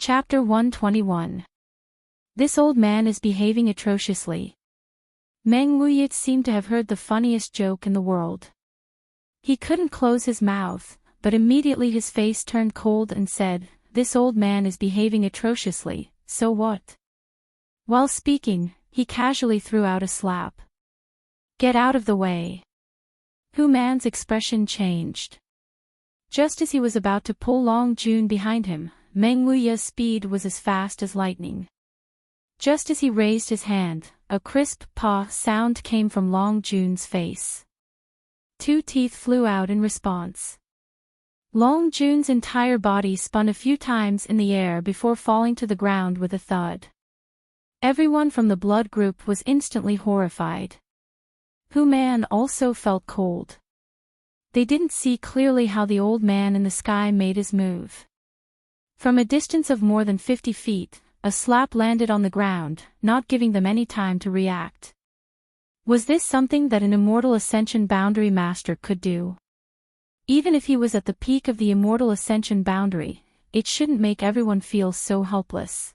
Chapter 121. This old man is behaving atrociously. Meng Wuyi seemed to have heard the funniest joke in the world. He couldn't close his mouth, but immediately his face turned cold and said, "This old man is behaving atrociously, so what?" While speaking, he casually threw out a slap. "Get out of the way." Hu Man's expression changed. Just as he was about to pull Long Jun behind him, Meng Wuyi's speed was as fast as lightning. Just as he raised his hand, a crisp "paw" sound came from Long Jun's face. 2 teeth flew out in response. Long Jun's entire body spun a few times in the air before falling to the ground with a thud. Everyone from the blood group was instantly horrified. Hu Man also felt cold. They didn't see clearly how the old man in the sky made his move. From a distance of more than 50 feet, a slap landed on the ground, not giving them any time to react. Was this something that an Immortal Ascension boundary master could do? Even if he was at the peak of the Immortal Ascension boundary, it shouldn't make everyone feel so helpless.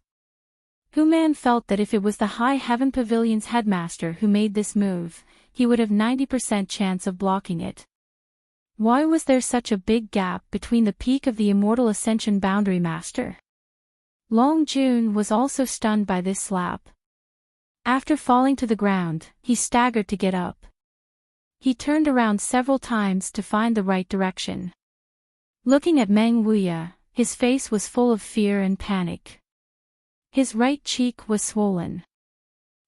Hu Man felt that if it was the High Heaven Pavilion's headmaster who made this move, he would have 90% chance of blocking it. Why was there such a big gap between the peak of the Immortal Ascension boundary master? Long Jun was also stunned by this slap. After falling to the ground, he staggered to get up. He turned around several times to find the right direction. Looking at Meng Wuyi, his face was full of fear and panic. His right cheek was swollen.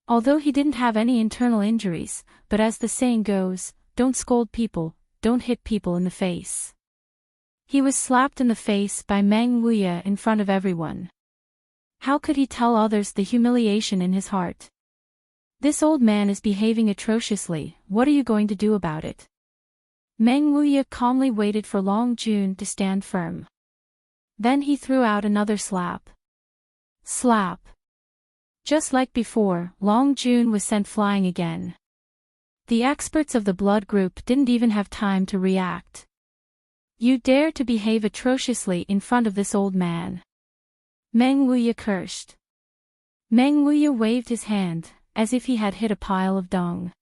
Although he didn't have any internal injuries, but as the saying goes, don't scold people, don't hit people in the face. He was slapped in the face by Meng Wuyi in front of everyone. How could he tell others the humiliation in his heart? This old man is behaving atrociously, what are you going to do about it? Meng Wuyi calmly waited for Long Jun to stand firm. Then he threw out another slap. Slap. Just like before, Long Jun was sent flying again. The experts of the blood group didn't even have time to react. You dare to behave atrociously in front of this old man. Meng Wuyi cursed. Meng Wuyi waved his hand, as if he had hit a pile of dung.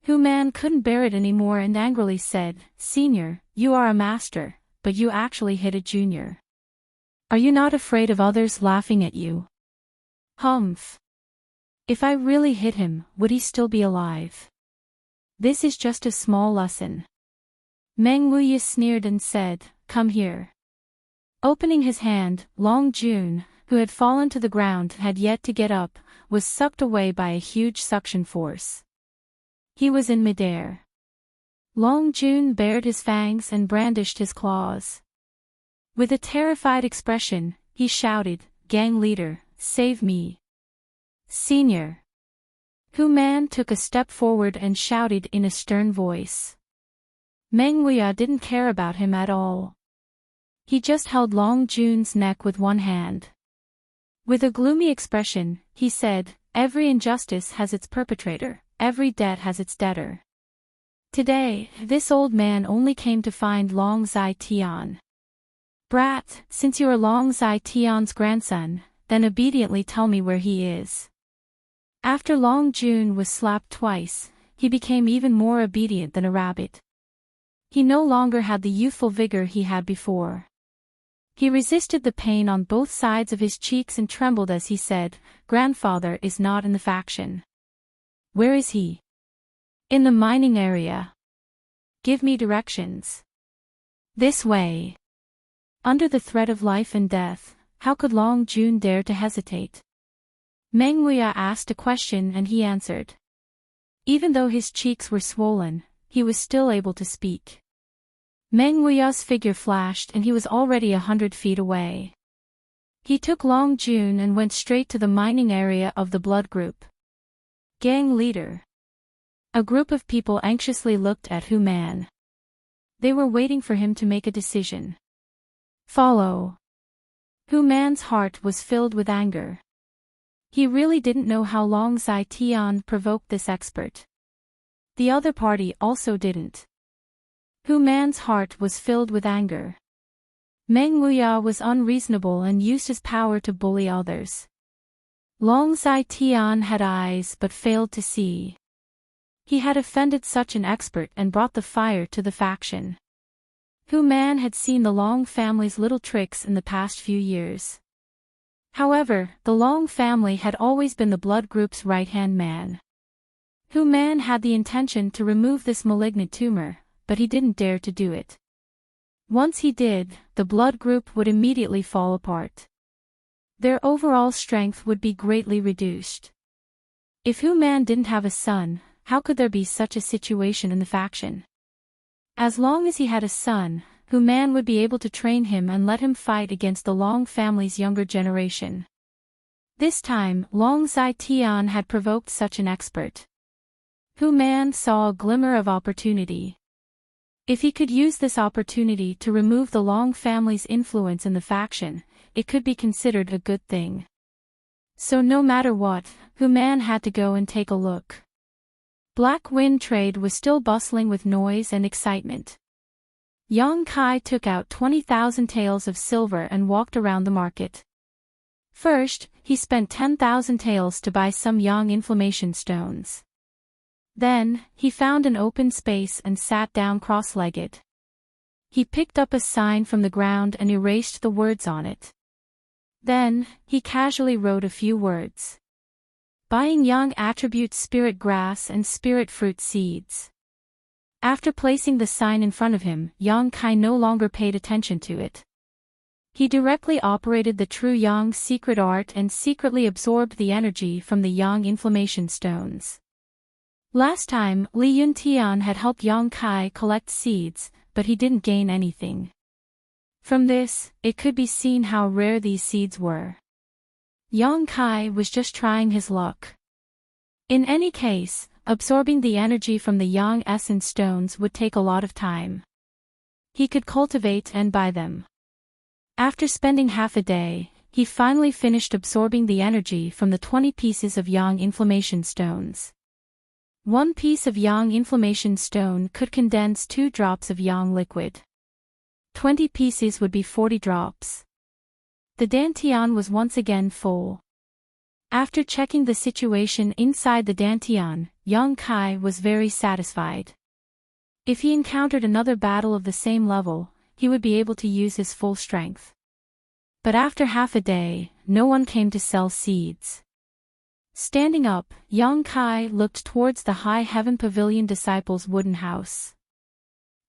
Hu Man couldn't bear it anymore and angrily said, "Senior, you are a master, but you actually hit a junior. Are you not afraid of others laughing at you?" "Humph. If I really hit him, would he still be alive? This is just a small lesson." Meng Wuyi sneered and said, "Come here." Opening his hand, Long Jun, who had fallen to the ground and had yet to get up, was sucked away by a huge suction force. He was in midair. Long Jun bared his fangs and brandished his claws. With a terrified expression, he shouted, "Gang leader, save me." "Senior." Hu Man took a step forward and shouted in a stern voice. Meng Wuyi didn't care about him at all. He just held Long Jun's neck with one hand. With a gloomy expression, he said, "Every injustice has its perpetrator, every debt has its debtor. Today, this old man only came to find Long Zai Tian. Brat, since you are Long Zai Tian's grandson, then obediently tell me where he is." After Long Jun was slapped twice, he became even more obedient than a rabbit. He no longer had the youthful vigor he had before. He resisted the pain on both sides of his cheeks and trembled as he said, "Grandfather is not in the faction." "Where is he?" "In the mining area." "Give me directions." "This way." Under the threat of life and death, how could Long Jun dare to hesitate? Meng Wuyi asked a question and he answered. Even though his cheeks were swollen, he was still able to speak. Meng Wuyi's figure flashed and he was already 100 feet away. He took Long Jun and went straight to the mining area of the blood group. Gang leader. A group of people anxiously looked at Hu Man. They were waiting for him to make a decision. Follow. Hu Man's heart was filled with anger. He really didn't know how Long Zai Tian provoked this expert. The other party also didn't. Hu Man's heart was filled with anger. Meng Wuya was unreasonable and used his power to bully others. Long Zai Tian had eyes but failed to see. He had offended such an expert and brought the fire to the faction. Hu Man had seen the Long family's little tricks in the past few years. However, the Long family had always been the blood group's right-hand man. Hu Man had the intention to remove this malignant tumor, but he didn't dare to do it. Once he did, the blood group would immediately fall apart. Their overall strength would be greatly reduced. If Hu Man didn't have a son, how could there be such a situation in the faction? As long as he had a son, Hu Man would be able to train him and let him fight against the Long family's younger generation. This time, Long Zai Tian had provoked such an expert. Hu Man saw a glimmer of opportunity. If he could use this opportunity to remove the Long family's influence in the faction, it could be considered a good thing. So no matter what, Hu Man had to go and take a look. Black Wind Trade was still bustling with noise and excitement. Yang Kai took out 20,000 taels of silver and walked around the market. First, he spent 10,000 taels to buy some Yang inflammation stones. Then, he found an open space and sat down cross-legged. He picked up a sign from the ground and erased the words on it. Then, he casually wrote a few words. Buying Yang attribute spirit grass and spirit fruit seeds. After placing the sign in front of him, Yang Kai no longer paid attention to it. He directly operated the true Yang secret art and secretly absorbed the energy from the Yang inflammation stones. Last time, Li Yuntian had helped Yang Kai collect seeds, but he didn't gain anything. From this, it could be seen how rare these seeds were. Yang Kai was just trying his luck. In any case, absorbing the energy from the Yang essence stones would take a lot of time. He could cultivate and buy them. After spending half a day, he finally finished absorbing the energy from the 20 pieces of Yang inflammation stones. One piece of Yang inflammation stone could condense 2 drops of Yang liquid. 20 pieces would be 40 drops. The dantian was once again full. After checking the situation inside the dantian, Yang Kai was very satisfied. If he encountered another battle of the same level, he would be able to use his full strength. But after half a day, no one came to sell seeds. Standing up, Yang Kai looked towards the High Heaven Pavilion disciples' wooden house.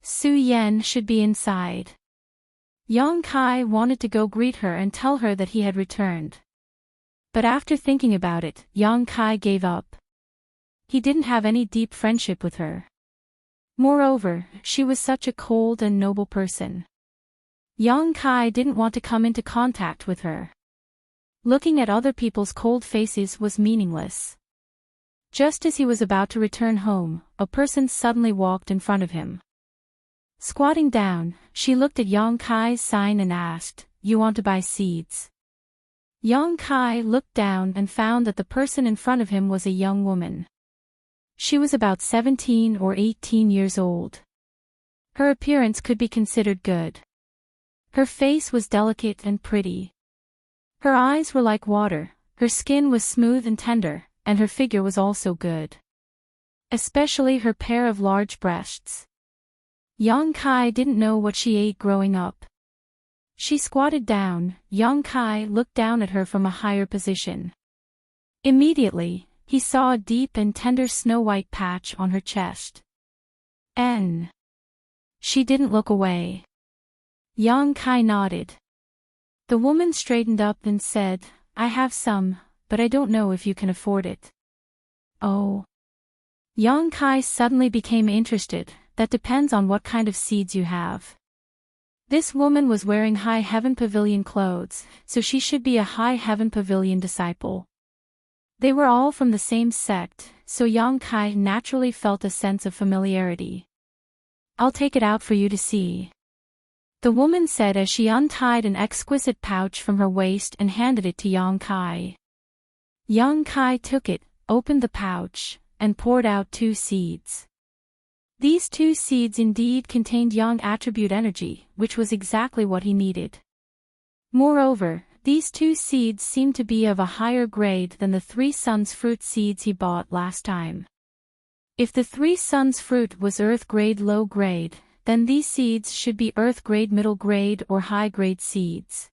Su Yan should be inside. Yang Kai wanted to go greet her and tell her that he had returned. But after thinking about it, Yang Kai gave up. He didn't have any deep friendship with her. Moreover, she was such a cold and noble person. Yang Kai didn't want to come into contact with her. Looking at other people's cold faces was meaningless. Just as he was about to return home, a person suddenly walked in front of him. Squatting down, she looked at Yang Kai's sign and asked, "You want to buy seeds?" Yang Kai looked down and found that the person in front of him was a young woman. She was about 17 or 18 years old. Her appearance could be considered good. Her face was delicate and pretty. Her eyes were like water, her skin was smooth and tender, and her figure was also good. Especially her pair of large breasts. Yang Kai didn't know what she ate growing up. She squatted down. Yang Kai looked down at her from a higher position. Immediately, he saw a deep and tender snow-white patch on her chest. She didn't look away. Yang Kai nodded. The woman straightened up and said, "I have some, but I don't know if you can afford it." Oh. Yang Kai suddenly became interested. That depends on what kind of seeds you have. This woman was wearing High Heaven Pavilion clothes, so she should be a High Heaven Pavilion disciple. They were all from the same sect, so Yang Kai naturally felt a sense of familiarity. "I'll take it out for you to see," the woman said as she untied an exquisite pouch from her waist and handed it to Yang Kai. Yang Kai took it, opened the pouch, and poured out 2 seeds. These 2 seeds indeed contained yang attribute energy, which was exactly what he needed. Moreover, these 2 seeds seemed to be of a higher grade than the 3 suns fruit seeds he bought last time. If the 3 suns fruit was earth grade low grade, then these seeds should be earth grade middle grade or high grade seeds.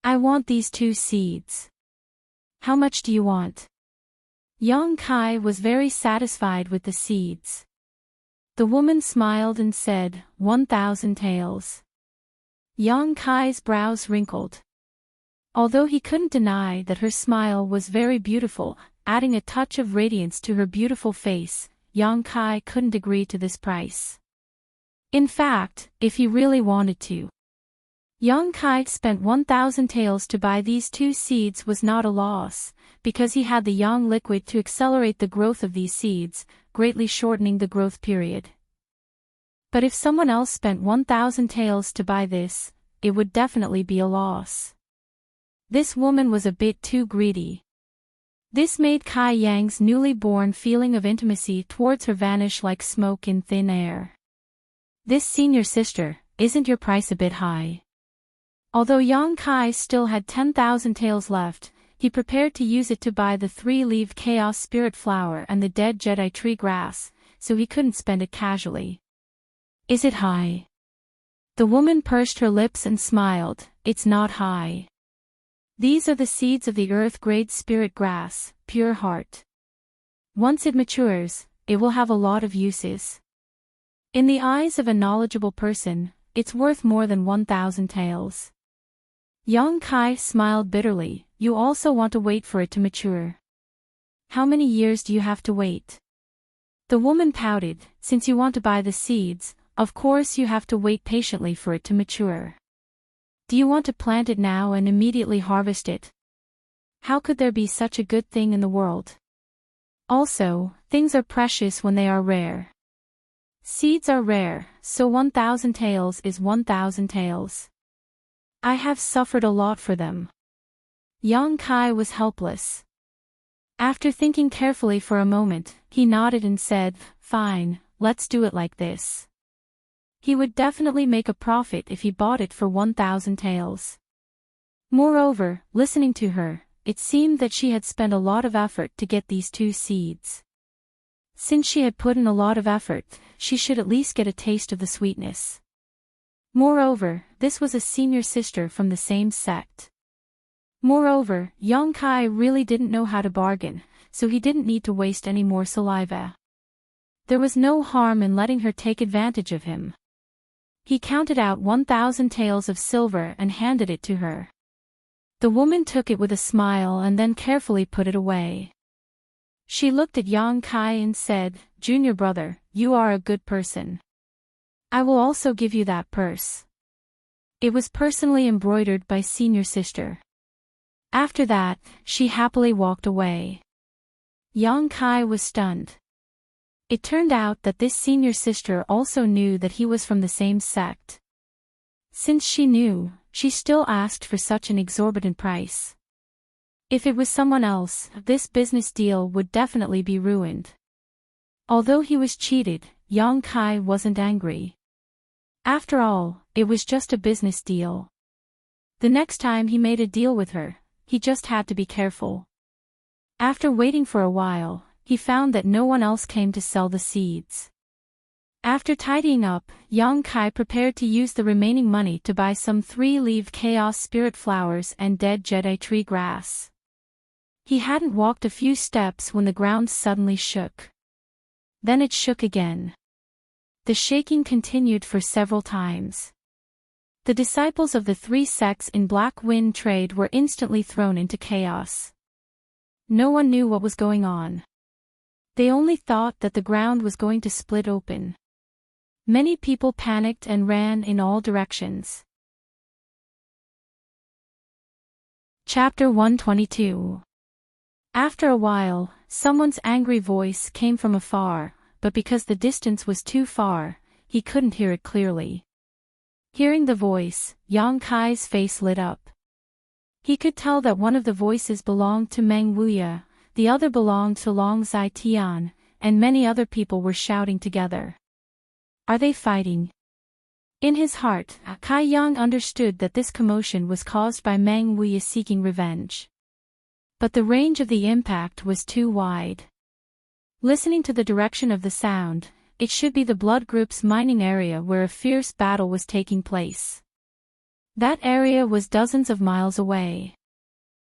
I want these 2 seeds. How much do you want? Yang Kai was very satisfied with the seeds. The woman smiled and said, 1,000 taels. Yang Kai's brows wrinkled. Although he couldn't deny that her smile was very beautiful, adding a touch of radiance to her beautiful face, Yang Kai couldn't agree to this price. In fact, if he really wanted to. Yang Kai spent 1,000 taels to buy these 2 seeds was not a loss, because he had the yang liquid to accelerate the growth of these seeds, greatly shortening the growth period. But if someone else spent 1,000 taels to buy this, it would definitely be a loss. This woman was a bit too greedy. This made Kai Yang's newly born feeling of intimacy towards her vanish like smoke in thin air. This senior sister, isn't your price a bit high? Although Yang Kai still had 10,000 taels left, he prepared to use it to buy the 3-leaved Chaos Spirit Flower and the dead Jedi Tree Grass, so he couldn't spend it casually. Is it high? The woman pursed her lips and smiled. It's not high. These are the seeds of the earth-grade spirit grass, pure heart. Once it matures, it will have a lot of uses. In the eyes of a knowledgeable person, it's worth more than 1,000 taels. Yang Kai smiled bitterly. You also want to wait for it to mature. How many years do you have to wait? The woman pouted. Since you want to buy the seeds, of course you have to wait patiently for it to mature. Do you want to plant it now and immediately harvest it? How could there be such a good thing in the world? Also, things are precious when they are rare. Seeds are rare, so 1,000 taels is 1,000 taels. I have suffered a lot for them. Yang Kai was helpless. After thinking carefully for a moment, he nodded and said, fine, let's do it like this. He would definitely make a profit if he bought it for 1,000 taels. Moreover, listening to her, it seemed that she had spent a lot of effort to get these 2 seeds. Since she had put in a lot of effort, she should at least get a taste of the sweetness. Moreover, this was a senior sister from the same sect. Moreover, Yang Kai really didn't know how to bargain, so he didn't need to waste any more saliva. There was no harm in letting her take advantage of him. He counted out 1,000 taels of silver and handed it to her. The woman took it with a smile and then carefully put it away. She looked at Yang Kai and said, Junior brother, you are a good person. I will also give you that purse. It was personally embroidered by senior sister. After that, she happily walked away. Yang Kai was stunned. It turned out that this senior sister also knew that he was from the same sect. Since she knew, she still asked for such an exorbitant price. If it was someone else, this business deal would definitely be ruined. Although he was cheated, Yang Kai wasn't angry. After all, it was just a business deal. The next time he made a deal with her, he just had to be careful. After waiting for a while, he found that no one else came to sell the seeds. After tidying up, Yang Kai prepared to use the remaining money to buy some 3-leaved Chaos Spirit Flowers and dead Jedi Tree Grass. He hadn't walked a few steps when the ground suddenly shook. Then it shook again. The shaking continued for several times. The disciples of the 3 sects in Black Wind Trade were instantly thrown into chaos. No one knew what was going on. They only thought that the ground was going to split open. Many people panicked and ran in all directions. Chapter 122. After a while, someone's angry voice came from afar, but because the distance was too far, he couldn't hear it clearly. Hearing the voice, Yang Kai's face lit up. He could tell that one of the voices belonged to Meng Wuya, the other belonged to Long Zai Tian, and many other people were shouting together. Are they fighting? In his heart, Kai Yang understood that this commotion was caused by Meng Wuya seeking revenge. But the range of the impact was too wide. Listening to the direction of the sound, it should be the blood group's mining area where a fierce battle was taking place. That area was dozens of miles away.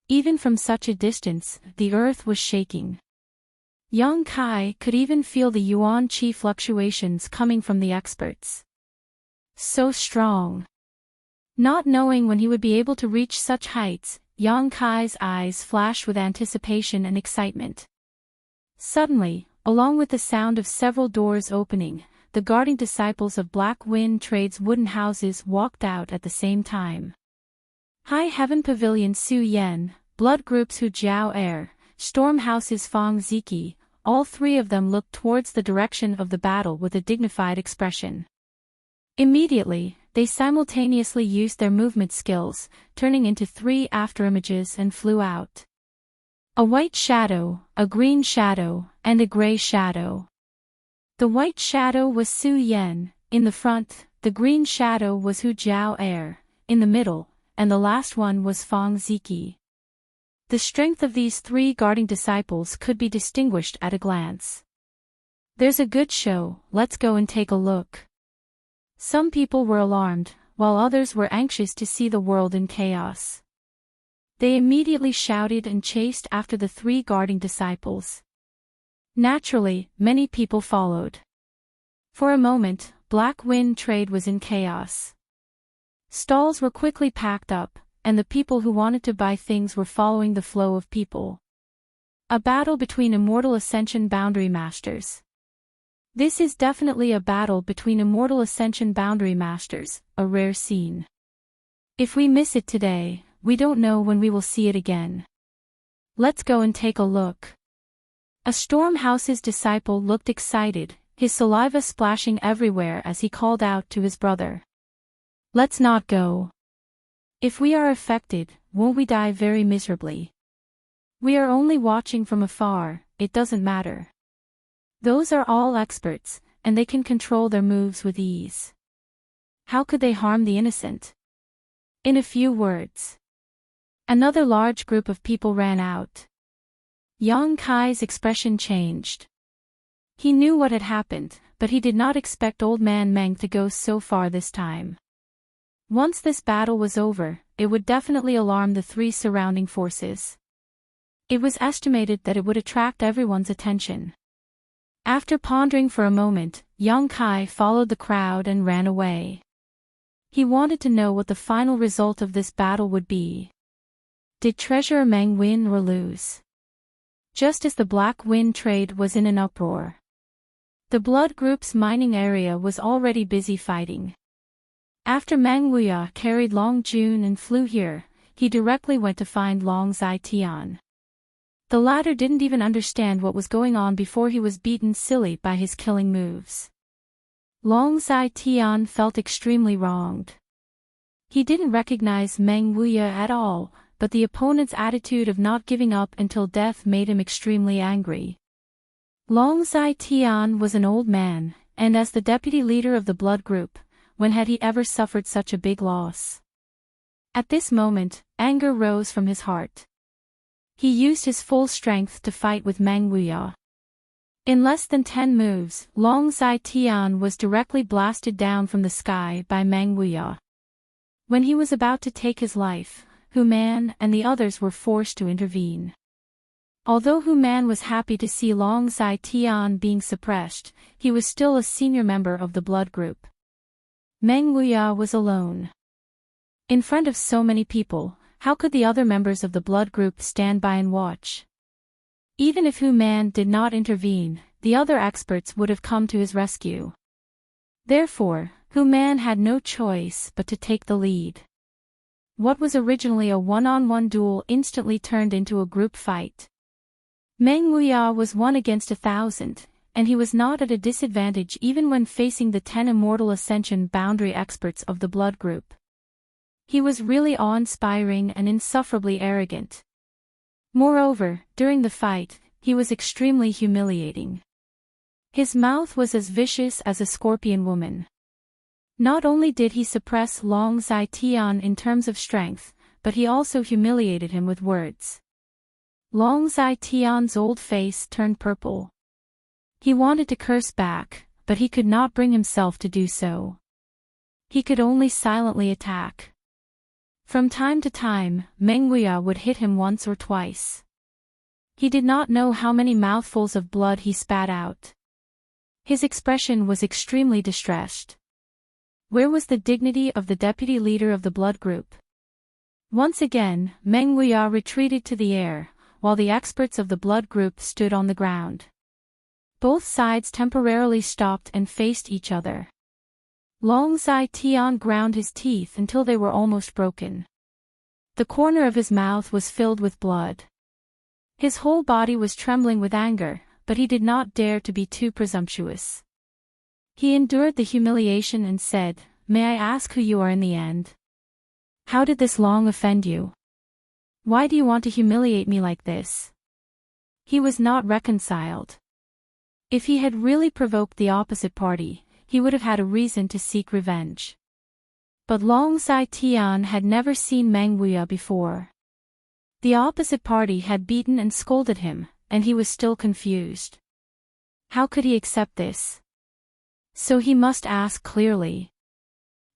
Even from such a distance, the earth was shaking. Young Kai could even feel the yuan qi fluctuations coming from the experts. So strong. Not knowing when he would be able to reach such heights, Yang Kai's eyes flashed with anticipation and excitement. Suddenly, along with the sound of several doors opening, the guarding disciples of Black Wind Trade's wooden houses walked out at the same time. High Heaven Pavilion Su Yen, Blood Groups Hu Jiao Air, Storm Houses Fang Ziki, all three of them looked towards the direction of the battle with a dignified expression. Immediately, they simultaneously used their movement skills, turning into 3 afterimages and flew out. A white shadow, a green shadow, and a gray shadow. The white shadow was Su Yen, in the front, the green shadow was Hu Jiao Air, in the middle, and the last one was Fang Ziki. The strength of these 3 guarding disciples could be distinguished at a glance. There's a good show, let's go and take a look. Some people were alarmed, while others were anxious to see the world in chaos. They immediately shouted and chased after the 3 guarding disciples. Naturally, many people followed. For a moment, Black Wind Trade was in chaos. Stalls were quickly packed up, and the people who wanted to buy things were following the flow of people. A battle between Immortal Ascension Boundary Masters. This is definitely a battle between Immortal Ascension Boundary Masters, a rare scene. If we miss it today, we don't know when we will see it again. Let's go and take a look. A Storm House's disciple looked excited, his saliva splashing everywhere as he called out to his brother. Let's not go. If we are affected, won't we die very miserably? We are only watching from afar, it doesn't matter. Those are all experts, and they can control their moves with ease. How could they harm the innocent? In a few words. Another large group of people ran out. Yang Kai's expression changed. He knew what had happened, but he did not expect Old Man Meng to go so far this time. Once this battle was over, it would definitely alarm the 3 surrounding forces. It was estimated that it would attract everyone's attention. After pondering for a moment, Yang Kai followed the crowd and ran away. He wanted to know what the final result of this battle would be. Did Treasurer Meng win or lose? Just as the Black Wind Trade was in an uproar. The Blood Group's mining area was already busy fighting. After Meng Wuya carried Long Jun and flew here, he directly went to find Long Zai Tian. The latter didn't even understand what was going on before he was beaten silly by his killing moves. Long Zai Tian felt extremely wronged. He didn't recognize Meng Wuya at all, but the opponent's attitude of not giving up until death made him extremely angry. Long Zai Tian was an old man, and as the deputy leader of the blood group, when had he ever suffered such a big loss? At this moment, anger rose from his heart. He used his full strength to fight with Meng Wuya. In less than 10 moves, Long Zai Tian was directly blasted down from the sky by Meng Wuya. When he was about to take his life, Hu Man and the others were forced to intervene. Although Hu Man was happy to see Long Zai Tian being suppressed, he was still a senior member of the blood group. Meng Wuya was alone. In front of so many people, how could the other members of the blood group stand by and watch? Even if Hu Man did not intervene, the other experts would have come to his rescue. Therefore, Hu Man had no choice but to take the lead. What was originally a one-on-one duel instantly turned into a group fight. Meng Wuya was 1 against 1,000, and he was not at a disadvantage even when facing the 10 Immortal Ascension boundary experts of the blood group. He was really awe-inspiring and insufferably arrogant. Moreover, during the fight, he was extremely humiliating. His mouth was as vicious as a scorpion woman. Not only did he suppress Long Zai Tian in terms of strength, but he also humiliated him with words. Long Zai Tian's old face turned purple. He wanted to curse back, but he could not bring himself to do so. He could only silently attack. From time to time, Meng Wuya would hit him once or twice. He did not know how many mouthfuls of blood he spat out. His expression was extremely distressed. Where was the dignity of the deputy leader of the blood group? Once again, Meng Wuya retreated to the air, while the experts of the blood group stood on the ground. Both sides temporarily stopped and faced each other. Long Zai Tian ground his teeth until they were almost broken. The corner of his mouth was filled with blood. His whole body was trembling with anger, but he did not dare to be too presumptuous. He endured the humiliation and said, "May I ask who you are in the end? How did this Long offend you? Why do you want to humiliate me like this?" He was not reconciled. If he had really provoked the opposite party, he would have had a reason to seek revenge. But Long Zai Tian had never seen Meng Wuya before. The opposite party had beaten and scolded him, and he was still confused. How could he accept this? So he must ask clearly.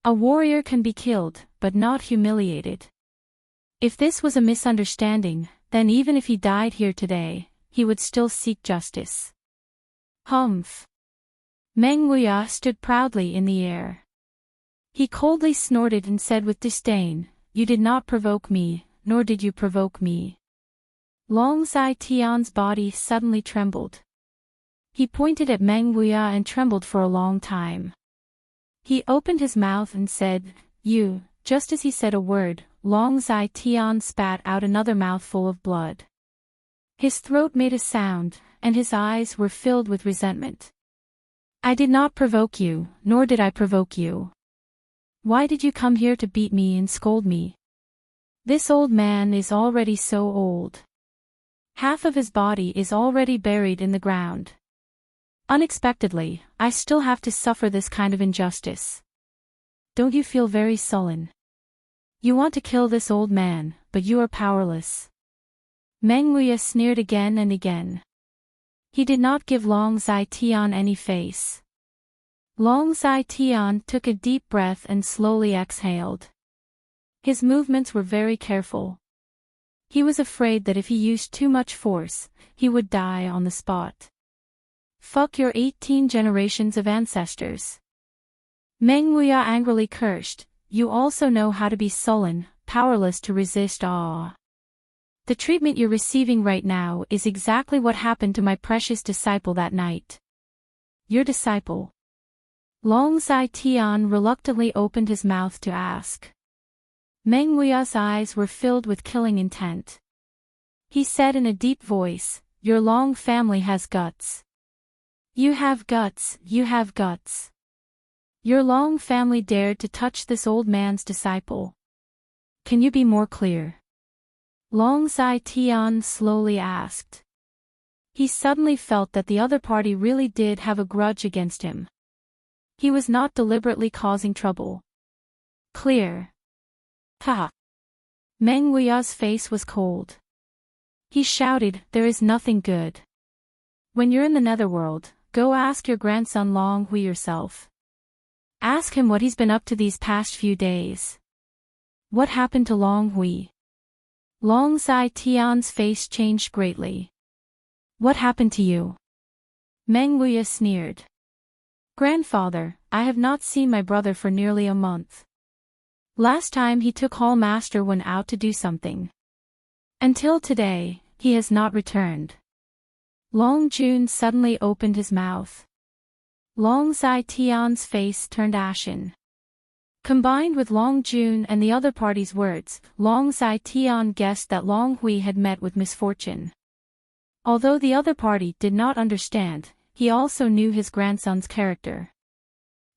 A warrior can be killed, but not humiliated. If this was a misunderstanding, then even if he died here today, he would still seek justice. Humph. Meng Wuya stood proudly in the air. He coldly snorted and said with disdain, "You did not provoke me, nor did you provoke me." Long Zai Tian's body suddenly trembled. He pointed at Meng Wuya and trembled for a long time. He opened his mouth and said, "You," just as he said a word, Long Zai Tian spat out another mouthful of blood. His throat made a sound, and his eyes were filled with resentment. "I did not provoke you, nor did I provoke you. Why did you come here to beat me and scold me? This old man is already so old. Half of his body is already buried in the ground. Unexpectedly, I still have to suffer this kind of injustice. Don't you feel very sullen? You want to kill this old man, but you are powerless." Meng Wuya sneered again and again. He did not give Long Zai Tian any face. Long Zai Tian took a deep breath and slowly exhaled. His movements were very careful. He was afraid that if he used too much force, he would die on the spot. "Fuck your 18 generations of ancestors." Meng Wuya angrily cursed, "You also know how to be sullen, powerless to resist awe. The treatment you're receiving right now is exactly what happened to my precious disciple that night." "Your disciple?" Long Zai Tian reluctantly opened his mouth to ask. Meng Wuya's eyes were filled with killing intent. He said in a deep voice, "Your Long family has guts. You have guts, you have guts. Your Long family dared to touch this old man's disciple. Can you be more clear?" Long Zai Tian slowly asked. He suddenly felt that the other party really did have a grudge against him. He was not deliberately causing trouble. "Clear." "Ha!" Meng Wuya's face was cold. He shouted, "There is nothing good. When you're in the netherworld, go ask your grandson Long Hui yourself. Ask him what he's been up to these past few days. What happened to Long Hui?" Long Zai Tian's face changed greatly. "What happened to you?" Meng Wuya sneered. "Grandfather, I have not seen my brother for nearly a month. Last time he took Hall Master Wen out to do something. Until today, he has not returned." Long Jun suddenly opened his mouth. Long Zai Tian's face turned ashen. Combined with Long Jun and the other party's words, Long Zai Tian guessed that Long Hui had met with misfortune. Although the other party did not understand, he also knew his grandson's character.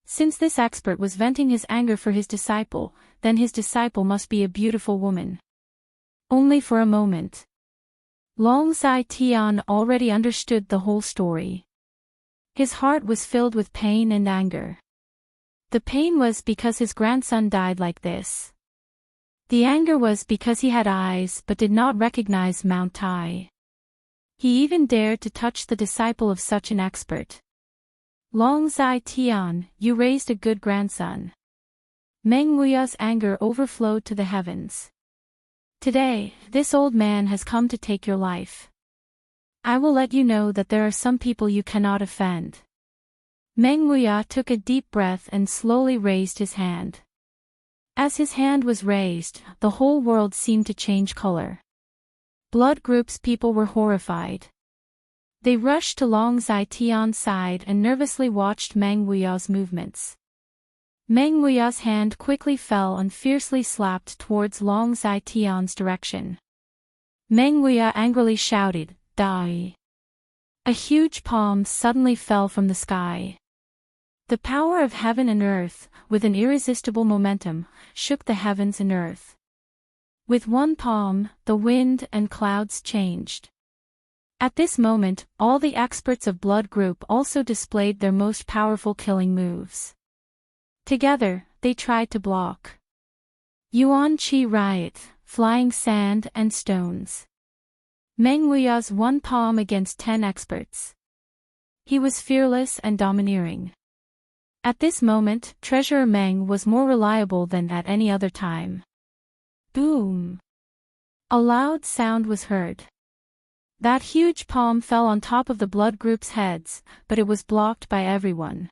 Since this expert was venting his anger for his disciple, then his disciple must be a beautiful woman. Only for a moment. Long Zai Tian already understood the whole story. His heart was filled with pain and anger. The pain was because his grandson died like this. The anger was because he had eyes but did not recognize Mount Tai. He even dared to touch the disciple of such an expert. Long Zai Tian, you raised a good grandson. Meng Wuya's anger overflowed to the heavens. Today, this old man has come to take your life. I will let you know that there are some people you cannot offend. Meng Wuya took a deep breath and slowly raised his hand. As his hand was raised, the whole world seemed to change color. Blood Group's people were horrified. They rushed to Long Zai Tian's side and nervously watched Meng Wuya's movements. Meng Wuya's hand quickly fell and fiercely slapped towards Long Zai Tian's direction. Meng Wuya angrily shouted, "Die!" A huge palm suddenly fell from the sky. The power of heaven and earth, with an irresistible momentum, shook the heavens and earth. With one palm, the wind and clouds changed. At this moment, all the experts of Blood Group also displayed their most powerful killing moves. Together, they tried to block. Yuan Qi riot, flying sand and stones. Meng Wuya's one palm against 10 experts. He was fearless and domineering. At this moment, Treasurer Meng was more reliable than at any other time. Boom! A loud sound was heard. That huge palm fell on top of the Blood Group's heads, but it was blocked by everyone.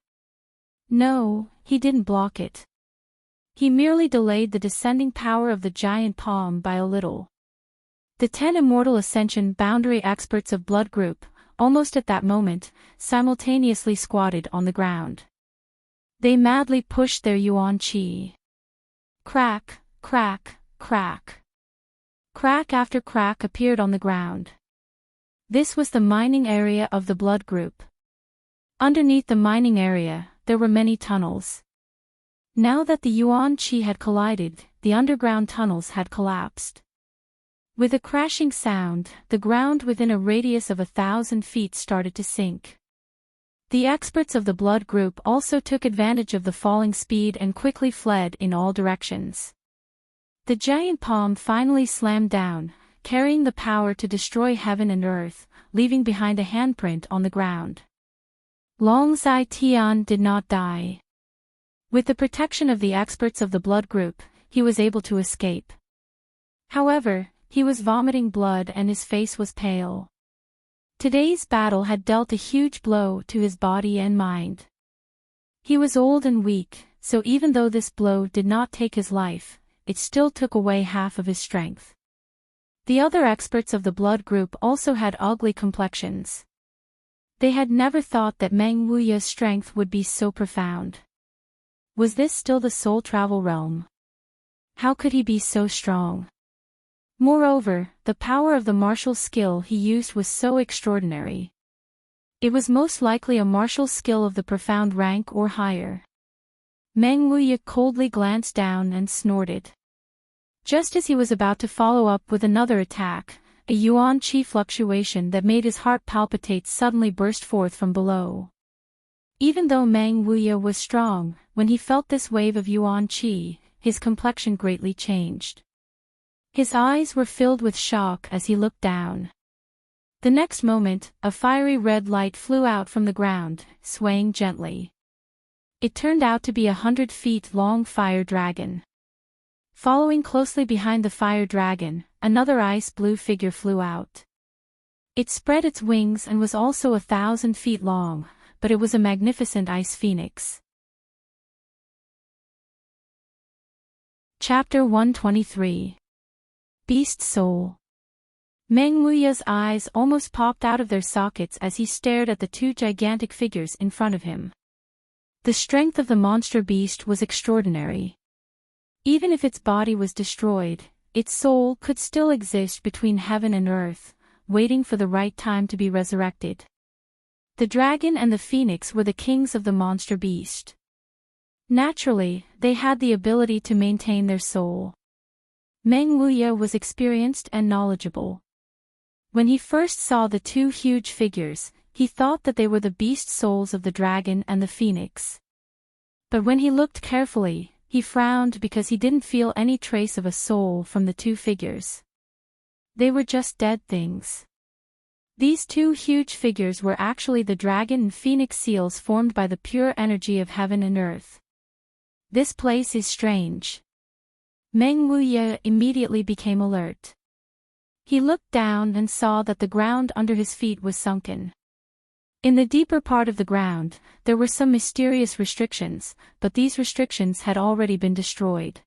No, he didn't block it. He merely delayed the descending power of the giant palm by a little. The 10 immortal ascension boundary experts of Blood Group, almost at that moment, simultaneously squatted on the ground. They madly pushed their Yuan Qi. Crack, crack, crack. Crack after crack appeared on the ground. This was the mining area of the Blood Group. Underneath the mining area, there were many tunnels. Now that the Yuan Qi had collided, the underground tunnels had collapsed. With a crashing sound, the ground within a radius of 1,000 feet started to sink. The experts of the Blood Group also took advantage of the falling speed and quickly fled in all directions. The giant palm finally slammed down, carrying the power to destroy heaven and earth, leaving behind a handprint on the ground. Long Zai Tian did not die. With the protection of the experts of the Blood Group, he was able to escape. However, he was vomiting blood and his face was pale. Today's battle had dealt a huge blow to his body and mind. He was old and weak, so even though this blow did not take his life, it still took away half of his strength. The other experts of the Blood Group also had ugly complexions. They had never thought that Meng Wuya's strength would be so profound. Was this still the soul travel realm? How could he be so strong? Moreover, the power of the martial skill he used was so extraordinary. It was most likely a martial skill of the profound rank or higher. Meng Wuya coldly glanced down and snorted. Just as he was about to follow up with another attack, a Yuan Qi fluctuation that made his heart palpitate suddenly burst forth from below. Even though Meng Wuya was strong, when he felt this wave of Yuan Qi, his complexion greatly changed. His eyes were filled with shock as he looked down. The next moment, a fiery red light flew out from the ground, swaying gently. It turned out to be a 100 feet long fire dragon. Following closely behind the fire dragon, another ice blue figure flew out. It spread its wings and was also 1,000 feet long, but it was a magnificent ice phoenix. Chapter 123. Beast Soul. Meng Wuya's eyes almost popped out of their sockets as he stared at the two gigantic figures in front of him. The strength of the monster beast was extraordinary. Even if its body was destroyed, its soul could still exist between heaven and earth, waiting for the right time to be resurrected. The dragon and the phoenix were the kings of the monster beast. Naturally, they had the ability to maintain their soul. Meng Wuya was experienced and knowledgeable. When he first saw the two huge figures, He thought that they were the beast souls of the dragon and the phoenix. But when he looked carefully, he frowned because he didn't feel any trace of a soul from the two figures. They were just dead things. These two huge figures were actually the dragon and phoenix seals formed by the pure energy of heaven and earth. This place is strange. Meng Wuya immediately became alert. He looked down and saw that the ground under his feet was sunken. In the deeper part of the ground, there were some mysterious restrictions, but these restrictions had already been destroyed.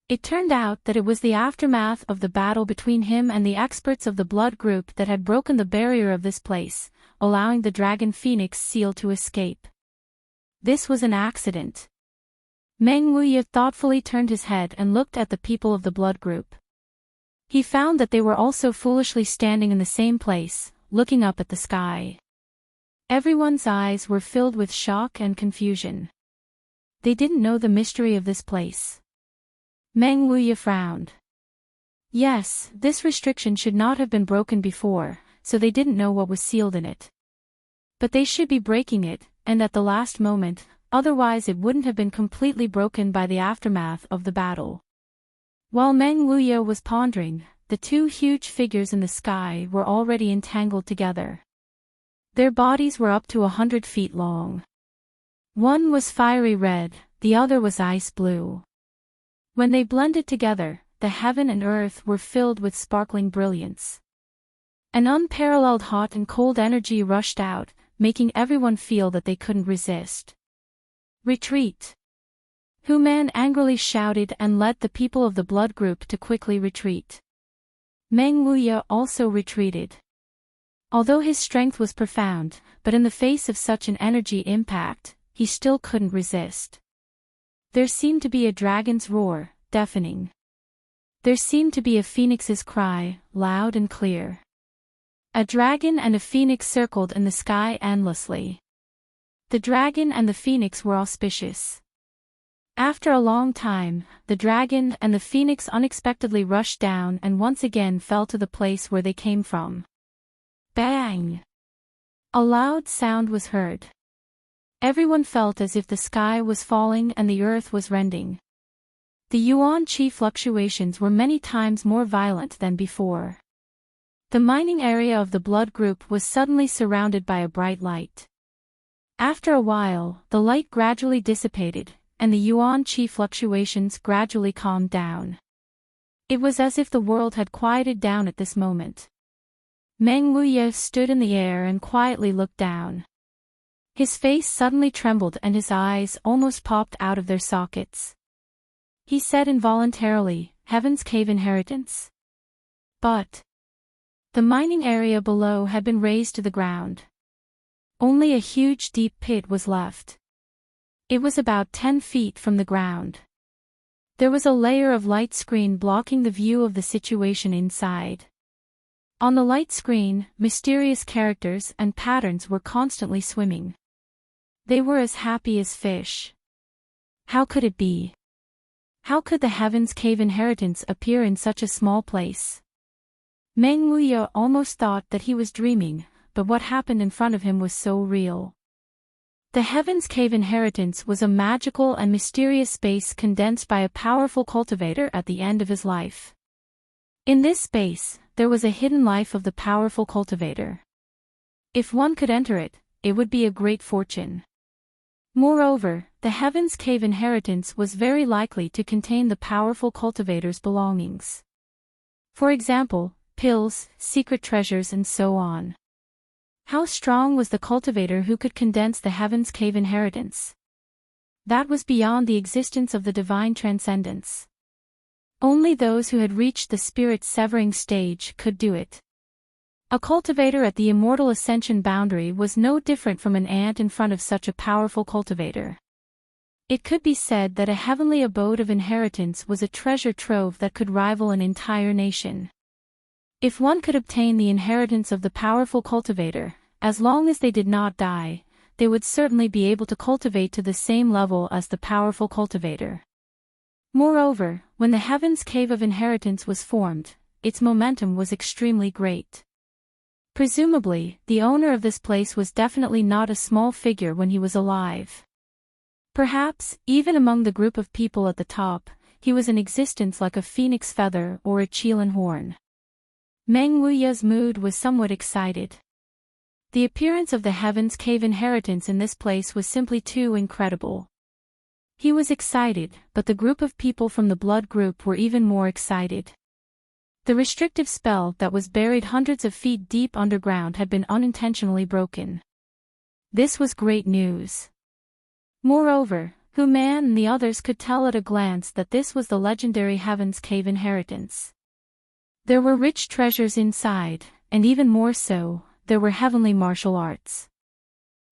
It turned out that it was the aftermath of the battle between him and the experts of the blood group that had broken the barrier of this place, allowing the dragon phoenix seal to escape. This was an accident. Meng Wuya thoughtfully turned his head and looked at the people of the blood group. He found that they were also foolishly standing in the same place, looking up at the sky. Everyone's eyes were filled with shock and confusion. They didn't know the mystery of this place. Meng Wuya frowned. Yes, this restriction should not have been broken before, so they didn't know what was sealed in it. But they should be breaking it, and at the last moment, otherwise it wouldn't have been completely broken by the aftermath of the battle. While Meng Wuya was pondering, the two huge figures in the sky were already entangled together. Their bodies were up to 100 feet long. One was fiery red, the other was ice blue. When they blended together, the heaven and earth were filled with sparkling brilliance. An unparalleled hot and cold energy rushed out, making everyone feel that they couldn't resist. Retreat! Hu Man angrily shouted and led the people of the blood group to quickly retreat. Meng Wuya also retreated. Although his strength was profound, but in the face of such an energy impact, he still couldn't resist. There seemed to be a dragon's roar, deafening. There seemed to be a phoenix's cry, loud and clear. A dragon and a phoenix circled in the sky endlessly. The dragon and the phoenix were auspicious. After a long time, the dragon and the phoenix unexpectedly rushed down and once again fell to the place where they came from. Bang! A loud sound was heard. Everyone felt as if the sky was falling and the earth was rending. The yuan qi fluctuations were many times more violent than before. The mining area of the blood group was suddenly surrounded by a bright light. After a while, the light gradually dissipated, and the yuan qi fluctuations gradually calmed down. It was as if the world had quieted down at this moment. Meng Wuya stood in the air and quietly looked down. His face suddenly trembled and his eyes almost popped out of their sockets. He said involuntarily, "Heaven's cave inheritance." But the mining area below had been razed to the ground. Only a huge deep pit was left. It was about 10 feet from the ground. There was a layer of light screen blocking the view of the situation inside. On the light screen, mysterious characters and patterns were constantly swimming. They were as happy as fish. How could it be? How could the Heaven's Cave inheritance appear in such a small place? Meng Wuya almost thought that he was dreaming, but what happened in front of him was so real. The Heaven's Cave inheritance was a magical and mysterious space condensed by a powerful cultivator at the end of his life. In this space, there was a hidden life of the powerful cultivator. If one could enter it, it would be a great fortune. Moreover, the Heaven's Cave inheritance was very likely to contain the powerful cultivator's belongings. For example, pills, secret treasures and so on. How strong was the cultivator who could condense the Heaven's Cave inheritance? That was beyond the existence of the divine transcendence. Only those who had reached the spirit-severing stage could do it. A cultivator at the immortal ascension boundary was no different from an ant in front of such a powerful cultivator. It could be said that a heavenly abode of inheritance was a treasure trove that could rival an entire nation. If one could obtain the inheritance of the powerful cultivator, as long as they did not die, they would certainly be able to cultivate to the same level as the powerful cultivator. Moreover, when the Heaven's Cave of Inheritance was formed, its momentum was extremely great. Presumably, the owner of this place was definitely not a small figure when he was alive. Perhaps, even among the group of people at the top, he was in existence like a phoenix feather or a Qilin horn. Meng Wuya's mood was somewhat excited. The appearance of the Heaven's Cave inheritance in this place was simply too incredible. He was excited, but the group of people from the blood group were even more excited. The restrictive spell that was buried hundreds of feet deep underground had been unintentionally broken. This was great news. Moreover, Hu Man and the others could tell at a glance that this was the legendary Heaven's Cave inheritance. There were rich treasures inside, and even more so, there were heavenly martial arts.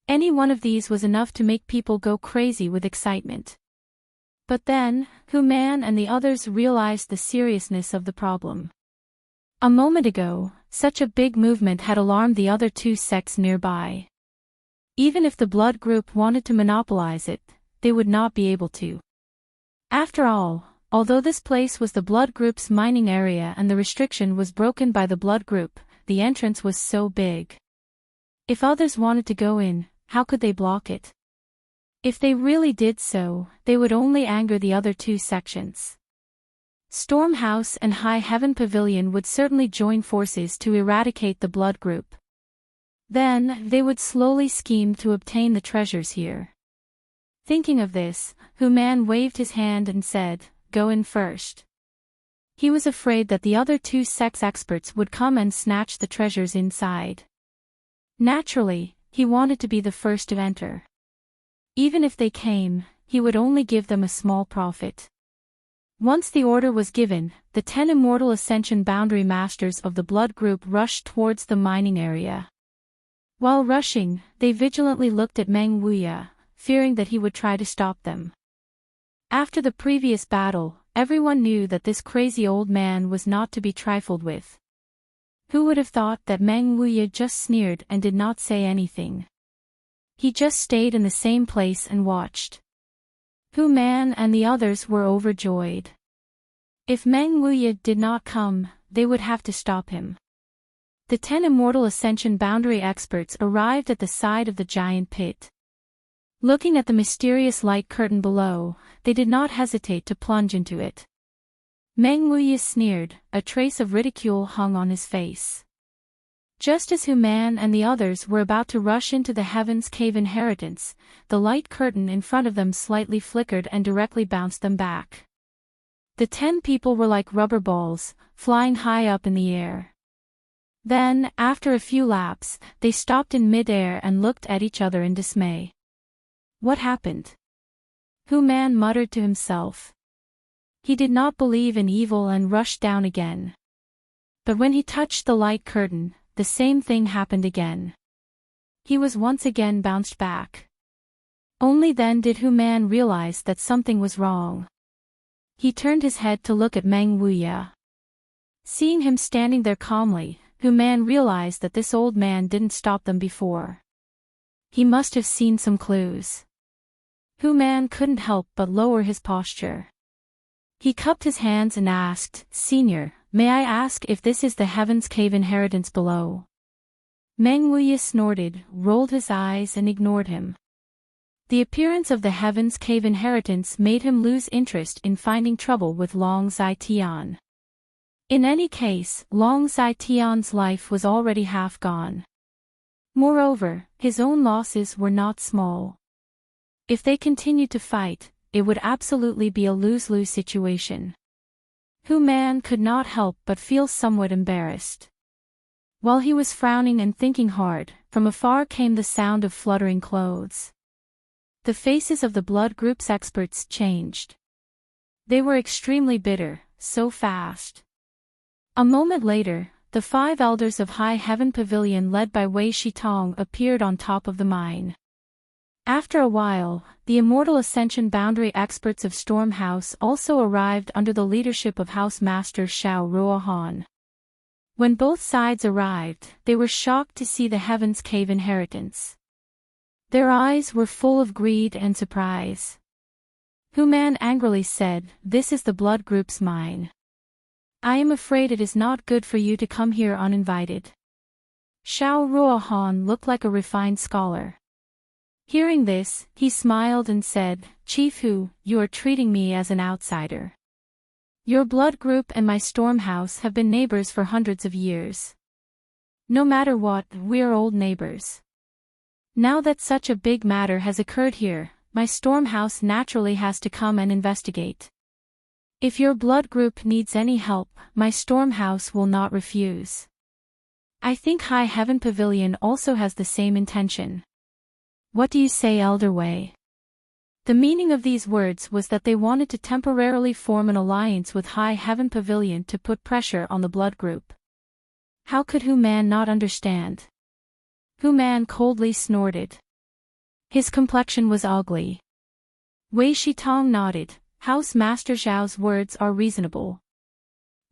Any one of these was enough to make people go crazy with excitement. But then, Hu Man and the others realized the seriousness of the problem. A moment ago, such a big movement had alarmed the other two sects nearby. Even if the blood group wanted to monopolize it, they would not be able to. After all, although this place was the blood group's mining area and the restriction was broken by the blood group, the entrance was so big. If others wanted to go in, how could they block it? If they really did so, they would only anger the other two sections. Storm House and High Heaven Pavilion would certainly join forces to eradicate the blood group. Then, they would slowly scheme to obtain the treasures here. Thinking of this, Hu Man waved his hand and said, "Go in first." He was afraid that the other two sects experts would come and snatch the treasures inside. Naturally, he wanted to be the first to enter. Even if they came, he would only give them a small profit. Once the order was given, the 10 immortal Ascension Boundary Masters of the blood group rushed towards the mining area. While rushing, they vigilantly looked at Meng Wuya, fearing that he would try to stop them. After the previous battle, everyone knew that this crazy old man was not to be trifled with. Who would have thought that Meng Wuya just sneered and did not say anything? He just stayed in the same place and watched. Hu Man and the others were overjoyed. If Meng Wuya did not come, they would have to stop him. The 10 immortal Ascension Boundary experts arrived at the side of the giant pit. Looking at the mysterious light curtain below, they did not hesitate to plunge into it. Meng Wuya sneered, a trace of ridicule hung on his face. Just as Hu Man and the others were about to rush into the Heaven's Cave inheritance, the light curtain in front of them slightly flickered and directly bounced them back. The 10 people were like rubber balls, flying high up in the air. Then, after a few laps, they stopped in mid-air and looked at each other in dismay. What happened? Hu Man muttered to himself. He did not believe in evil and rushed down again. But when he touched the light curtain, the same thing happened again. He was once again bounced back. Only then did Hu Man realize that something was wrong. He turned his head to look at Meng Wuya. Seeing him standing there calmly, Hu Man realized that this old man didn't stop them before. He must have seen some clues. Hu Man couldn't help but lower his posture. He cupped his hands and asked, "Senior, may I ask if this is the Heaven's Cave inheritance below?" Meng Wuya snorted, rolled his eyes and ignored him. The appearance of the Heaven's Cave inheritance made him lose interest in finding trouble with Long Zai Tian. In any case, Long Zai Tian's life was already half gone. Moreover, his own losses were not small. If they continued to fight, it would absolutely be a lose-lose situation. Hu Man could not help but feel somewhat embarrassed. While he was frowning and thinking hard, from afar came the sound of fluttering clothes. The faces of the blood group's experts changed. They were extremely bitter, so fast. A moment later, the 5 elders of High Heaven Pavilion led by Wei Shitong appeared on top of the mine. After a while, the immortal Ascension Boundary experts of Storm House also arrived under the leadership of House Master Xiao Ruohan. When both sides arrived, they were shocked to see the Heaven's Cave inheritance. Their eyes were full of greed and surprise. Hu Man angrily said, "This is the blood group's mine. I am afraid it is not good for you to come here uninvited." Xiao Ruohan looked like a refined scholar. Hearing this, he smiled and said, Chief Hu, you are treating me as an outsider. Your blood group and my storm house have been neighbors for hundreds of years. No matter what, we're old neighbors. Now that such a big matter has occurred here, my storm house naturally has to come and investigate. If your blood group needs any help, my storm house will not refuse. I think High Heaven Pavilion also has the same intention. What do you say, Elder Wei? The meaning of these words was that they wanted to temporarily form an alliance with High Heaven Pavilion to put pressure on the blood group. How could Hu Man not understand? Hu Man coldly snorted. His complexion was ugly. Wei Shitong nodded. House Master Zhao's words are reasonable.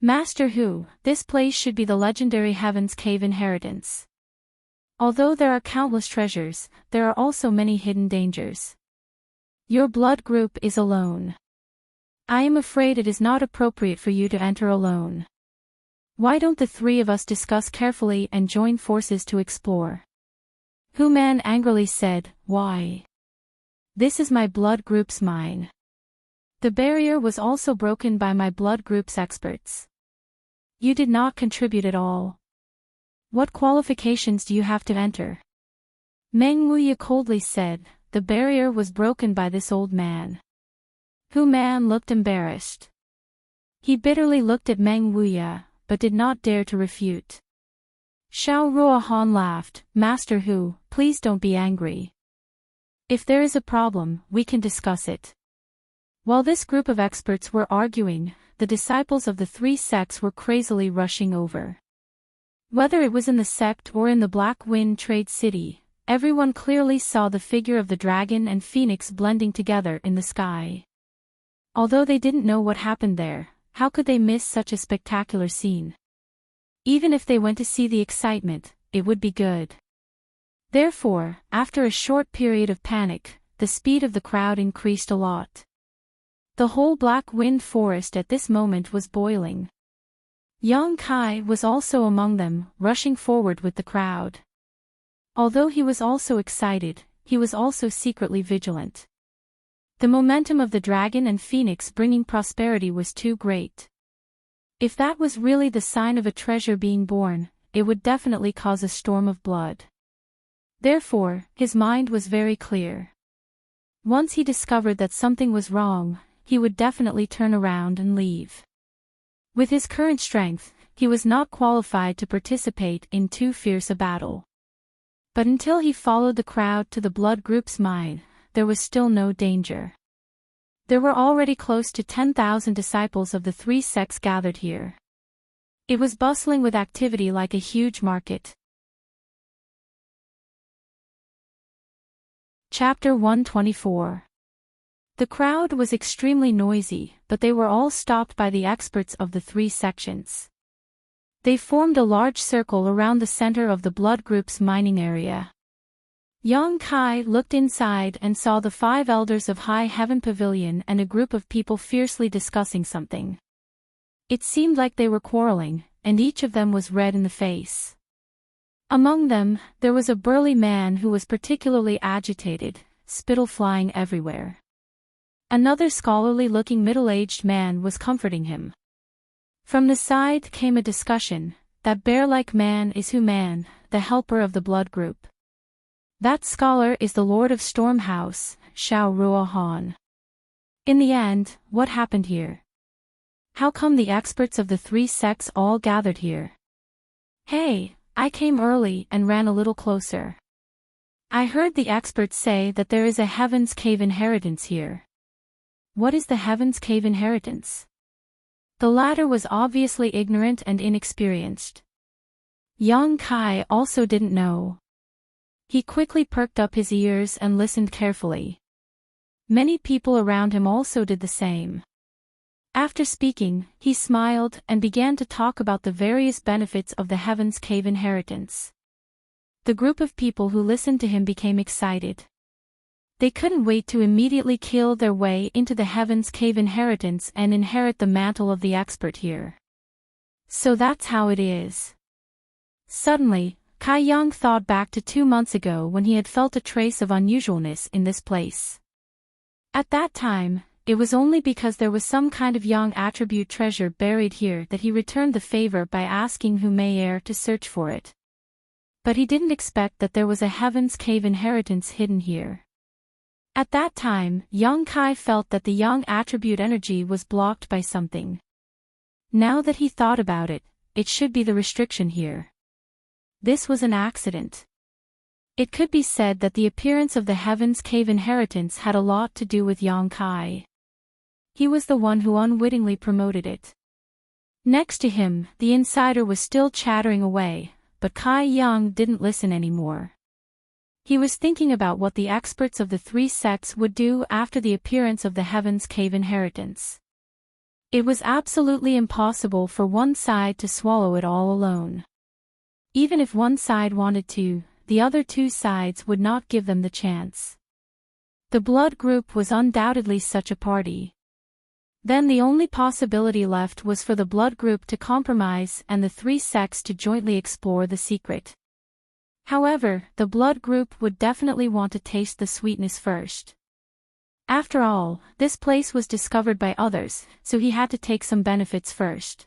Master Hu, this place should be the legendary Heaven's Cave inheritance. Although there are countless treasures, there are also many hidden dangers. Your blood group is alone. I am afraid it is not appropriate for you to enter alone. Why don't the three of us discuss carefully and join forces to explore? Hu Man angrily said, Why? This is my blood group's mine. The barrier was also broken by my blood group's experts. You did not contribute at all. What qualifications do you have to enter? Meng Wuya coldly said, the barrier was broken by this old man. Hu Man looked embarrassed. He bitterly looked at Meng Wuya, but did not dare to refute. Xiao Ruohan laughed, Master Hu, please don't be angry. If there is a problem, we can discuss it. While this group of experts were arguing, the disciples of the three sects were crazily rushing over. Whether it was in the sect or in the Black Wind Trade City, everyone clearly saw the figure of the dragon and phoenix blending together in the sky. Although they didn't know what happened there, how could they miss such a spectacular scene? Even if they went to see the excitement, it would be good. Therefore, after a short period of panic, the speed of the crowd increased a lot. The whole Black Wind Forest at this moment was boiling. Yang Kai was also among them, rushing forward with the crowd. Although he was also excited, he was also secretly vigilant. The momentum of the dragon and phoenix bringing prosperity was too great. If that was really the sign of a treasure being born, it would definitely cause a storm of blood. Therefore, his mind was very clear. Once he discovered that something was wrong, he would definitely turn around and leave. With his current strength, he was not qualified to participate in too fierce a battle. But until he followed the crowd to the blood group's mine, there was still no danger. There were already close to 10,000 disciples of the three sects gathered here. It was bustling with activity like a huge market. Chapter 124. The crowd was extremely noisy, but they were all stopped by the experts of the three sections. They formed a large circle around the center of the blood group's mining area. Yang Kai looked inside and saw the 5 elders of High Heaven Pavilion and a group of people fiercely discussing something. It seemed like they were quarreling, and each of them was red in the face. Among them, there was a burly man who was particularly agitated, spittle flying everywhere. Another scholarly-looking middle-aged man was comforting him. From the side came a discussion, that bear-like man is Hu Man, the helper of the blood group. That scholar is the Lord of Storm House, Xiao Ruohan. In the end, what happened here? How come the experts of the three sects all gathered here? Hey, I came early and ran a little closer. I heard the experts say that there is a Heaven's Cave inheritance here. What is the Heaven's Cave inheritance? The latter was obviously ignorant and inexperienced. Yang Kai also didn't know. He quickly perked up his ears and listened carefully. Many people around him also did the same. After speaking, he smiled and began to talk about the various benefits of the Heaven's Cave inheritance. The group of people who listened to him became excited. They couldn't wait to immediately kill their way into the Heaven's Cave inheritance and inherit the mantle of the expert here. So that's how it is. Suddenly, Kai Yang thought back to 2 months ago when he had felt a trace of unusualness in this place. At that time, it was only because there was some kind of Yang attribute treasure buried here that he returned the favor by asking Hu Mei'er to search for it. But he didn't expect that there was a Heaven's Cave inheritance hidden here. At that time, Yang Kai felt that the Yang attribute energy was blocked by something. Now that he thought about it, it should be the restriction here. This was an accident. It could be said that the appearance of the Heaven's Cave inheritance had a lot to do with Yang Kai. He was the one who unwittingly promoted it. Next to him, the insider was still chattering away, but Kai Yang didn't listen anymore. He was thinking about what the experts of the 3 sects would do after the appearance of the Heaven's Cave inheritance. It was absolutely impossible for one side to swallow it all alone. Even if one side wanted to, the other 2 sides would not give them the chance. The blood group was undoubtedly such a party. Then the only possibility left was for the blood group to compromise and the 3 sects to jointly explore the secret. However, the blood group would definitely want to taste the sweetness first. After all, this place was discovered by others, so he had to take some benefits first.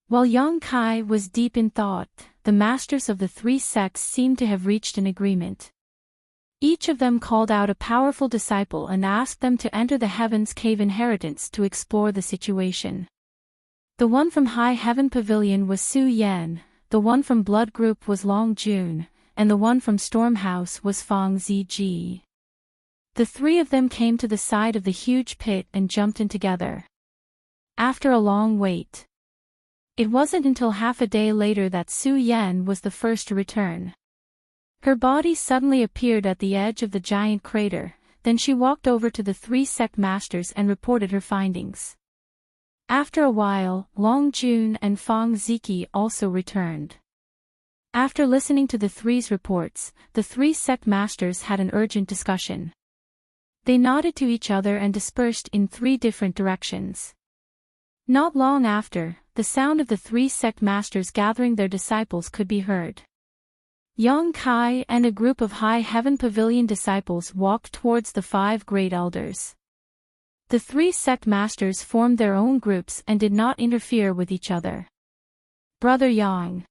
While Yang Kai was deep in thought, the masters of the 3 sects seemed to have reached an agreement. Each of them called out a powerful disciple and asked them to enter the Heaven's Cave inheritance to explore the situation. The one from High Heaven Pavilion was Su Yan, the one from Blood Group was Long Jun, and the one from Storm House was Fang Ziji. The 3 of them came to the side of the huge pit and jumped in together. After a long wait. It wasn't until half a day later that Su Yan was the first to return. Her body suddenly appeared at the edge of the giant crater, then she walked over to the 3 sect masters and reported her findings. After a while, Long Jun and Fang Ziki also returned. After listening to the 3's reports, the 3 sect masters had an urgent discussion. They nodded to each other and dispersed in 3 different directions. Not long after, the sound of the 3 sect masters gathering their disciples could be heard. Yang Kai and a group of High Heaven Pavilion disciples walked towards the 5 great elders. The 3 sect masters formed their own groups and did not interfere with each other. Brother Yang.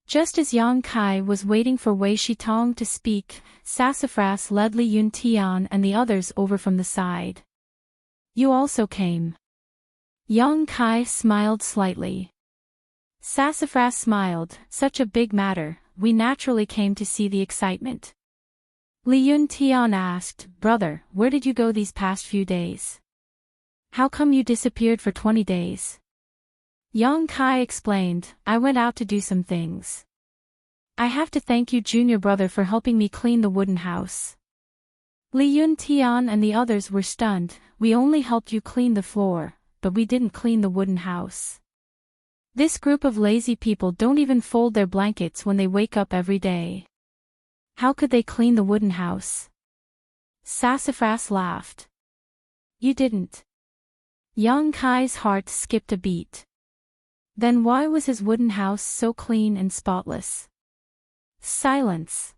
Just as Yang Kai was waiting for Wei Shitong to speak, Sassafras led Li Yuntian and the others over from the side. You also came. Yang Kai smiled slightly. Sassafras smiled, such a big matter, we naturally came to see the excitement. Li Yuntian asked, Brother, where did you go these past few days? How come you disappeared for 20 days? Yang Kai explained, I went out to do some things. I have to thank you junior brother for helping me clean the wooden house. Li Yuntian and the others were stunned, we only helped you clean the floor, but we didn't clean the wooden house. This group of lazy people don't even fold their blankets when they wake up every day. How could they clean the wooden house? Sassafras laughed. You didn't. Yang Kai's heart skipped a beat. Then why was his wooden house so clean and spotless? Silence.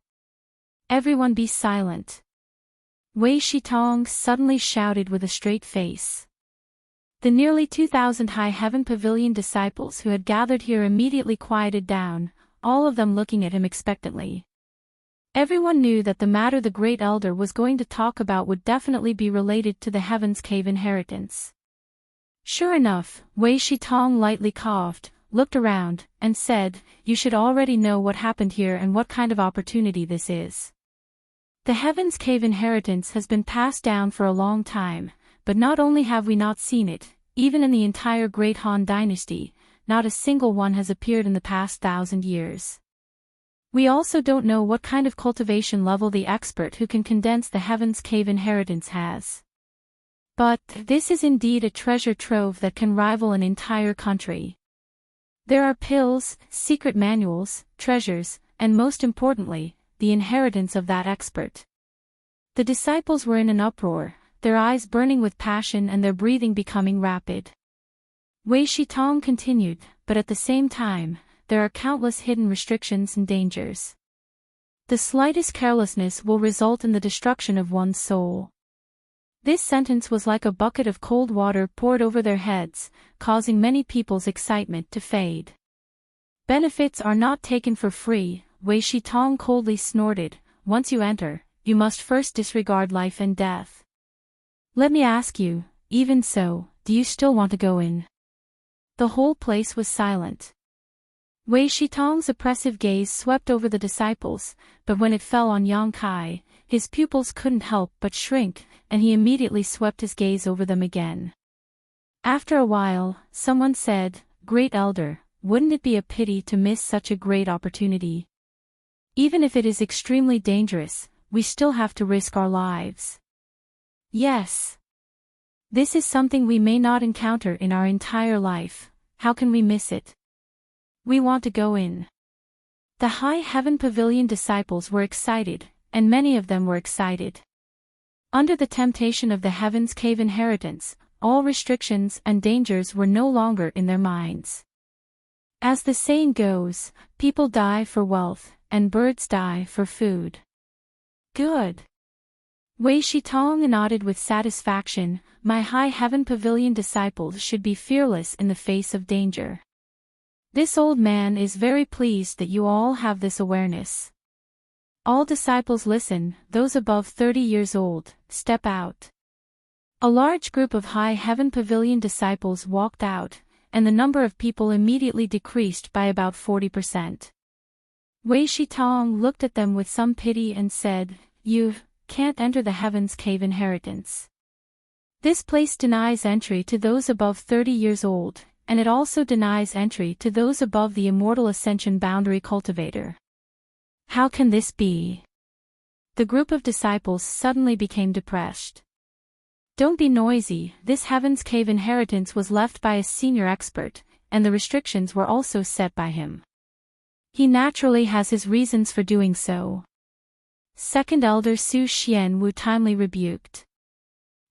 Everyone be silent. Wei Shitong suddenly shouted with a straight face. The nearly 2,000 High Heaven Pavilion disciples who had gathered here immediately quieted down, all of them looking at him expectantly. Everyone knew that the matter the Great Elder was going to talk about would definitely be related to the Heaven's Cave inheritance. Sure enough, Wei Shitong lightly coughed, looked around, and said, You should already know what happened here and what kind of opportunity this is. The Heaven's Cave inheritance has been passed down for a long time, but not only have we not seen it, even in the entire Great Han dynasty, not a single one has appeared in the past 1,000 years. We also don't know what kind of cultivation level the expert who can condense the Heaven's Cave inheritance has. But this is indeed a treasure trove that can rival an entire country. There are pills, secret manuals, treasures, and most importantly, the inheritance of that expert. The disciples were in an uproar, their eyes burning with passion and their breathing becoming rapid. Wei Shitong continued, but at the same time, there are countless hidden restrictions and dangers. The slightest carelessness will result in the destruction of one's soul. This sentence was like a bucket of cold water poured over their heads, causing many people's excitement to fade. Benefits are not taken for free, Wei Shitong coldly snorted. Once you enter, you must first disregard life and death. Let me ask you, even so, do you still want to go in? The whole place was silent. Wei Shitong's oppressive gaze swept over the disciples, but when it fell on Yang Kai, his pupils couldn't help but shrink, and he immediately swept his gaze over them again. After a while, someone said, "Great Elder, wouldn't it be a pity to miss such a great opportunity? Even if it is extremely dangerous, we still have to risk our lives." Yes. This is something we may not encounter in our entire life. How can we miss it? We want to go in. The High Heaven Pavilion disciples were excited, and many of them were excited. Under the temptation of the Heaven's Cave inheritance, all restrictions and dangers were no longer in their minds. As the saying goes, people die for wealth, and birds die for food. Good. Wei Shitong nodded with satisfaction. My High Heaven Pavilion disciples should be fearless in the face of danger. This old man is very pleased that you all have this awareness. All disciples listen, those above 30 years old, step out. A large group of High Heaven Pavilion disciples walked out, and the number of people immediately decreased by about 40%. Wei Shitong looked at them with some pity and said, "You can't enter the Heaven's Cave inheritance. This place denies entry to those above 30 years old, and it also denies entry to those above the Immortal Ascension Boundary Cultivator." How can this be? The group of disciples suddenly became depressed. Don't be noisy, this Heaven's Cave inheritance was left by a senior expert, and the restrictions were also set by him. He naturally has his reasons for doing so. Second Elder Su Xianwu timely rebuked.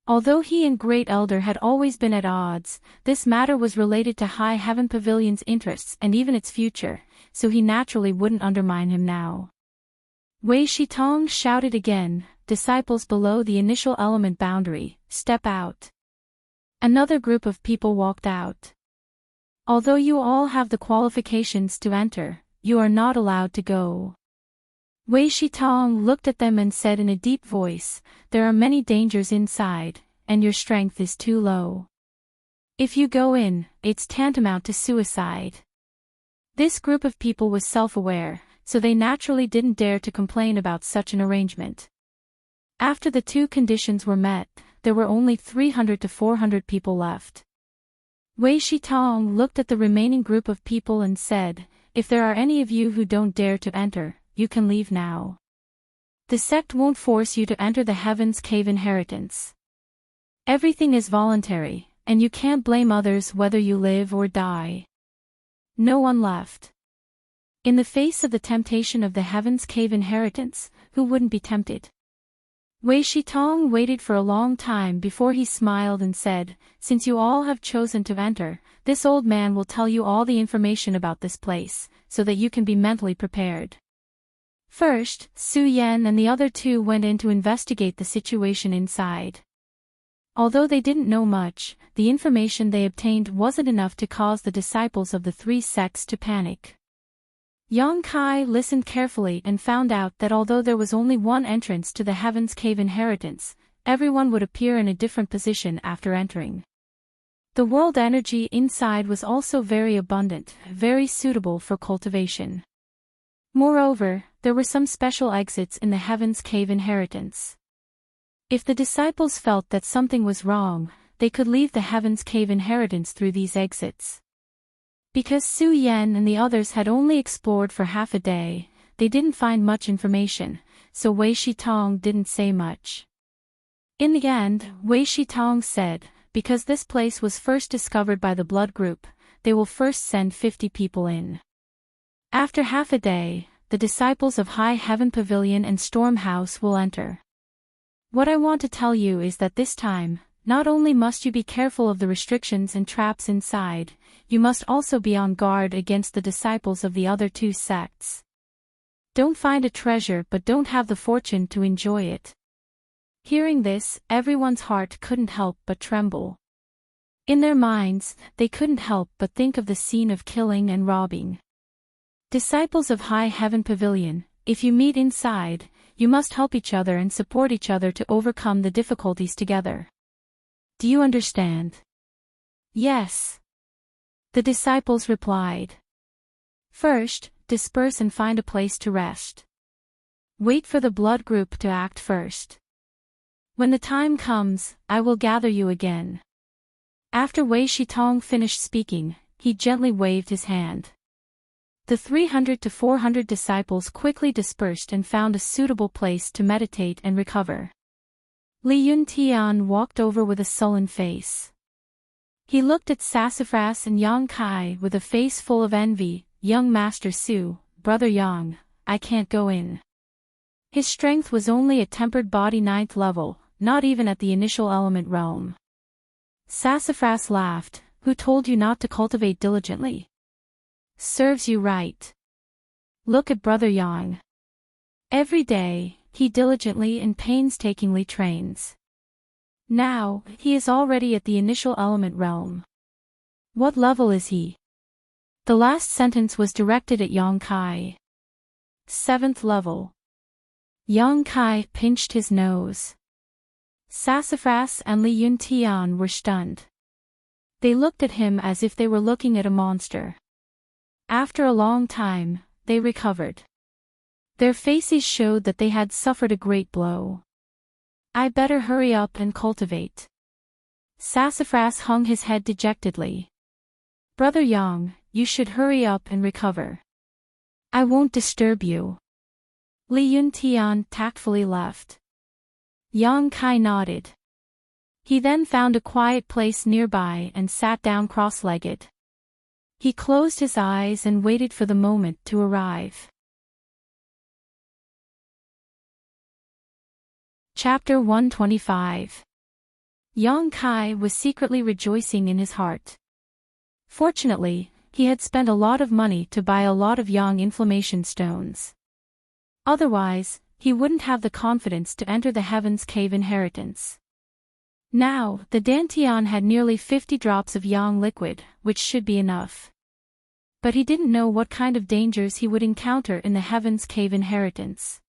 Although he and Great Elder had always been at odds, this matter was related to High Heaven Pavilion's interests and even its future, so he naturally wouldn't undermine him now. Wei Shitong shouted again, "Disciples below the initial element boundary, step out." Another group of people walked out. Although you all have the qualifications to enter, you are not allowed to go. Wei Shitong looked at them and said in a deep voice, "There are many dangers inside, and your strength is too low. If you go in, it's tantamount to suicide." This group of people was self-aware, so they naturally didn't dare to complain about such an arrangement. After the two conditions were met, there were only 300 to 400 people left. Wei Shitong looked at the remaining group of people and said, "If there are any of you who don't dare to enter, you can leave now. The sect won't force you to enter the Heaven's Cave inheritance. Everything is voluntary, and you can't blame others whether you live or die." No one left. In the face of the temptation of the Heaven's Cave inheritance, who wouldn't be tempted? Wei Shitong waited for a long time before he smiled and said, "Since you all have chosen to enter, this old man will tell you all the information about this place, so that you can be mentally prepared." First, Su Yan and the other two went in to investigate the situation inside. Although they didn't know much, the information they obtained wasn't enough to cause the disciples of the three sects to panic. Yang Kai listened carefully and found out that although there was only one entrance to the Heaven's Cave inheritance, everyone would appear in a different position after entering. The world energy inside was also very abundant, very suitable for cultivation. Moreover, there were some special exits in the Heaven's Cave inheritance. If the disciples felt that something was wrong, they could leave the Heaven's Cave inheritance through these exits. Because Su Yan and the others had only explored for half a day, they didn't find much information, so Wei Shitong didn't say much. In the end, Wei Shitong said, "Because this place was first discovered by the blood group, they will first send 50 people in. After half a day, the disciples of High Heaven Pavilion and Storm House will enter. What I want to tell you is that this time, not only must you be careful of the restrictions and traps inside, you must also be on guard against the disciples of the other two sects. Don't find a treasure but don't have the fortune to enjoy it. Hearing this, everyone's heart couldn't help but tremble. In their minds, they couldn't help but think of the scene of killing and robbing. Disciples of High Heaven Pavilion, if you meet inside, you must help each other and support each other to overcome the difficulties together. Do you understand? Yes. The disciples replied. First, disperse and find a place to rest. Wait for the blood group to act first. When the time comes, I will gather you again. After Wei Shitong finished speaking, he gently waved his hand. The 300 to 400 disciples quickly dispersed and found a suitable place to meditate and recover. Li Yuntian walked over with a sullen face. He looked at Sassafras and Yang Kai with a face full of envy. Young Master Su, Brother Yang, I can't go in. His strength was only at tempered body 9th level, not even at the initial element realm. Sassafras laughed. Who told you not to cultivate diligently? Serves you right. Look at Brother Yang. Every day, he diligently and painstakingly trains. Now, he is already at the initial element realm. What level is he? The last sentence was directed at Yang Kai. 7th level. Yang Kai pinched his nose. Sassafras and Li Yuntian were stunned. They looked at him as if they were looking at a monster. After a long time, they recovered. Their faces showed that they had suffered a great blow. I better hurry up and cultivate. Sassafras hung his head dejectedly. Brother Yang, you should hurry up and recover. I won't disturb you. Li Yuntian tactfully left. Yang Kai nodded. He then found a quiet place nearby and sat down cross-legged. He closed his eyes and waited for the moment to arrive. Chapter 125. Yang Kai was secretly rejoicing in his heart. Fortunately, he had spent a lot of money to buy a lot of yang inflammation stones. Otherwise, he wouldn't have the confidence to enter the Heaven's Cave inheritance. Now, the Dantian had nearly 50 drops of yang liquid, which should be enough. But he didn't know what kind of dangers he would encounter in the Heaven's Cave inheritance.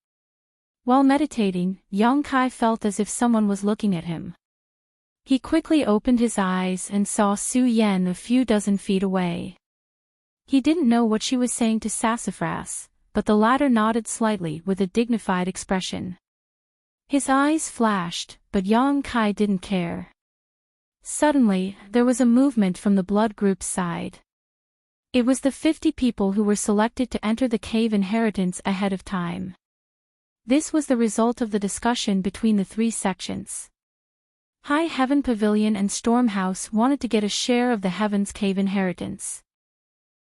While meditating, Yang Kai felt as if someone was looking at him. He quickly opened his eyes and saw Su Yan a few dozen feet away. He didn't know what she was saying to Sassafras, but the latter nodded slightly with a dignified expression. His eyes flashed, but Yang Kai didn't care. Suddenly, there was a movement from the blood group's side. It was the 50 people who were selected to enter the cave inheritance ahead of time. This was the result of the discussion between the three sections. High Heaven Pavilion and Storm House wanted to get a share of the Heaven's Cave inheritance.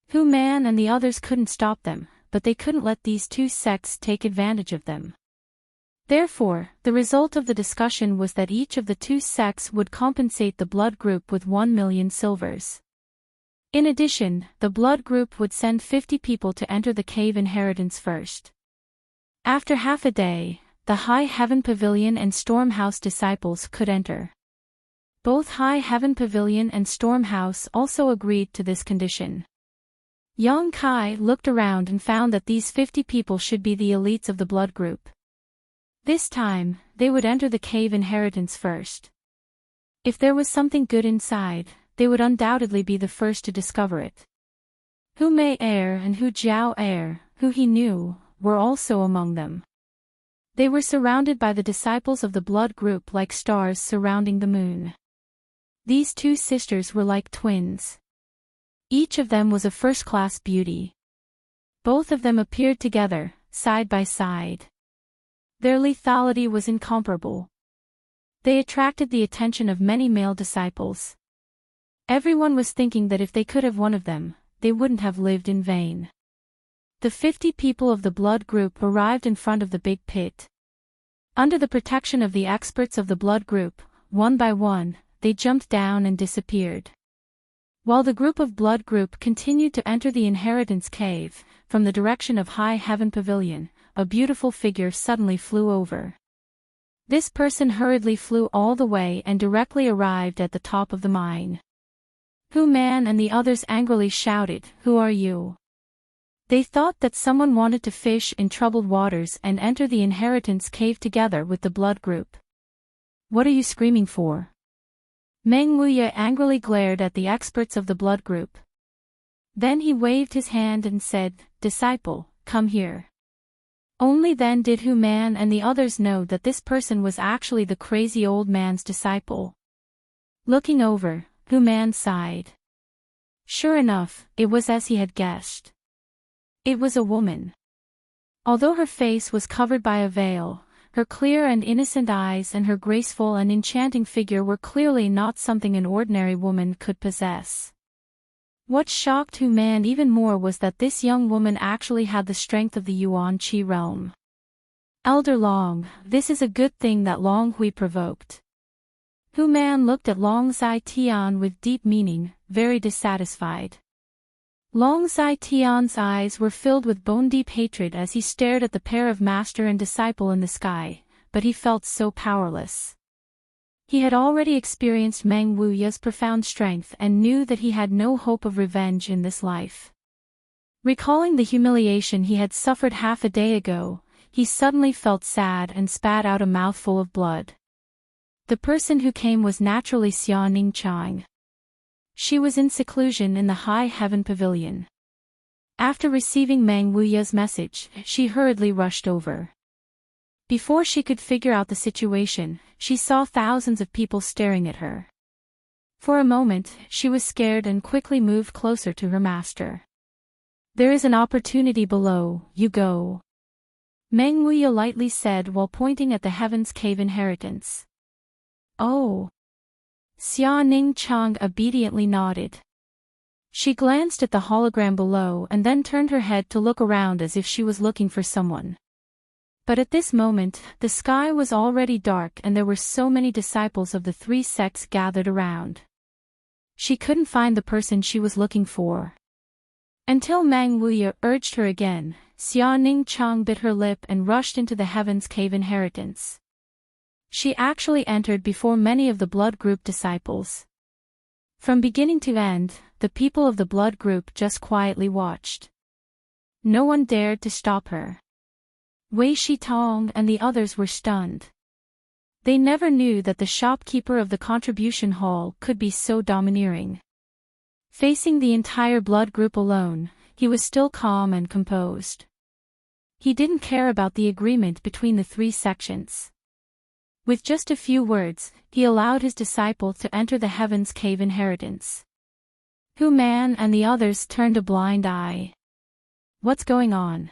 Hu Man and the others couldn't stop them, but they couldn't let these two sects take advantage of them. Therefore, the result of the discussion was that each of the two sects would compensate the blood group with 1 million silvers. In addition, the blood group would send 50 people to enter the cave inheritance first. After half a day, the High Heaven Pavilion and Storm House disciples could enter. Both High Heaven Pavilion and Storm House also agreed to this condition. Yang Kai looked around and found that these 50 people should be the elites of the blood group. This time, they would enter the cave inheritance first. If there was something good inside, they would undoubtedly be the first to discover it. Hu Mei Er and Hu Jiao Er, who he knew, were also among them. They were surrounded by the disciples of the blood group like stars surrounding the moon. These two sisters were like twins. Each of them was a first-class beauty. Both of them appeared together, side by side. Their lethality was incomparable. They attracted the attention of many male disciples. Everyone was thinking that if they could have one of them, they wouldn't have lived in vain. The 50 people of the blood group arrived in front of the big pit. Under the protection of the experts of the blood group, one by one, they jumped down and disappeared. While the group of blood group continued to enter the inheritance cave, from the direction of High Heaven Pavilion, a beautiful figure suddenly flew over. This person hurriedly flew all the way and directly arrived at the top of the mine. Hu Man and the others angrily shouted, "Who are you?" They thought that someone wanted to fish in troubled waters and enter the inheritance cave together with the blood group. "What are you screaming for?" Meng Wuya angrily glared at the experts of the blood group. Then he waved his hand and said, "Disciple, come here." Only then did Hu Man and the others know that this person was actually the crazy old man's disciple. Looking over, Hu Man sighed. Sure enough, it was as he had guessed. It was a woman. Although her face was covered by a veil, her clear and innocent eyes and her graceful and enchanting figure were clearly not something an ordinary woman could possess. What shocked Hu Man even more was that this young woman actually had the strength of the Yuan Qi realm. Elder Long, this is a good thing that Long Hui provoked. Hu Man looked at Long Zai Tian with deep meaning, very dissatisfied. Long Zai Tian's eyes were filled with bone-deep hatred as he stared at the pair of master and disciple in the sky, but he felt so powerless. He had already experienced Meng Wuya's profound strength and knew that he had no hope of revenge in this life. Recalling the humiliation he had suffered half a day ago, he suddenly felt sad and spat out a mouthful of blood. The person who came was naturally Xia Ningqiang. She was in seclusion in the High Heaven Pavilion. After receiving Meng Wuya's message, she hurriedly rushed over. Before she could figure out the situation, she saw thousands of people staring at her. For a moment, she was scared and quickly moved closer to her master. "There is an opportunity below, you go," Meng Wuya lightly said while pointing at the Heaven's Cave inheritance. "Oh." Xia Ningqiang obediently nodded. She glanced at the hologram below and then turned her head to look around as if she was looking for someone. But at this moment, the sky was already dark and there were so many disciples of the three sects gathered around. She couldn't find the person she was looking for. Until Meng Wuya urged her again, Xia Ningqiang bit her lip and rushed into the Heaven's Cave inheritance. She actually entered before many of the blood group disciples. From beginning to end, the people of the blood group just quietly watched. No one dared to stop her. Wei Shitong and the others were stunned. They never knew that the shopkeeper of the contribution hall could be so domineering. Facing the entire blood group alone, he was still calm and composed. He didn't care about the agreement between the three sections. With just a few words, he allowed his disciple to enter the Heaven's Cave inheritance. Hu Man and the others turned a blind eye. What's going on?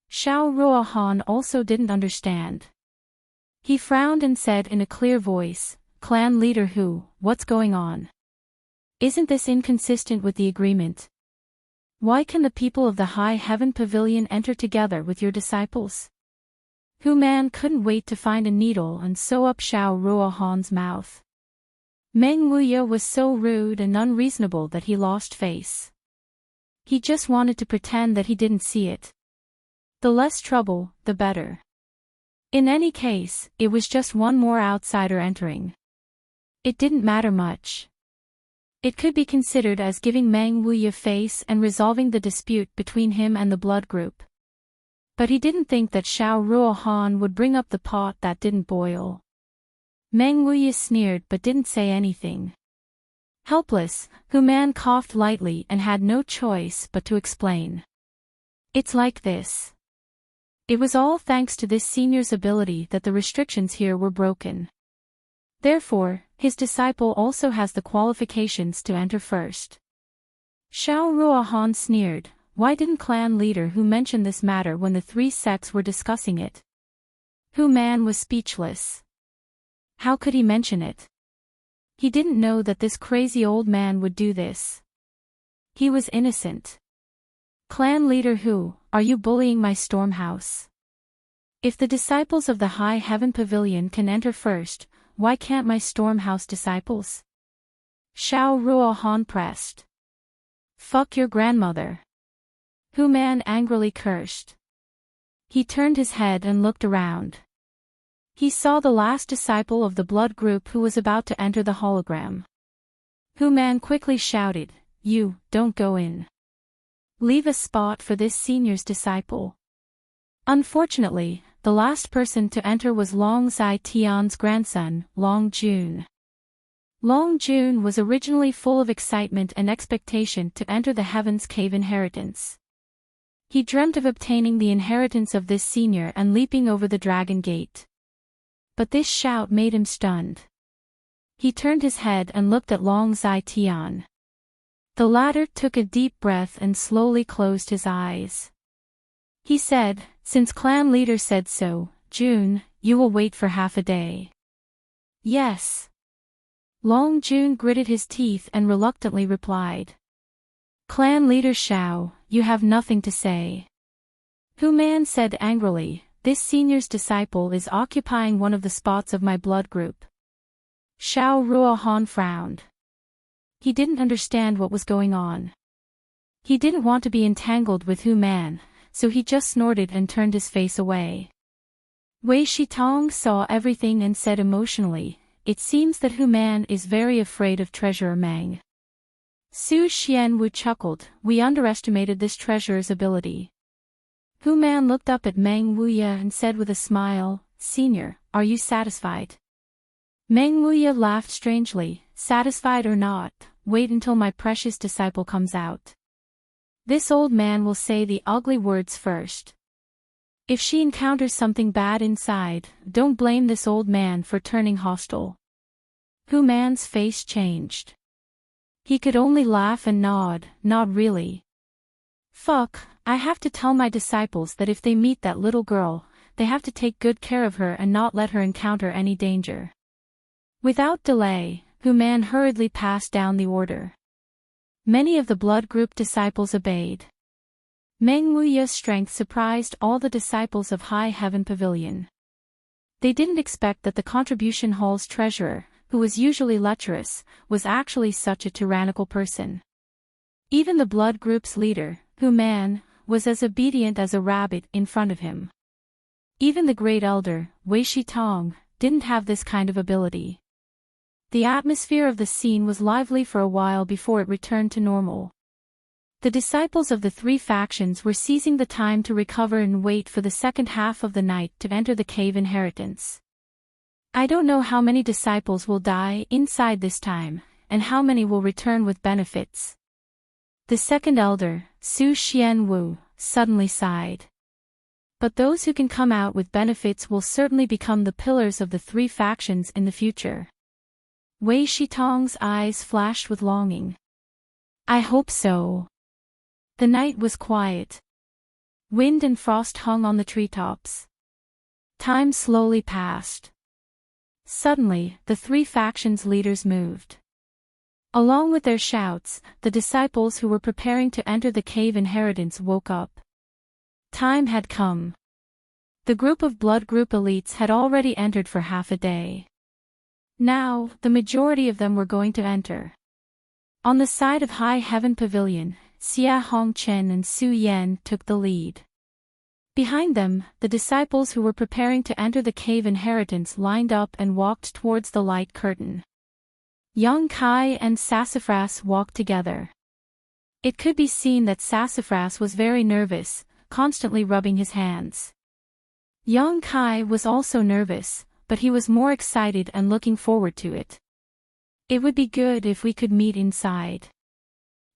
Xiao Ruohan also didn't understand. He frowned and said in a clear voice, "Clan leader Hu, what's going on? Isn't this inconsistent with the agreement? Why can the people of the High Heaven Pavilion enter together with your disciples?" Hu Man couldn't wait to find a needle and sew up Xiao Ruohan's mouth. Meng Wuya was so rude and unreasonable that he lost face. He just wanted to pretend that he didn't see it. The less trouble, the better. In any case, it was just one more outsider entering. It didn't matter much. It could be considered as giving Meng Wuya face and resolving the dispute between him and the blood group. But he didn't think that Xiao Ruohan would bring up the pot that didn't boil. Meng Wuya sneered but didn't say anything. Helpless, Hu Man coughed lightly and had no choice but to explain. "It's like this. It was all thanks to this senior's ability that the restrictions here were broken. Therefore, his disciple also has the qualifications to enter first." Xiao Ruohan sneered. Why didn't clan leader Hu mention this matter when the three sects were discussing it? Hu Man was speechless. How could he mention it? He didn't know that this crazy old man would do this. He was innocent. "Clan leader Hu, are you bullying my storm house? If the disciples of the High Heaven Pavilion can enter first, why can't my storm house disciples?" Xiao Ruohan pressed. Fuck your grandmother. Hu Man angrily cursed. He turned his head and looked around. He saw the last disciple of the blood group who was about to enter the hologram. Hu Man quickly shouted, "You, don't go in. Leave a spot for this senior's disciple." Unfortunately, the last person to enter was Long Zai Tian's grandson, Long Jun. Long Jun was originally full of excitement and expectation to enter the Heaven's Cave inheritance. He dreamt of obtaining the inheritance of this senior and leaping over the dragon gate. But this shout made him stunned. He turned his head and looked at Long Zai Tian. The latter took a deep breath and slowly closed his eyes. He said, "Since clan leader said so, Jun, you will wait for half a day." "Yes." Long Jun gritted his teeth and reluctantly replied. "Clan leader Xiao, you have nothing to say." Hu Man said angrily, "This senior's disciple is occupying one of the spots of my blood group." Xiao Ruohan frowned. He didn't understand what was going on. He didn't want to be entangled with Hu Man, so he just snorted and turned his face away. Wei Shitong saw everything and said emotionally, "It seems that Hu Man is very afraid of Treasurer Meng." Su Xianwu chuckled, "We underestimated this treasurer's ability." Hu Man looked up at Meng Wuya and said with a smile, "Senior, are you satisfied?" Meng Wuya laughed strangely, "Satisfied or not, wait until my precious disciple comes out. This old man will say the ugly words first. If she encounters something bad inside, don't blame this old man for turning hostile." Hu Man's face changed. He could only laugh and nod, "Not really. Fuck, I have to tell my disciples that if they meet that little girl, they have to take good care of her and not let her encounter any danger." Without delay, Hu Man hurriedly passed down the order. Many of the blood group disciples obeyed. Meng Wuya's strength surprised all the disciples of High Heaven Pavilion. They didn't expect that the contribution hall's treasurer, who was usually lecherous, was actually such a tyrannical person. Even the blood group's leader, Hu Man, was as obedient as a rabbit in front of him. Even the great elder, Wei Shitong, didn't have this kind of ability. The atmosphere of the scene was lively for a while before it returned to normal. The disciples of the three factions were seizing the time to recover and wait for the second half of the night to enter the cave inheritance. I don't know how many disciples will die inside this time, and how many will return with benefits. The second elder, Su Xianwu, suddenly sighed. But those who can come out with benefits will certainly become the pillars of the three factions in the future. Wei Shitong's eyes flashed with longing. I hope so. The night was quiet. Wind and frost hung on the treetops. Time slowly passed. Suddenly, the three factions' leaders moved. Along with their shouts, the disciples who were preparing to enter the cave inheritance woke up. Time had come. The group of blood group elites had already entered for half a day. Now, the majority of them were going to enter. On the side of High Heaven Pavilion, Xia Hongchen and Su Yan took the lead. Behind them, the disciples who were preparing to enter the cave inheritance lined up and walked towards the light curtain. Yang Kai and Sassafras walked together. It could be seen that Sassafras was very nervous, constantly rubbing his hands. Yang Kai was also nervous, but he was more excited and looking forward to it. It would be good if we could meet inside.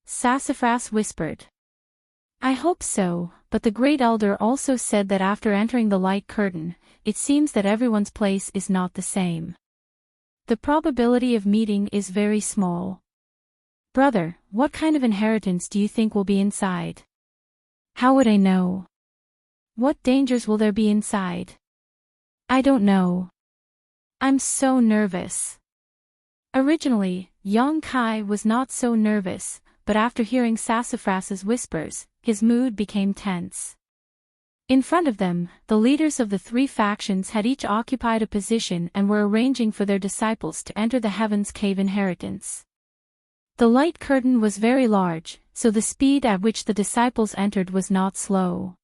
Sassafras whispered. I hope so, but the great elder also said that after entering the light curtain, it seems that everyone's place is not the same. The probability of meeting is very small. Brother, what kind of inheritance do you think will be inside? How would I know? What dangers will there be inside? I don't know. I'm so nervous. Originally, Yang Kai was not so nervous, but after hearing Sassafras's whispers, his mood became tense. In front of them, the leaders of the three factions had each occupied a position and were arranging for their disciples to enter the Heaven's Cave inheritance. The light curtain was very large, so the speed at which the disciples entered was not slow.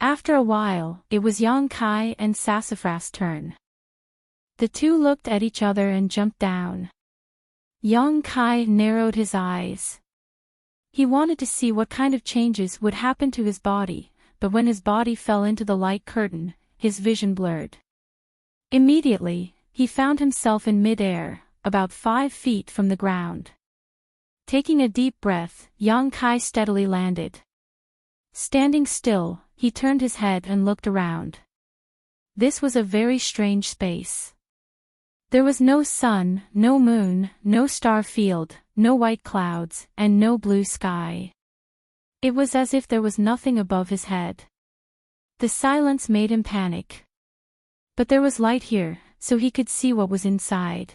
After a while, it was Yang Kai and Sassafras' turn. The two looked at each other and jumped down. Yang Kai narrowed his eyes. He wanted to see what kind of changes would happen to his body, but when his body fell into the light curtain, his vision blurred. Immediately, he found himself in mid-air, about 5 feet from the ground. Taking a deep breath, Yang Kai steadily landed. Standing still, he turned his head and looked around. This was a very strange space. There was no sun, no moon, no star field, no white clouds, and no blue sky. It was as if there was nothing above his head. The silence made him panic. But there was light here, so he could see what was inside.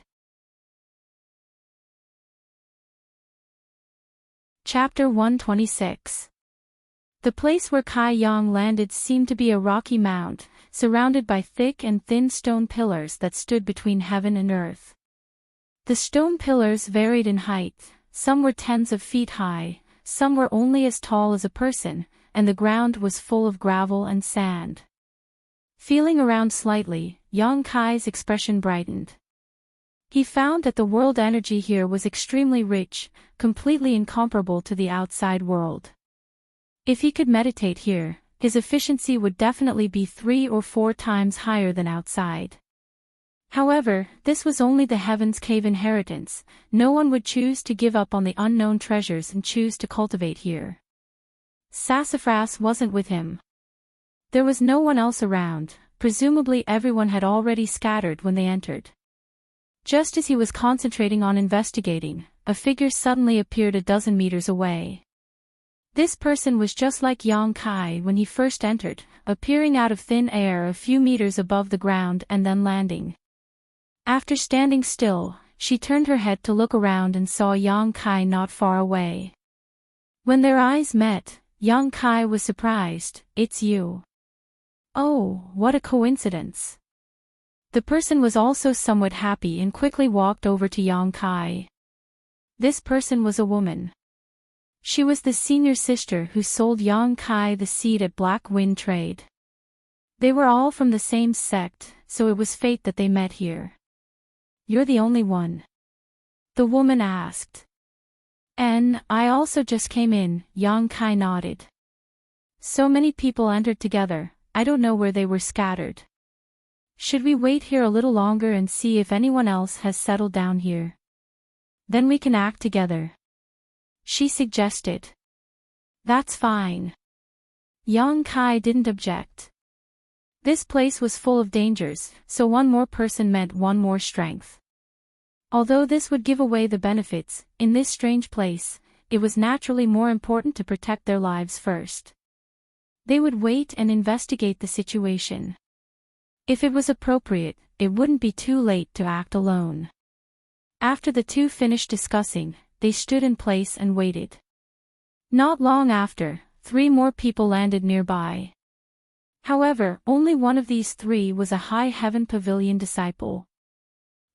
Chapter 126. The place where Kai Yang landed seemed to be a rocky mound, surrounded by thick and thin stone pillars that stood between heaven and earth. The stone pillars varied in height, some were tens of feet high, some were only as tall as a person, and the ground was full of gravel and sand. Feeling around slightly, Yang Kai's expression brightened. He found that the world energy here was extremely rich, completely incomparable to the outside world. If he could meditate here, his efficiency would definitely be 3 or 4 times higher than outside. However, this was only the Heaven's Cave inheritance. No one would choose to give up on the unknown treasures and choose to cultivate here. Sassafras wasn't with him. There was no one else around, presumably everyone had already scattered when they entered. Just as he was concentrating on investigating, a figure suddenly appeared a dozen meters away. This person was just like Yang Kai when he first entered, appearing out of thin air a few meters above the ground and then landing. After standing still, she turned her head to look around and saw Yang Kai not far away. When their eyes met, Yang Kai was surprised. "It's you." "Oh, what a coincidence." The person was also somewhat happy and quickly walked over to Yang Kai. This person was a woman. She was the senior sister who sold Yang Kai the seed at Black Wind Trade. They were all from the same sect, so it was fate that they met here. "You're the only one?" the woman asked. "And I also just came in," Yang Kai nodded. "So many people entered together, I don't know where they were scattered. Should we wait here a little longer and see if anyone else has settled down here? Then we can act together," she suggested. "That's fine." Yang Kai didn't object. This place was full of dangers, so one more person meant one more strength. Although this would give away the benefits, in this strange place, it was naturally more important to protect their lives first. They would wait and investigate the situation. If it was appropriate, it wouldn't be too late to act alone. After the two finished discussing, they stood in place and waited. Not long after, 3 more people landed nearby. However, only one of these 3 was a High Heaven Pavilion disciple.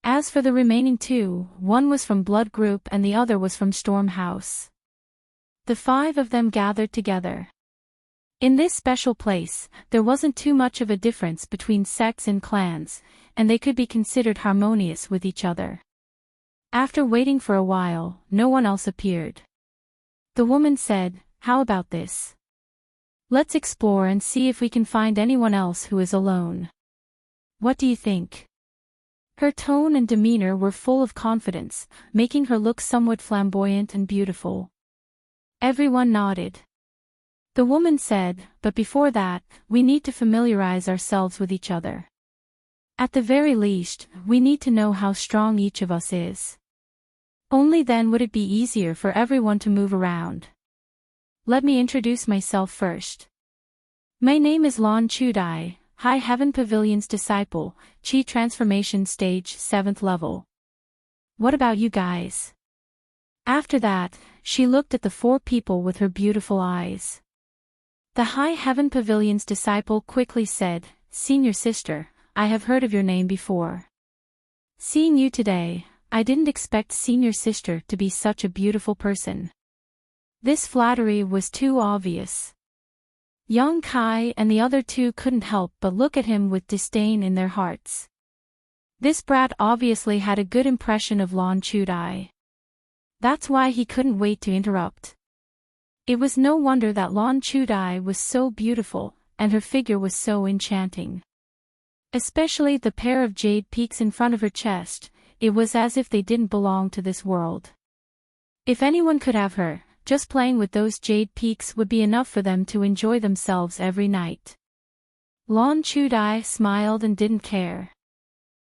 As for the remaining 2, one was from Blood Group and the other was from Storm House. The 5 of them gathered together. In this special place, there wasn't too much of a difference between sects and clans, and they could be considered harmonious with each other. After waiting for a while, no one else appeared. The woman said, "How about this? Let's explore and see if we can find anyone else who is alone. What do you think?" Her tone and demeanor were full of confidence, making her look somewhat flamboyant and beautiful. Everyone nodded. The woman said, "But before that, we need to familiarize ourselves with each other. At the very least, we need to know how strong each of us is. Only then would it be easier for everyone to move around. Let me introduce myself first. My name is Lon Chudai, High Heaven Pavilion's disciple, Chi Transformation Stage 7th level. What about you guys?" After that, she looked at the 4 people with her beautiful eyes. The High Heaven Pavilion's disciple quickly said, "Senior sister, I have heard of your name before. Seeing you today, I didn't expect senior sister to be such a beautiful person. This flattery was too obvious. Young Kai and the other two couldn't help but look at him with disdain in their hearts. This brat obviously had a good impression of Lan Chudai. That's why he couldn't wait to interrupt. It was no wonder that Lan Chudai was so beautiful, and her figure was so enchanting. Especially the pair of jade peaks in front of her chest, it was as if they didn't belong to this world. If anyone could have her, just playing with those jade peaks would be enough for them to enjoy themselves every night. Lan Chudai smiled and didn't care.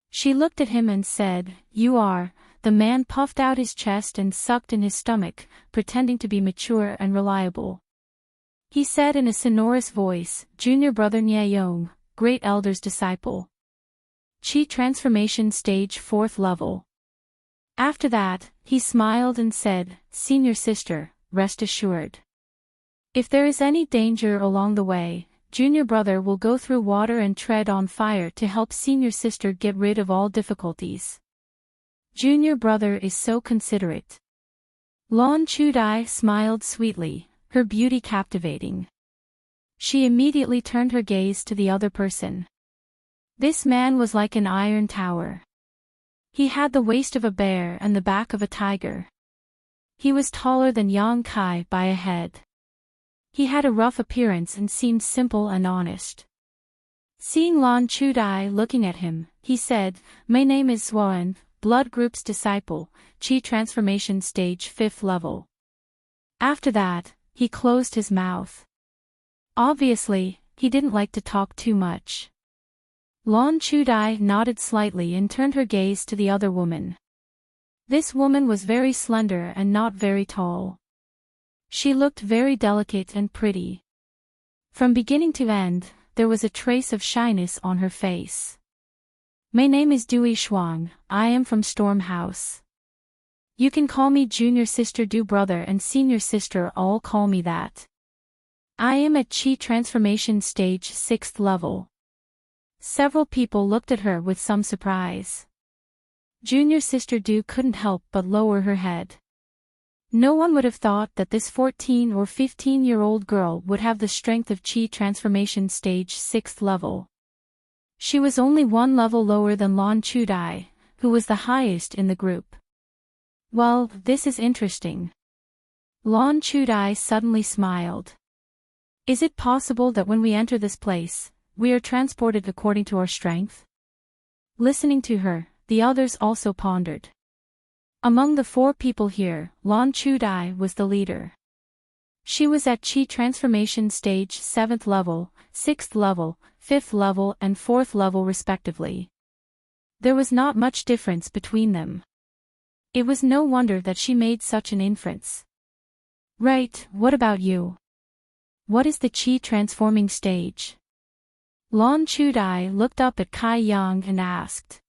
She looked at him and said, "You are." The man puffed out his chest and sucked in his stomach, pretending to be mature and reliable. He said in a sonorous voice, "Junior brother Nyayong, great elder's disciple. Chi transformation stage 4th level." After that, he smiled and said, "Senior sister, rest assured. If there is any danger along the way, junior brother will go through water and tread on fire to help senior sister get rid of all difficulties. Junior brother is so considerate." Lan Chudai smiled sweetly, her beauty captivating. She immediately turned her gaze to the other person. This man was like an iron tower. He had the waist of a bear and the back of a tiger. He was taller than Yang Kai by a head. He had a rough appearance and seemed simple and honest. Seeing Lan Chudai looking at him, he said, "My name is Zhuan, Blood Group's disciple, Chi transformation stage 5th level." After that, he closed his mouth. Obviously, he didn't like to talk too much. Lan Chudai nodded slightly and turned her gaze to the other woman. This woman was very slender and not very tall. She looked very delicate and pretty. From beginning to end, there was a trace of shyness on her face. "My name is Dewey Shuang, I am from Storm House. You can call me junior sister Du brother and senior sister all call me that. I am at Chi transformation stage 6th level." Several people looked at her with some surprise. Junior sister Du couldn't help but lower her head. No one would have thought that this 14 or 15-year-old girl would have the strength of Chi transformation stage 6th level. She was only one level lower than Lan Chudai, who was the highest in the group. "Well, this is interesting." Lan Chudai suddenly smiled. "Is it possible that when we enter this place, we are transported according to our strength?" Listening to her, the others also pondered. Among the 4 people here, Lan Chudai was the leader. She was at Chi transformation stage 7th level, 6th level, 5th level and 4th level respectively. There was not much difference between them. It was no wonder that she made such an inference. "Right, what about you? What is the Chi transforming stage?" Lan Chudai looked up at Kai Yang and asked.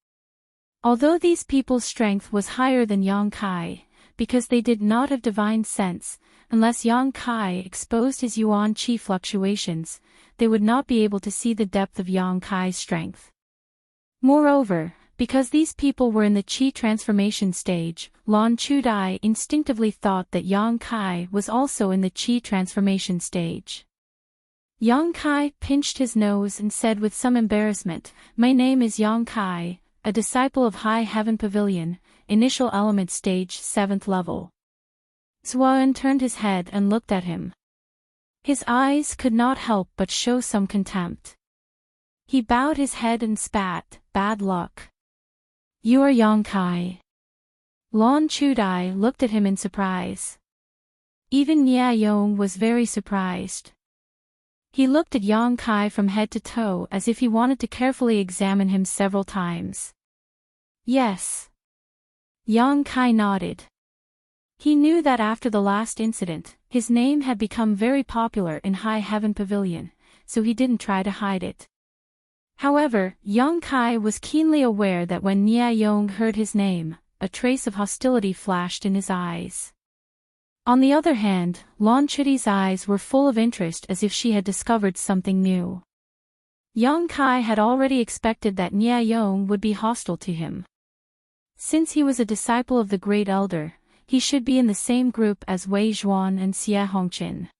Although these people's strength was higher than Yang Kai, because they did not have divine sense, unless Yang Kai exposed his Yuan Qi fluctuations, they would not be able to see the depth of Yang Kai's strength. Moreover, because these people were in the Qi transformation stage, Lan Chudai instinctively thought that Yang Kai was also in the Qi transformation stage. Yang Kai pinched his nose and said with some embarrassment, "My name is Yang Kai, a disciple of High Heaven Pavilion, initial element stage 7th level." Zhuan turned his head and looked at him. His eyes could not help but show some contempt. He bowed his head and spat, "Bad luck. You are Yang Kai." Lan Chudai looked at him in surprise. Even Nyayong was very surprised. He looked at Yang Kai from head to toe as if he wanted to carefully examine him several times. "Yes." Yang Kai nodded. He knew that after the last incident, his name had become very popular in High Heaven Pavilion, so he didn't try to hide it. However, Yang Kai was keenly aware that when Nyayong heard his name, a trace of hostility flashed in his eyes. On the other hand, Lan Chudai's eyes were full of interest as if she had discovered something new. Yang Kai had already expected that Nyayong would be hostile to him. Since he was a disciple of the great elder, he should be in the same group as Wei Zhuan and Xie Hongqin.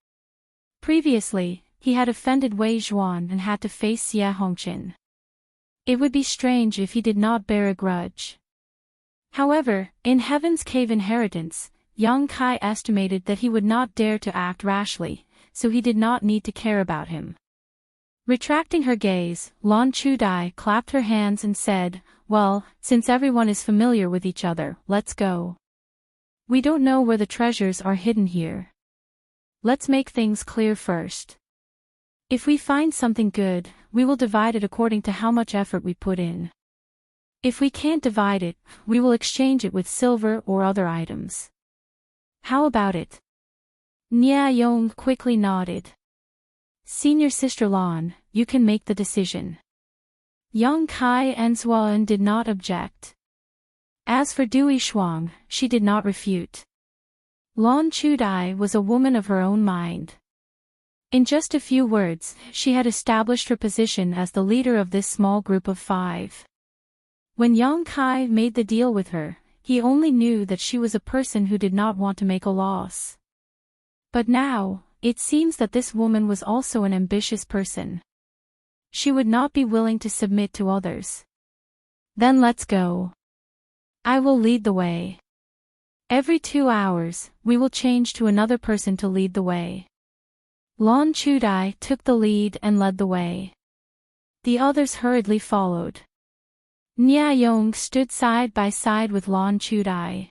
Previously, he had offended Wei Zhuan and had to face Xie Hongqin. It would be strange if he did not bear a grudge. However, in Heaven's Cave Inheritance, Yang Kai estimated that he would not dare to act rashly, so he did not need to care about him. Retracting her gaze, Lan Chudai clapped her hands and said, "Well, since everyone is familiar with each other, let's go. We don't know where the treasures are hidden here. Let's make things clear first. If we find something good, we will divide it according to how much effort we put in. If we can't divide it, we will exchange it with silver or other items. How about it?" Nia Yong quickly nodded. "Senior Sister Lan, you can make the decision." Yang Kai and Zuan did not object. As for Dui Shuang, she did not refute. Lan Chudai was a woman of her own mind. In just a few words, she had established her position as the leader of this small group of 5. When Yang Kai made the deal with her, he only knew that she was a person who did not want to make a loss. But now, it seems that this woman was also an ambitious person. She would not be willing to submit to others. "Then let's go. I will lead the way. Every 2 hours, we will change to another person to lead the way." Lan Chudai took the lead and led the way. The others hurriedly followed. Nia Yong stood side by side with Lan Chudai.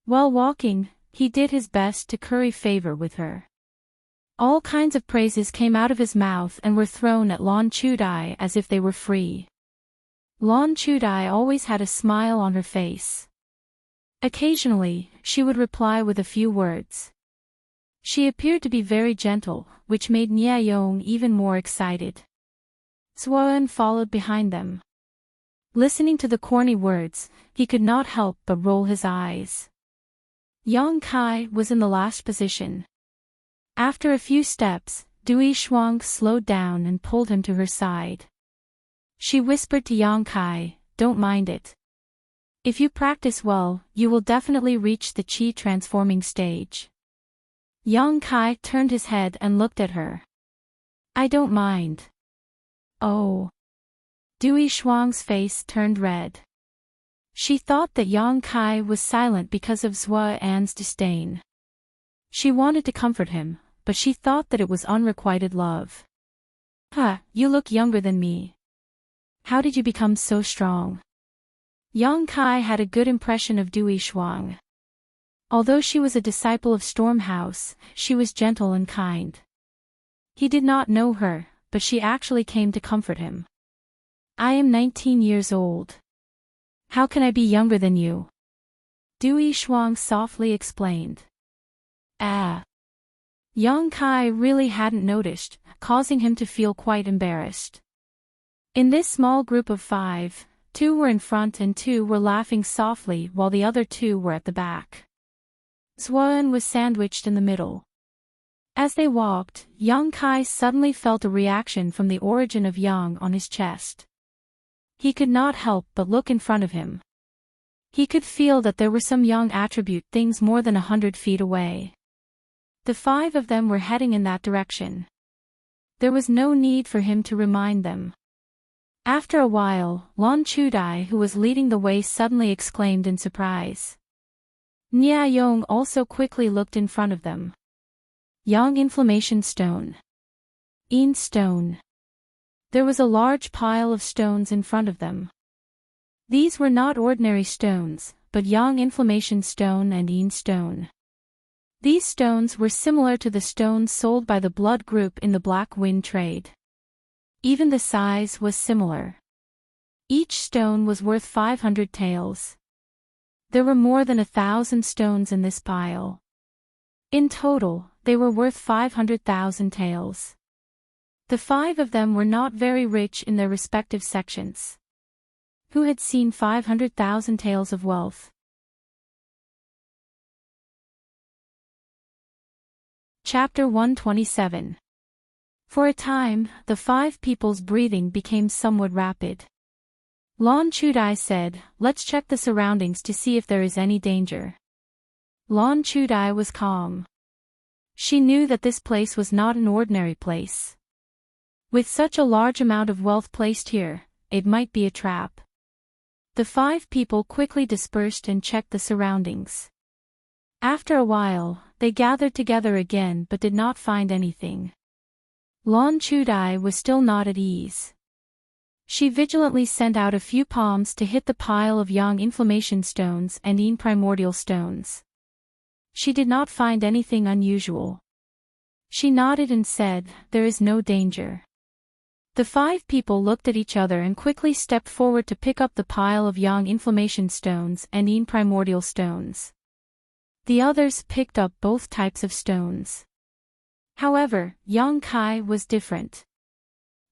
While walking, he did his best to curry favor with her. All kinds of praises came out of his mouth and were thrown at Lan Chudai as if they were free. Lan Chudai always had a smile on her face. Occasionally, she would reply with a few words. She appeared to be very gentle, which made Nia Yong even more excited. Zuan followed behind them. Listening to the corny words, he could not help but roll his eyes. Yang Kai was in the last position. After a few steps, Dui Shuang slowed down and pulled him to her side. She whispered to Yang Kai, "Don't mind it. If you practice well, you will definitely reach the Qi transforming stage." Yang Kai turned his head and looked at her. "I don't mind." "Oh." Dui Shuang's face turned red. She thought that Yang Kai was silent because of Zuan's disdain. She wanted to comfort him, but she thought that it was unrequited love. "Huh, you look younger than me. How did you become so strong?" Yang Kai had a good impression of Dui Shuang. Although she was a disciple of Stormhouse, she was gentle and kind. He did not know her, but she actually came to comfort him. "I am 19 years old. How can I be younger than you?" Dui Shuang softly explained. "Ah." Yang Kai really hadn't noticed, causing him to feel quite embarrassed. In this small group of 5, 2 were in front and 2 were laughing softly while the other 2 were at the back. Zuan was sandwiched in the middle. As they walked, Yang Kai suddenly felt a reaction from the origin of Yang on his chest. He could not help but look in front of him. He could feel that there were some Yang attribute things more than 100 feet away. The 5 of them were heading in that direction. There was no need for him to remind them. After a while, Lan Chudai, who was leading the way, suddenly exclaimed in surprise. Nia Yong also quickly looked in front of them. Yang Inflammation Stone. Yin Stone. There was a large pile of stones in front of them. These were not ordinary stones, but Yang Inflammation Stone and Yin Stone. These stones were similar to the stones sold by the Blood Group in the Black Wind trade. Even the size was similar. Each stone was worth 500 taels. There were more than 1,000 stones in this pile. In total, they were worth 500,000 taels. The 5 of them were not very rich in their respective sections. Who had seen 500,000 taels of wealth? Chapter 127. For a time, the 5 people's breathing became somewhat rapid. Lan Chudai said, "Let's check the surroundings to see if there is any danger." Lan Chudai was calm. She knew that this place was not an ordinary place. With such a large amount of wealth placed here, it might be a trap. The 5 people quickly dispersed and checked the surroundings. After a while, they gathered together again but did not find anything. Lan Chudai was still not at ease. She vigilantly sent out a few palms to hit the pile of yang inflammation stones and yin primordial stones. She did not find anything unusual. She nodded and said, "There is no danger." The 5 people looked at each other and quickly stepped forward to pick up the pile of yang inflammation stones and yin primordial stones. The others picked up both types of stones. However, Yang Kai was different.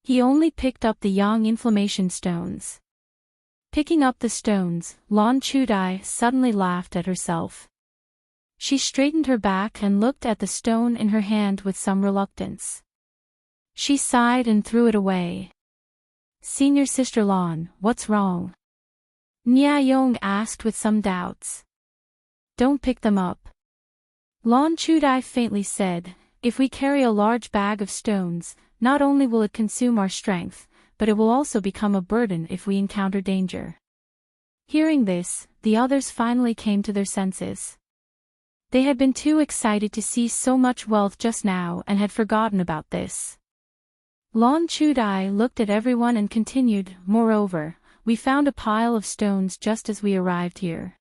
He only picked up the yang inflammation stones. Picking up the stones, Lan Chudai suddenly laughed at herself. She straightened her back and looked at the stone in her hand with some reluctance. She sighed and threw it away. "Senior Sister Lan, what's wrong?" Nia Yong asked with some doubts. "Don't pick them up." Lan Chudai faintly said, "If we carry a large bag of stones, not only will it consume our strength, but it will also become a burden if we encounter danger." Hearing this, the others finally came to their senses. They had been too excited to see so much wealth just now and had forgotten about this. Lan Chudai looked at everyone and continued, "Moreover, we found a pile of stones just as we arrived here.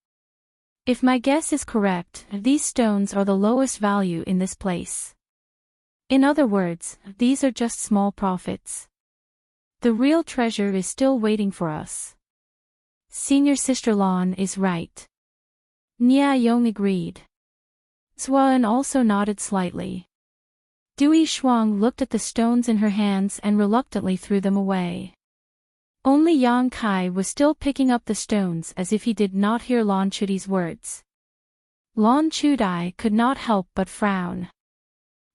If my guess is correct, these stones are the lowest value in this place. In other words, these are just small profits. The real treasure is still waiting for us." Senior Sister Lan is right. Nia Yong agreed. Zuan also nodded slightly. Dui Shuang looked at the stones in her hands and reluctantly threw them away. Only Yang Kai was still picking up the stones as if he did not hear Lan Chudai's words. Lan Chudai could not help but frown.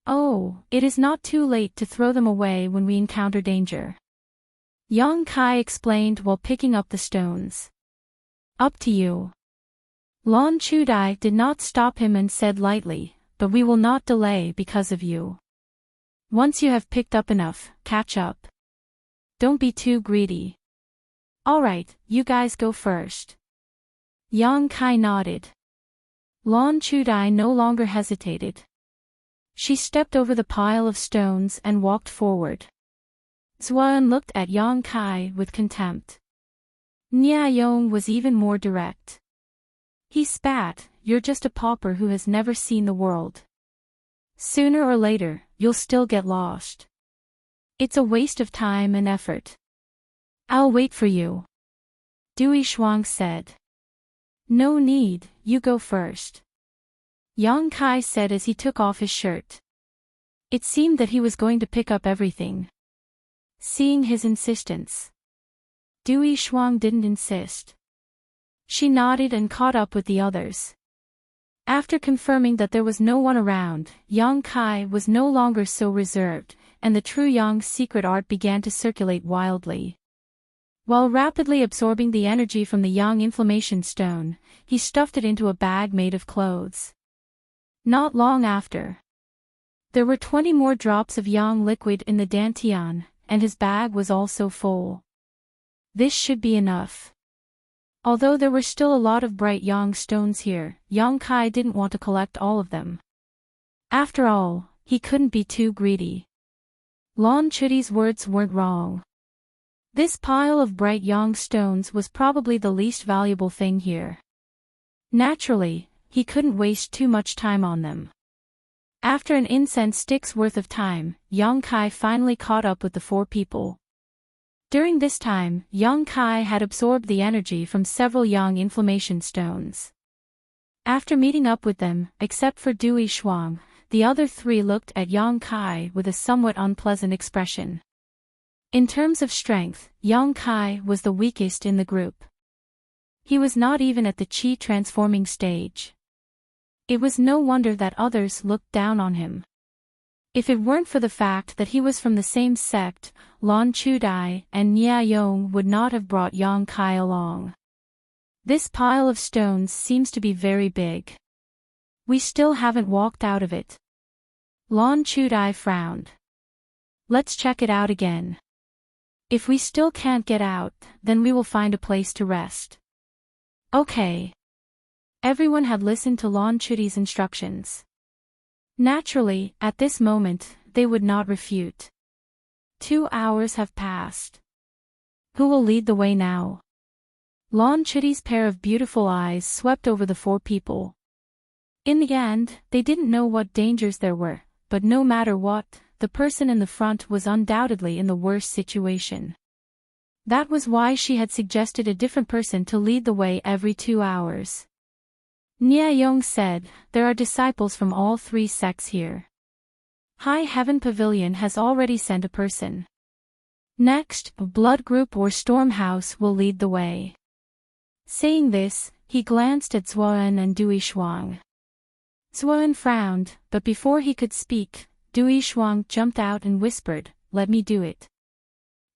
"Oh, it is not too late to throw them away when we encounter danger," Yang Kai explained while picking up the stones. "Up to you." Lan Chudai did not stop him and said lightly, "But we will not delay because of you. Once you have picked up enough, catch up. Don't be too greedy." "Alright, you guys go first." Yang Kai nodded. Lan Chudai no longer hesitated. She stepped over the pile of stones and walked forward. Zuan looked at Yang Kai with contempt. Nia Yong was even more direct. He spat, "You're just a pauper who has never seen the world. Sooner or later, you'll still get lost. It's a waste of time and effort." "I'll wait for you," Dui Shuang said. "No need, you go first," Yang Kai said as he took off his shirt. It seemed that he was going to pick up everything. Seeing his insistence, Dui Shuang didn't insist. She nodded and caught up with the others. After confirming that there was no one around, Yang Kai was no longer so reserved, and the true Yang secret art began to circulate wildly. While rapidly absorbing the energy from the Yang inflammation stone, he stuffed it into a bag made of clothes. Not long after, there were 20 more drops of Yang liquid in the dantian, and his bag was also full. This should be enough. Although there were still a lot of bright yang stones here, Yang Kai didn't want to collect all of them. After all, he couldn't be too greedy. Lan Chudai's words weren't wrong. This pile of bright yang stones was probably the least valuable thing here. Naturally, he couldn't waste too much time on them. After an incense stick's worth of time, Yang Kai finally caught up with the 4 people. During this time, Yang Kai had absorbed the energy from several yang inflammation stones. After meeting up with them, except for Dui Shuang, the other 3 looked at Yang Kai with a somewhat unpleasant expression. In terms of strength, Yang Kai was the weakest in the group. He was not even at the Qi transforming stage. It was no wonder that others looked down on him. If it weren't for the fact that he was from the same sect, Lon Chudai and Nia Yong would not have brought Yang Kai along. This pile of stones seems to be very big. We still haven't walked out of it. Lon Chudai frowned. Let's check it out again. If we still can't get out, then we will find a place to rest. Okay. Everyone had listened to Lon Chudai's instructions. Naturally, at this moment, they would not refute. 2 hours have passed. Who will lead the way now? Lon Chudai's pair of beautiful eyes swept over the 4 people. In the end, they didn't know what dangers there were, but no matter what, the person in the front was undoubtedly in the worst situation. That was why she had suggested a different person to lead the way every 2 hours. Nia Yong said, there are disciples from all 3 sects here. High Heaven Pavilion has already sent a person. Next, a blood group or storm house will lead the way. Saying this, he glanced at Zuan and Dui Shuang. Zuan frowned, but before he could speak, Dui Shuang jumped out and whispered, let me do it.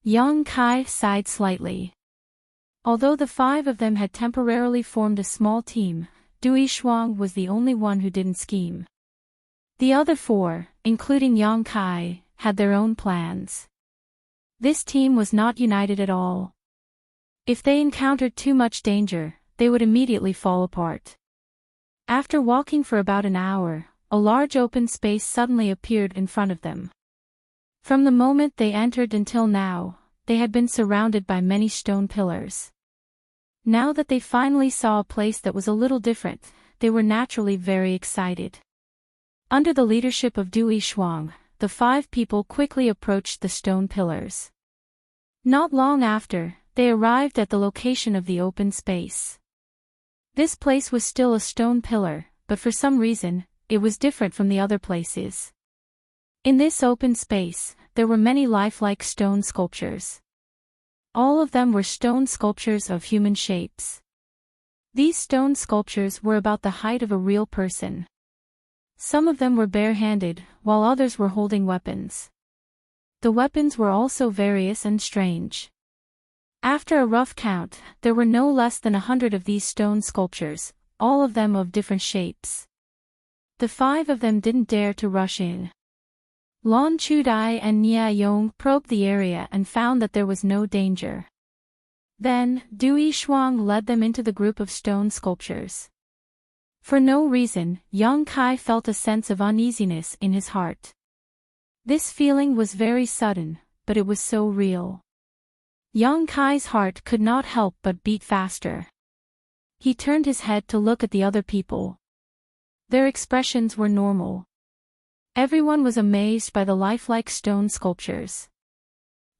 Yang Kai sighed slightly. Although the 5 of them had temporarily formed a small team, Dui Shuang was the only one who didn't scheme. The other 4, including Yang Kai, had their own plans. This team was not united at all. If they encountered too much danger, they would immediately fall apart. After walking for about an hour, a large open space suddenly appeared in front of them. From the moment they entered until now, they had been surrounded by many stone pillars. Now that they finally saw a place that was a little different, they were naturally very excited. Under the leadership of Dui Shuang, the 5 people quickly approached the stone pillars. Not long after, they arrived at the location of the open space. This place was still a stone pillar, but for some reason, it was different from the other places. In this open space, there were many lifelike stone sculptures. All of them were stone sculptures of human shapes. These stone sculptures were about the height of a real person. Some of them were barehanded, while others were holding weapons. The weapons were also various and strange. After a rough count, there were no less than 100 of these stone sculptures, all of them of different shapes. The 5 of them didn't dare to rush in. Lon Chudai and Nia Yong probed the area and found that there was no danger. Then, Dui Shuang led them into the group of stone sculptures. For no reason, Yang Kai felt a sense of uneasiness in his heart. This feeling was very sudden, but it was so real. Yang Kai's heart could not help but beat faster. He turned his head to look at the other people. Their expressions were normal. Everyone was amazed by the lifelike stone sculptures.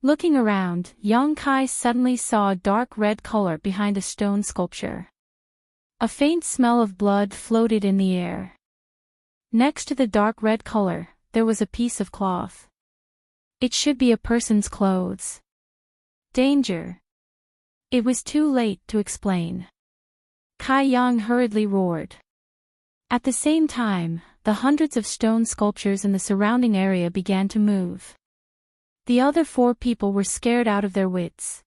Looking around, Yang Kai suddenly saw a dark red color behind a stone sculpture. A faint smell of blood floated in the air. Next to the dark red color, there was a piece of cloth. It should be a person's clothes. Danger! It was too late to explain. Kai Yang hurriedly roared. At the same time, the hundreds of stone sculptures in the surrounding area began to move. The other 4 people were scared out of their wits.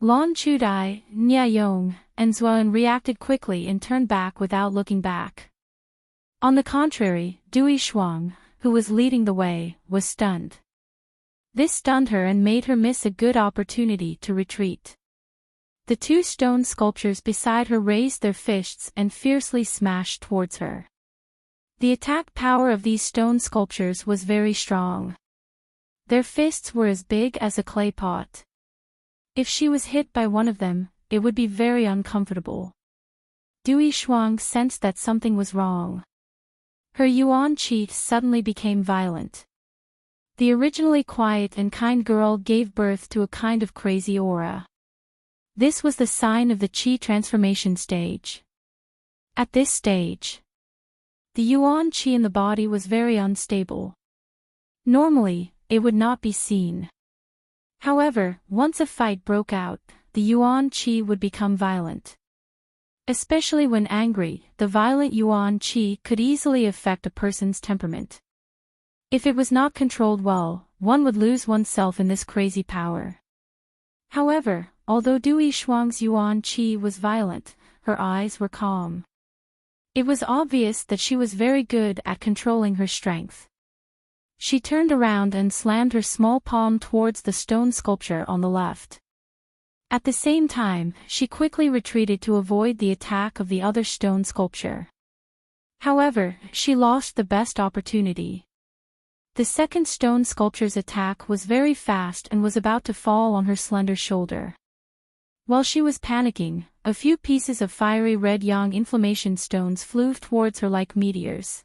Lon Chudai, Nia Yong, and Zuan reacted quickly and turned back without looking back. On the contrary, Dui Shuang, who was leading the way, was stunned. This stunned her and made her miss a good opportunity to retreat. The 2 stone sculptures beside her raised their fists and fiercely smashed towards her. The attack power of these stone sculptures was very strong. Their fists were as big as a clay pot. If she was hit by one of them, it would be very uncomfortable. Dui Shuang sensed that something was wrong. Her yuan qi suddenly became violent. The originally quiet and kind girl gave birth to a kind of crazy aura. This was the sign of the qi transformation stage. At this stage, the yuan qi in the body was very unstable. Normally, it would not be seen. However, once a fight broke out, the yuan qi would become violent. Especially when angry, the violent yuan qi could easily affect a person's temperament. If it was not controlled well, one would lose oneself in this crazy power. However, although Dui Shuang's yuan qi was violent, her eyes were calm. It was obvious that she was very good at controlling her strength. She turned around and slammed her small palm towards the stone sculpture on the left. At the same time, she quickly retreated to avoid the attack of the other stone sculpture. However, she lost the best opportunity. The second stone sculpture's attack was very fast and was about to fall on her slender shoulder. While she was panicking, a few pieces of fiery red yang inflammation stones flew towards her like meteors.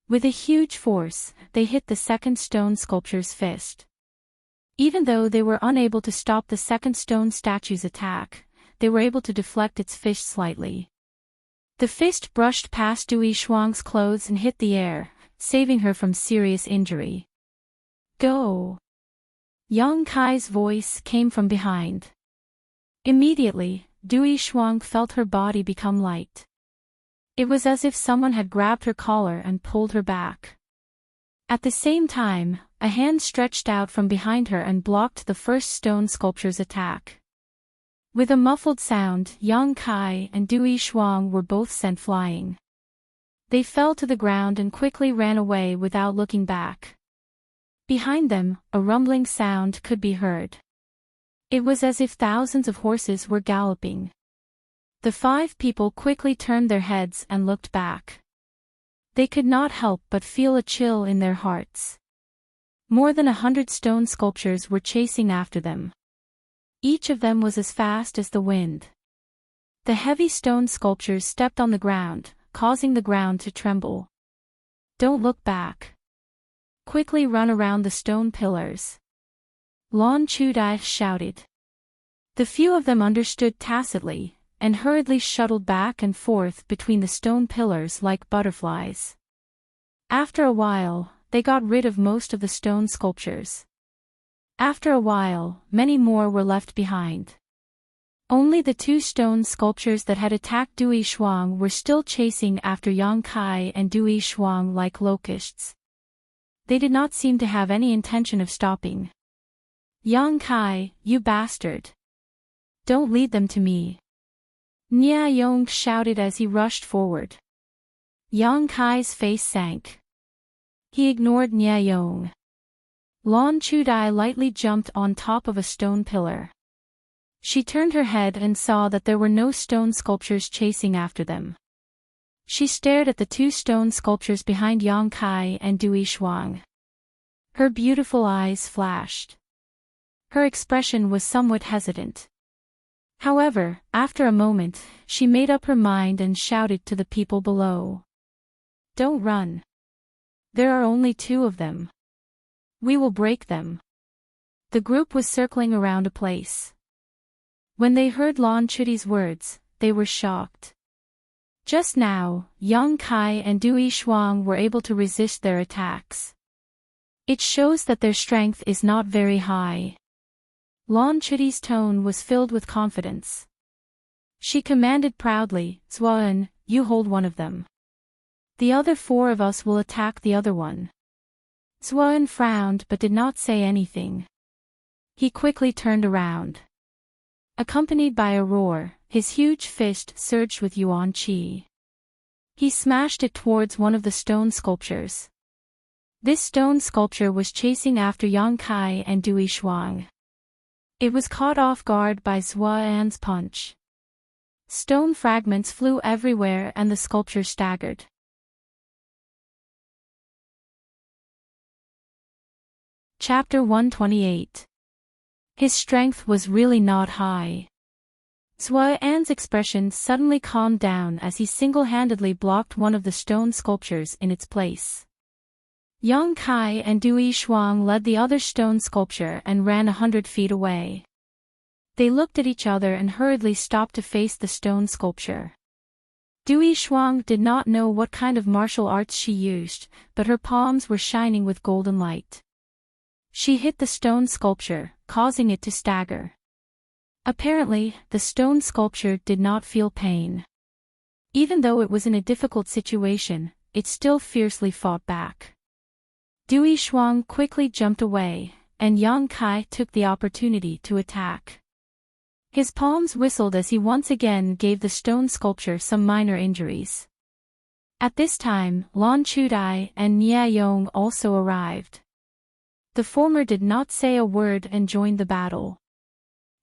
With a huge force, they hit the second stone sculpture's fist. Even though they were unable to stop the second stone statue's attack, they were able to deflect its fist slightly. The fist brushed past Dui Shuang's clothes and hit the air, saving her from serious injury. Go! Yang Kai's voice came from behind. Immediately, Dui Shuang felt her body become light. It was as if someone had grabbed her collar and pulled her back. At the same time, a hand stretched out from behind her and blocked the first stone sculpture's attack. With a muffled sound, Yang Kai and Dui Shuang were both sent flying. They fell to the ground and quickly ran away without looking back. Behind them, a rumbling sound could be heard. It was as if thousands of horses were galloping. The 5 people quickly turned their heads and looked back. They could not help but feel a chill in their hearts. More than 100 stone sculptures were chasing after them. Each of them was as fast as the wind. The heavy stone sculptures stepped on the ground, causing the ground to tremble. Don't look back. Quickly run around the stone pillars. Lan Chudai shouted. The few of them understood tacitly, and hurriedly shuttled back and forth between the stone pillars like butterflies. After a while, they got rid of most of the stone sculptures. After a while, many more were left behind. Only the 2 stone sculptures that had attacked Dui Shuang were still chasing after Yang Kai and Dui Shuang like locusts. They did not seem to have any intention of stopping. Yang Kai, you bastard! Don't lead them to me! Nia Yong shouted as he rushed forward. Yang Kai's face sank. He ignored Nia Yong. Lan Chudai lightly jumped on top of a stone pillar. She turned her head and saw that there were no stone sculptures chasing after them. She stared at the 2 stone sculptures behind Yang Kai and Dui Shuang. Her beautiful eyes flashed. Her expression was somewhat hesitant. However, after a moment, she made up her mind and shouted to the people below. Don't run. There are only 2 of them. We will break them. The group was circling around a place. When they heard Lan Chudi's words, they were shocked. Just now, Yang Kai and Dui Shuang were able to resist their attacks. It shows that their strength is not very high. Lan Chudi's tone was filled with confidence. She commanded proudly, Zuan, you hold one of them. The other 4 of us will attack the other one. Zuan frowned but did not say anything. He quickly turned around. Accompanied by a roar, his huge fist surged with yuan qi. He smashed it towards one of the stone sculptures. This stone sculpture was chasing after Yang Kai and Dui Shuang. It was caught off guard by Zuan's punch. Stone fragments flew everywhere and the sculpture staggered. Chapter 128. His strength was really not high. Zuan's expression suddenly calmed down as he single-handedly blocked one of the stone sculptures in its place. Yang Kai and Dui Shuang led the other stone sculpture and ran 100 feet away. They looked at each other and hurriedly stopped to face the stone sculpture. Dui Shuang did not know what kind of martial arts she used, but her palms were shining with golden light. She hit the stone sculpture, causing it to stagger. Apparently, the stone sculpture did not feel pain. Even though it was in a difficult situation, it still fiercely fought back. Dui Shuang quickly jumped away, and Yang Kai took the opportunity to attack. His palms whistled as he once again gave the stone sculpture some minor injuries. At this time, Lan Chudai and Nia Yong also arrived. The former did not say a word and joined the battle.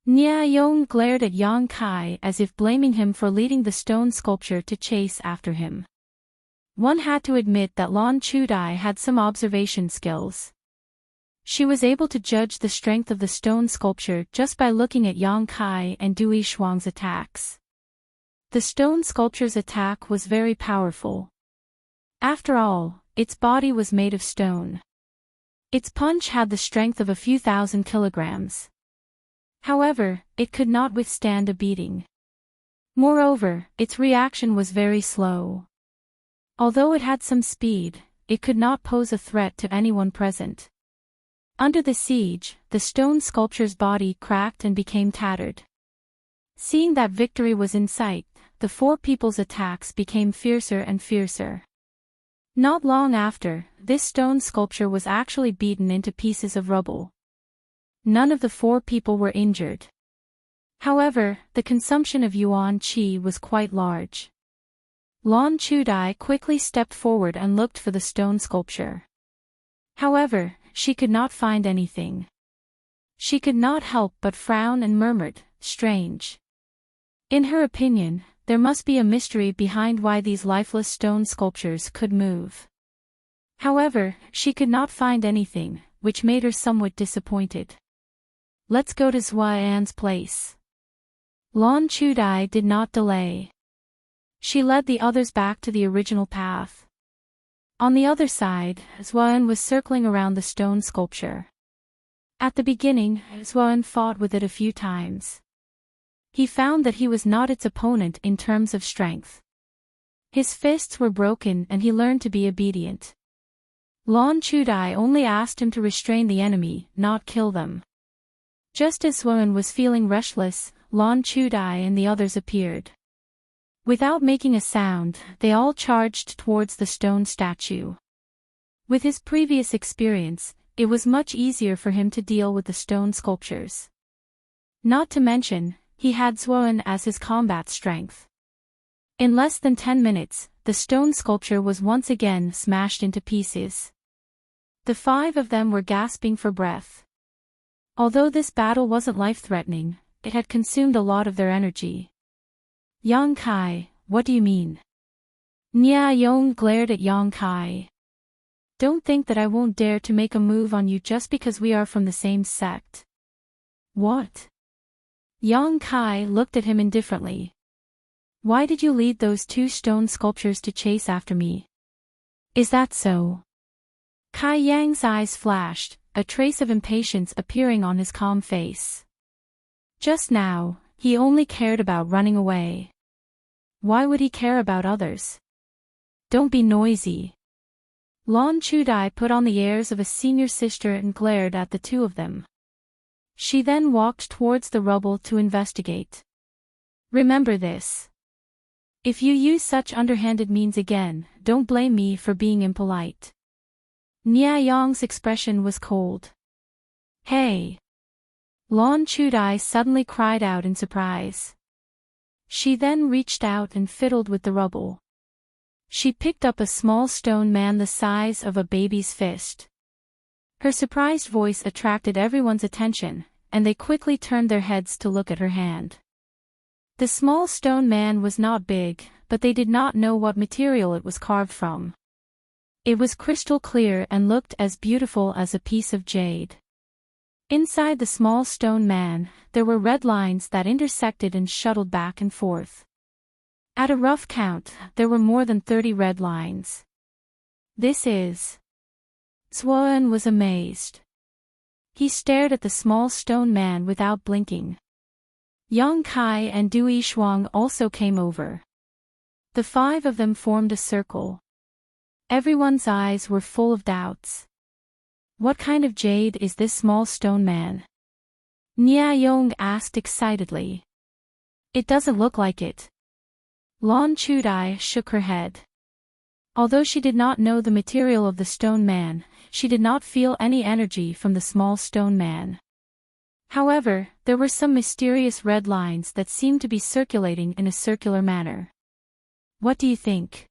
Nia Yong glared at Yang Kai as if blaming him for leading the stone sculpture to chase after him. One had to admit that Lan Chudai had some observation skills. She was able to judge the strength of the stone sculpture just by looking at Yang Kai and Dui Shuang's attacks. The stone sculpture's attack was very powerful. After all, its body was made of stone. Its punch had the strength of a few thousand kilograms. However, it could not withstand a beating. Moreover, its reaction was very slow. Although it had some speed, it could not pose a threat to anyone present. Under the siege, the stone sculpture's body cracked and became tattered. Seeing that victory was in sight, the four people's attacks became fiercer and fiercer. Not long after, this stone sculpture was actually beaten into pieces of rubble. None of the four people were injured. However, the consumption of yuan qi was quite large. Lan Chudai quickly stepped forward and looked for the stone sculpture. However, she could not find anything. She could not help but frown and murmured, "Strange." In her opinion, there must be a mystery behind why these lifeless stone sculptures could move. However, she could not find anything, which made her somewhat disappointed. "Let's go to Zuayan's place." Lan Chudai did not delay. She led the others back to the original path. On the other side, Zuayan was circling around the stone sculpture. At the beginning, Zuayan fought with it a few times. He found that he was not its opponent in terms of strength. His fists were broken and he learned to be obedient. Lan Chudai only asked him to restrain the enemy, not kill them. Just as Zuayan was feeling restless, Lan Chudai and the others appeared. Without making a sound, they all charged towards the stone statue. With his previous experience, it was much easier for him to deal with the stone sculptures. Not to mention, he had Zuoan as his combat strength. In less than 10 minutes, the stone sculpture was once again smashed into pieces. The five of them were gasping for breath. Although this battle wasn't life-threatening, it had consumed a lot of their energy. "Yang Kai, what do you mean?" Nia Yong glared at Yang Kai. "Don't think that I won't dare to make a move on you just because we are from the same sect." "What?" Yang Kai looked at him indifferently. "Why did you lead those two stone sculptures to chase after me? Is that so?" Kai Yang's eyes flashed, a trace of impatience appearing on his calm face. Just now, he only cared about running away. Why would he care about others? "Don't be noisy." Lan Chudai put on the airs of a senior sister and glared at the two of them. She then walked towards the rubble to investigate. "Remember this. If you use such underhanded means again, don't blame me for being impolite." Nia Yong's expression was cold. "Hey!" Lan Chudai suddenly cried out in surprise. She then reached out and fiddled with the rubble. She picked up a small stone man the size of a baby's fist. Her surprised voice attracted everyone's attention, and they quickly turned their heads to look at her hand. The small stone man was not big, but they did not know what material it was carved from. It was crystal clear and looked as beautiful as a piece of jade. Inside the small stone man, there were red lines that intersected and shuttled back and forth. At a rough count, there were more than 30 red lines. "This is..." Zuoan was amazed. He stared at the small stone man without blinking. Yang Kai and Dui Shuang also came over. The five of them formed a circle. Everyone's eyes were full of doubts. "What kind of jade is this small stone man?" Nia Yong asked excitedly. "It doesn't look like it." Lan Chudai shook her head. Although she did not know the material of the stone man, she did not feel any energy from the small stone man. However, there were some mysterious red lines that seemed to be circulating in a circular manner. What do you think?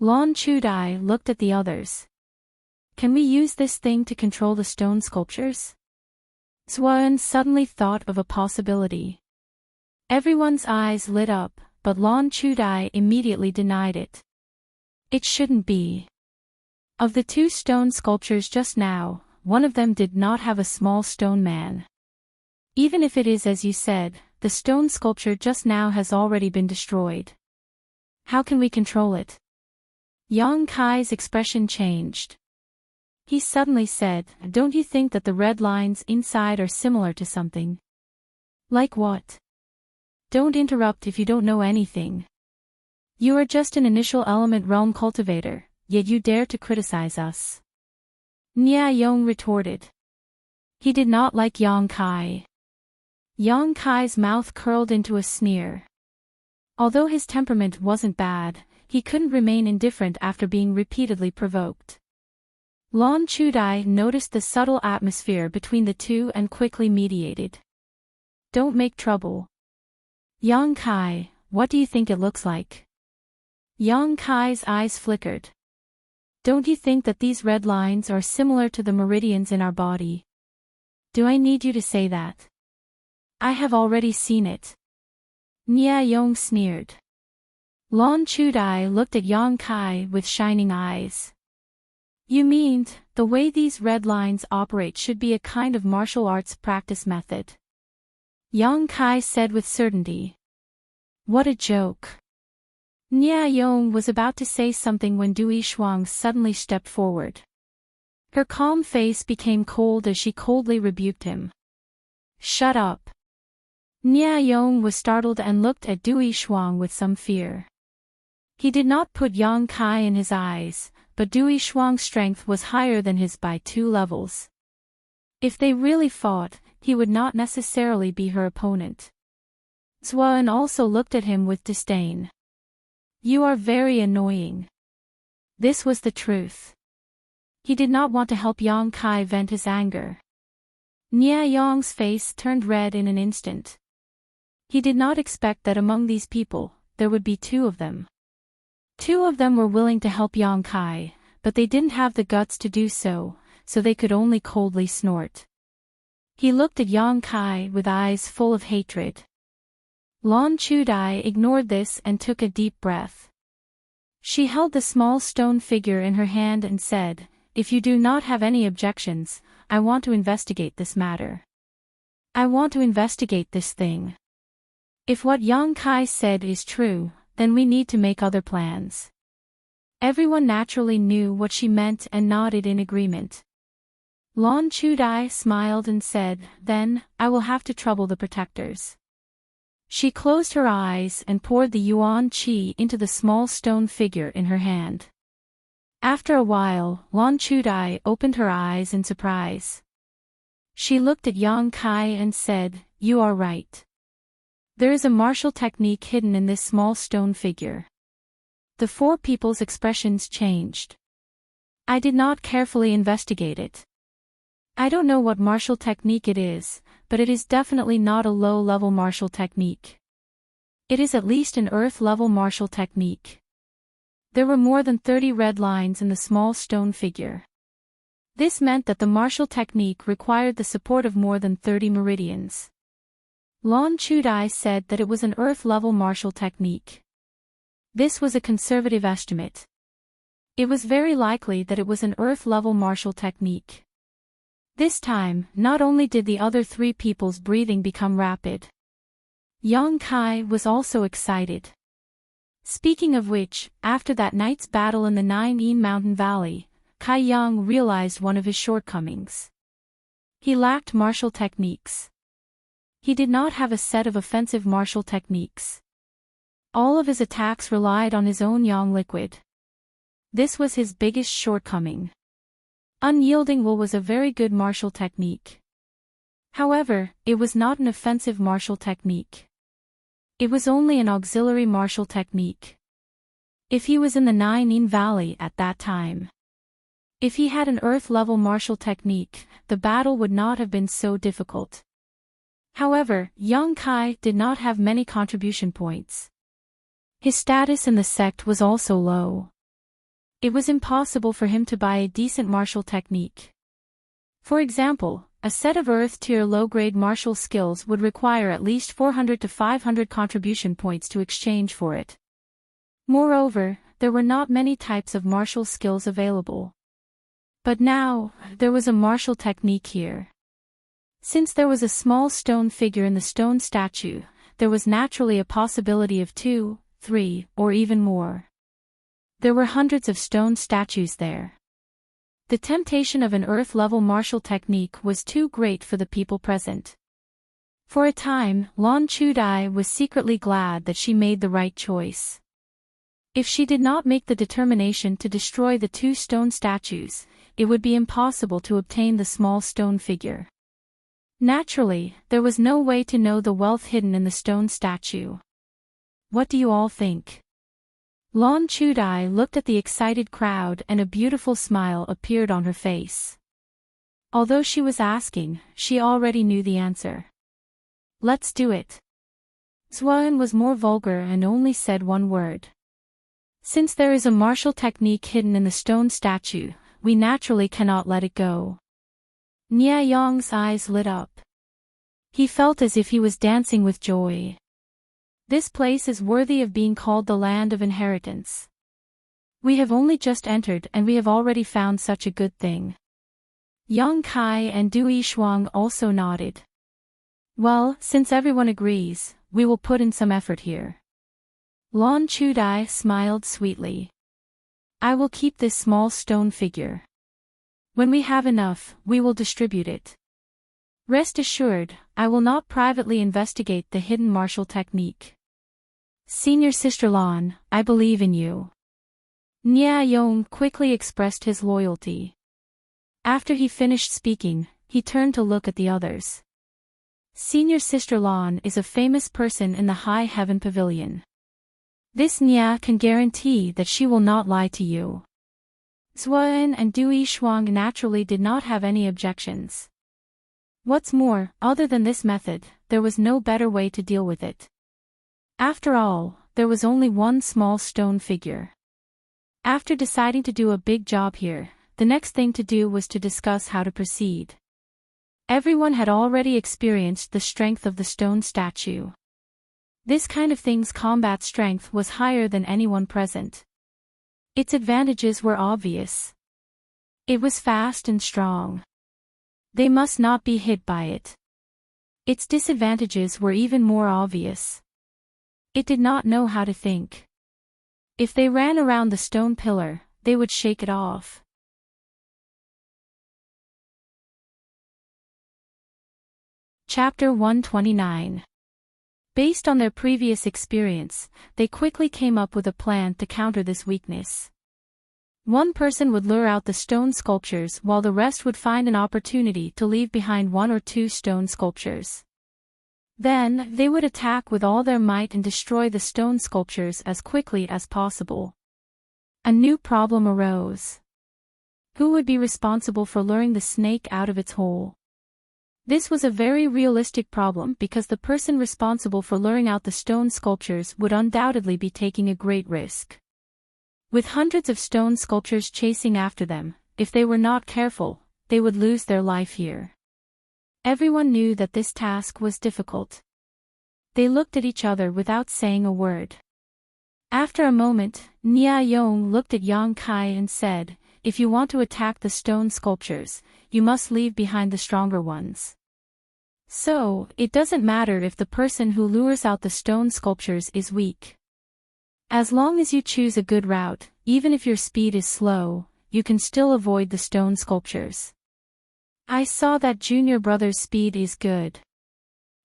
Lon Chudai looked at the others. Can we use this thing to control the stone sculptures? Zhuan suddenly thought of a possibility. Everyone's eyes lit up, but Lon Chudai immediately denied it. It shouldn't be. Of the two stone sculptures just now, one of them did not have a small stone man. Even if it is as you said, the stone sculpture just now has already been destroyed. How can we control it? Yang Kai's expression changed. He suddenly said, don't you think that the red lines inside are similar to something? Like what? Don't interrupt if you don't know anything. You are just an initial element realm cultivator, yet you dare to criticize us. Nia Yong retorted. He did not like Yang Kai. Yang Kai's mouth curled into a sneer. Although his temperament wasn't bad, he couldn't remain indifferent after being repeatedly provoked. Lon Chudai noticed the subtle atmosphere between the two and quickly mediated. Don't make trouble. Yang Kai, what do you think it looks like? Yang Kai's eyes flickered. Don't you think that these red lines are similar to the meridians in our body? Do I need you to say that? I have already seen it. Nia Yong sneered. Lon Chudai looked at Yang Kai with shining eyes. You mean, the way these red lines operate should be a kind of martial arts practice method? Yang Kai said with certainty. What a joke. Nia Yong was about to say something when Dui Shuang suddenly stepped forward. Her calm face became cold as she coldly rebuked him. Shut up. Nia Yong was startled and looked at Dui Shuang with some fear. He did not put Yang Kai in his eyes, but Dui Shuang's strength was higher than his by 2 levels. If they really fought, he would not necessarily be her opponent. Zhuan also looked at him with disdain. You are very annoying. This was the truth. He did not want to help Yang Kai vent his anger. Nia Yong's face turned red in an instant. He did not expect that among these people, there would be 2 of them. 2 of them were willing to help Yang Kai, but they didn't have the guts to do so, so they could only coldly snort. He looked at Yang Kai with eyes full of hatred. Lon Chudai ignored this and took a deep breath. She held the small stone figure in her hand and said, if you do not have any objections, I want to investigate this matter. I want to investigate this thing. If what Yang Kai said is true, then we need to make other plans. Everyone naturally knew what she meant and nodded in agreement. Lon Chudai smiled and said, then, I will have to trouble the protectors. She closed her eyes and poured the yuan qi into the small stone figure in her hand. After a while, Lon Chudai opened her eyes in surprise. She looked at Yang Kai and said, you are right. There is a martial technique hidden in this small stone figure. The 4 people's expressions changed. I did not carefully investigate it. I don't know what martial technique it is, but it is definitely not a low-level martial technique. It is at least an earth-level martial technique. There were more than 30 red lines in the small stone figure. This meant that the martial technique required the support of more than 30 meridians. Lon Chudai said that it was an earth-level martial technique. This was a conservative estimate. It was very likely that it was an earth-level martial technique. This time, not only did the other 3 people's breathing become rapid. Yang Kai was also excited. Speaking of which, after that night's battle in the Nine Yin Mountain Valley, Kai Yang realized one of his shortcomings. He lacked martial techniques. He did not have a set of offensive martial techniques. All of his attacks relied on his own yang liquid. This was his biggest shortcoming. Unyielding will was a very good martial technique. However, it was not an offensive martial technique. It was only an auxiliary martial technique. If he was in the Nine Yin Valley at that time, If he had an Earth-level martial technique, the battle would not have been so difficult. However, young Kai did not have many contribution points. His status in the sect was also low. It was impossible for him to buy a decent martial technique. For example, a set of Earth-tier low-grade martial skills would require at least 400 to 500 contribution points to exchange for it. Moreover, there were not many types of martial skills available. But now, there was a martial technique here. Since there was a small stone figure in the stone statue, there was naturally a possibility of 2, 3, or even more. There were hundreds of stone statues there. The temptation of an Earth-level martial technique was too great for the people present. For a time, Lan Chudai was secretly glad that she made the right choice. If she did not make the determination to destroy the 2 stone statues, it would be impossible to obtain the small stone figure. Naturally, there was no way to know the wealth hidden in the stone statue. What do you all think? Lan Chudai looked at the excited crowd and a beautiful smile appeared on her face. Although she was asking, she already knew the answer. Let's do it. Xuan was more vulgar and only said one word. Since there is a martial technique hidden in the stone statue, we naturally cannot let it go. Nia Yong's eyes lit up. He felt as if he was dancing with joy. This place is worthy of being called the land of inheritance. We have only just entered and we have already found such a good thing. Yang Kai and Du Yishuang also nodded. Well, since everyone agrees, we will put in some effort here. Lan Chudai smiled sweetly. I will keep this small stone figure. When we have enough, we will distribute it. Rest assured, I will not privately investigate the hidden martial technique. Senior Sister Lan, I believe in you. Nia Yong quickly expressed his loyalty. After he finished speaking, he turned to look at the others. Senior Sister Lan is a famous person in the High Heaven Pavilion. This Nia can guarantee that she will not lie to you. Xuan and Du Yishuang naturally did not have any objections. What's more, other than this method, there was no better way to deal with it. After all, there was only one small stone figure. After deciding to do a big job here, the next thing to do was to discuss how to proceed. Everyone had already experienced the strength of the stone statue. This kind of thing's combat strength was higher than anyone present. Its advantages were obvious. It was fast and strong. They must not be hit by it. Its disadvantages were even more obvious. It did not know how to think. If they ran around the stone pillar, they would shake it off. Chapter 129. Based on their previous experience, they quickly came up with a plan to counter this weakness. One person would lure out the stone sculptures while the rest would find an opportunity to leave behind 1 or 2 stone sculptures. Then, they would attack with all their might and destroy the stone sculptures as quickly as possible. A new problem arose. Who would be responsible for luring the snake out of its hole? This was a very realistic problem because the person responsible for luring out the stone sculptures would undoubtedly be taking a great risk. With hundreds of stone sculptures chasing after them, if they were not careful, they would lose their life here. Everyone knew that this task was difficult. They looked at each other without saying a word. After a moment, Nia Yong looked at Yang Kai and said, "If you want to attack the stone sculptures, you must leave behind the stronger ones. So, it doesn't matter if the person who lures out the stone sculptures is weak. As long as you choose a good route, even if your speed is slow, you can still avoid the stone sculptures. I saw that junior brother's speed is good.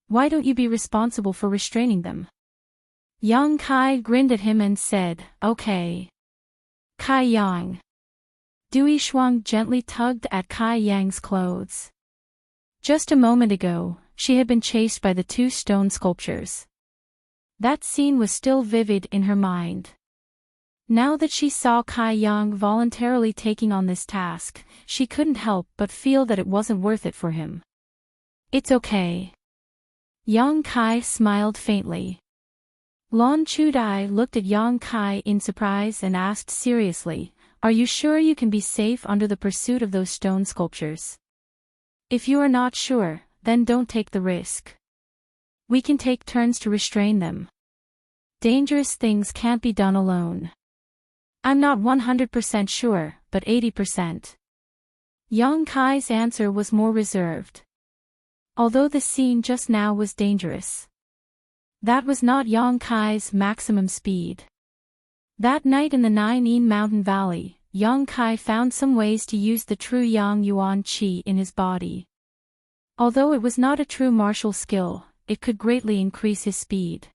Why don't you be responsible for restraining them?" Yang Kai grinned at him and said, "Okay. Kai Yang." Du Yishuang gently tugged at Kai Yang's clothes. Just a moment ago, she had been chased by the 2 stone sculptures. That scene was still vivid in her mind. Now that she saw Kai Yang voluntarily taking on this task, she couldn't help but feel that it wasn't worth it for him. It's okay. Yang Kai smiled faintly. Lon Chudai looked at Yang Kai in surprise and asked seriously, "Are you sure you can be safe under the pursuit of those stone sculptures? If you are not sure, then don't take the risk. We can take turns to restrain them. Dangerous things can't be done alone." "I'm not 100% sure, but 80%. Yang Kai's answer was more reserved. Although the scene just now was dangerous, that was not Yang Kai's maximum speed. That night in the Nine Mountain Valley, Yang Kai found some ways to use the true Yang Yuan Qi in his body. Although it was not a true martial skill, it could greatly increase his speed.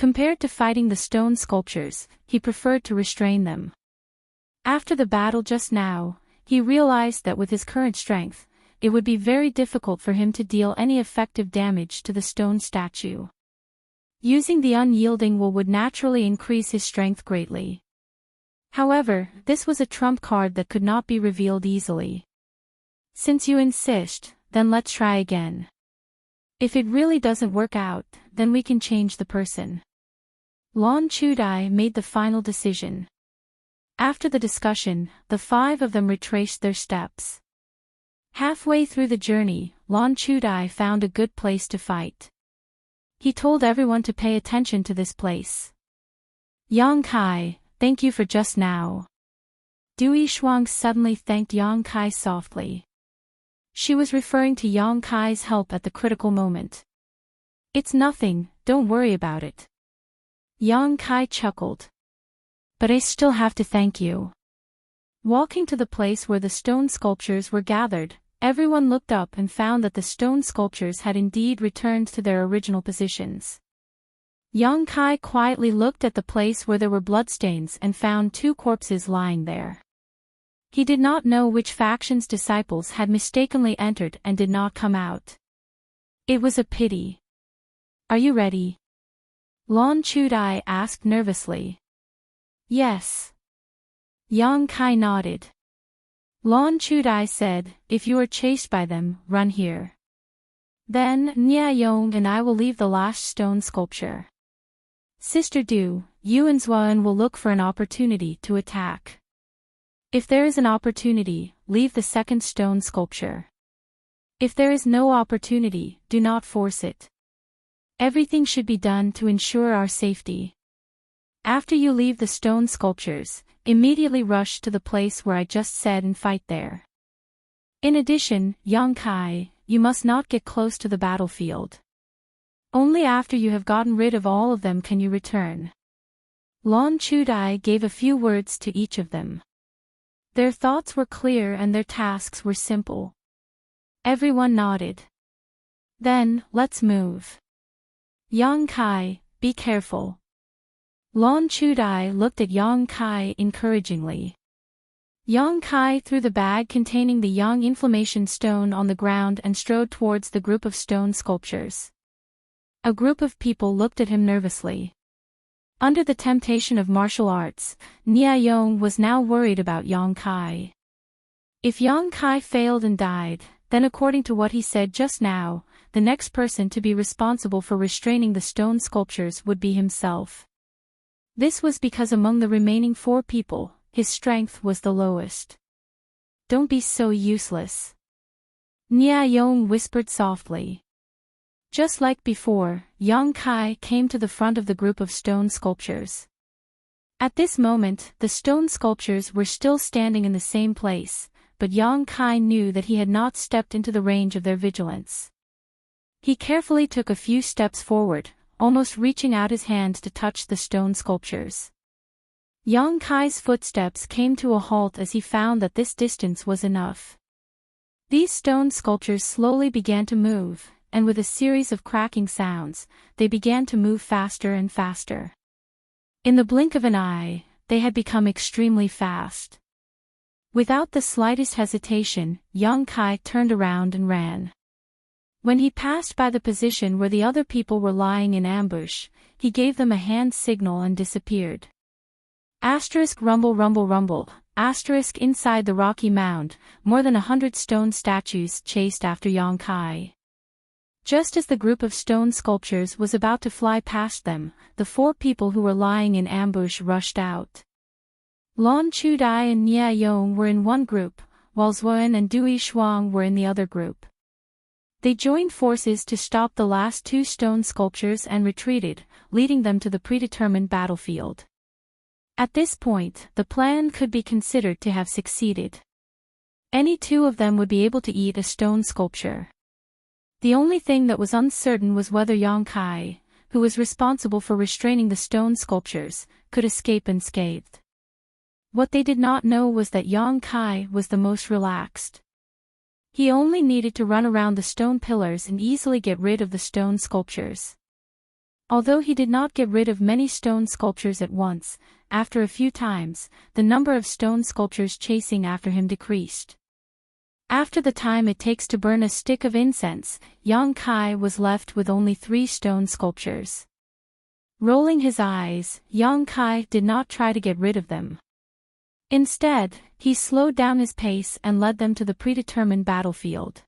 Compared to fighting the stone sculptures, he preferred to restrain them. After the battle just now, he realized that with his current strength, it would be very difficult for him to deal any effective damage to the stone statue. Using the unyielding will would naturally increase his strength greatly. However, this was a trump card that could not be revealed easily. "Since you insist, then let's try again. If it really doesn't work out, then we can change the person." Lon Chudai made the final decision. After the discussion, the five of them retraced their steps. Halfway through the journey, Lon Chudai found a good place to fight. He told everyone to pay attention to this place. "Yang Kai, thank you for just now." Dui Shuang suddenly thanked Yang Kai softly. She was referring to Yang Kai's help at the critical moment. "It's nothing, don't worry about it." Yang Kai chuckled. "But I still have to thank you." Walking to the place where the stone sculptures were gathered, everyone looked up and found that the stone sculptures had indeed returned to their original positions. Yang Kai quietly looked at the place where there were bloodstains and found two corpses lying there. He did not know which faction's disciples had mistakenly entered and did not come out. It was a pity. "Are you ready?" Lon Chudai asked nervously. "Yes." Yang Kai nodded. Lon Chudai said, "If you are chased by them, run here. Then, Nia Yong and I will leave the last stone sculpture. Sister Du, you and Zuan will look for an opportunity to attack. If there is an opportunity, leave the second stone sculpture. If there is no opportunity, do not force it. Everything should be done to ensure our safety. After you leave the stone sculptures, immediately rush to the place where I just said and fight there. In addition, Yang Kai, you must not get close to the battlefield. Only after you have gotten rid of all of them can you return." Lon Chudai gave a few words to each of them. Their thoughts were clear and their tasks were simple. Everyone nodded. "Then, let's move. Yang Kai, be careful." Lon Chudai looked at Yang Kai encouragingly. Yang Kai threw the bag containing the Yang Inflammation Stone on the ground and strode towards the group of stone sculptures. A group of people looked at him nervously. Under the temptation of martial arts, Nia Yong was now worried about Yang Kai. If Yang Kai failed and died, then according to what he said just now, the next person to be responsible for restraining the stone sculptures would be himself. This was because among the remaining four people, his strength was the lowest. "Don't be so useless," Nia Yong whispered softly. Just like before, Yang Kai came to the front of the group of stone sculptures. At this moment, the stone sculptures were still standing in the same place, but Yang Kai knew that he had not stepped into the range of their vigilance. He carefully took a few steps forward, almost reaching out his hand to touch the stone sculptures. Yang Kai's footsteps came to a halt as he found that this distance was enough. These stone sculptures slowly began to move, and with a series of cracking sounds, they began to move faster and faster. In the blink of an eye, they had become extremely fast. Without the slightest hesitation, Yang Kai turned around and ran. When he passed by the position where the other people were lying in ambush, he gave them a hand signal and disappeared. Asterisk rumble rumble rumble. Asterisk inside the rocky mound, more than 100 stone statues chased after Yang Kai. Just as the group of stone sculptures was about to fly past them, the 4 people who were lying in ambush rushed out. Lan Chudai and Nia Yong were in one group, while Zuan and Dui Shuang were in the other group. They joined forces to stop the last 2 stone sculptures and retreated, leading them to the predetermined battlefield. At this point, the plan could be considered to have succeeded. Any 2 of them would be able to eat a stone sculpture. The only thing that was uncertain was whether Yang Kai, who was responsible for restraining the stone sculptures, could escape unscathed. What they did not know was that Yang Kai was the most relaxed. He only needed to run around the stone pillars and easily get rid of the stone sculptures. Although he did not get rid of many stone sculptures at once, after a few times, the number of stone sculptures chasing after him decreased. After the time it takes to burn a stick of incense, Yang Kai was left with only 3 stone sculptures. Rolling his eyes, Yang Kai did not try to get rid of them. Instead, he slowed down his pace and led them to the predetermined battlefield.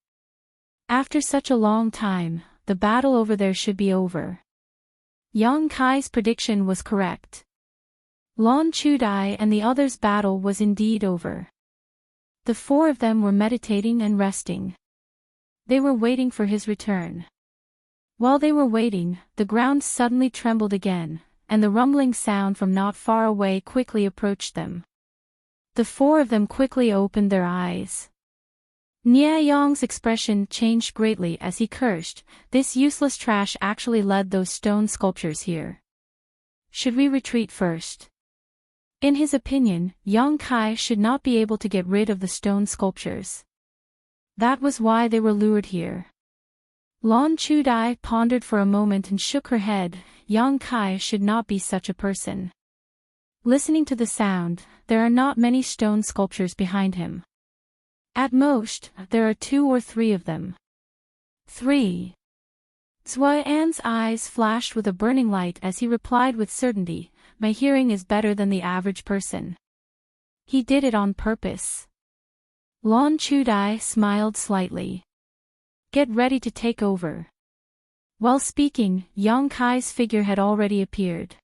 After such a long time, the battle over there should be over. Yang Kai's prediction was correct. Lan Chudai and the others' battle was indeed over. The 4 of them were meditating and resting. They were waiting for his return. While they were waiting, the ground suddenly trembled again, and the rumbling sound from not far away quickly approached them. The 4 of them quickly opened their eyes. Nia Yong's expression changed greatly as he cursed, "This useless trash actually led those stone sculptures here. Should we retreat first?" In his opinion, Yang Kai should not be able to get rid of the stone sculptures. That was why they were lured here. Lan Chudai pondered for a moment and shook her head. Yang Kai should not be such a person. Listening to the sound, there are not many stone sculptures behind him. At most, there are 2 or 3 of them. 3. Zuan's eyes flashed with a burning light as he replied with certainty, "My hearing is better than the average person." He did it on purpose. Lan Chudai smiled slightly. "Get ready to take over." While speaking, Yang Kai's figure had already appeared.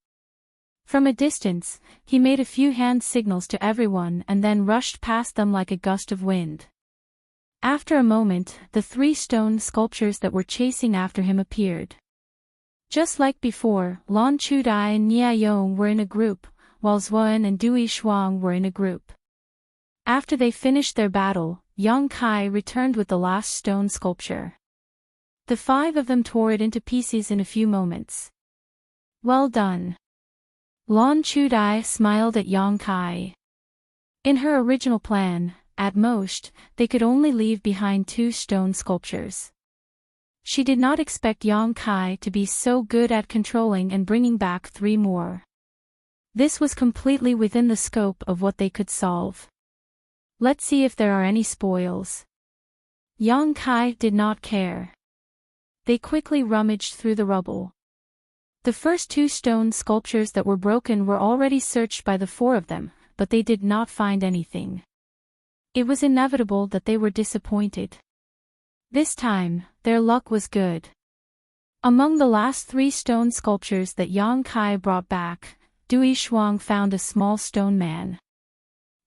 From a distance, he made a few hand signals to everyone and then rushed past them like a gust of wind. After a moment, the 3 stone sculptures that were chasing after him appeared. Just like before, Lan Chudai and Nia Yong were in a group, while Zuan and Dui Shuang were in a group. After they finished their battle, Yang Kai returned with the last stone sculpture. The 5 of them tore it into pieces in a few moments. "Well done." Lan Chudai smiled at Yang Kai. In her original plan, at most, they could only leave behind 2 stone sculptures. She did not expect Yang Kai to be so good at controlling and bringing back 3 more. This was completely within the scope of what they could solve. Let's see if there are any spoils. Yang Kai did not care. They quickly rummaged through the rubble. The first 2 stone sculptures that were broken were already searched by the 4 of them, but they did not find anything. It was inevitable that they were disappointed. This time, their luck was good. Among the last 3 stone sculptures that Yang Kai brought back, Dui Shuang found a small stone man.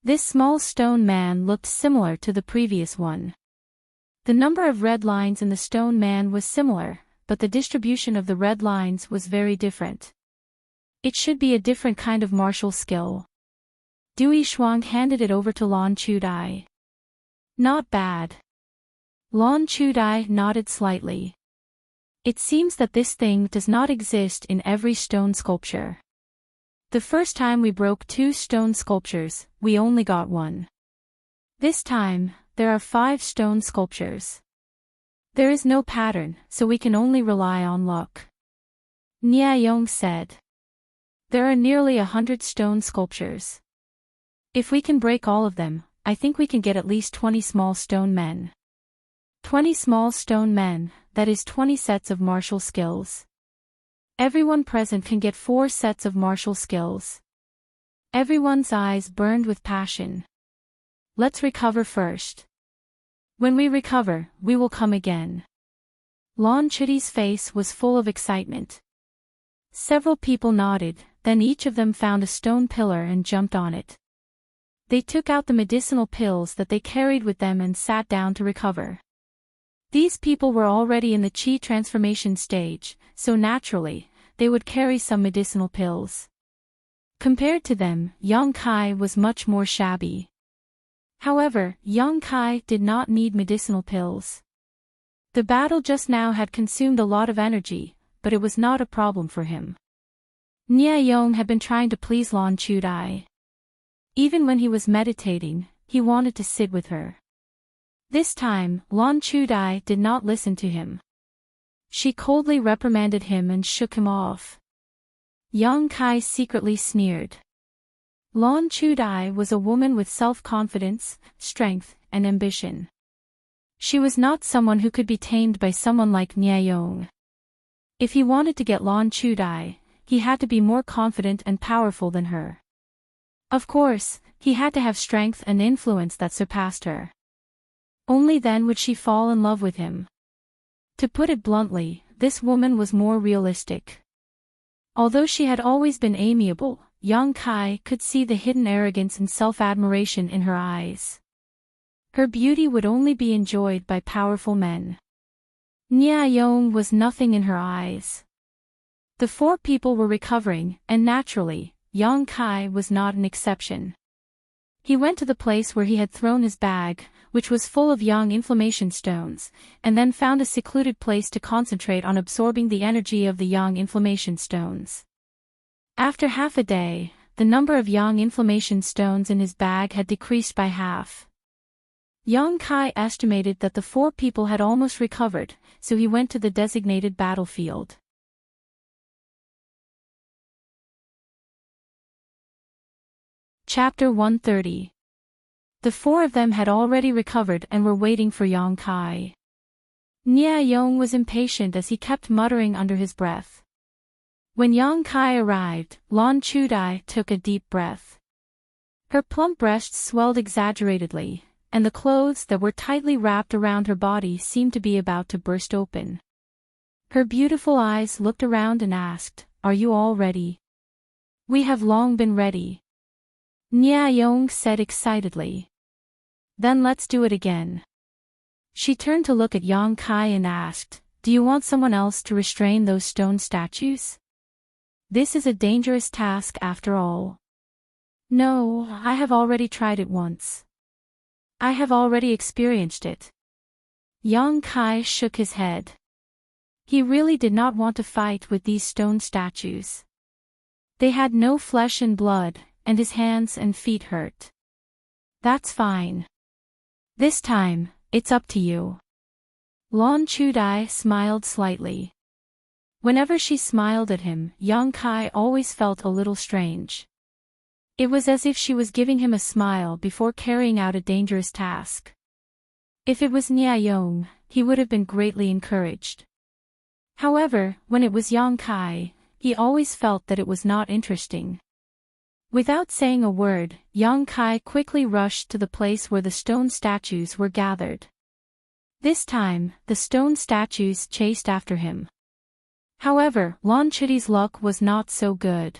This small stone man looked similar to the previous one. The number of red lines in the stone man was similar, but the distribution of the red lines was very different. It should be a different kind of martial skill. Dui Shuang handed it over to Lan Chudai. "Not bad." Lan Chudai nodded slightly. "It seems that this thing does not exist in every stone sculpture. The first time we broke 2 stone sculptures, we only got 1. This time, there are 5 stone sculptures. There is no pattern, so we can only rely on luck." Nia Yong said. "There are nearly 100 stone sculptures. If we can break all of them, I think we can get at least 20 small stone men. 20 small stone men, that is 20 sets of martial skills. Everyone present can get 4 sets of martial skills. Everyone's eyes burned with passion. Let's recover first. When we recover, we will come again. Lon Chuti's face was full of excitement. Several people nodded, then each of them found a stone pillar and jumped on it. They took out the medicinal pills that they carried with them and sat down to recover. These people were already in the Qi transformation stage, so naturally, they would carry some medicinal pills. Compared to them, Yang Kai was much more shabby. However, Yang Kai did not need medicinal pills. The battle just now had consumed a lot of energy, but it was not a problem for him. Nia Yong had been trying to please Lon Chudai. Even when he was meditating, he wanted to sit with her. This time, Lon Chudai did not listen to him. She coldly reprimanded him and shook him off. Yang Kai secretly sneered. Lon Chudai was a woman with self-confidence, strength, and ambition. She was not someone who could be tamed by someone like Nia Yong. If he wanted to get Lon Chudai, he had to be more confident and powerful than her. Of course, he had to have strength and influence that surpassed her. Only then would she fall in love with him. To put it bluntly, this woman was more realistic. Although she had always been amiable, Yang Kai could see the hidden arrogance and self-admiration in her eyes. Her beauty would only be enjoyed by powerful men. Nia Yong was nothing in her eyes. The four people were recovering, and naturally, Yang Kai was not an exception. He went to the place where he had thrown his bag, which was full of yang inflammation stones, and then found a secluded place to concentrate on absorbing the energy of the yang inflammation stones. After half a day, the number of yang inflammation stones in his bag had decreased by half. Yang Kai estimated that the four people had almost recovered, so he went to the designated battlefield. Chapter 130. The four of them had already recovered and were waiting for Yang Kai. Nia Yong was impatient as he kept muttering under his breath. When Yang Kai arrived, Lon Chudai took a deep breath. Her plump breasts swelled exaggeratedly, and the clothes that were tightly wrapped around her body seemed to be about to burst open. Her beautiful eyes looked around and asked, "Are you all ready?" "We have long been ready," Nia Yong said excitedly. "Then let's do it again." She turned to look at Yang Kai and asked, "Do you want someone else to restrain those stone statues? This is a dangerous task after all." "No, I have already tried it once. I have already experienced it." Yang Kai shook his head. He really did not want to fight with these stone statues. They had no flesh and blood, and his hands and feet hurt. "That's fine. This time, it's up to you." Lon Chudai smiled slightly. Whenever she smiled at him, Yang Kai always felt a little strange. It was as if she was giving him a smile before carrying out a dangerous task. If it was Nia Yong, he would have been greatly encouraged. However, when it was Yang Kai, he always felt that it was not interesting. Without saying a word, Yang Kai quickly rushed to the place where the stone statues were gathered. This time, the stone statues chased after him. However, Lon Chuti's luck was not so good.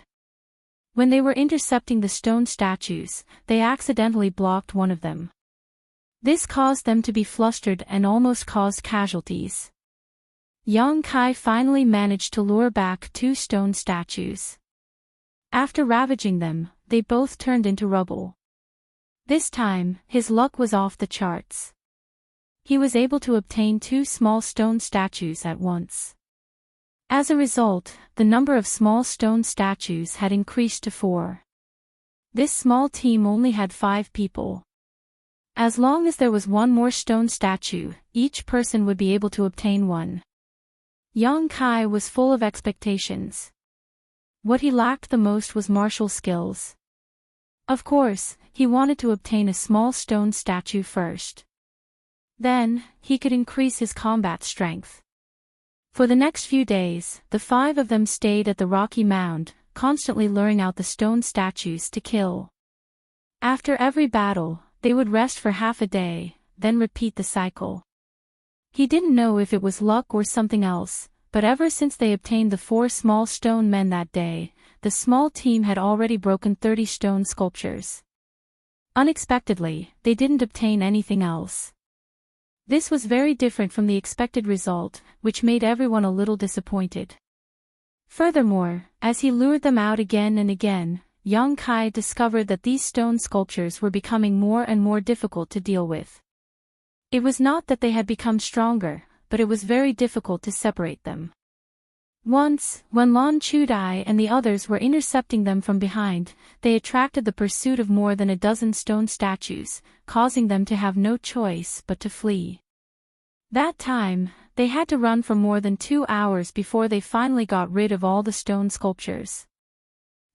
When they were intercepting the stone statues, they accidentally blocked one of them. This caused them to be flustered and almost caused casualties. Yang Kai finally managed to lure back two stone statues. After ravaging them, they both turned into rubble. This time, his luck was off the charts. He was able to obtain two small stone statues at once. As a result, the number of small stone statues had increased to 4. This small team only had 5 people. As long as there was one more stone statue, each person would be able to obtain one. Yang Kai was full of expectations. What he lacked the most was martial skills. Of course, he wanted to obtain a small stone statue first. Then, he could increase his combat strength. For the next few days, the 5 of them stayed at the rocky mound, constantly luring out the stone statues to kill. After every battle, they would rest for half a day, then repeat the cycle. He didn't know if it was luck or something else, but ever since they obtained the 4 small stone men that day, the small team had already broken 30 stone sculptures. Unexpectedly, they didn't obtain anything else. This was very different from the expected result, which made everyone a little disappointed. Furthermore, as he lured them out again and again, Yang Kai discovered that these stone sculptures were becoming more and more difficult to deal with. It was not that they had become stronger, but it was very difficult to separate them. Once, when Lan Chudai and the others were intercepting them from behind, they attracted the pursuit of more than a dozen stone statues, causing them to have no choice but to flee. That time, they had to run for more than 2 hours before they finally got rid of all the stone sculptures.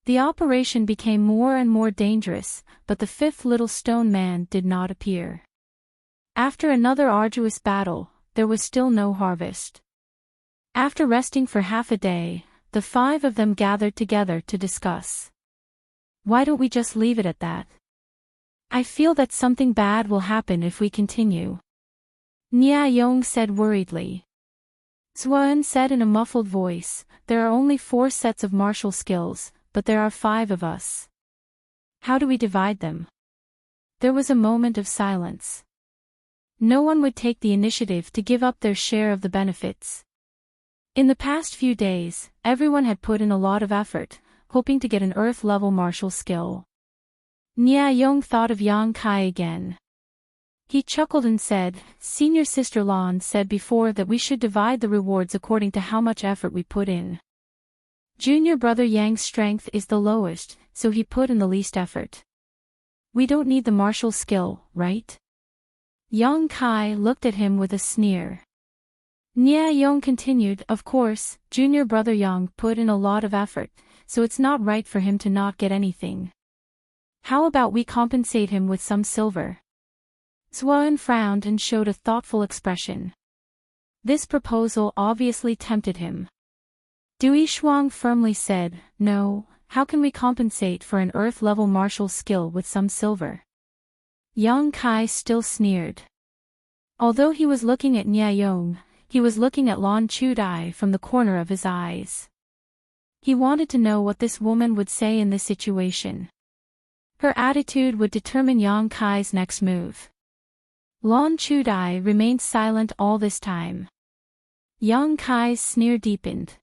The operation became more and more dangerous, but the 5th little stone man did not appear. After another arduous battle, there was still no harvest. After resting for half a day, the 5 of them gathered together to discuss. Why don't we just leave it at that? I feel that something bad will happen if we continue. Nia Yong said worriedly. Zuan said in a muffled voice, there are only 4 sets of martial skills, but there are 5 of us. How do we divide them? There was a moment of silence. No one would take the initiative to give up their share of the benefits. In the past few days, everyone had put in a lot of effort, hoping to get an Earth-level martial skill. Nia Yong thought of Yang Kai again. He chuckled and said, Senior Sister Lan said before that we should divide the rewards according to how much effort we put in. Junior brother Yang's strength is the lowest, so he put in the least effort. We don't need the martial skill, right? Yang Kai looked at him with a sneer. Nia Yong continued, of course, junior brother Yang put in a lot of effort, so it's not right for him to not get anything. How about we compensate him with some silver? Zuan frowned and showed a thoughtful expression. This proposal obviously tempted him. Dui Shuang firmly said, no, how can we compensate for an Earth-level martial skill with some silver? Yang Kai still sneered. Although he was looking at Nia Yong, he was looking at Lan Chudai from the corner of his eyes. He wanted to know what this woman would say in this situation. Her attitude would determine Yang Kai's next move. Lan Chudai remained silent all this time. Yang Kai's sneer deepened.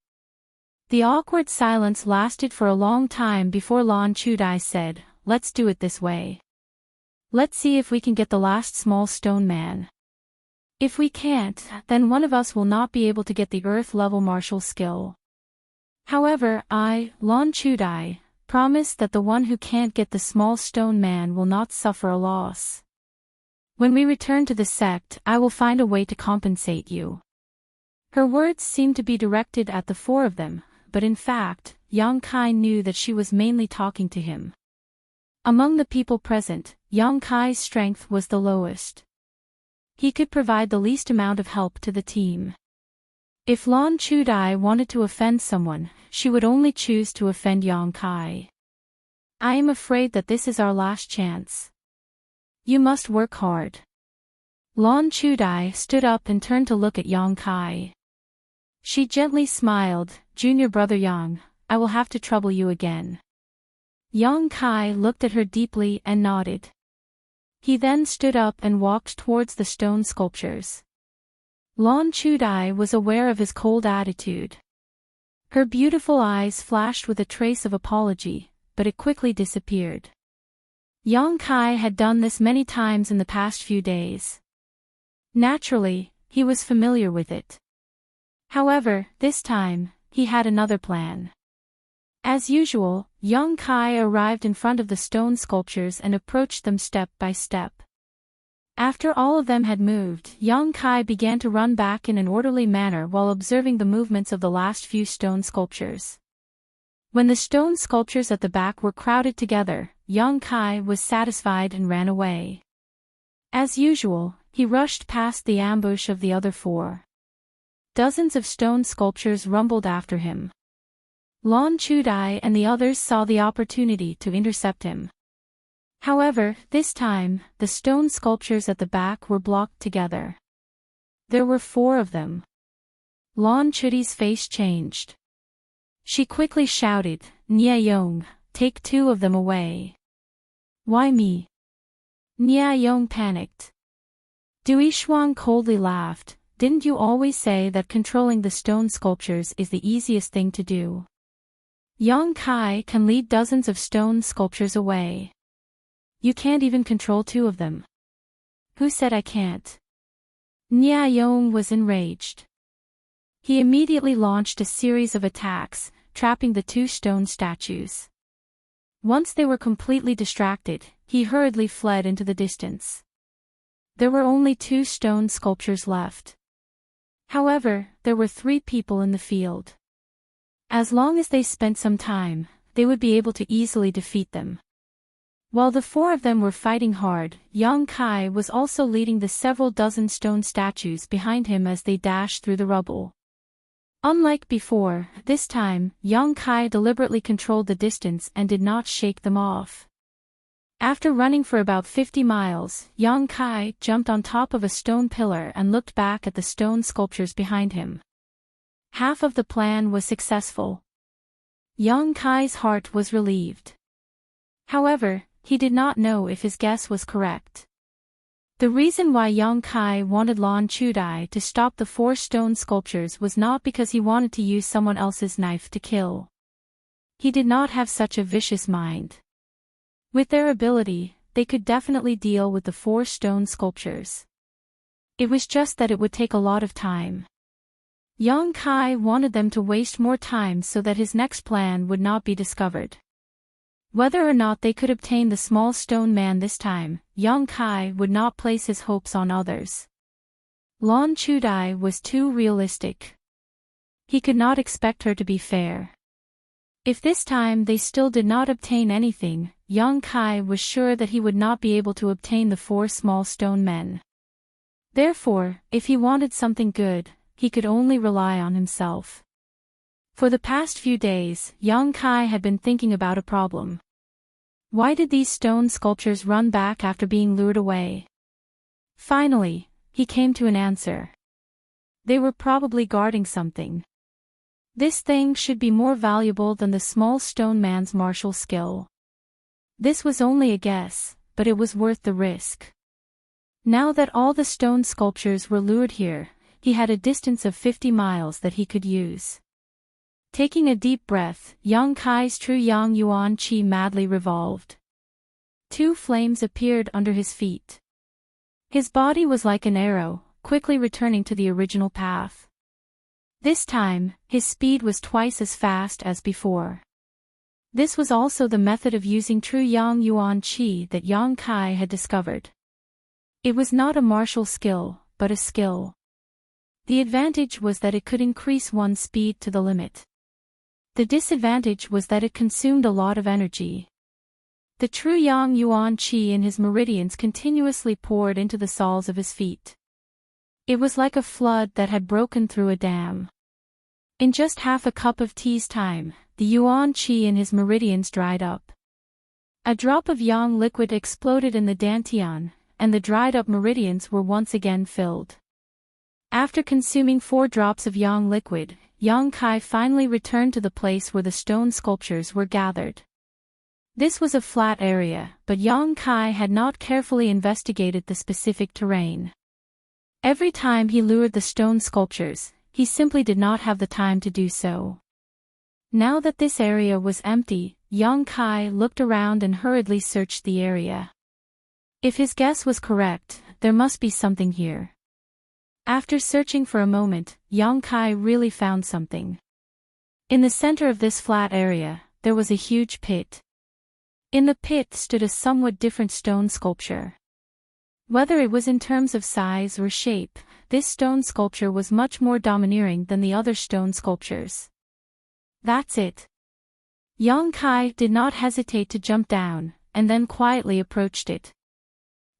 The awkward silence lasted for a long time before Lan Chudai said, let's do it this way. Let's see if we can get the last small stone man. If we can't, then one of us will not be able to get the Earth-level martial skill. However, I, Lan Chudai, promise that the one who can't get the small stone man will not suffer a loss. When we return to the sect, I will find a way to compensate you. Her words seemed to be directed at the 4 of them, but in fact, Yang Kai knew that she was mainly talking to him. Among the people present, Yang Kai's strength was the lowest. He could provide the least amount of help to the team. If Lan Chudai wanted to offend someone, she would only choose to offend Yang Kai. I am afraid that this is our last chance. You must work hard. Lan Chudai stood up and turned to look at Yang Kai. She gently smiled, Junior brother Yang, I will have to trouble you again. Yang Kai looked at her deeply and nodded. He then stood up and walked towards the stone sculptures. Lan Chudai was aware of his cold attitude. Her beautiful eyes flashed with a trace of apology, but it quickly disappeared. Yang Kai had done this many times in the past few days. Naturally, he was familiar with it. However, this time, he had another plan. As usual, Yang Kai arrived in front of the stone sculptures and approached them step by step. After all of them had moved, Yang Kai began to run back in an orderly manner while observing the movements of the last few stone sculptures. When the stone sculptures at the back were crowded together, Yang Kai was satisfied and ran away. As usual, he rushed past the ambush of the other 4. Dozens of stone sculptures rumbled after him. Lon Chudai and the others saw the opportunity to intercept him. However, this time, the stone sculptures at the back were blocked together. There were 4 of them. Lon Chudi's face changed. She quickly shouted, "Nia Yong, take 2 of them away." "Why me?" Nia Yong panicked. Dui Shuang coldly laughed. "Didn't you always say that controlling the stone sculptures is the easiest thing to do? Yang Kai can lead dozens of stone sculptures away. You can't even control 2 of them." "Who said I can't?" Nia Yong was enraged. He immediately launched a series of attacks, trapping the 2 stone statues. Once they were completely distracted, he hurriedly fled into the distance. There were only 2 stone sculptures left. However, there were 3 people in the field. As long as they spent some time, they would be able to easily defeat them. While the 4 of them were fighting hard, Yang Kai was also leading the several dozen stone statues behind him as they dashed through the rubble. Unlike before, this time, Yang Kai deliberately controlled the distance and did not shake them off. After running for about 50 miles, Yang Kai jumped on top of a stone pillar and looked back at the stone sculptures behind him. Half of the plan was successful. Yang Kai's heart was relieved. However, he did not know if his guess was correct. The reason why Yang Kai wanted Lon Chudai to stop the 4 stone sculptures was not because he wanted to use someone else's knife to kill. He did not have such a vicious mind. With their ability, they could definitely deal with the 4 stone sculptures. It was just that it would take a lot of time. Yang Kai wanted them to waste more time so that his next plan would not be discovered. Whether or not they could obtain the small stone man this time, Yang Kai would not place his hopes on others. Lon Chudai was too realistic. He could not expect her to be fair. If this time they still did not obtain anything, Yang Kai was sure that he would not be able to obtain the 4 small stone men. Therefore, if he wanted something good, he could only rely on himself. For the past few days, Yang Kai had been thinking about a problem. Why did these stone sculptures run back after being lured away? Finally, he came to an answer. They were probably guarding something. This thing should be more valuable than the small stone man's martial skill. This was only a guess, but it was worth the risk. Now that all the stone sculptures were lured here, he had a distance of 50 miles that he could use. Taking a deep breath, Yang Kai's true Yang Yuan Qi madly revolved. 2 flames appeared under his feet. His body was like an arrow, quickly returning to the original path. This time, his speed was twice as fast as before. This was also the method of using true Yang Yuan Qi that Yang Kai had discovered. It was not a martial skill, but a skill. The advantage was that it could increase one's speed to the limit. The disadvantage was that it consumed a lot of energy. The true Yang Yuan Qi in his meridians continuously poured into the soles of his feet. It was like a flood that had broken through a dam. In just half a cup of tea's time, the Yuan Qi in his meridians dried up. A drop of Yang liquid exploded in the dantian, and the dried-up meridians were once again filled. After consuming 4 drops of Yang liquid, Yang Kai finally returned to the place where the stone sculptures were gathered. This was a flat area, but Yang Kai had not carefully investigated the specific terrain. Every time he lured the stone sculptures, he simply did not have the time to do so. Now that this area was empty, Yang Kai looked around and hurriedly searched the area. If his guess was correct, there must be something here. After searching for a moment, Yang Kai really found something. In the center of this flat area, there was a huge pit. In the pit stood a somewhat different stone sculpture. Whether it was in terms of size or shape, this stone sculpture was much more domineering than the other stone sculptures. That's it. Yang Kai did not hesitate to jump down, and then quietly approached it.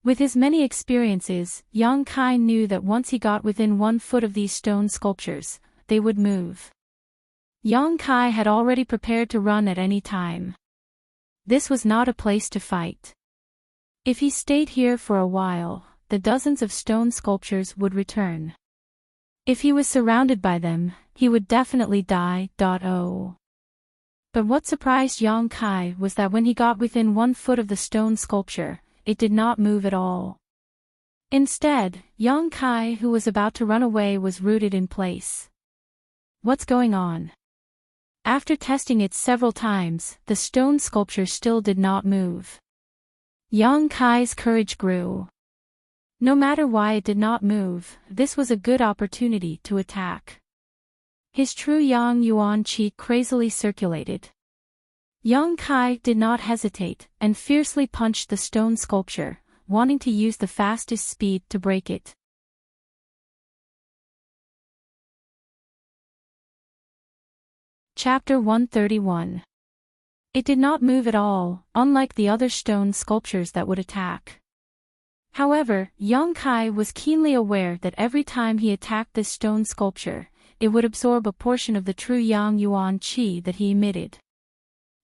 With his many experiences, Yang Kai knew that once he got within 1 foot of these stone sculptures, they would move. Yang Kai had already prepared to run at any time. This was not a place to fight. If he stayed here for a while, the dozens of stone sculptures would return. If he was surrounded by them, he would definitely die. But what surprised Yang Kai was that when he got within 1 foot of the stone sculpture, it did not move at all. Instead, Yang Kai, who was about to run away, was rooted in place. What's going on? After testing it several times, the stone sculpture still did not move. Yang Kai's courage grew. No matter why it did not move, this was a good opportunity to attack. His true Yang Yuan Qi crazily circulated. Yang Kai did not hesitate and fiercely punched the stone sculpture, wanting to use the fastest speed to break it. Chapter 131. It did not move at all, unlike the other stone sculptures that would attack. However, Yang Kai was keenly aware that every time he attacked this stone sculpture, it would absorb a portion of the true Yang Yuan Qi that he emitted.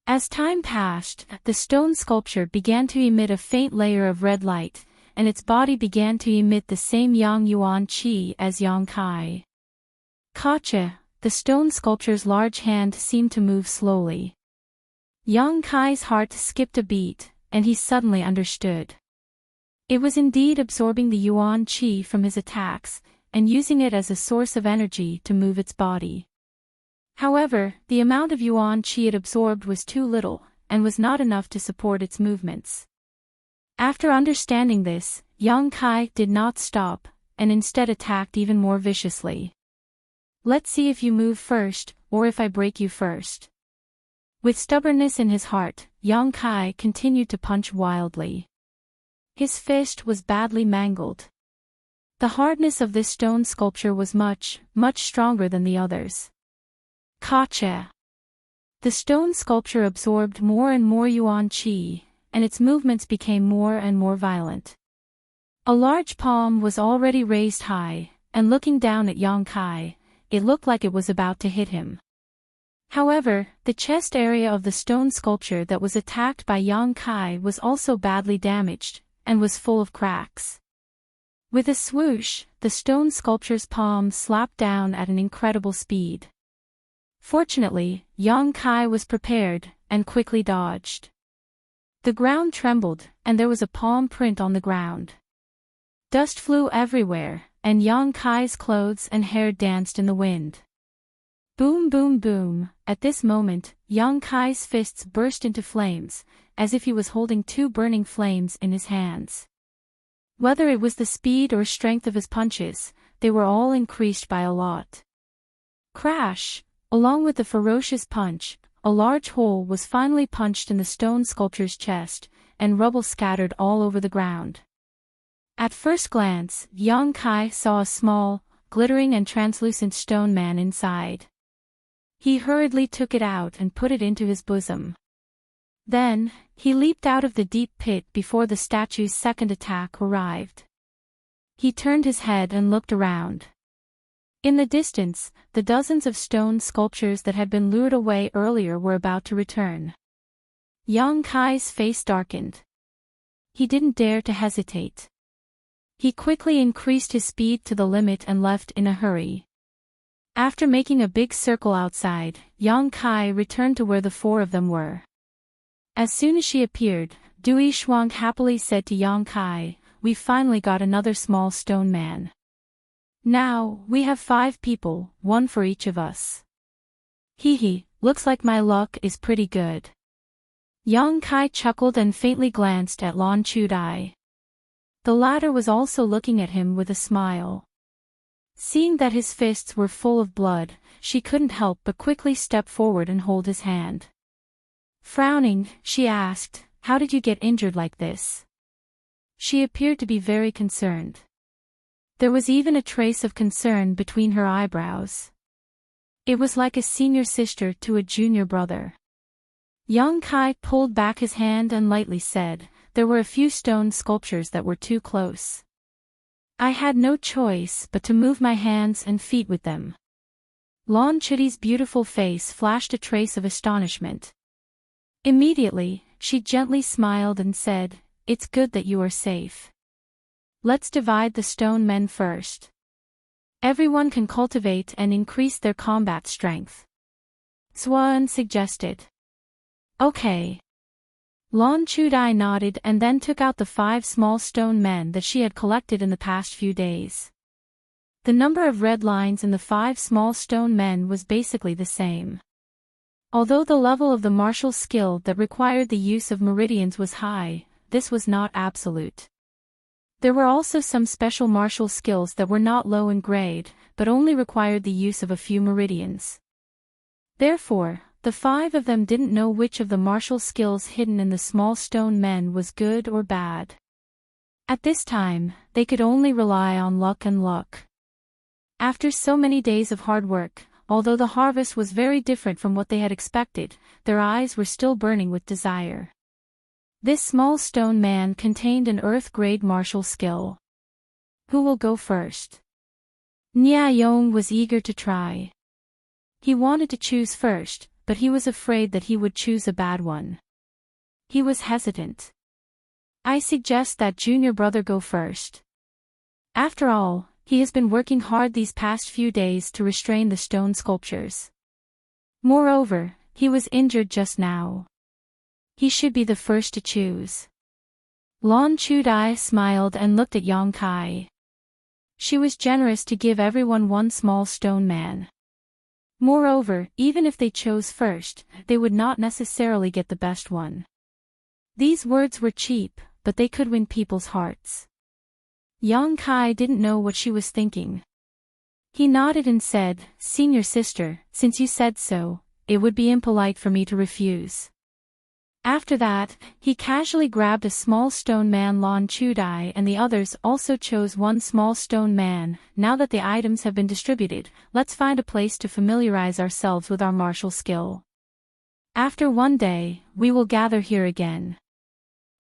As time passed, the stone sculpture began to emit a faint layer of red light, and its body began to emit the same Yang Yuan Qi as Yang Kai. Gotcha! The stone sculpture's large hand seemed to move slowly. Yang Kai's heart skipped a beat, and he suddenly understood. It was indeed absorbing the Yuan Qi from his attacks, and using it as a source of energy to move its body. However, the amount of Yuan Qi it absorbed was too little, and was not enough to support its movements. After understanding this, Yang Kai did not stop, and instead attacked even more viciously. Let's see if you move first, or if I break you first. With stubbornness in his heart, Yang Kai continued to punch wildly. His fist was badly mangled. The hardness of this stone sculpture was much, much stronger than the others. Gotcha! The stone sculpture absorbed more and more Yuan Qi, and its movements became more and more violent. A large palm was already raised high, and looking down at Yang Kai, it looked like it was about to hit him. However, the chest area of the stone sculpture that was attacked by Yang Kai was also badly damaged, and was full of cracks. With a swoosh, the stone sculpture's palm slapped down at an incredible speed. Fortunately, Yang Kai was prepared, and quickly dodged. The ground trembled, and there was a palm print on the ground. Dust flew everywhere, and Yang Kai's clothes and hair danced in the wind. Boom boom boom! At this moment, Yang Kai's fists burst into flames, as if he was holding 2 burning flames in his hands. Whether it was the speed or strength of his punches, they were all increased by a lot. Crash! Along with the ferocious punch, a large hole was finally punched in the stone sculpture's chest, and rubble scattered all over the ground. At first glance, Yang Kai saw a small, glittering and translucent stone man inside. He hurriedly took it out and put it into his bosom. Then, he leaped out of the deep pit before the statue's second attack arrived. He turned his head and looked around. In the distance, the dozens of stone sculptures that had been lured away earlier were about to return. Yang Kai's face darkened. He didn't dare to hesitate. He quickly increased his speed to the limit and left in a hurry. After making a big circle outside, Yang Kai returned to where the 4 of them were. As soon as she appeared, Dui Shuang happily said to Yang Kai, "We finally got another small stone man. Now, we have 5 people, 1 for each of us. Hee, looks like my luck is pretty good." Yang Kai chuckled and faintly glanced at Lan Chudai. The latter was also looking at him with a smile. Seeing that his fists were full of blood, she couldn't help but quickly step forward and hold his hand. Frowning, she asked, "How did you get injured like this?" She appeared to be very concerned. There was even a trace of concern between her eyebrows. It was like a senior sister to a junior brother. Yang Kai pulled back his hand and lightly said, "There were a few stone sculptures that were too close. I had no choice but to move my hands and feet with them." Lan Chudi's beautiful face flashed a trace of astonishment. Immediately, she gently smiled and said, "It's good that you are safe. Let's divide the stone men first. Everyone can cultivate and increase their combat strength." Swan suggested. Okay. Lan Chudai nodded and then took out the 5 small stone men that she had collected in the past few days. The number of red lines in the 5 small stone men was basically the same. Although the level of the martial skill that required the use of meridians was high, this was not absolute. There were also some special martial skills that were not low in grade, but only required the use of a few meridians. Therefore, the 5 of them didn't know which of the martial skills hidden in the small stone men was good or bad. At this time, they could only rely on luck and luck. After so many days of hard work, although the harvest was very different from what they had expected, their eyes were still burning with desire. This small stone man contained an earth-grade martial skill. Who will go first? Nya Yong was eager to try. He wanted to choose first, but he was afraid that he would choose a bad one. He was hesitant. I suggest that junior brother go first. After all, he has been working hard these past few days to restrain the stone sculptures. Moreover, he was injured just now. He should be the first to choose. Lan Chudai smiled and looked at Yang Kai. She was generous to give everyone 1 small stone man. Moreover, even if they chose first, they would not necessarily get the best one. These words were cheap, but they could win people's hearts. Yang Kai didn't know what she was thinking. He nodded and said, "Senior sister, since you said so, it would be impolite for me to refuse." After that, he casually grabbed a small stone man. Lan Chudai and the others also chose 1 small stone man. Now that the items have been distributed, let's find a place to familiarize ourselves with our martial skill. After 1 day, we will gather here again.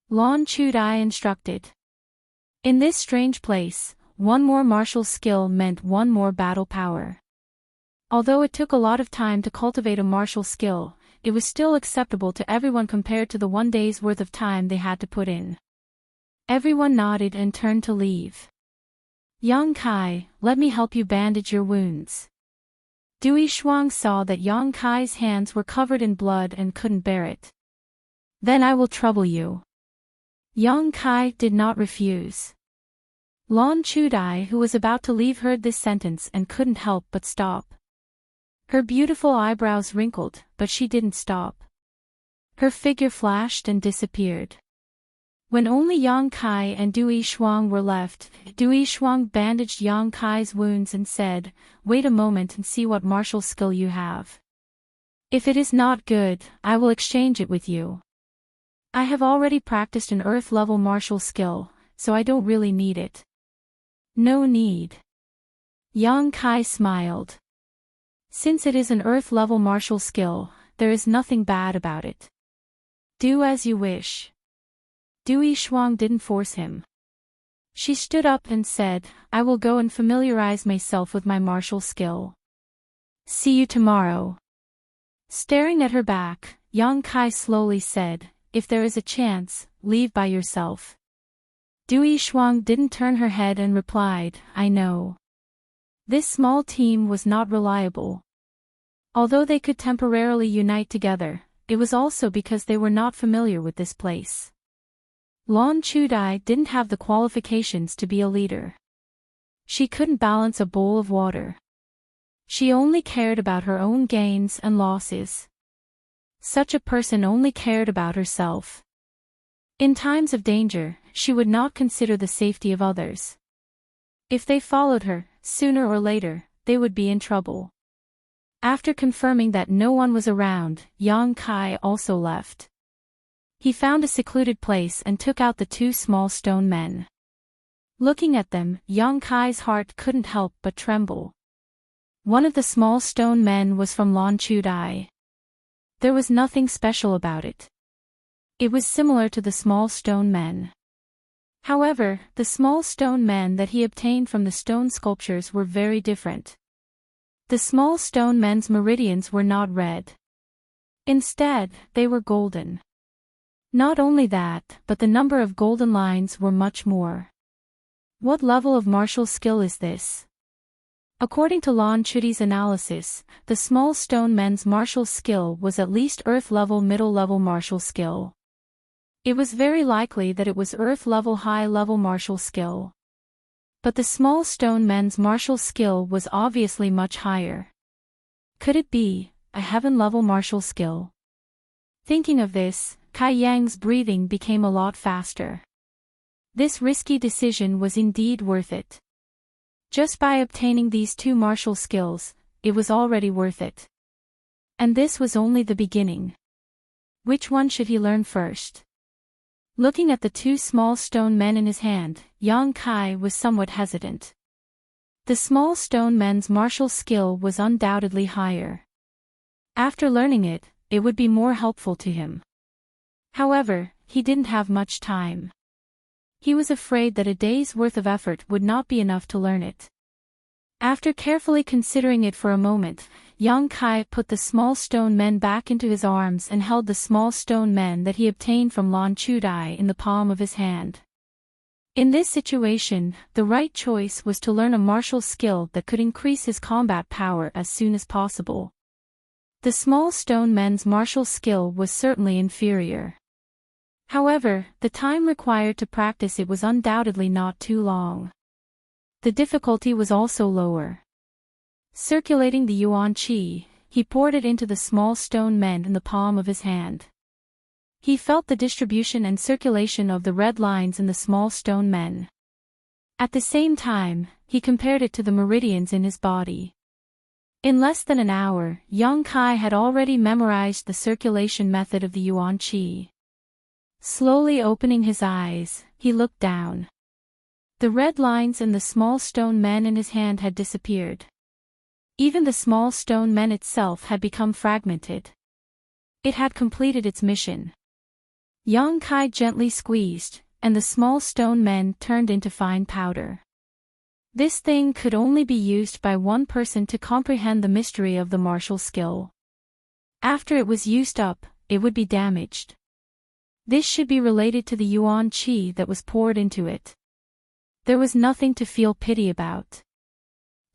Lan Chudai instructed. In this strange place, 1 more martial skill meant 1 more battle power. Although it took a lot of time to cultivate a martial skill, it was still acceptable to everyone compared to the 1 day's worth of time they had to put in. Everyone nodded and turned to leave. Yang Kai, let me help you bandage your wounds. Dui Shuang saw that Yang Kai's hands were covered in blood and couldn't bear it. Then I will trouble you. Yang Kai did not refuse. Lan Chudai, who was about to leave, heard this sentence and couldn't help but stop. Her beautiful eyebrows wrinkled, but she didn't stop. Her figure flashed and disappeared. When only Yang Kai and Dui Shuang were left, Dui Shuang bandaged Yang Kai's wounds and said, "Wait a moment and see what martial skill you have. If it is not good, I will exchange it with you. I have already practiced an earth-level martial skill, so I don't really need it." "No need." Yang Kai smiled. "Since it is an earth-level martial skill, there is nothing bad about it. Do as you wish." Dui Shuang didn't force him. She stood up and said, "I will go and familiarize myself with my martial skill. See you tomorrow." Staring at her back, Yang Kai slowly said, "If there is a chance, leave by yourself." Dui Shuang didn't turn her head and replied, "I know." This small team was not reliable. Although they could temporarily unite together, it was also because they were not familiar with this place. Lan Chudai didn't have the qualifications to be a leader. She couldn't balance a bowl of water. She only cared about her own gains and losses. Such a person only cared about herself. In times of danger, she would not consider the safety of others. If they followed her, sooner or later, they would be in trouble. After confirming that no one was around, Yang Kai also left. He found a secluded place and took out the 2 small stone men. Looking at them, Yang Kai's heart couldn't help but tremble. One of the small stone men was from Lan Chudai. There was nothing special about it. It was similar to the small stone men. However, the small stone men that he obtained from the stone sculptures were very different. The small stone men's meridians were not red. Instead, they were golden. Not only that, but the number of golden lines were much more. What level of martial skill is this? According to Lan Chudi's analysis, the small stone men's martial skill was at least earth-level middle-level martial skill. It was very likely that it was earth-level high-level martial skill. But the small stone men's martial skill was obviously much higher. Could it be a heaven-level martial skill? Thinking of this, Kai Yang's breathing became a lot faster. This risky decision was indeed worth it. Just by obtaining these two martial skills, it was already worth it. And this was only the beginning. Which one should he learn first? Looking at the two small stone men in his hand, Yang Kai was somewhat hesitant. The small stone men's martial skill was undoubtedly higher. After learning it, it would be more helpful to him. However, he didn't have much time. He was afraid that a day's worth of effort would not be enough to learn it. After carefully considering it for a moment, Yang Kai put the small stone men back into his arms and held the small stone men that he obtained from Lan Chudai in the palm of his hand. In this situation, the right choice was to learn a martial skill that could increase his combat power as soon as possible. The small stone men's martial skill was certainly inferior. However, the time required to practice it was undoubtedly not too long. The difficulty was also lower. Circulating the yuan qi, he poured it into the small stone men in the palm of his hand. He felt the distribution and circulation of the red lines in the small stone men. At the same time, he compared it to the meridians in his body. In less than an hour, Yang Kai had already memorized the circulation method of the yuan qi. Slowly opening his eyes, he looked down. The red lines in the small stone men in his hand had disappeared. Even the small stone men itself had become fragmented. It had completed its mission. Yang Kai gently squeezed, and the small stone men turned into fine powder. This thing could only be used by one person to comprehend the mystery of the martial skill. After it was used up, it would be damaged. This should be related to the yuan qi that was poured into it. There was nothing to feel pity about.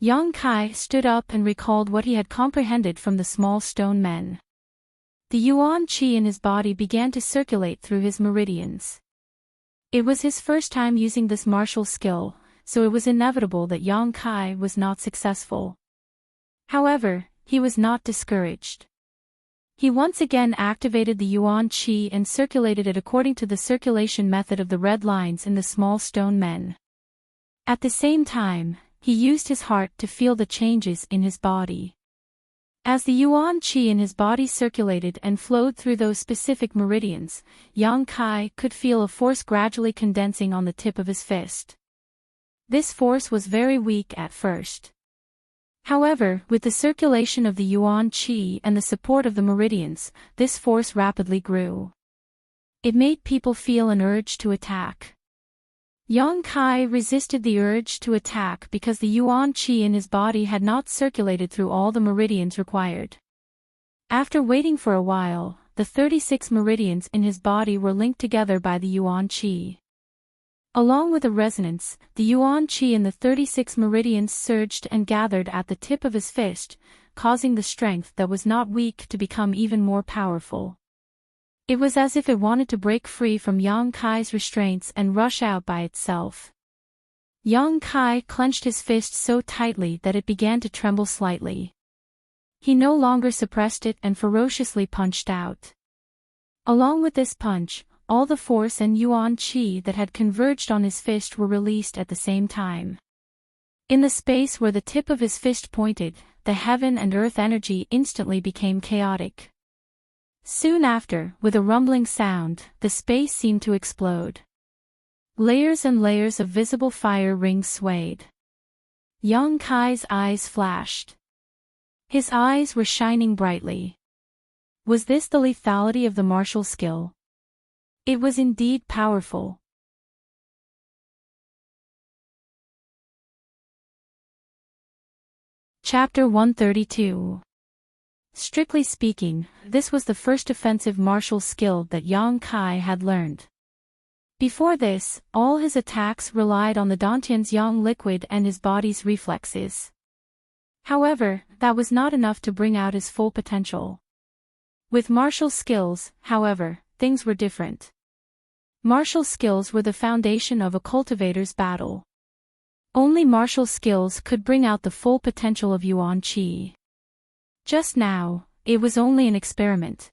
Yang Kai stood up and recalled what he had comprehended from the small stone men. The yuan qi in his body began to circulate through his meridians. It was his first time using this martial skill, so it was inevitable that Yang Kai was not successful. However, he was not discouraged. He once again activated the yuan qi and circulated it according to the circulation method of the red lines in the small stone men. At the same time, he used his heart to feel the changes in his body. As the yuan qi in his body circulated and flowed through those specific meridians, Yang Kai could feel a force gradually condensing on the tip of his fist. This force was very weak at first. However, with the circulation of the yuan qi and the support of the meridians, this force rapidly grew. It made people feel an urge to attack. Yang Kai resisted the urge to attack because the yuan qi in his body had not circulated through all the meridians required. After waiting for a while, the 36 meridians in his body were linked together by the yuan qi. Along with the resonance, the yuan qi in the 36 meridians surged and gathered at the tip of his fist, causing the strength that was not weak to become even more powerful. It was as if it wanted to break free from Yang Kai's restraints and rush out by itself. Yang Kai clenched his fist so tightly that it began to tremble slightly. He no longer suppressed it and ferociously punched out. Along with this punch, all the force and yuan qi that had converged on his fist were released at the same time. In the space where the tip of his fist pointed, the heaven and earth energy instantly became chaotic. Soon after, with a rumbling sound, the space seemed to explode. Layers and layers of visible fire rings swayed. Yang Kai's eyes flashed. His eyes were shining brightly. Was this the lethality of the martial skill? It was indeed powerful. Chapter 132. Strictly speaking, this was the first offensive martial skill that Yang Kai had learned. Before this, all his attacks relied on the Dantian's yang liquid and his body's reflexes. However, that was not enough to bring out his full potential. With martial skills, however, things were different. Martial skills were the foundation of a cultivator's battle. Only martial skills could bring out the full potential of Yuan Qi. Just now, it was only an experiment.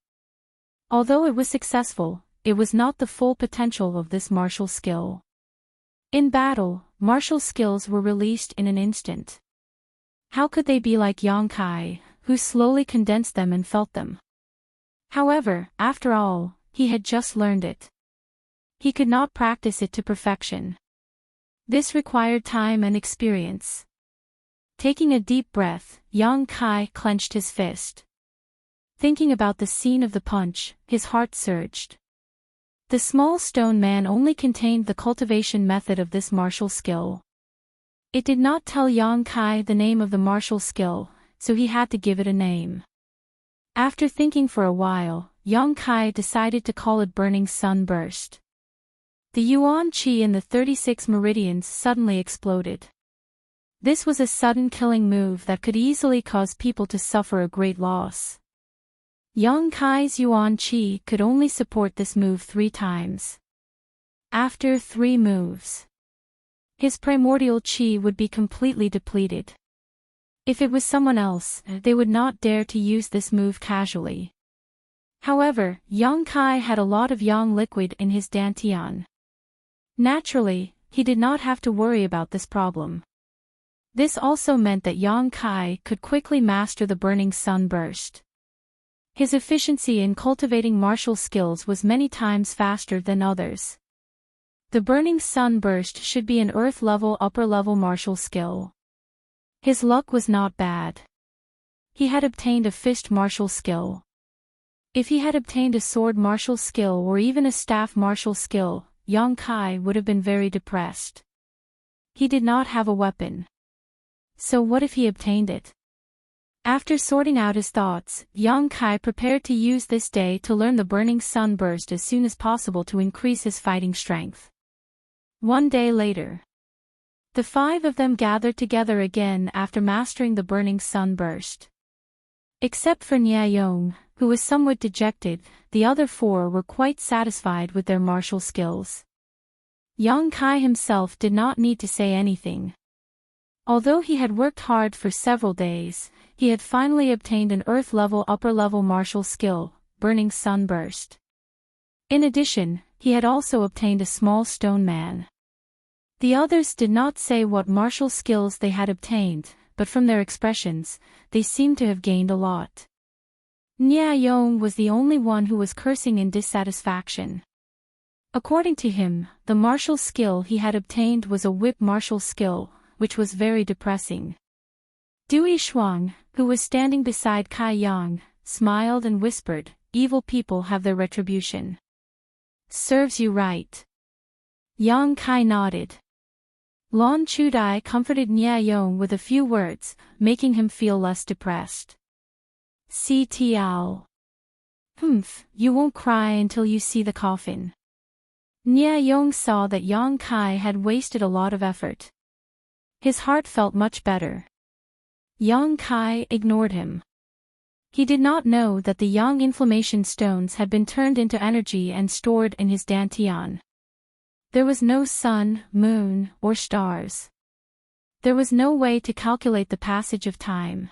Although it was successful, it was not the full potential of this martial skill. In battle, martial skills were released in an instant. How could they be like Yang Kai, who slowly condensed them and felt them? However, after all, he had just learned it. He could not practice it to perfection. This required time and experience. Taking a deep breath, Yang Kai clenched his fist. Thinking about the scene of the punch, his heart surged. The small stone man only contained the cultivation method of this martial skill. It did not tell Yang Kai the name of the martial skill, so he had to give it a name. After thinking for a while, Yang Kai decided to call it Burning Sun Burst. The Yuan Qi in the 36 meridians suddenly exploded. This was a sudden killing move that could easily cause people to suffer a great loss. Yang Kai's Yuan Qi could only support this move 3 times. After 3 moves, his primordial qi would be completely depleted. If it was someone else, they would not dare to use this move casually. However, Yang Kai had a lot of yang liquid in his dantian. Naturally, he did not have to worry about this problem. This also meant that Yang Kai could quickly master the Burning Sun Burst. His efficiency in cultivating martial skills was many times faster than others. The Burning Sun Burst should be an earth-level upper-level martial skill. His luck was not bad. He had obtained a fist martial skill. If he had obtained a sword martial skill or even a staff martial skill, Yang Kai would have been very depressed. He did not have a weapon. So what if he obtained it? After sorting out his thoughts, Yang Kai prepared to use this day to learn the Burning Sun Burst as soon as possible to increase his fighting strength. One day later, the 5 of them gathered together again after mastering the Burning Sun Burst. Except for Niayong, who was somewhat dejected, the other 4 were quite satisfied with their martial skills. Yang Kai himself did not need to say anything. Although he had worked hard for several days, he had finally obtained an earth-level upper-level martial skill, Burning Sun Burst. In addition, he had also obtained a small stone man. The others did not say what martial skills they had obtained, but from their expressions, they seemed to have gained a lot. Nia Yong was the only one who was cursing in dissatisfaction. According to him, the martial skill he had obtained was a whip martial skill, which was very depressing. Dui Shuang, who was standing beside Kai Yang, smiled and whispered, "Evil people have their retribution." "Serves you right." Yang Kai nodded. Lon Chudai comforted Nia Yong with a few words, making him feel less depressed. "CTL. Humph, you won't cry until you see the coffin." Nia Yong saw that Yang Kai had wasted a lot of effort. His heart felt much better. Yang Kai ignored him. He did not know that the yang inflammation stones had been turned into energy and stored in his dantian. There was no sun, moon, or stars. There was no way to calculate the passage of time.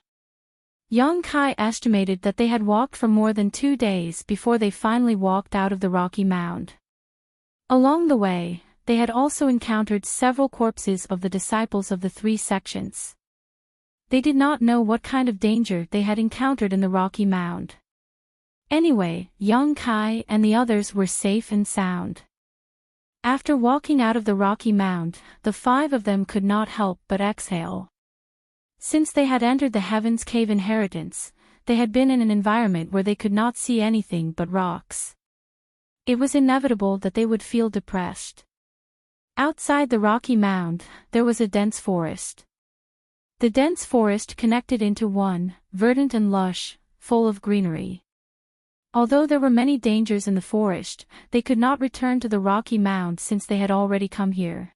Yang Kai estimated that they had walked for more than 2 days before they finally walked out of the rocky mound. Along the way, they had also encountered several corpses of the disciples of the 3 sections. They did not know what kind of danger they had encountered in the rocky mound. Anyway, Yang Kai and the others were safe and sound. After walking out of the rocky mound, the 5 of them could not help but exhale. Since they had entered the Heaven's Cave inheritance, they had been in an environment where they could not see anything but rocks. It was inevitable that they would feel depressed. Outside the rocky mound, there was a dense forest. The dense forest connected into one, verdant and lush, full of greenery. Although there were many dangers in the forest, they could not return to the rocky mound since they had already come here.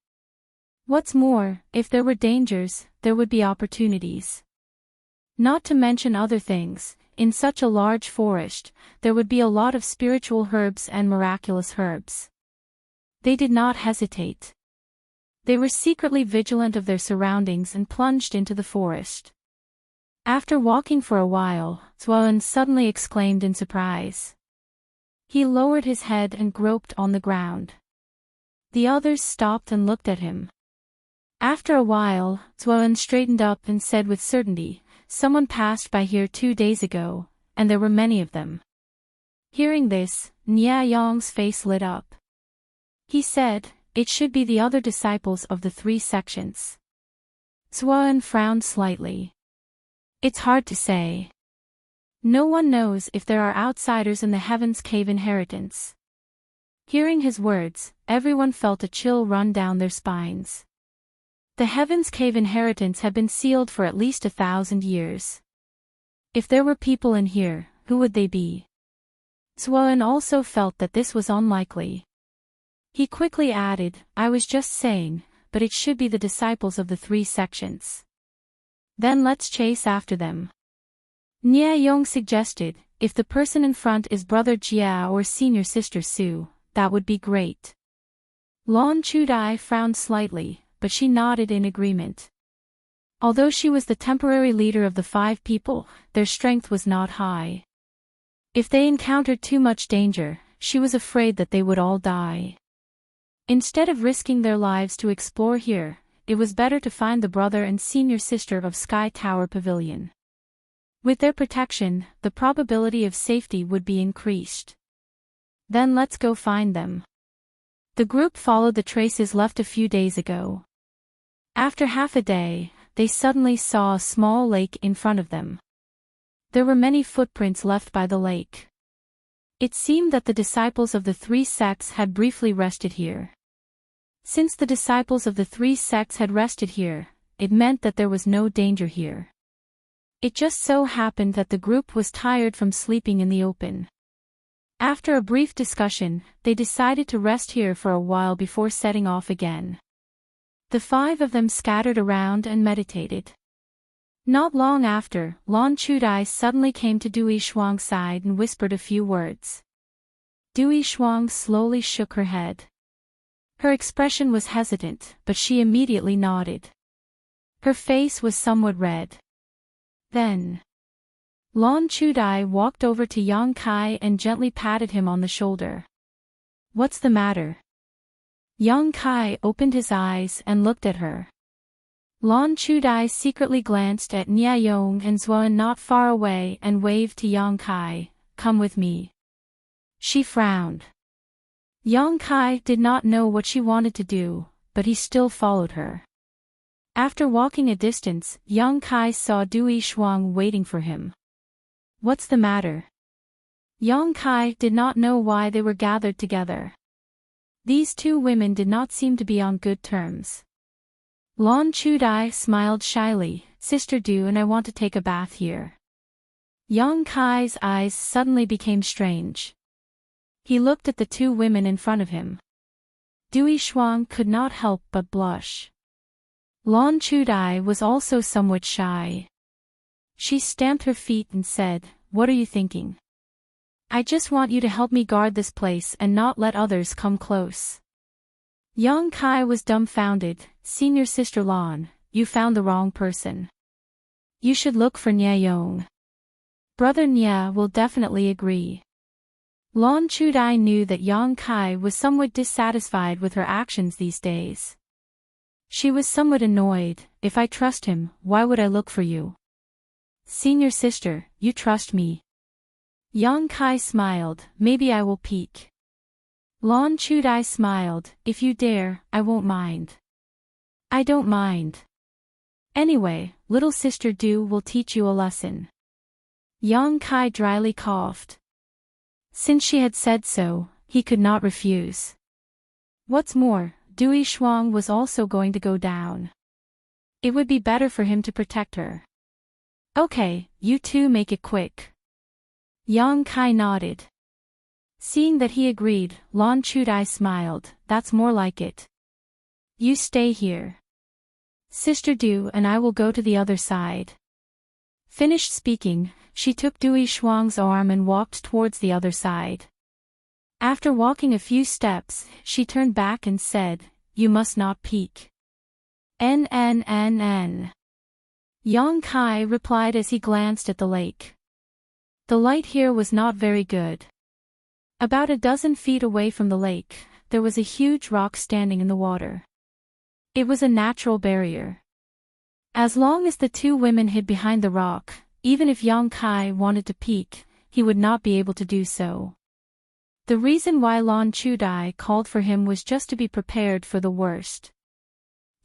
What's more, if there were dangers, there would be opportunities. Not to mention other things, in such a large forest, there would be a lot of spiritual herbs and miraculous herbs. They did not hesitate. They were secretly vigilant of their surroundings and plunged into the forest. After walking for a while, Zuan suddenly exclaimed in surprise. He lowered his head and groped on the ground. The others stopped and looked at him. After a while, Zuan straightened up and said with certainty, "Someone passed by here 2 days ago, and there were many of them." Hearing this, Nia Yong's face lit up. He said, "It should be the other disciples of the 3 sections." Zuan frowned slightly. "It's hard to say. No one knows if there are outsiders in the Heaven's Cave inheritance." Hearing his words, everyone felt a chill run down their spines. The Heaven's Cave inheritance had been sealed for at least 1,000 years. If there were people in here, who would they be? Zuan also felt that this was unlikely. He quickly added, "I was just saying, but it should be the disciples of the 3 sections. Then let's chase after them." Nia Yong suggested, "If the person in front is Brother Jia or Senior Sister Su, that would be great." Lon Chudai frowned slightly, but she nodded in agreement. Although she was the temporary leader of the 5 people, their strength was not high. If they encountered too much danger, she was afraid that they would all die. Instead of risking their lives to explore here, it was better to find the brother and senior sister of Sky Tower Pavilion. With their protection, the probability of safety would be increased. Then let's go find them. The group followed the traces left a few days ago. After half a day, they suddenly saw a small lake in front of them. There were many footprints left by the lake. It seemed that the disciples of the 3 sects had briefly rested here. Since the disciples of the 3 sects had rested here, it meant that there was no danger here. It just so happened that the group was tired from sleeping in the open. After a brief discussion, they decided to rest here for a while before setting off again. The 5 of them scattered around and meditated. Not long after, Lon Chudai suddenly came to Dui Shuang's side and whispered a few words. Dui Shuang slowly shook her head. Her expression was hesitant, but she immediately nodded. Her face was somewhat red. Then, Lon Chudai walked over to Yang Kai and gently patted him on the shoulder. "What's the matter?" Yang Kai opened his eyes and looked at her. Lon Chudai secretly glanced at Nia Yong and Zuan not far away and waved to Yang Kai, "Come with me." She frowned. Yang Kai did not know what she wanted to do, but he still followed her. After walking a distance, Yang Kai saw Dui Shuang waiting for him. "What's the matter?" Yang Kai did not know why they were gathered together. These 2 women did not seem to be on good terms. Lon Chudai smiled shyly, "Sister Du and I want to take a bath here." Yang Kai's eyes suddenly became strange. He looked at the 2 women in front of him. Dui Shuang could not help but blush. Lon Chudai was also somewhat shy. She stamped her feet and said, "What are you thinking? I just want you to help me guard this place and not let others come close." Yang Kai was dumbfounded. "Senior Sister Lon, you found the wrong person. You should look for Nia Yong. Brother Nia will definitely agree." Lon Chudai knew that Yang Kai was somewhat dissatisfied with her actions these days. She was somewhat annoyed. "If I trust him, why would I look for you?" "Senior sister, you trust me." Yang Kai smiled. "Maybe I will peek." Lon Chudai smiled. "If you dare, I won't mind." "I don't mind. Anyway, little sister Du will teach you a lesson." Yang Kai dryly coughed. Since she had said so, he could not refuse. What's more, Dui Shuang was also going to go down. It would be better for him to protect her. Okay, you two make it quick. Yang Kai nodded. Seeing that he agreed, Lan Chudai smiled, that's more like it. You stay here. Sister Du and I will go to the other side. Finished speaking, she took Dui Shuang's arm and walked towards the other side. After walking a few steps, she turned back and said, you must not peek. N. Yang Kai replied as he glanced at the lake. The light here was not very good. About a dozen feet away from the lake, there was a huge rock standing in the water. It was a natural barrier. As long as the two women hid behind the rock, even if Yang Kai wanted to peek, he would not be able to do so. The reason why Lan Chudai called for him was just to be prepared for the worst.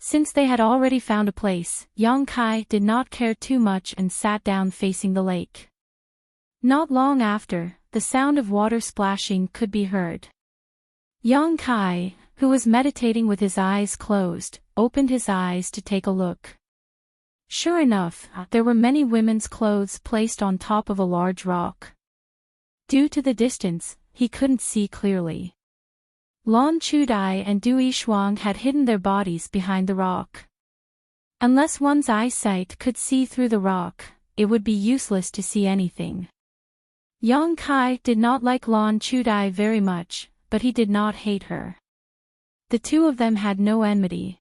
Since they had already found a place, Yang Kai did not care too much and sat down facing the lake. Not long after, the sound of water splashing could be heard. Yang Kai, who was meditating with his eyes closed, opened his eyes to take a look. Sure enough, there were many women's clothes placed on top of a large rock. Due to the distance, he couldn't see clearly. Lan Chudai and Dui Shuang had hidden their bodies behind the rock. Unless one's eyesight could see through the rock, it would be useless to see anything. Yang Kai did not like Lan Chudai very much, but he did not hate her. The two of them had no enmity.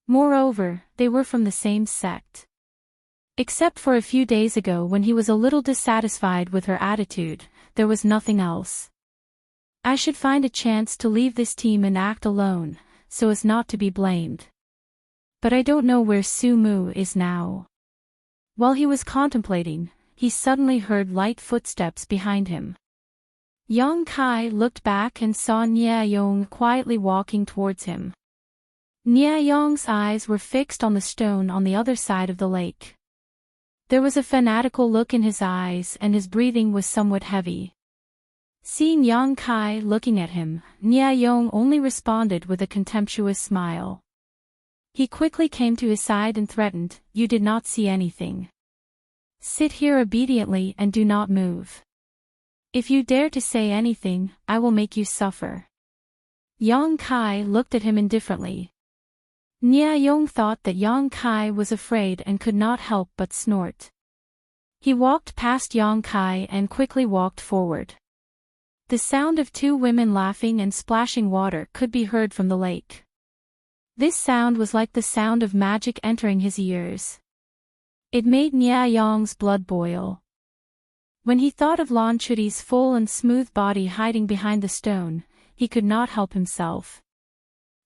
Moreover, they were from the same sect. Except for a few days ago when he was a little dissatisfied with her attitude, there was nothing else. I should find a chance to leave this team and act alone, so as not to be blamed. But I don't know where Su Mu is now. While he was contemplating, he suddenly heard light footsteps behind him. Yang Kai looked back and saw Nia Yong quietly walking towards him. Nia Yong's eyes were fixed on the stone on the other side of the lake. There was a fanatical look in his eyes and his breathing was somewhat heavy. Seeing Yang Kai looking at him, Nia Yong only responded with a contemptuous smile. He quickly came to his side and threatened, "You did not see anything. Sit here obediently and do not move. If you dare to say anything, I will make you suffer." Yang Kai looked at him indifferently. Nia Yong thought that Yang Kai was afraid and could not help but snort. He walked past Yang Kai and quickly walked forward. The sound of two women laughing and splashing water could be heard from the lake. This sound was like the sound of magic entering his ears. It made Nia Yong's blood boil. When he thought of Lan Chudi's full and smooth body hiding behind the stone, he could not help himself.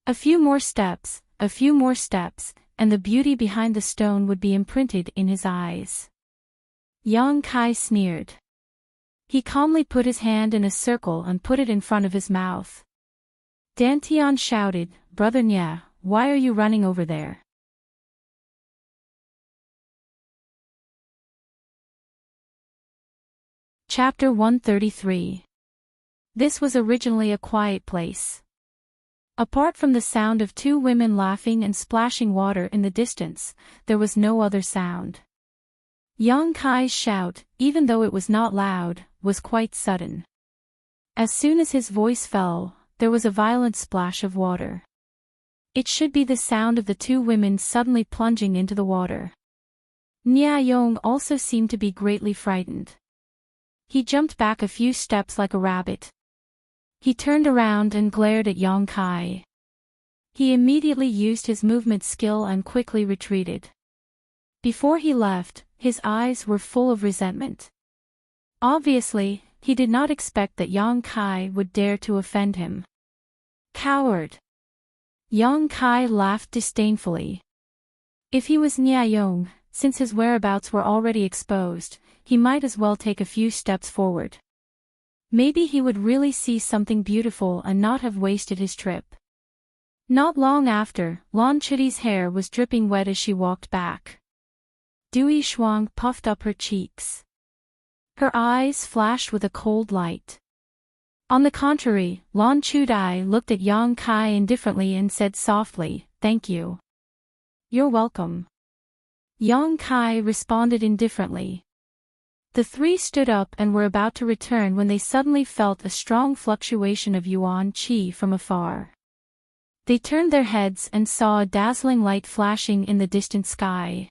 A few more steps, and the beauty behind the stone would be imprinted in his eyes. Yang Kai sneered. He calmly put his hand in a circle and put it in front of his mouth. Dantian shouted, "Brother Nia, why are you running over there?" Chapter 133. This was originally a quiet place. Apart from the sound of two women laughing and splashing water in the distance, there was no other sound. Yang Kai's shout, even though it was not loud, was quite sudden. As soon as his voice fell, there was a violent splash of water. It should be the sound of the two women suddenly plunging into the water. Nia Yong also seemed to be greatly frightened. He jumped back a few steps like a rabbit. He turned around and glared at Yang Kai. He immediately used his movement skill and quickly retreated. Before he left, his eyes were full of resentment. Obviously, he did not expect that Yang Kai would dare to offend him. Coward! Yang Kai laughed disdainfully. If he was Nia Yong, since his whereabouts were already exposed, he might as well take a few steps forward. Maybe he would really see something beautiful and not have wasted his trip. Not long after, Lan Chudi's hair was dripping wet as she walked back. Dui Shuang puffed up her cheeks. Her eyes flashed with a cold light. On the contrary, Lan Chudai looked at Yang Kai indifferently and said softly, "Thank you." You're welcome. Yang Kai responded indifferently. The three stood up and were about to return when they suddenly felt a strong fluctuation of yuan qi from afar. They turned their heads and saw a dazzling light flashing in the distant sky.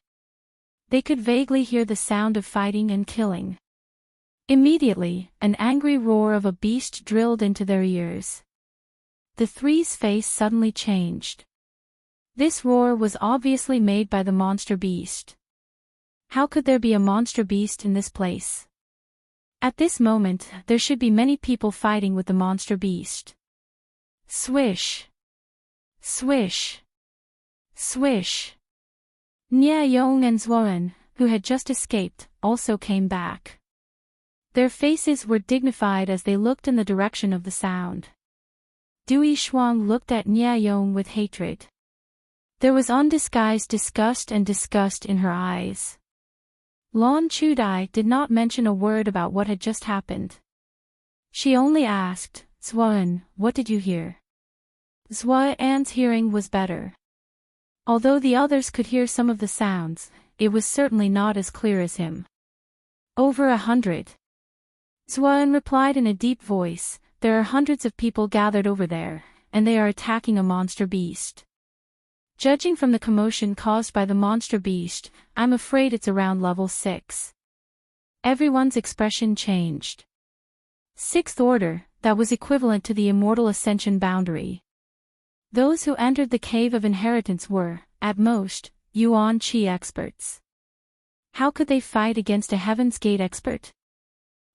They could vaguely hear the sound of fighting and killing. Immediately, an angry roar of a beast drilled into their ears. The three's face suddenly changed. This roar was obviously made by the monster beast. How could there be a monster beast in this place? At this moment, there should be many people fighting with the monster beast. Swish! Swish! Swish! Nia Yong and Zhuan, who had just escaped, also came back. Their faces were dignified as they looked in the direction of the sound. Dui Shuang looked at Nia Yong with hatred. There was undisguised disgust and disgust in her eyes. Lan Chudai did not mention a word about what had just happened. She only asked, Zhuan, what did you hear? Zhuan's hearing was better. Although the others could hear some of the sounds, it was certainly not as clear as him. Over 100. Zhuan replied in a deep voice, there are hundreds of people gathered over there, and they are attacking a monster beast. Judging from the commotion caused by the monster beast, I'm afraid it's around level 6. Everyone's expression changed. Sixth order, that was equivalent to the immortal ascension boundary. Those who entered the cave of inheritance were, at most, Yuan Qi experts. How could they fight against a Heaven's Gate expert?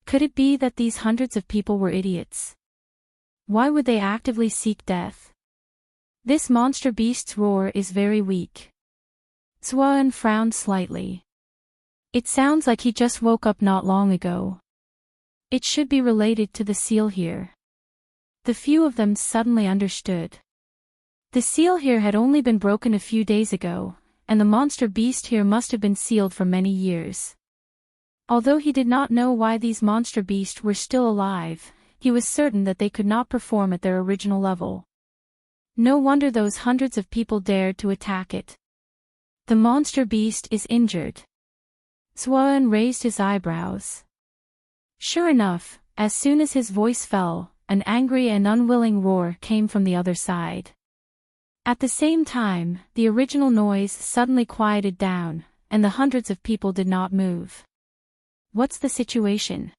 Could it be that these hundreds of people were idiots? Why would they actively seek death? This monster beast's roar is very weak. Zhuan frowned slightly. It sounds like he just woke up not long ago. It should be related to the seal here. The few of them suddenly understood. The seal here had only been broken a few days ago, and the monster beast here must have been sealed for many years. Although he did not know why these monster beasts were still alive, he was certain that they could not perform at their original level. No wonder those hundreds of people dared to attack it. The monster beast is injured. Zhuan raised his eyebrows. Sure enough, as soon as his voice fell, an angry and unwilling roar came from the other side. At the same time, the original noise suddenly quieted down, and the hundreds of people did not move. What's the situation?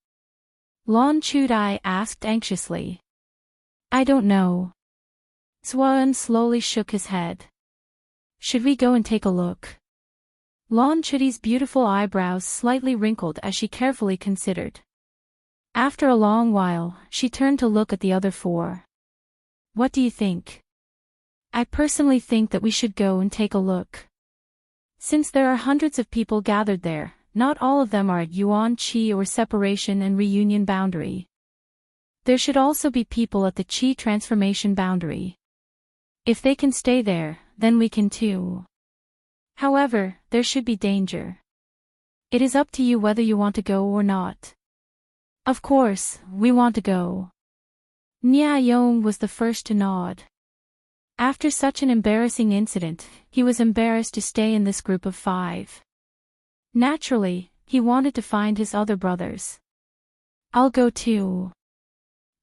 Lan Chudai asked anxiously. I don't know. Zhuan slowly shook his head. Should we go and take a look? Lan Chudai's beautiful eyebrows slightly wrinkled as she carefully considered. After a long while, she turned to look at the other four. What do you think? I personally think that we should go and take a look. Since there are hundreds of people gathered there, not all of them are at Yuan Qi or separation and reunion boundary. There should also be people at the Qi transformation boundary. If they can stay there, then we can too. However, there should be danger. It is up to you whether you want to go or not. Of course, we want to go. Nia Yong was the first to nod. After such an embarrassing incident, he was embarrassed to stay in this group of 5. Naturally, he wanted to find his other brothers. I'll go too.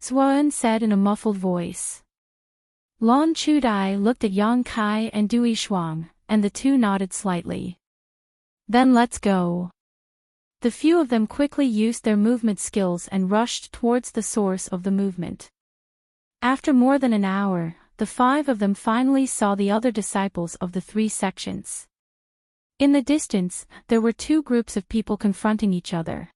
Zhuan said in a muffled voice. Lan Chudai looked at Yang Kai and Dui Shuang, and the two nodded slightly. Then let's go. The few of them quickly used their movement skills and rushed towards the source of the movement. After more than an hour, the 5 of them finally saw the other disciples of the 3 sections. In the distance, there were 2 groups of people confronting each other.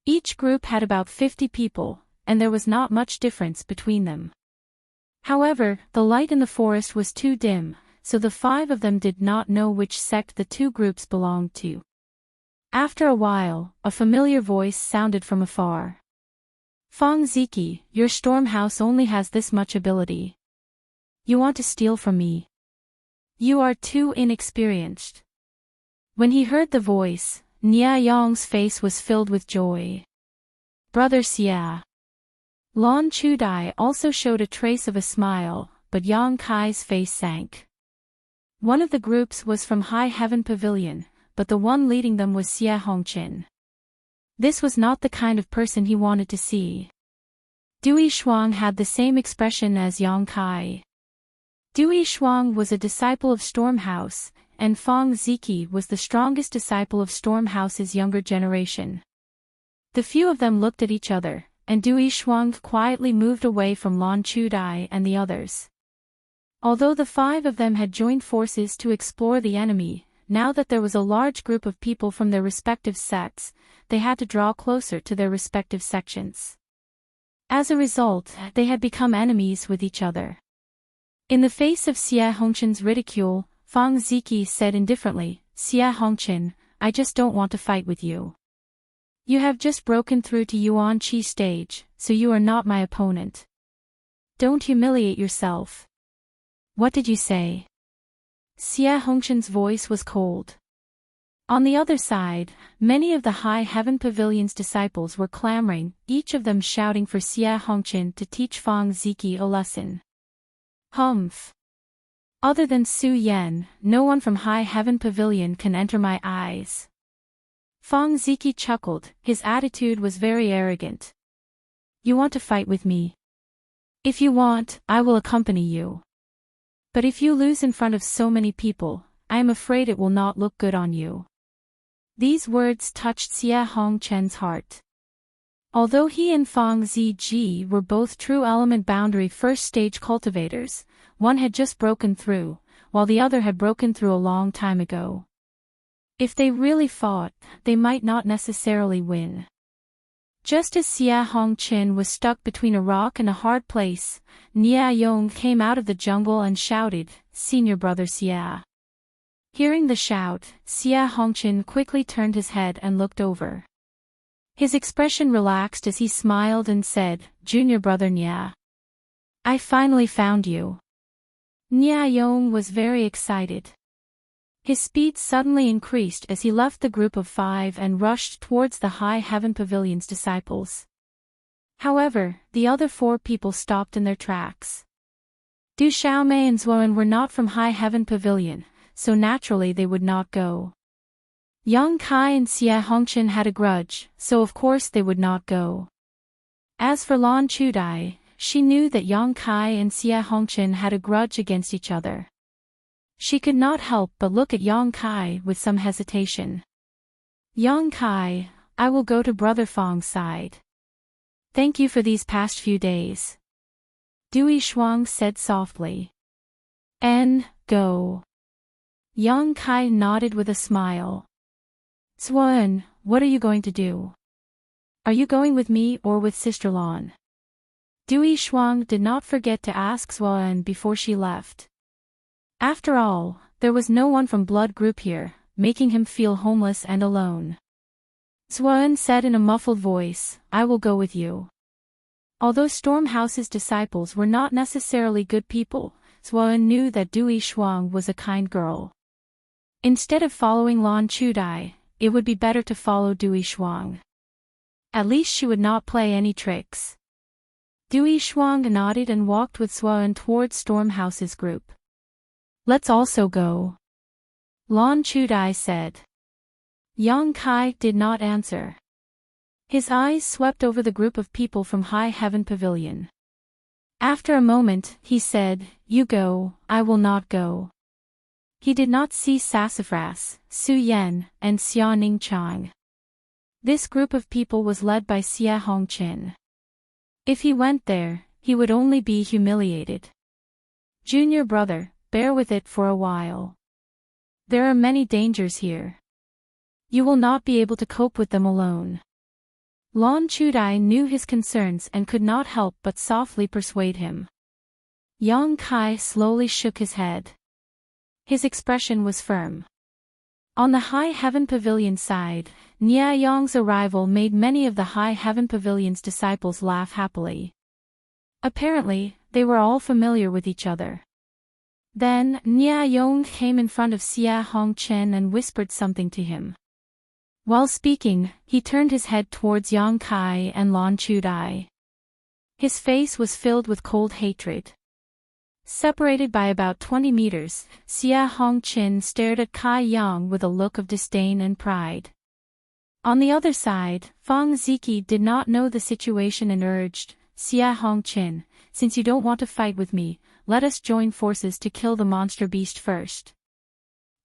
Each group had about 50 people, and there was not much difference between them. However, the light in the forest was too dim, so the 5 of them did not know which sect the 2 groups belonged to. After a while, a familiar voice sounded from afar. Fang Ziki, your storm house only has this much ability. You want to steal from me? You are too inexperienced. When he heard the voice, Nia Yong's face was filled with joy. Brother Xia. Lan Chudai also showed a trace of a smile, but Yang Kai's face sank. One of the groups was from High Heaven Pavilion, but the one leading them was Xie Hongqin. This was not the kind of person he wanted to see. Dui Shuang had the same expression as Yang Kai. Dui Shuang was a disciple of Stormhouse, and Fang Ziki was the strongest disciple of Stormhouse's younger generation. The few of them looked at each other, and Dui Shuang quietly moved away from Lan Chudai and the others. Although the 5 of them had joined forces to explore the enemy, now that there was a large group of people from their respective sects, they had to draw closer to their respective sections. As a result, they had become enemies with each other. In the face of Xie Hongqin's ridicule, Fang Ziki said indifferently, "Xie Hongqin, I just don't want to fight with you. You have just broken through to Yuan Qi stage, so you are not my opponent. Don't humiliate yourself." "What did you say?" Xie Hongqin's voice was cold. On the other side, many of the High Heaven Pavilion's disciples were clamoring, each of them shouting for Xie Hongqin to teach Fang Ziki a lesson. "Humph. Other than Su Yan, no one from High Heaven Pavilion can enter my eyes." Fang Ziki chuckled, his attitude was very arrogant. "You want to fight with me? If you want, I will accompany you. But if you lose in front of so many people, I am afraid it will not look good on you." These words touched Xie Hongqin's heart. Although he and Fang Ziji were both true element boundary first stage cultivators, one had just broken through, while the other had broken through a long time ago. If they really fought, they might not necessarily win. Just as Xie Hongqin was stuck between a rock and a hard place, Nia Yong came out of the jungle and shouted, "Senior brother Xie." Hearing the shout, Xie Hongqin quickly turned his head and looked over. His expression relaxed as he smiled and said, "Junior brother Nia. I finally found you." Nia Yong was very excited. His speed suddenly increased as he left the group of 5 and rushed towards the High Heaven Pavilion's disciples. However, the other 4 people stopped in their tracks. Du Xiaomei and Zuoan were not from High Heaven Pavilion, so naturally they would not go. Yang Kai and Xie Hongqin had a grudge, so of course they would not go. As for Lan Chudai, she knew that Yang Kai and Xie Hongqin had a grudge against each other. She could not help but look at Yang Kai with some hesitation. "Yang Kai, I will go to Brother Fang's side. Thank you for these past few days," Dui Shuang said softly. Go. Yang Kai nodded with a smile. "Zuan, what are you going to do? Are you going with me or with Sister Lan?" Dui Shuang did not forget to ask Zuan before she left. After all, there was no one from blood group here, making him feel homeless and alone. Zuan said in a muffled voice, "I will go with you." Although Stormhouse's disciples were not necessarily good people, Zuan knew that Dui Shuang was a kind girl. Instead of following Lan Chudai, it would be better to follow Dui Shuang. At least she would not play any tricks. Dui Shuang nodded and walked with Zuan towards Stormhouse's group. "Let's also go," Lan Chudai said. Yang Kai did not answer. His eyes swept over the group of people from High Heaven Pavilion. After a moment, he said, "You go, I will not go." He did not see Sassafras, Su Yan, and Xia Ningchang. This group of people was led by Xie Hongqin. If he went there, he would only be humiliated. "Junior brother, bear with it for a while. There are many dangers here. You will not be able to cope with them alone." Lan Chudai knew his concerns and could not help but softly persuade him. Yang Kai slowly shook his head. His expression was firm. On the High Heaven Pavilion side, Nia Yong's arrival made many of the High Heaven Pavilion's disciples laugh happily. Apparently, they were all familiar with each other. Then, Nia Yong came in front of Xie Hongqin and whispered something to him. While speaking, he turned his head towards Yang Kai and Lan Chudai. His face was filled with cold hatred. Separated by about 20 meters, Xia Hongqin stared at Kai Yang with a look of disdain and pride. On the other side, Fang Ziki did not know the situation and urged, Xia Hongqin, since you don't want to fight with me, let us join forces to kill the monster beast first.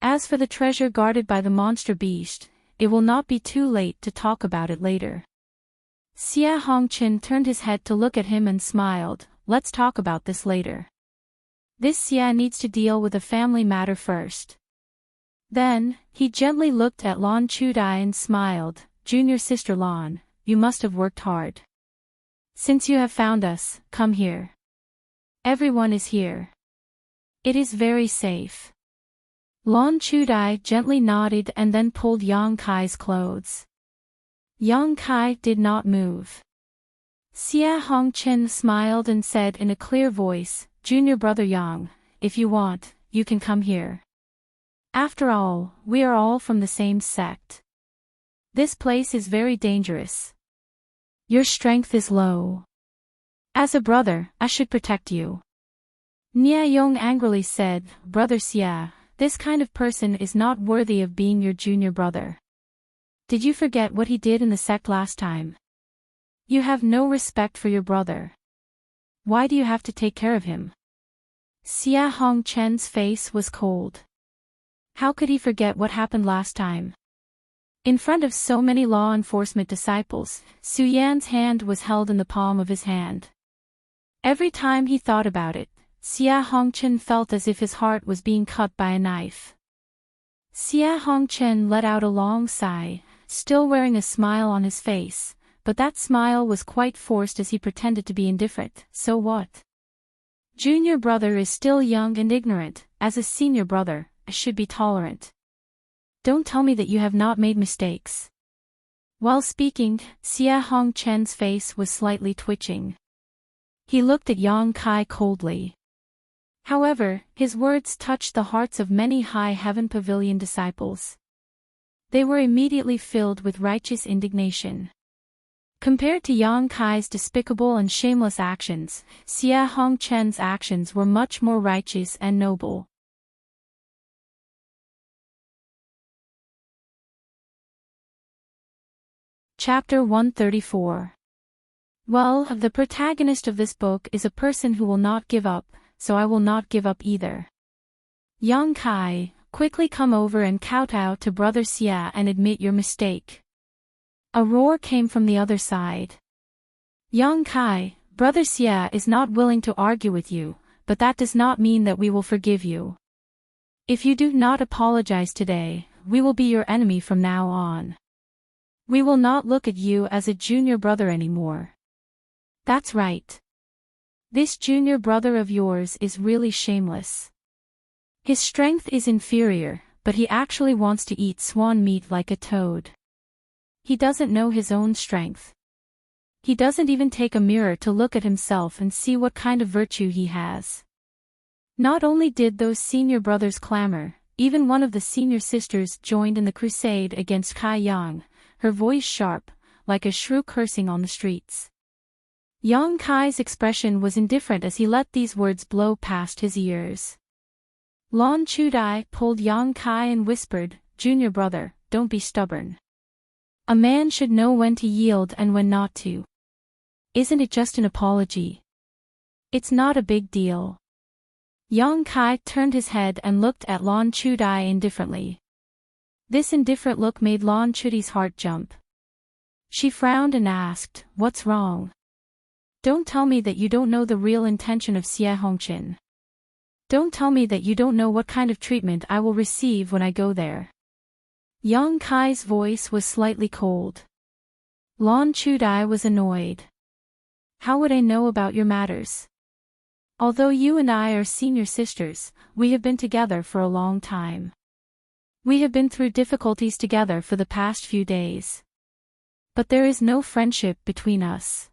As for the treasure guarded by the monster beast, it will not be too late to talk about it later. Xia Hongqin turned his head to look at him and smiled, let's talk about this later. This Xia needs to deal with a family matter first. Then, he gently looked at Lan Chudai and smiled, Junior sister Lan, you must have worked hard. Since you have found us, come here. Everyone is here. It is very safe. Lan Chudai gently nodded and then pulled Yang Kai's clothes. Yang Kai did not move. Xia Hongqin smiled and said in a clear voice, Junior brother Yang, if you want, you can come here. After all, we are all from the same sect. This place is very dangerous. Your strength is low. As a brother, I should protect you. Nia Yong angrily said, Brother Xia, this kind of person is not worthy of being your junior brother. Did you forget what he did in the sect last time? You have no respect for your brother. Why do you have to take care of him? Xia Hongqin's face was cold. How could he forget what happened last time? In front of so many law enforcement disciples, Su Yan's hand was held in the palm of his hand. Every time he thought about it, Xia Hongqin felt as if his heart was being cut by a knife. Xia Hongqin let out a long sigh, still wearing a smile on his face, but that smile was quite forced as he pretended to be indifferent. So what? Junior brother is still young and ignorant, as a senior brother, I should be tolerant. Don't tell me that you have not made mistakes. While speaking, Xia Hongqin's face was slightly twitching. He looked at Yang Kai coldly. However, his words touched the hearts of many High Heaven Pavilion disciples. They were immediately filled with righteous indignation. Compared to Yang Kai's despicable and shameless actions, Xia Hongqin's actions were much more righteous and noble. Chapter 134. Well, the protagonist of this book is a person who will not give up, so I will not give up either. Yang Kai, quickly come over and kowtow to Brother Xia and admit your mistake. A roar came from the other side. Yang Kai, Brother Xia is not willing to argue with you, but that does not mean that we will forgive you. If you do not apologize today, we will be your enemy from now on. We will not look at you as a junior brother anymore. That's right. This junior brother of yours is really shameless. His strength is inferior, but he actually wants to eat swan meat like a toad. He doesn't know his own strength. He doesn't even take a mirror to look at himself and see what kind of virtue he has. Not only did those senior brothers clamor, even one of the senior sisters joined in the crusade against Kai Yang, her voice sharp, like a shrew cursing on the streets. Yang Kai's expression was indifferent as he let these words blow past his ears. Lan Chudai pulled Yang Kai and whispered, Junior brother, don't be stubborn. A man should know when to yield and when not to. Isn't it just an apology? It's not a big deal. Yang Kai turned his head and looked at Lan Chudai indifferently. This indifferent look made Lan Chudai's heart jump. She frowned and asked, what's wrong? Don't tell me that you don't know the real intention of Xia Hongqin. Don't tell me that you don't know what kind of treatment I will receive when I go there. Yang Kai's voice was slightly cold. Lan Chudai was annoyed. How would I know about your matters? Although you and I are senior sisters, we have been together for a long time. We have been through difficulties together for the past few days. But there is no friendship between us.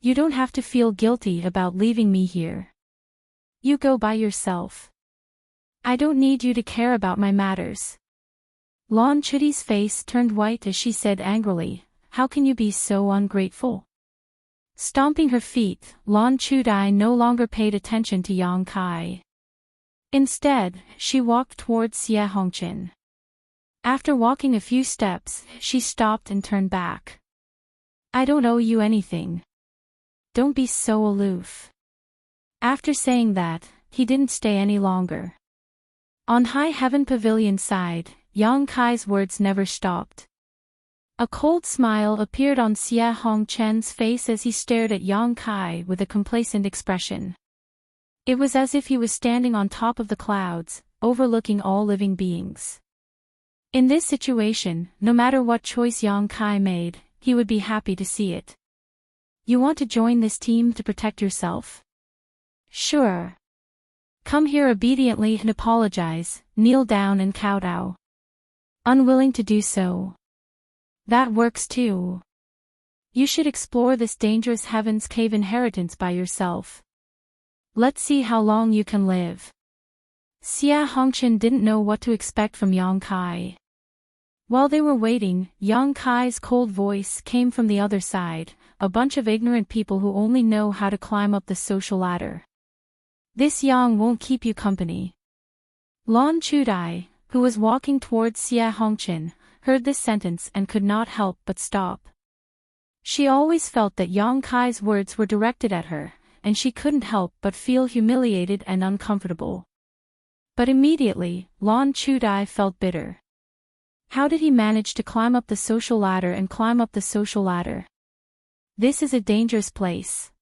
You don't have to feel guilty about leaving me here. You go by yourself. I don't need you to care about my matters. Lan Chudai's face turned white as she said angrily, how can you be so ungrateful? Stomping her feet, Lan Chudai no longer paid attention to Yang Kai. Instead, she walked towards Xie Hongqin. After walking a few steps, she stopped and turned back. I don't owe you anything. Don't be so aloof. After saying that, he didn't stay any longer. On High Heaven Pavilion side, Yang Kai's words never stopped. A cold smile appeared on Xie Hongqian's face as he stared at Yang Kai with a complacent expression. It was as if he was standing on top of the clouds, overlooking all living beings. In this situation, no matter what choice Yang Kai made, he would be happy to see it. You want to join this team to protect yourself? Sure. Come here obediently and apologize, kneel down and kowtow. Unwilling to do so? That works too. You should explore this dangerous Heaven's Cave inheritance by yourself. Let's see how long you can live. Xie Hongqin didn't know what to expect from Yang Kai. While they were waiting, Yang Kai's cold voice came from the other side, a bunch of ignorant people who only know how to climb up the social ladder. This Yang won't keep you company. Lan Chudai, who was walking towards Xie Hongqin, heard this sentence and could not help but stop. She always felt that Yang Kai's words were directed at her, and she couldn't help but feel humiliated and uncomfortable. But immediately, Lan Chudai felt bitter. How did he manage to climb up the social ladder and climb up the social ladder? This is a dangerous place.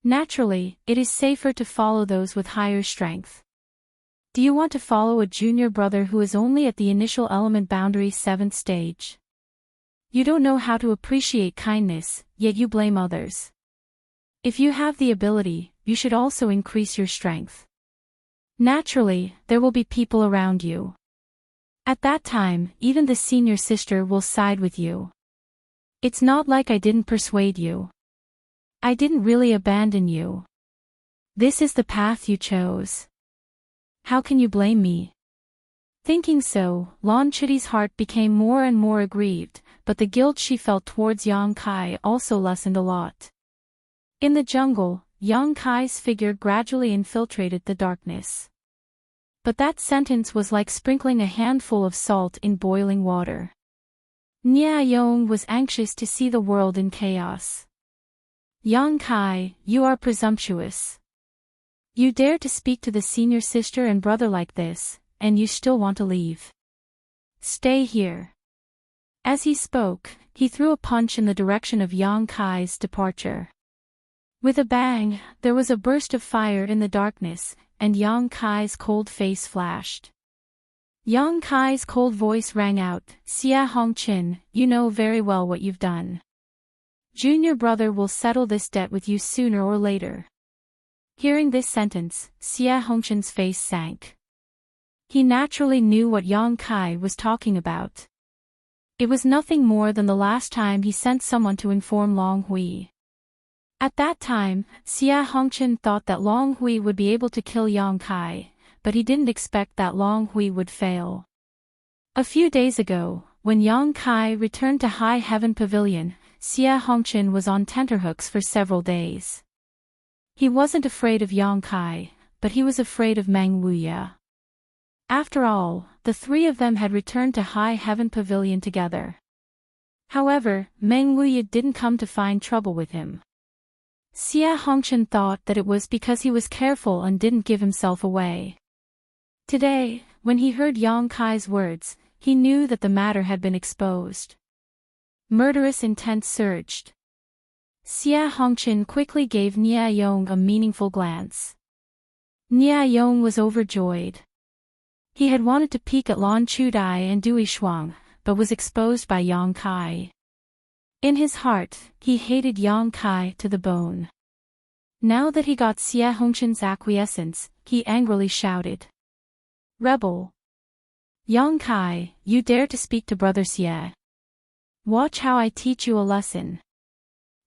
Naturally, it is safer to follow those with higher strength. Do you want to follow a junior brother who is only at the initial element boundary 7th stage? You don't know how to appreciate kindness, yet you blame others. If you have the ability, you should also increase your strength. Naturally, there will be people around you. At that time, even the senior sister will side with you. It's not like I didn't persuade you. I didn't really abandon you. This is the path you chose. How can you blame me? Thinking so, Lan Chudi's heart became more and more aggrieved, but the guilt she felt towards Yang Kai also lessened a lot. In the jungle, Yang Kai's figure gradually infiltrated the darkness. But that sentence was like sprinkling a handful of salt in boiling water. Nia Yong was anxious to see the world in chaos. Yang Kai, you are presumptuous. You dare to speak to the senior sister and brother like this, and you still want to leave. Stay here. As he spoke, he threw a punch in the direction of Yang Kai's departure. With a bang, there was a burst of fire in the darkness, and Yang Kai's cold face flashed. Yang Kai's cold voice rang out, Xie Hongqin, you know very well what you've done. Junior brother will settle this debt with you sooner or later. Hearing this sentence, Xie Hongqin's face sank. He naturally knew what Yang Kai was talking about. It was nothing more than the last time he sent someone to inform Long Hui. At that time, Xie Hongqin thought that Long Hui would be able to kill Yang Kai, but he didn't expect that Long Hui would fail. A few days ago, when Yang Kai returned to High Heaven Pavilion, Xie Hongqin was on tenterhooks for several days. He wasn't afraid of Yang Kai, but he was afraid of Meng Wuya. After all, the three of them had returned to High Heaven Pavilion together. However, Meng Wuya didn't come to find trouble with him. Xie Hongqin thought that it was because he was careful and didn't give himself away. Today, when he heard Yang Kai's words, he knew that the matter had been exposed. Murderous intent surged. Xie Hongqin quickly gave Nia Yong a meaningful glance. Nia Yong was overjoyed. He had wanted to peek at Lan Chudai and Dui Shuang, but was exposed by Yang Kai. In his heart, he hated Yang Kai to the bone. Now that he got Xie Hongqin's acquiescence, he angrily shouted. Rebel! Yang Kai, you dare to speak to Brother Xie. Watch how I teach you a lesson.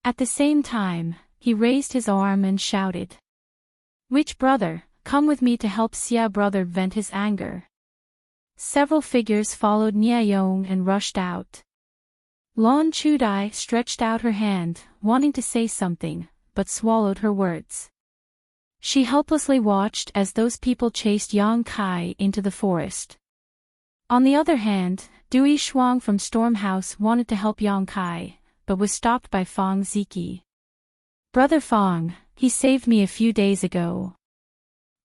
At the same time, he raised his arm and shouted. Which brother, come with me to help Xie brother vent his anger. Several figures followed Nia Yong and rushed out. Lon Chudai stretched out her hand, wanting to say something, but swallowed her words. She helplessly watched as those people chased Yang Kai into the forest. On the other hand, Dui Shuang from Storm House wanted to help Yang Kai, but was stopped by Fang Ziki. "Brother Fang, he saved me a few days ago,"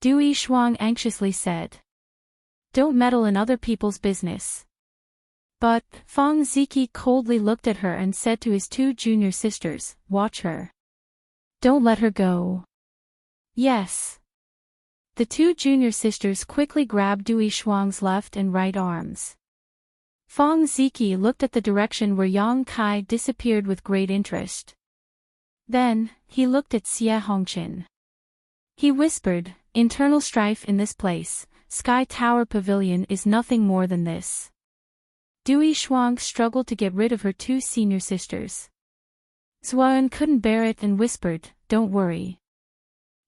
Dui Shuang anxiously said. "Don't meddle in other people's business." But Fang Ziki coldly looked at her and said to his two junior sisters, "Watch her. Don't let her go." "Yes." The two junior sisters quickly grabbed Dui Shuang's left and right arms. Fang Ziki looked at the direction where Yang Kai disappeared with great interest. Then, he looked at Xie Hongqin. He whispered, "Internal strife in this place, Sky Tower Pavilion is nothing more than this." Dui Shuang struggled to get rid of her two senior sisters. Zuan couldn't bear it and whispered, "Don't worry.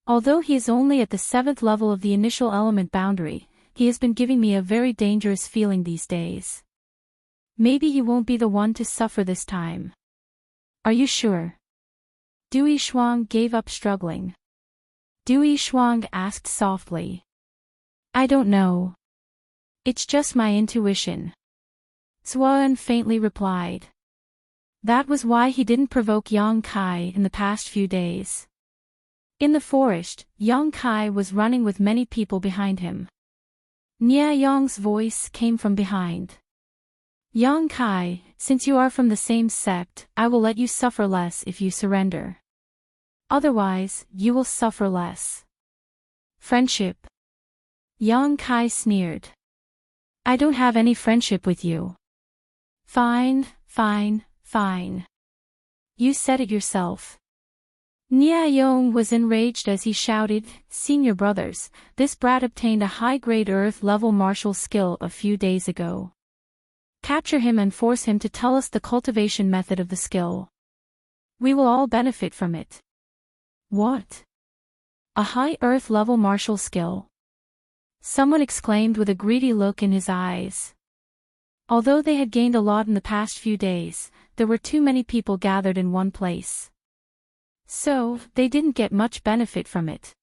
Although he is only at the 7th level of the initial element boundary, he has been giving me a very dangerous feeling these days. Maybe he won't be the one to suffer this time." "Are you sure?" Dui Shuang gave up struggling. Dui Shuang asked softly. "I don't know. It's just my intuition," Zuan faintly replied. That was why he didn't provoke Yang Kai in the past few days. In the forest, Yang Kai was running with many people behind him. Nia Yong's voice came from behind. "Yang Kai, since you are from the same sect, I will let you suffer less if you surrender. Otherwise, you will suffer less." "Friendship?" Yang Kai sneered. "I don't have any friendship with you." "Fine, fine, fine. You said it yourself." Nia Yong was enraged as he shouted, "Senior brothers, this brat obtained a high-grade Earth-level martial skill a few days ago. Capture him and force him to tell us the cultivation method of the skill. We will all benefit from it." "What? A high Earth-level martial skill?" someone exclaimed with a greedy look in his eyes. Although they had gained a lot in the past few days, there were too many people gathered in one place. So, they didn't get much benefit from it.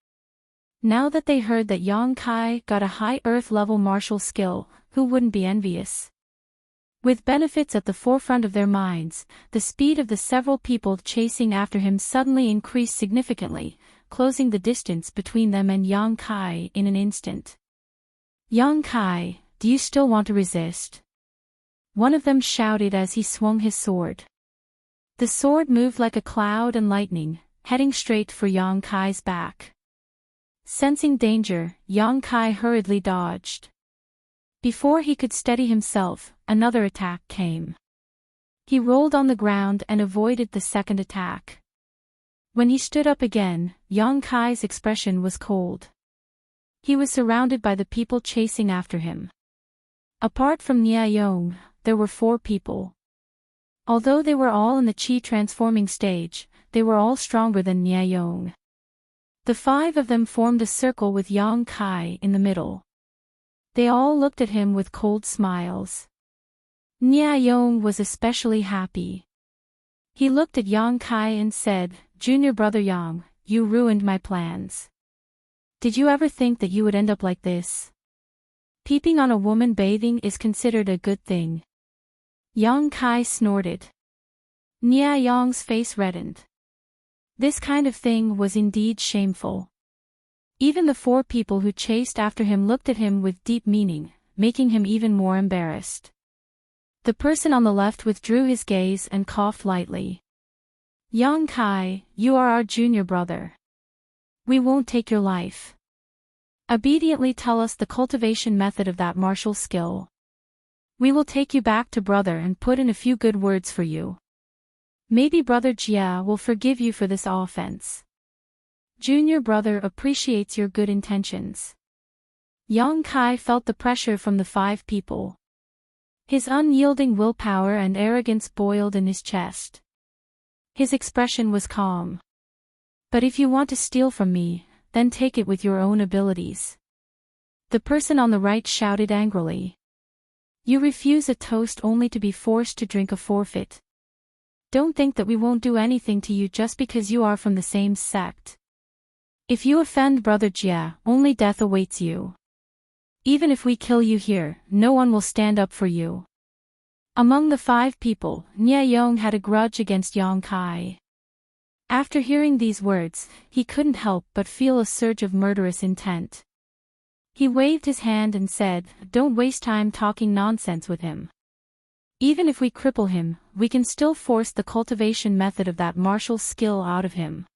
Now that they heard that Yang Kai got a high Earth-level martial skill, who wouldn't be envious? With benefits at the forefront of their minds, the speed of the several people chasing after him suddenly increased significantly, closing the distance between them and Yang Kai in an instant. "Yang Kai, do you still want to resist?" one of them shouted as he swung his sword. The sword moved like a cloud and lightning, heading straight for Yang Kai's back. Sensing danger, Yang Kai hurriedly dodged. Before he could steady himself, another attack came. He rolled on the ground and avoided the second attack. When he stood up again, Yang Kai's expression was cold. He was surrounded by the people chasing after him. Apart from Nia Yong, there were 4 people. Although they were all in the Qi transforming stage, they were all stronger than Nia Yong. The 5 of them formed a circle with Yang Kai in the middle. They all looked at him with cold smiles. Nia Yong was especially happy. He looked at Yang Kai and said, "Junior brother Yang, you ruined my plans. Did you ever think that you would end up like this? Peeping on a woman bathing is considered a good thing." Yang Kai snorted. Nia Yong's face reddened. This kind of thing was indeed shameful. Even the 4 people who chased after him looked at him with deep meaning, making him even more embarrassed. The person on the left withdrew his gaze and coughed lightly. "Yang Kai, you are our junior brother. We won't take your life. Obediently tell us the cultivation method of that martial skill. We will take you back to brother and put in a few good words for you. Maybe brother Jia will forgive you for this offense. Junior brother appreciates your good intentions." Yang Kai felt the pressure from the 5 people. His unyielding willpower and arrogance boiled in his chest. His expression was calm. "But if you want to steal from me, then take it with your own abilities." The person on the right shouted angrily. "You refuse a toast only to be forced to drink a forfeit. Don't think that we won't do anything to you just because you are from the same sect. If you offend Brother Jia, only death awaits you. Even if we kill you here, no one will stand up for you. Among the 5 people, Nia Yong had a grudge against Yang Kai. After hearing these words, he couldn't help but feel a surge of murderous intent. He waved his hand and said, "Don't waste time talking nonsense with him. Even if we cripple him, we can still force the cultivation method of that martial skill out of him."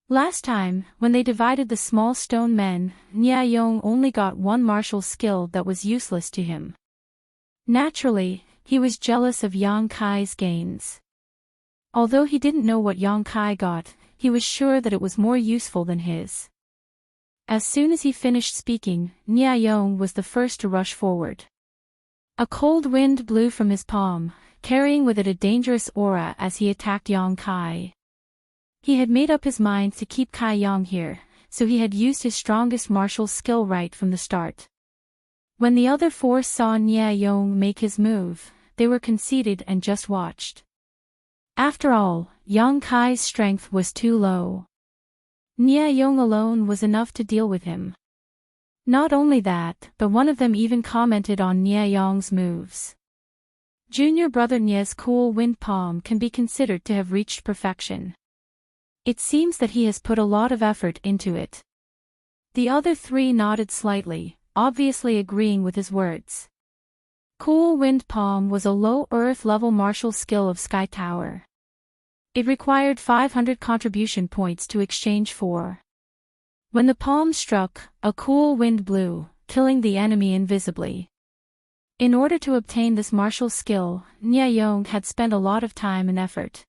Last time, when they divided the small stone men, Nia Yong only got one martial skill that was useless to him. Naturally, he was jealous of Yang Kai's gains. Although he didn't know what Yang Kai got, he was sure that it was more useful than his. As soon as he finished speaking, Nia Yong was the first to rush forward. A cold wind blew from his palm, carrying with it a dangerous aura as he attacked Yang Kai. He had made up his mind to keep Kai Yang here, so he had used his strongest martial skill right from the start. When the other 4 saw Nia Yong make his move, they were conceited and just watched. After all, Yang Kai's strength was too low. Nia Yong alone was enough to deal with him. Not only that, but one of them even commented on Nia Yong's moves. Junior brother Nia's cool wind palm can be considered to have reached perfection. It seems that he has put a lot of effort into it. The other 3 nodded slightly, obviously agreeing with his words. Cool wind palm was a low earth-level martial skill of Sky Tower. It required 500 contribution points to exchange for. When the palm struck, a cool wind blew, killing the enemy invisibly. In order to obtain this martial skill, Nia Yong had spent a lot of time and effort.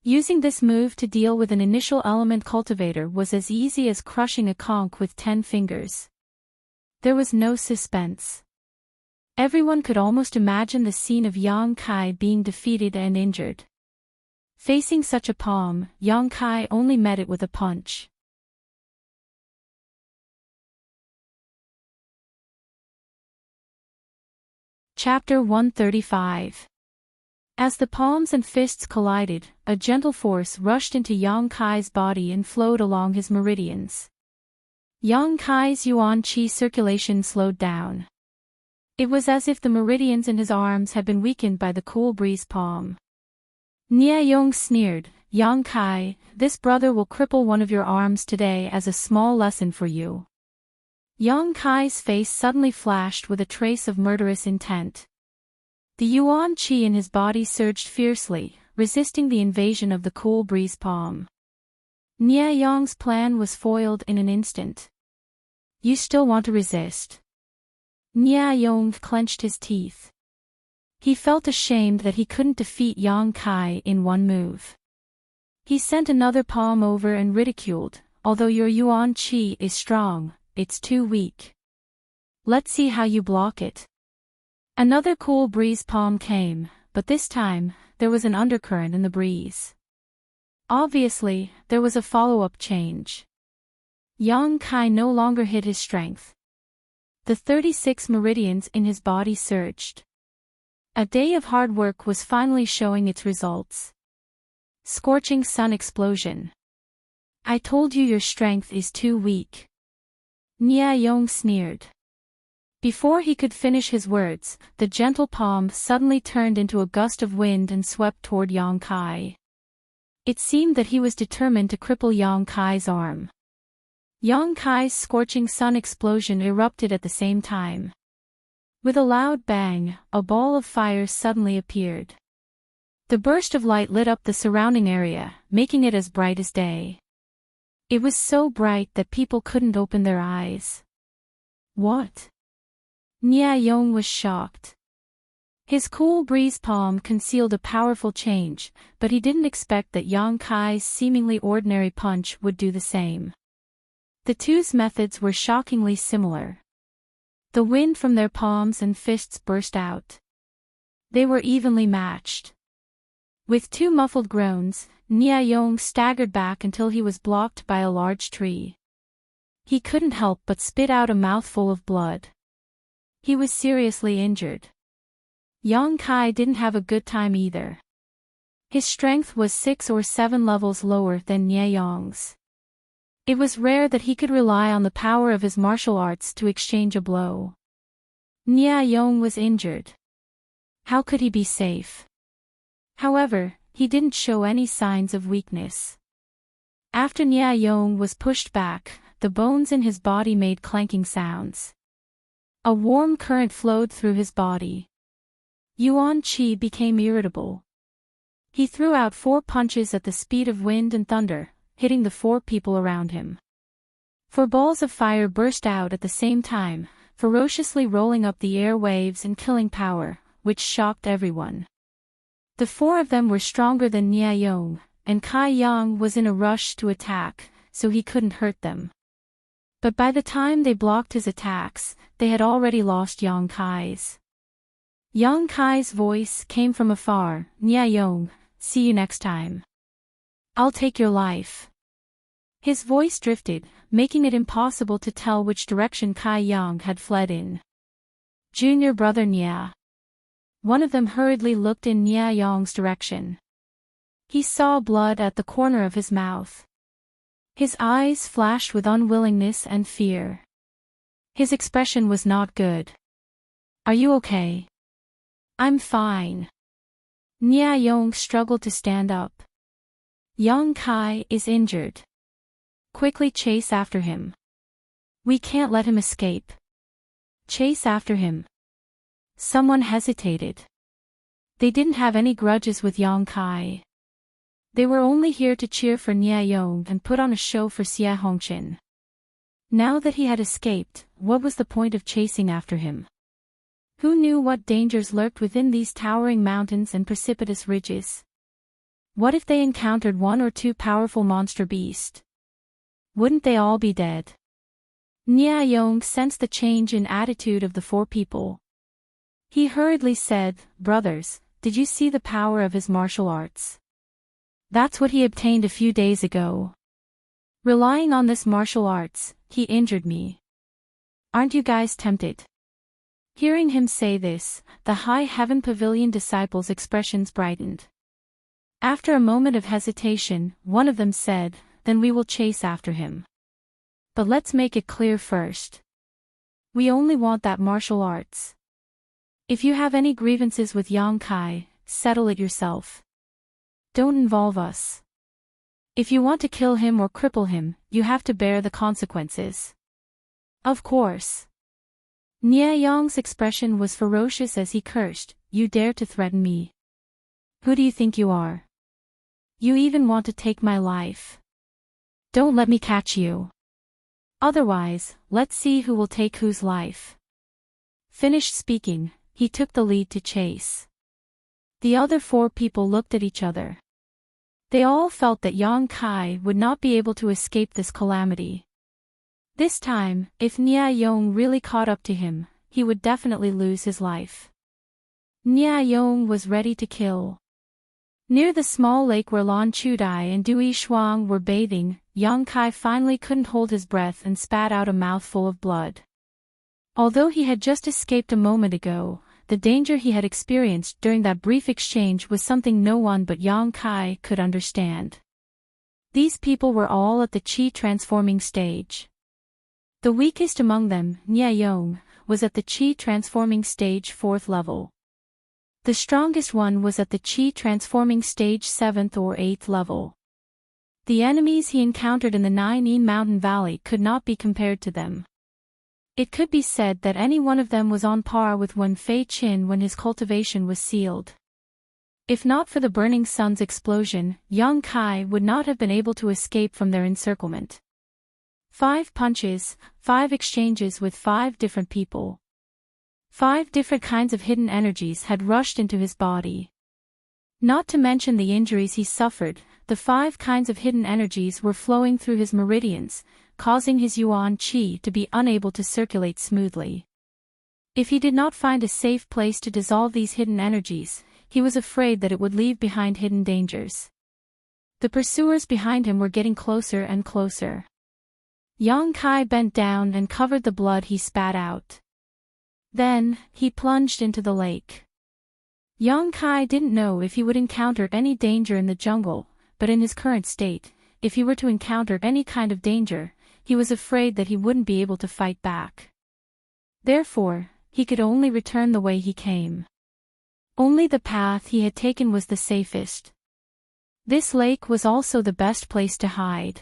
Using this move to deal with an initial element cultivator was as easy as crushing a conch with 10 fingers. There was no suspense. Everyone could almost imagine the scene of Yang Kai being defeated and injured. Facing such a palm, Yang Kai only met it with a punch. Chapter 135. As the palms and fists collided, a gentle force rushed into Yang Kai's body and flowed along his meridians. Yang Kai's yuan qi circulation slowed down. It was as if the meridians in his arms had been weakened by the cool breeze palm. Nia Yong sneered, "Yang Kai, this brother will cripple one of your arms today as a small lesson for you." Yang Kai's face suddenly flashed with a trace of murderous intent. The yuan qi in his body surged fiercely, resisting the invasion of the cool breeze palm. Nia Yong's plan was foiled in an instant. "You still want to resist?" Nia Yong clenched his teeth. He felt ashamed that he couldn't defeat Yang Kai in one move. He sent another palm over and ridiculed, "Although your yuan qi is strong, it's too weak. Let's see how you block it." Another cool breeze palm came, but this time, there was an undercurrent in the breeze. Obviously, there was a follow-up change. Yang Kai no longer hid his strength. The 36 meridians in his body surged. A day of hard work was finally showing its results. Scorching sun explosion. "I told you your strength is too weak." Nia Yong sneered. Before he could finish his words, the gentle palm suddenly turned into a gust of wind and swept toward Yang Kai. It seemed that he was determined to cripple Yang Kai's arm. Yang Kai's scorching sun explosion erupted at the same time. With a loud bang, a ball of fire suddenly appeared. The burst of light lit up the surrounding area, making it as bright as day. It was so bright that people couldn't open their eyes. "What?" Nia Yong was shocked. His cool breeze palm concealed a powerful change, but he didn't expect that Yang Kai's seemingly ordinary punch would do the same. The two's methods were shockingly similar. The wind from their palms and fists burst out. They were evenly matched. With 2 muffled groans, Nia Yong staggered back until he was blocked by a large tree. He couldn't help but spit out a mouthful of blood. He was seriously injured. Yang Kai didn't have a good time either. His strength was 6 or 7 levels lower than Nie Yong's. It was rare that he could rely on the power of his martial arts to exchange a blow. Nie Yong was injured. How could he be safe? However, he didn't show any signs of weakness. After Nie Yong was pushed back, the bones in his body made clanking sounds. A warm current flowed through his body. Yuan Qi became irritable. He threw out 4 punches at the speed of wind and thunder, hitting the 4 people around him. 4 balls of fire burst out at the same time, ferociously rolling up the air waves and killing power, which shocked everyone. The 4 of them were stronger than Nie Yong, and Kai Yang was in a rush to attack, so he couldn't hurt them. But by the time they blocked his attacks, they had already lost Yang Kai's. Yang Kai's voice came from afar, Nie Yong, see you next time. I'll take your life. His voice drifted, making it impossible to tell which direction Kai Yang had fled in. Junior brother Nie. One of them hurriedly looked in Nie Yong's direction. He saw blood at the corner of his mouth. His eyes flashed with unwillingness and fear. His expression was not good. Are you okay? I'm fine. Nie Yong struggled to stand up. Yang Kai is injured. Quickly chase after him. We can't let him escape. Chase after him. Someone hesitated. They didn't have any grudges with Yang Kai. They were only here to cheer for Nie Yong and put on a show for Xie Hongqin. Now that he had escaped, what was the point of chasing after him? Who knew what dangers lurked within these towering mountains and precipitous ridges? What if they encountered 1 or 2 powerful monster beasts? Wouldn't they all be dead? Nie Yong sensed the change in attitude of the 4 people. He hurriedly said, brothers, did you see the power of his martial arts? That's what he obtained a few days ago. Relying on this martial arts, he injured me. Aren't you guys tempted? Hearing him say this, the High Heaven Pavilion disciples' expressions brightened. After a moment of hesitation, one of them said, then we will chase after him. But let's make it clear first. We only want that martial arts. If you have any grievances with Yang Kai, settle it yourself. Don't involve us. If you want to kill him or cripple him, you have to bear the consequences. Of course. Nie Yong's expression was ferocious as he cursed, you dare to threaten me. Who do you think you are? You even want to take my life. Don't let me catch you. Otherwise, let's see who will take whose life. Finished speaking, he took the lead to chase. The other 4 people looked at each other. They all felt that Yang Kai would not be able to escape this calamity. This time, if Nie Yong really caught up to him, he would definitely lose his life. Nie Yong was ready to kill. Near the small lake where Lan Chudai and Dui Shuang were bathing, Yang Kai finally couldn't hold his breath and spat out a mouthful of blood. Although he had just escaped a moment ago, the danger he had experienced during that brief exchange was something no one but Yang Kai could understand. These people were all at the Qi transforming stage. The weakest among them, Nie Yong, was at the Qi transforming stage 4th level. The strongest one was at the Qi transforming stage 7th or 8th level. The enemies he encountered in the 9E mountain valley could not be compared to them. It could be said that any one of them was on par with Wen Fei Qin when his cultivation was sealed. If not for the burning sun's explosion, Yang Kai would not have been able to escape from their encirclement. 5 punches, 5 exchanges with 5 different people. 5 different kinds of hidden energies had rushed into his body. Not to mention the injuries he suffered, the 5 kinds of hidden energies were flowing through his meridians, causing his Yuan Qi to be unable to circulate smoothly. If he did not find a safe place to dissolve these hidden energies, he was afraid that it would leave behind hidden dangers. The pursuers behind him were getting closer and closer. Yang Kai bent down and covered the blood he spat out. Then, he plunged into the lake. Yang Kai didn't know if he would encounter any danger in the jungle, but in his current state, if he were to encounter any kind of danger, he was afraid that he wouldn't be able to fight back. Therefore, he could only return the way he came. Only the path he had taken was the safest. This lake was also the best place to hide.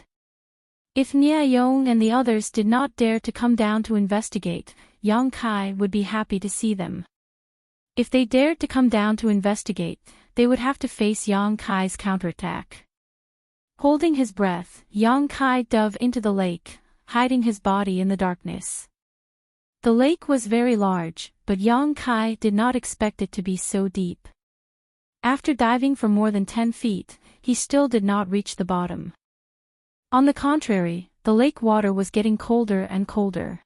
If Nia Yong and the others did not dare to come down to investigate, Yang Kai would be happy to see them. If they dared to come down to investigate, they would have to face Yang Kai's counterattack. Holding his breath, Yang Kai dove into the lake, hiding his body in the darkness. The lake was very large, but Yang Kai did not expect it to be so deep. After diving for more than 10 feet, he still did not reach the bottom. On the contrary, the lake water was getting colder and colder.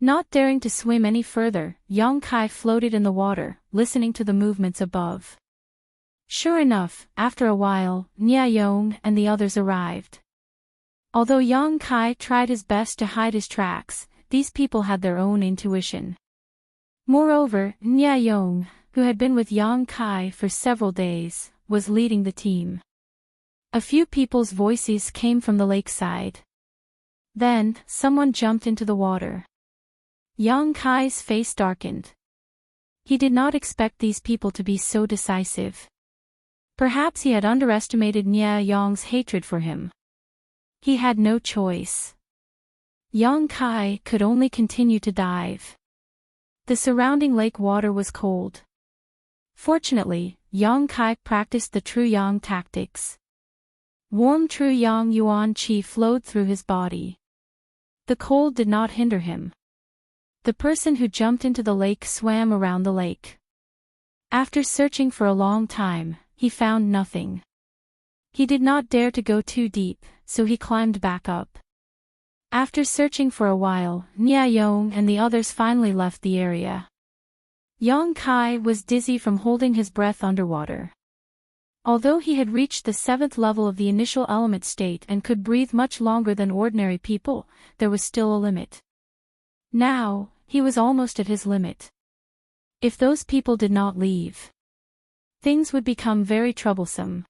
Not daring to swim any further, Yang Kai floated in the water, listening to the movements above. Sure enough, after a while, Nia Yong and the others arrived. Although Yang Kai tried his best to hide his tracks, these people had their own intuition. Moreover, Nia Yong, who had been with Yang Kai for several days, was leading the team. A few people's voices came from the lakeside. Then, someone jumped into the water. Yang Kai's face darkened. He did not expect these people to be so decisive. Perhaps he had underestimated Nia Yong's hatred for him. He had no choice. Yang Kai could only continue to dive. The surrounding lake water was cold. Fortunately, Yang Kai practiced the true Yang tactics. Warm true Yang Yuan Qi flowed through his body. The cold did not hinder him. The person who jumped into the lake swam around the lake. After searching for a long time, he found nothing. He did not dare to go too deep, so he climbed back up. After searching for a while, Nia Yong and the others finally left the area. Yang Kai was dizzy from holding his breath underwater. Although he had reached the 7th level of the initial element state and could breathe much longer than ordinary people, there was still a limit. Now, he was almost at his limit. If those people did not leave, things would become very troublesome.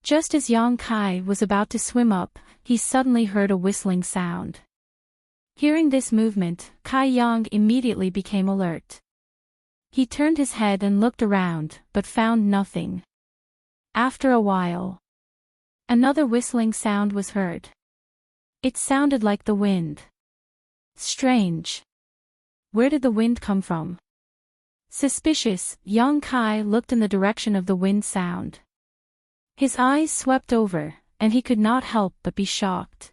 Just as Yang Kai was about to swim up, he suddenly heard a whistling sound. Hearing this movement, Kai Yang immediately became alert. He turned his head and looked around, but found nothing. After a while, another whistling sound was heard. It sounded like the wind. Strange. Where did the wind come from? Suspicious, Yang Kai looked in the direction of the wind sound. His eyes swept over, and he could not help but be shocked.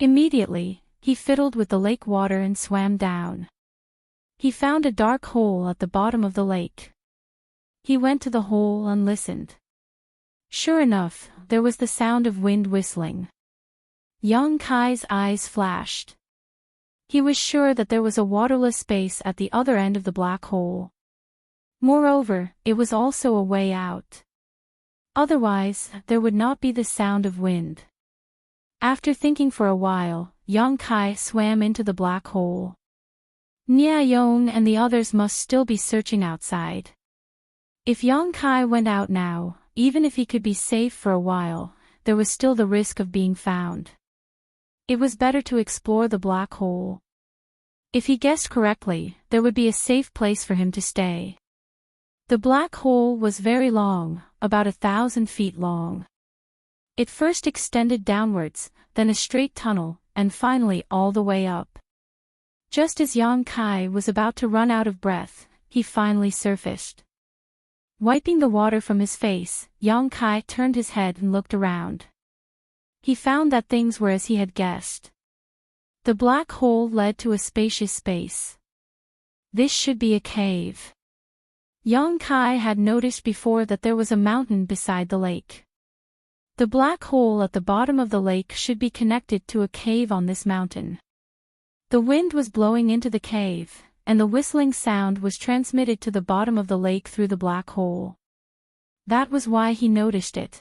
Immediately, he fiddled with the lake water and swam down. He found a dark hole at the bottom of the lake. He went to the hole and listened. Sure enough, there was the sound of wind whistling. Yang Kai's eyes flashed. He was sure that there was a waterless space at the other end of the black hole. Moreover, it was also a way out. Otherwise, there would not be the sound of wind. After thinking for a while, Yang Kai swam into the black hole. Nia Yong and the others must still be searching outside. If Yang Kai went out now, even if he could be safe for a while, there was still the risk of being found. It was better to explore the black hole. If he guessed correctly, there would be a safe place for him to stay. The black hole was very long, about 1,000 feet long. It first extended downwards, then a straight tunnel, and finally all the way up. Just as Yang Kai was about to run out of breath, he finally surfaced. Wiping the water from his face, Yang Kai turned his head and looked around. He found that things were as he had guessed. The black hole led to a spacious space. This should be a cave. Yang Kai had noticed before that there was a mountain beside the lake. The black hole at the bottom of the lake should be connected to a cave on this mountain. The wind was blowing into the cave, and the whistling sound was transmitted to the bottom of the lake through the black hole. That was why he noticed it.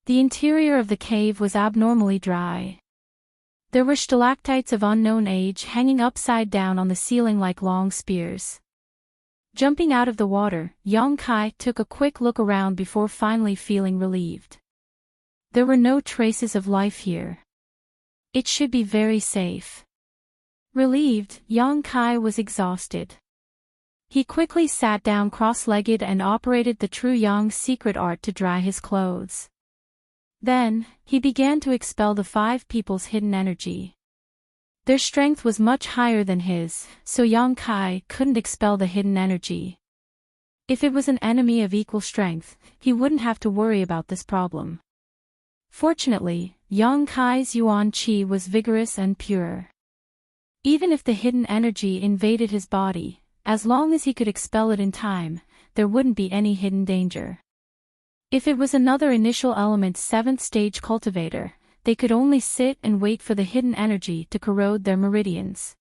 The interior of the cave was abnormally dry. There were stalactites of unknown age hanging upside down on the ceiling like long spears. Jumping out of the water, Yang Kai took a quick look around before finally feeling relieved. There were no traces of life here. It should be very safe. Relieved, Yang Kai was exhausted. He quickly sat down cross-legged and operated the true Yang secret art to dry his clothes. Then, he began to expel the 5 people's hidden energy. Their strength was much higher than his, so Yang Kai couldn't expel the hidden energy. If it was an enemy of equal strength, he wouldn't have to worry about this problem. Fortunately, Yang Kai's Yuan Qi was vigorous and pure. Even if the hidden energy invaded his body, as long as he could expel it in time, there wouldn't be any hidden danger. If it was another initial element 7th stage cultivator, they could only sit and wait for the hidden energy to corrode their meridians.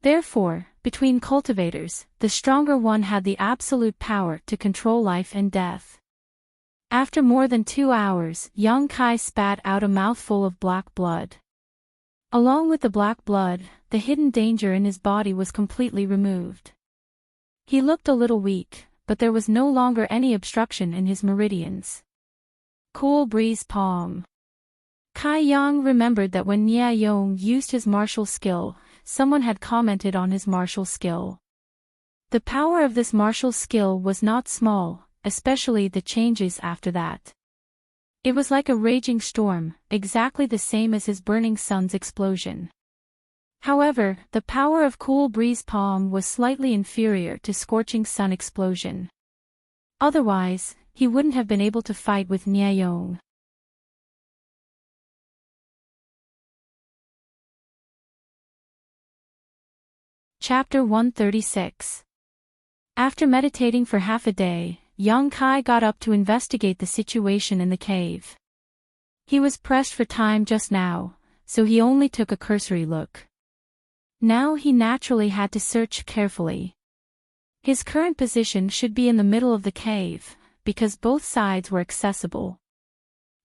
Therefore, between cultivators, the stronger one had the absolute power to control life and death. After more than 2 hours, Yang Kai spat out a mouthful of black blood. Along with the black blood, the hidden danger in his body was completely removed. He looked a little weak, but there was no longer any obstruction in his meridians. Cool breeze palm. Kai Yang remembered that when Nia Yong used his martial skill, someone had commented on his martial skill. The power of this martial skill was not small, especially the changes after that. It was like a raging storm, exactly the same as his burning sun's explosion. However, the power of cool breeze palm was slightly inferior to scorching sun explosion. Otherwise, he wouldn't have been able to fight with Nia Yong. Chapter 136. After meditating for half a day, Yang Kai got up to investigate the situation in the cave. He was pressed for time just now, so he only took a cursory look. Now he naturally had to search carefully. His current position should be in the middle of the cave, because both sides were accessible.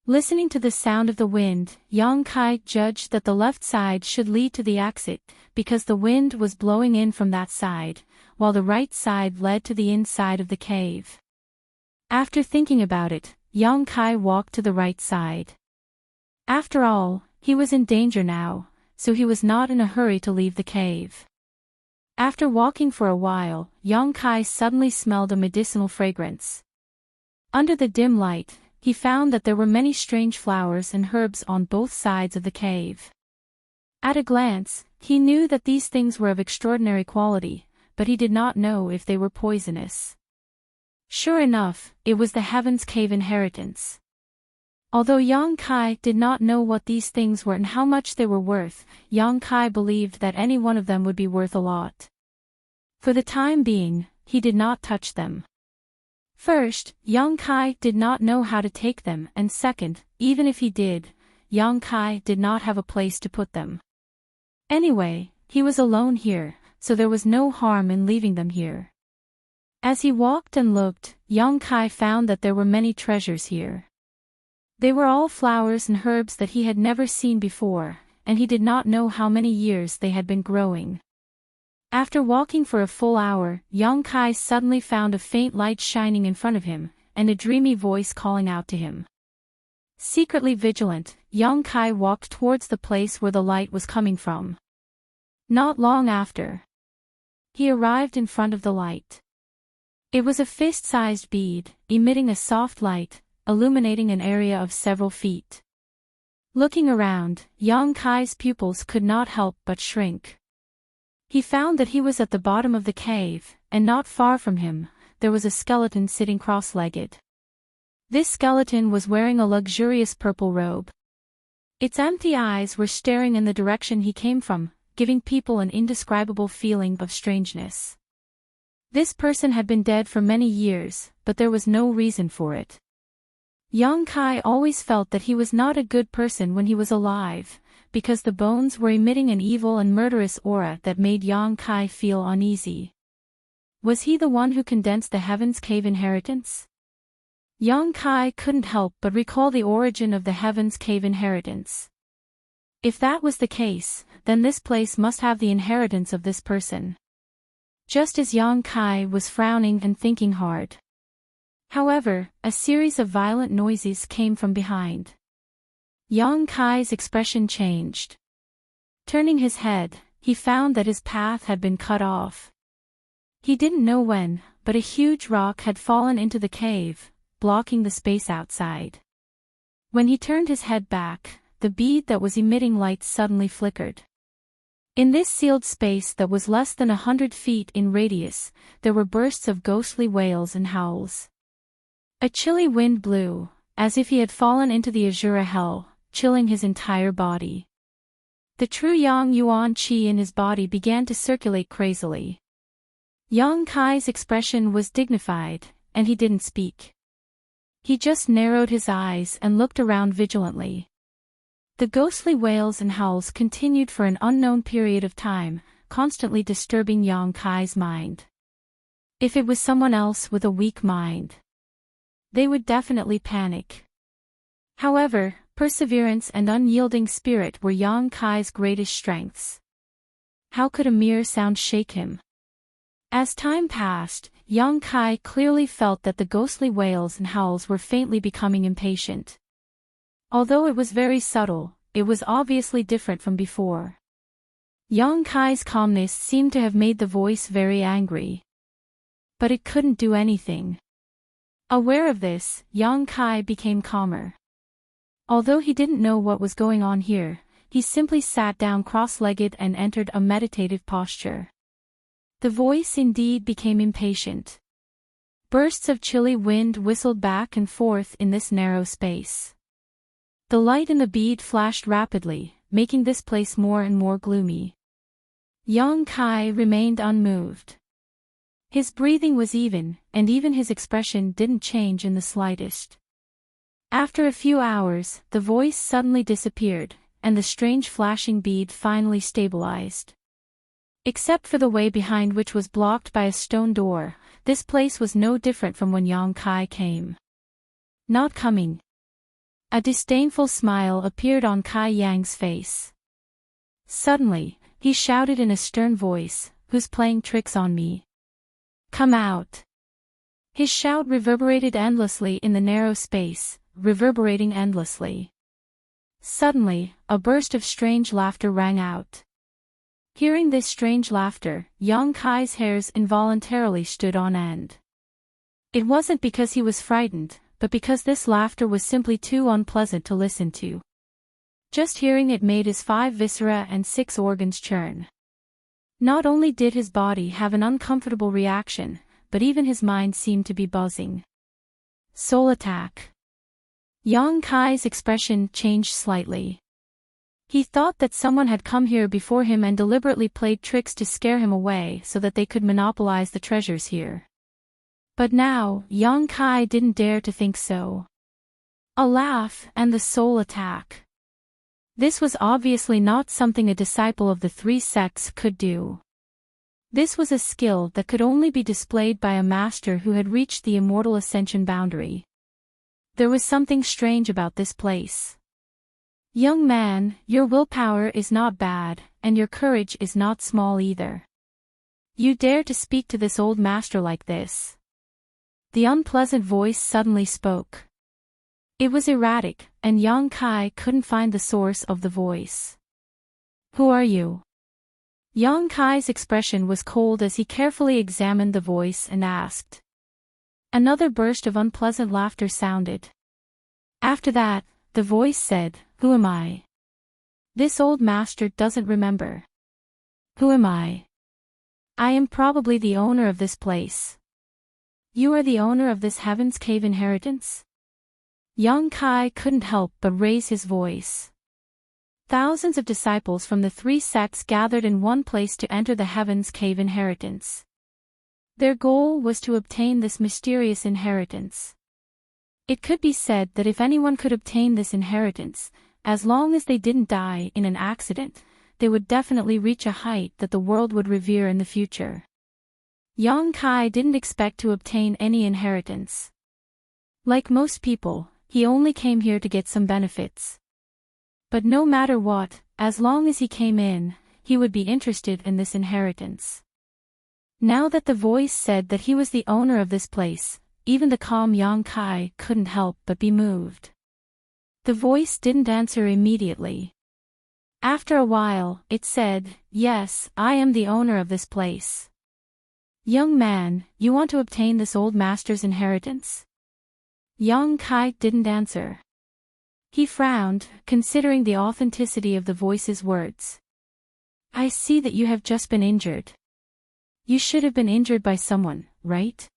Listening to the sound of the wind, Yang Kai judged that the left side should lead to the exit, because the wind was blowing in from that side, while the right side led to the inside of the cave. After thinking about it, Yang Kai walked to the right side. After all, he was in danger now, so he was not in a hurry to leave the cave. After walking for a while, Yang Kai suddenly smelled a medicinal fragrance. Under the dim light, he found that there were many strange flowers and herbs on both sides of the cave. At a glance, he knew that these things were of extraordinary quality, but he did not know if they were poisonous. Sure enough, it was the Heaven's Cave inheritance. Although Yang Kai did not know what these things were and how much they were worth, Yang Kai believed that any one of them would be worth a lot. For the time being, he did not touch them. First, Yang Kai did not know how to take them, and second, even if he did, Yang Kai did not have a place to put them. Anyway, he was alone here, so there was no harm in leaving them here. As he walked and looked, Yang Kai found that there were many treasures here. They were all flowers and herbs that he had never seen before, and he did not know how many years they had been growing. After walking for a full hour, Yang Kai suddenly found a faint light shining in front of him, and a dreamy voice calling out to him. Secretly vigilant, Yang Kai walked towards the place where the light was coming from. Not long after, he arrived in front of the light. It was a fist-sized bead, emitting a soft light, illuminating an area of several feet. Looking around, Yang Kai's pupils could not help but shrink. He found that he was at the bottom of the cave, and not far from him, there was a skeleton sitting cross-legged. This skeleton was wearing a luxurious purple robe. Its empty eyes were staring in the direction he came from, giving people an indescribable feeling of strangeness. This person had been dead for many years, but there was no reason for it. Yang Kai always felt that he was not a good person when he was alive, because the bones were emitting an evil and murderous aura that made Yang Kai feel uneasy. Was he the one who condensed the Heaven's Cave inheritance? Yang Kai couldn't help but recall the origin of the Heaven's Cave inheritance. If that was the case, then this place must have the inheritance of this person. just as Yang Kai was frowning and thinking hard. However, a series of violent noises came from behind. Yang Kai's expression changed. Turning his head, he found that his path had been cut off. He didn't know when, but a huge rock had fallen into the cave, blocking the space outside. When he turned his head back, the bead that was emitting light suddenly flickered. In this sealed space that was less than 100 feet in radius, there were bursts of ghostly wails and howls. A chilly wind blew, as if he had fallen into the Azura hell, chilling his entire body. The true Yang Yuan Qi in his body began to circulate crazily. Yang Kai's expression was dignified, and he didn't speak. He just narrowed his eyes and looked around vigilantly. The ghostly wails and howls continued for an unknown period of time, constantly disturbing Yang Kai's mind. If it was someone else with a weak mind, they would definitely panic. However, perseverance and unyielding spirit were Yang Kai's greatest strengths. How could a mere sound shake him? As time passed, Yang Kai clearly felt that the ghostly wails and howls were faintly becoming impatient. Although it was very subtle, it was obviously different from before. Yang Kai's calmness seemed to have made the voice very angry. But it couldn't do anything. Aware of this, Yang Kai became calmer. Although he didn't know what was going on here, he simply sat down cross-legged and entered a meditative posture. The voice indeed became impatient. Bursts of chilly wind whistled back and forth in this narrow space. The light in the bead flashed rapidly, making this place more and more gloomy. Yang Kai remained unmoved. His breathing was even, and even his expression didn't change in the slightest. After a few hours, the voice suddenly disappeared, and the strange flashing bead finally stabilized. Except for the way behind which was blocked by a stone door, this place was no different from when Yang Kai came. Not coming. A disdainful smile appeared on Kai Yang's face. Suddenly, he shouted in a stern voice, "Who's playing tricks on me? Come out!" His shout reverberated endlessly in the narrow space, reverberating endlessly. Suddenly, a burst of strange laughter rang out. Hearing this strange laughter, Yang Kai's hairs involuntarily stood on end. It wasn't because he was frightened, but because this laughter was simply too unpleasant to listen to. Just hearing it made his 5 viscera and 6 organs churn. Not only did his body have an uncomfortable reaction, but even his mind seemed to be buzzing. Soul attack. Yang Kai's expression changed slightly. He thought that someone had come here before him and deliberately played tricks to scare him away so that they could monopolize the treasures here. But now, Yang Kai didn't dare to think so. A laugh and the soul attack. This was obviously not something a disciple of the 3 sects could do. This was a skill that could only be displayed by a master who had reached the immortal ascension boundary. There was something strange about this place. Young man, your willpower is not bad, and your courage is not small either. You dare to speak to this old master like this? The unpleasant voice suddenly spoke. It was erratic, and Yang Kai couldn't find the source of the voice. Who are you? Yang Kai's expression was cold as he carefully examined the voice and asked. Another burst of unpleasant laughter sounded. After that, the voice said, "Who am I? This old master doesn't remember. Who am I? I am probably the owner of this place. You are the owner of this Heaven's Cave inheritance?" Yang Kai couldn't help but raise his voice. Thousands of disciples from the 3 sects gathered in one place to enter the Heaven's Cave inheritance. Their goal was to obtain this mysterious inheritance. It could be said that if anyone could obtain this inheritance, as long as they didn't die in an accident, they would definitely reach a height that the world would revere in the future. Yang Kai didn't expect to obtain any inheritance. Like most people, he only came here to get some benefits. But no matter what, as long as he came in, he would be interested in this inheritance. Now that the voice said that he was the owner of this place, even the calm Yang Kai couldn't help but be moved. The voice didn't answer immediately. After a while, it said, "Yes, I am the owner of this place." "Young man, you want to obtain this old master's inheritance?" Yang Kai didn't answer. He frowned, considering the authenticity of the voice's words. "I see that you have just been injured. You should have been injured by someone, right?"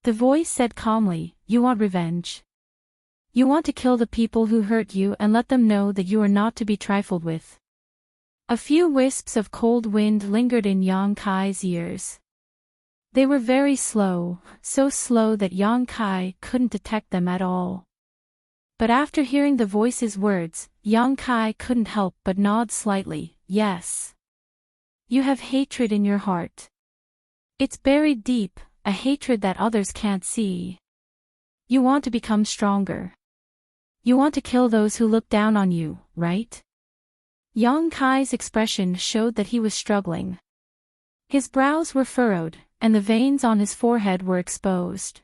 The voice said calmly, "You want revenge. You want to kill the people who hurt you and let them know that you are not to be trifled with." A few wisps of cold wind lingered in Yang Kai's ears. They were very slow, so slow that Yang Kai couldn't detect them at all. But after hearing the voice's words, Yang Kai couldn't help but nod slightly, "Yes. You have hatred in your heart. It's buried deep, a hatred that others can't see. You want to become stronger. You want to kill those who look down on you, right?" Yang Kai's expression showed that he was struggling. His brows were furrowed, and the veins on his forehead were exposed.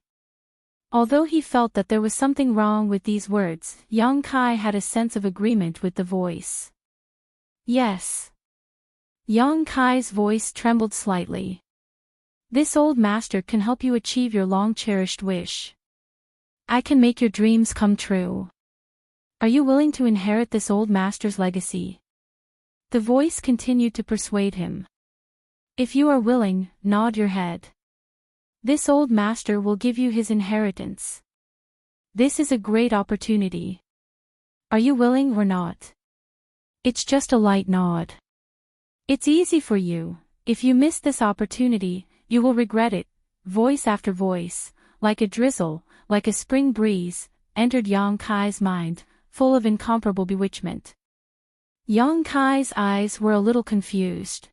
Although he felt that there was something wrong with these words, Yang Kai had a sense of agreement with the voice. "Yes." Yang Kai's voice trembled slightly. "This old master can help you achieve your long-cherished wish. I can make your dreams come true. Are you willing to inherit this old master's legacy?" The voice continued to persuade him. "If you are willing, nod your head. This old master will give you his inheritance. This is a great opportunity. Are you willing or not?" It's just a light nod. "It's easy for you. If you miss this opportunity, you will regret it." Voice after voice, like a drizzle, like a spring breeze, entered Yang Kai's mind, full of incomparable bewitchment. Yang Kai's eyes were a little confused.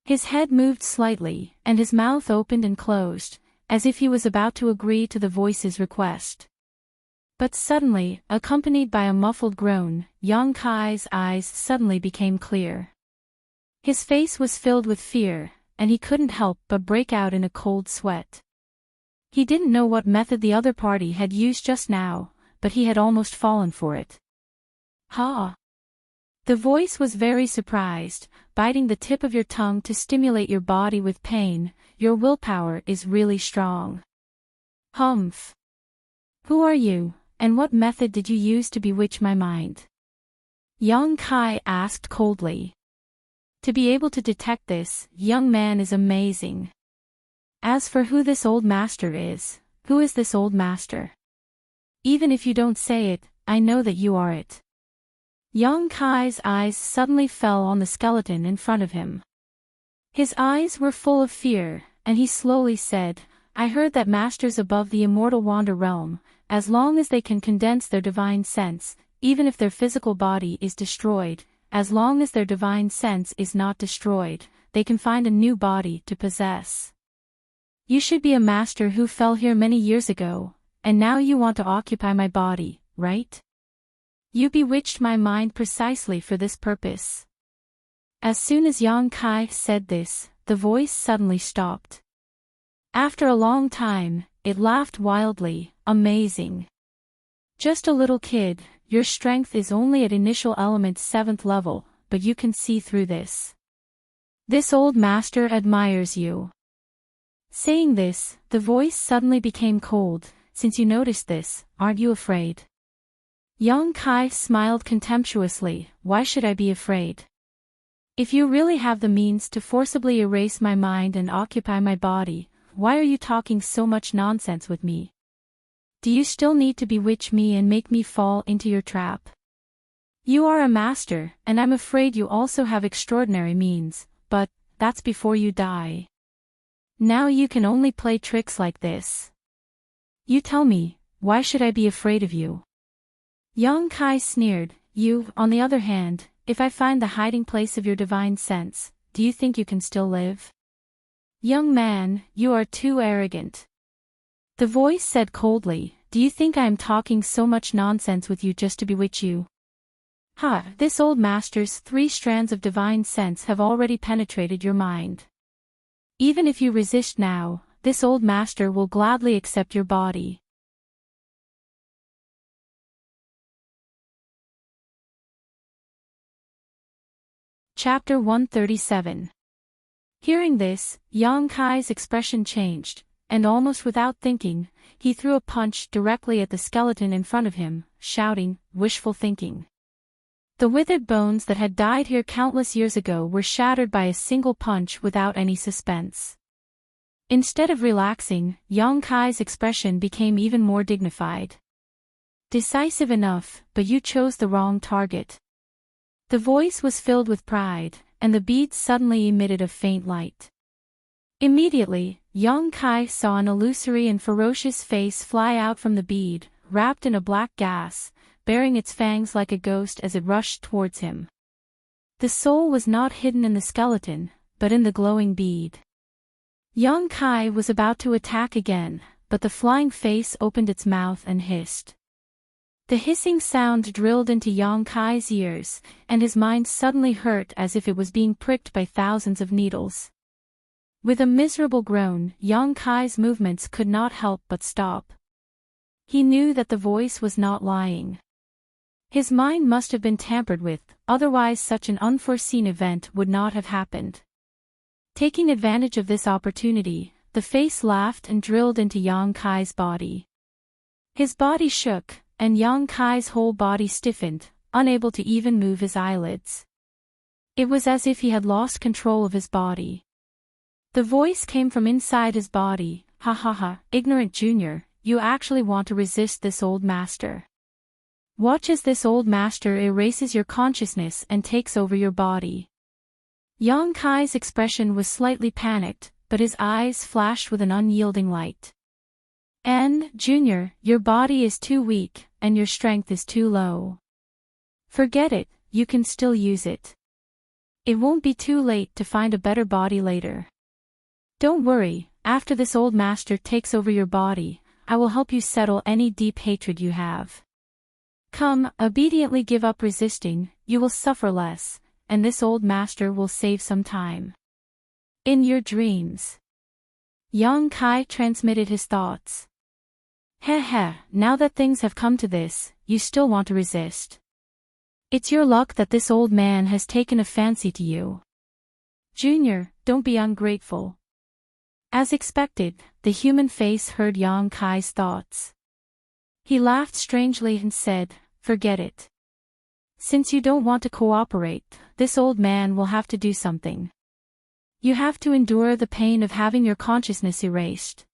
His head moved slightly, and his mouth opened and closed, as if he was about to agree to the voice's request. But suddenly, accompanied by a muffled groan, Yang Kai's eyes suddenly became clear. His face was filled with fear, and he couldn't help but break out in a cold sweat. He didn't know what method the other party had used just now, but he had almost fallen for it. "Ha!" The voice was very surprised, "Biting the tip of your tongue to stimulate your body with pain, your willpower is really strong. Humph. Who are you, and what method did you use to bewitch my mind?" Yang Kai asked coldly. To be able to detect this, young man is amazing. As for who this old master is, who is this old master? Even if you don't say it, I know that you are it. Yang Kai's eyes suddenly fell on the skeleton in front of him. His eyes were full of fear, and he slowly said, "I heard that masters above the immortal wander realm, as long as they can condense their divine sense, even if their physical body is destroyed, as long as their divine sense is not destroyed, they can find a new body to possess. You should be a master who fell here many years ago, and now you want to occupy my body, right? You bewitched my mind precisely for this purpose." As soon as Yang Kai said this, the voice suddenly stopped. After a long time, it laughed wildly, "Amazing. Just a little kid, your strength is only at initial element 7th level, but you can see through this. This old master admires you." Saying this, the voice suddenly became cold. "Since you noticed this, aren't you afraid?" Yang Kai smiled contemptuously. "Why should I be afraid? If you really have the means to forcibly erase my mind and occupy my body, why are you talking so much nonsense with me? Do you still need to bewitch me and make me fall into your trap? You are a master, and I'm afraid you also have extraordinary means, but that's before you die. Now you can only play tricks like this. You tell me, why should I be afraid of you?" Yang Kai sneered. "You, on the other hand, if I find the hiding place of your divine sense, do you think you can still live?" "Young man, you are too arrogant." The voice said coldly, "Do you think I am talking so much nonsense with you just to bewitch you? Ha! This old master's 3 strands of divine sense have already penetrated your mind. Even if you resist now, this old master will gladly accept your body. Chapter 137. Hearing this, Yang Kai's expression changed, and almost without thinking, he threw a punch directly at the skeleton in front of him, shouting, "Wishful thinking." The withered bones that had died here countless years ago were shattered by a single punch without any suspense. Instead of relaxing, Yang Kai's expression became even more dignified. "Decisive enough, but you chose the wrong target." The voice was filled with pride, and the bead suddenly emitted a faint light. Immediately, Yang Kai saw an illusory and ferocious face fly out from the bead, wrapped in a black gas, baring its fangs like a ghost as it rushed towards him. The soul was not hidden in the skeleton, but in the glowing bead. Yang Kai was about to attack again, but the flying face opened its mouth and hissed. The hissing sound drilled into Yang Kai's ears, and his mind suddenly hurt as if it was being pricked by thousands of needles. With a miserable groan, Yang Kai's movements could not help but stop. He knew that the voice was not lying. His mind must have been tampered with, otherwise such an unforeseen event would not have happened. Taking advantage of this opportunity, the face laughed and drilled into Yang Kai's body. His body shook, and Yang Kai's whole body stiffened, unable to even move his eyelids. It was as if he had lost control of his body. The voice came from inside his body. "Ha ha ha, ignorant junior, you actually want to resist this old master. Watch as this old master erases your consciousness and takes over your body." Yang Kai's expression was slightly panicked, but his eyes flashed with an unyielding light. "Junior, your body is too weak, and your strength is too low. Forget it, you can still use it. It won't be too late to find a better body later. Don't worry, after this old master takes over your body, I will help you settle any deep hatred you have. Come, obediently give up resisting, you will suffer less, and this old master will save some time. In your dreams." Yang Kai transmitted his thoughts. Heh, now that things have come to this, you still want to resist. It's your luck that this old man has taken a fancy to you. Junior, don't be ungrateful. As expected, the human face heard Yang Kai's thoughts. He laughed strangely and said, "Forget it. Since you don't want to cooperate, this old man will have to do something. You have to endure the pain of having your consciousness erased.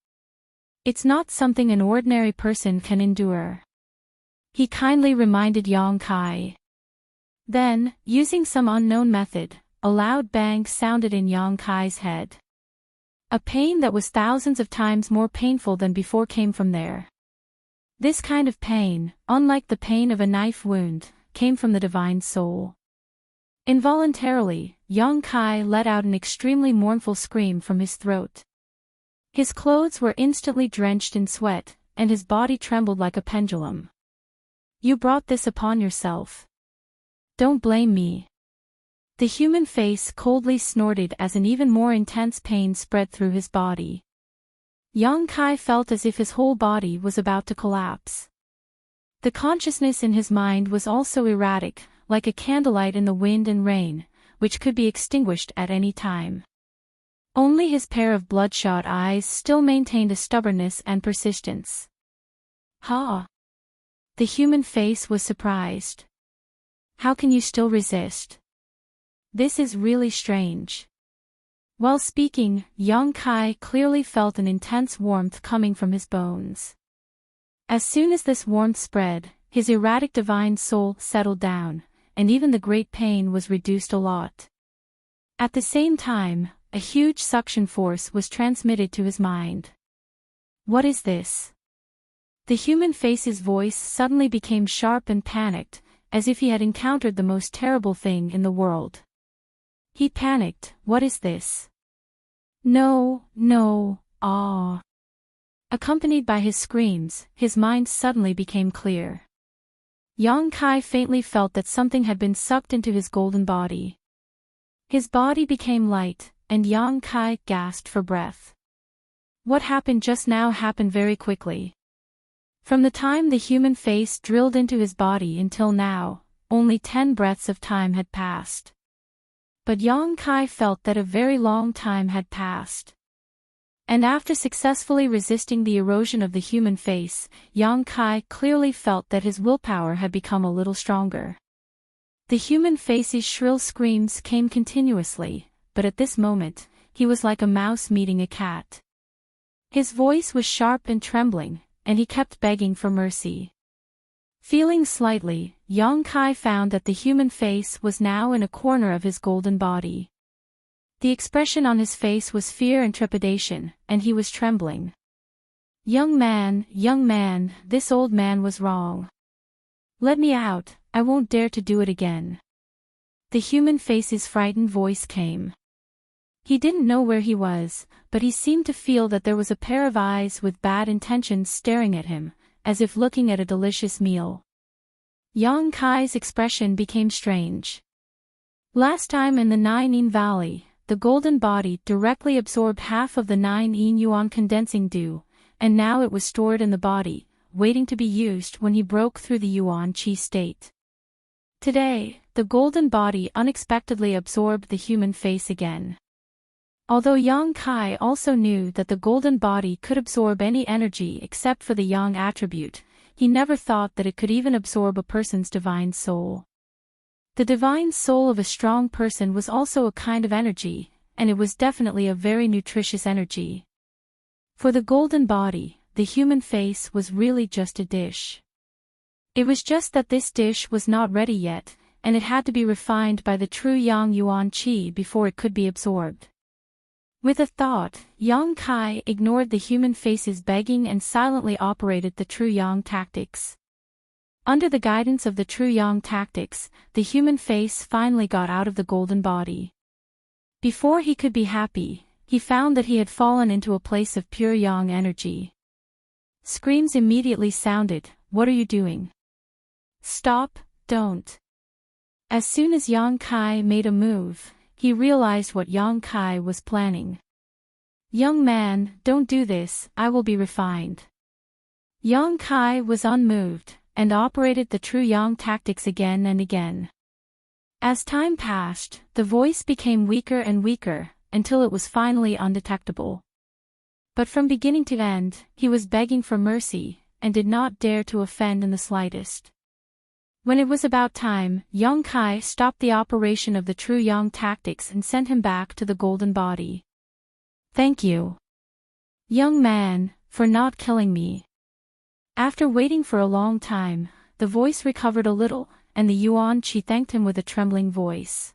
It's not something an ordinary person can endure." He kindly reminded Yang Kai. Then, using some unknown method, a loud bang sounded in Yang Kai's head. A pain that was thousands of times more painful than before came from there. This kind of pain, unlike the pain of a knife wound, came from the divine soul. Involuntarily, Yang Kai let out an extremely mournful scream from his throat. His clothes were instantly drenched in sweat, and his body trembled like a pendulum. "You brought this upon yourself. Don't blame me." The human face coldly snorted as an even more intense pain spread through his body. Yang Kai felt as if his whole body was about to collapse. The consciousness in his mind was also erratic, like a candlelight in the wind and rain, which could be extinguished at any time. Only his pair of bloodshot eyes still maintained a stubbornness and persistence. "Ha!" The human face was surprised. "How can you still resist? This is really strange." While speaking, Yang Kai clearly felt an intense warmth coming from his bones. As soon as this warmth spread, his erratic divine soul settled down, and even the great pain was reduced a lot. At the same time, a huge suction force was transmitted to his mind. "What is this?" The human face's voice suddenly became sharp and panicked, as if he had encountered the most terrible thing in the world. He panicked, "What is this? No, ah." Accompanied by his screams, his mind suddenly became clear. Yang Kai faintly felt that something had been sucked into his golden body. His body became light, and Yang Kai gasped for breath. What happened just now happened very quickly. From the time the human face drilled into his body until now, only 10 breaths of time had passed. But Yang Kai felt that a very long time had passed. And after successfully resisting the erosion of the human face, Yang Kai clearly felt that his willpower had become a little stronger. The human face's shrill screams came continuously, but at this moment, he was like a mouse meeting a cat. His voice was sharp and trembling, and he kept begging for mercy. Feeling slightly, Yang Kai found that the human face was now in a corner of his golden body. The expression on his face was fear and trepidation, and he was trembling. Young man, this old man was wrong. Let me out, I won't dare to do it again. The human face's frightened voice came. He didn't know where he was, but he seemed to feel that there was a pair of eyes with bad intentions staring at him, as if looking at a delicious meal. Yang Kai's expression became strange. Last time in the 9-yin Valley, the golden body directly absorbed half of the 9-yin yuan condensing dew, and now it was stored in the body, waiting to be used when he broke through the yuan qi state. Today, the golden body unexpectedly absorbed the human face again. Although Yang Kai also knew that the golden body could absorb any energy except for the yang attribute, he never thought that it could even absorb a person's divine soul. The divine soul of a strong person was also a kind of energy, and it was definitely a very nutritious energy. For the golden body, the human face was really just a dish. It was just that this dish was not ready yet, and it had to be refined by the true yang yuan qi before it could be absorbed. With a thought, Yang Kai ignored the human face's begging and silently operated the true yang tactics. Under the guidance of the true yang tactics, the human face finally got out of the golden body. Before he could be happy, he found that he had fallen into a place of pure yang energy. Screams immediately sounded, "What are you doing? Stop, don't." As soon as Yang Kai made a move, he realized what Yang Kai was planning. "Young man, don't do this, I will be refined." Yang Kai was unmoved, and operated the true yang tactics again and again. As time passed, the voice became weaker and weaker, until it was finally undetectable. But from beginning to end, he was begging for mercy, and did not dare to offend in the slightest. When it was about time, Yang Kai stopped the operation of the true yang tactics and sent him back to the golden body. "Thank you, young man, for not killing me." After waiting for a long time, the voice recovered a little, and the yuan qi thanked him with a trembling voice.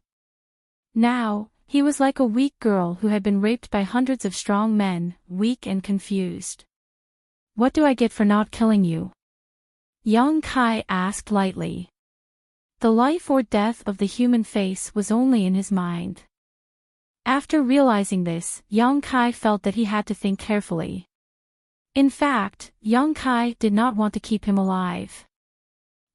Now, he was like a weak girl who had been raped by hundreds of strong men, weak and confused. "What do I get for not killing you?" Yang Kai asked lightly. The life or death of the human face was only in his mind. After realizing this, Yang Kai felt that he had to think carefully. In fact, Yang Kai did not want to keep him alive.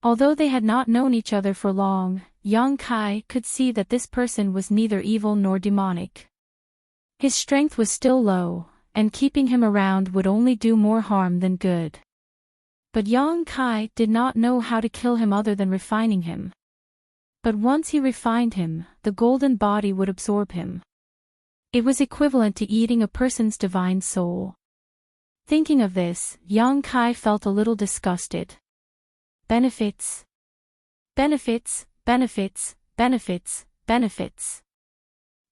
Although they had not known each other for long, Yang Kai could see that this person was neither evil nor demonic. His strength was still low, and keeping him around would only do more harm than good. But Yang Kai did not know how to kill him other than refining him. But once he refined him, the golden body would absorb him. It was equivalent to eating a person's divine soul. Thinking of this, Yang Kai felt a little disgusted. Benefits. Benefits, benefits, benefits, benefits.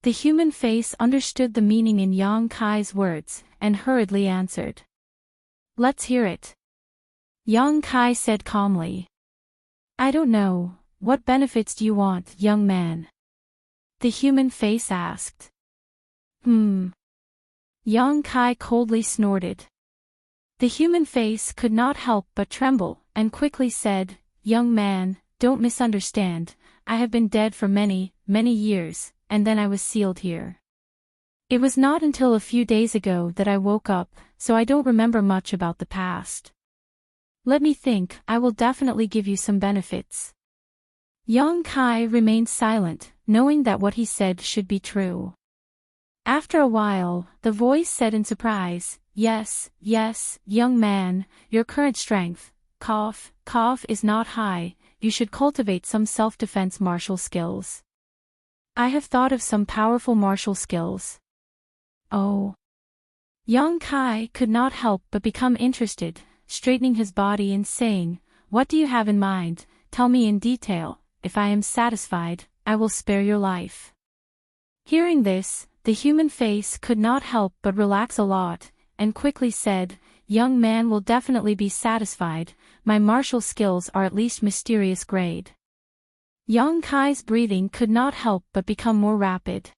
The human face understood the meaning in Yang Kai's words, and hurriedly answered. "Let's hear it." Yang Kai said calmly. "I don't know, what benefits do you want, young man?" The human face asked. Yang Kai coldly snorted. The human face could not help but tremble, and quickly said, "Young man, don't misunderstand, I have been dead for many, many years, and then I was sealed here. It was not until a few days ago that I woke up, so I don't remember much about the past. Let me think, I will definitely give you some benefits." Yang Kai remained silent, knowing that what he said should be true. After a while, the voice said in surprise, "Yes, yes, young man, your current strength, is not high, you should cultivate some self-defense martial skills. I have thought of some powerful martial skills." Oh. Young Kai could not help but become interested, straightening his body and saying, "What do you have in mind? Tell me in detail. If I am satisfied, I will spare your life." Hearing this, the human face could not help but relax a lot, and quickly said, "Young man will definitely be satisfied, my martial skills are at least mysterious grade." Young Kai's breathing could not help but become more rapid.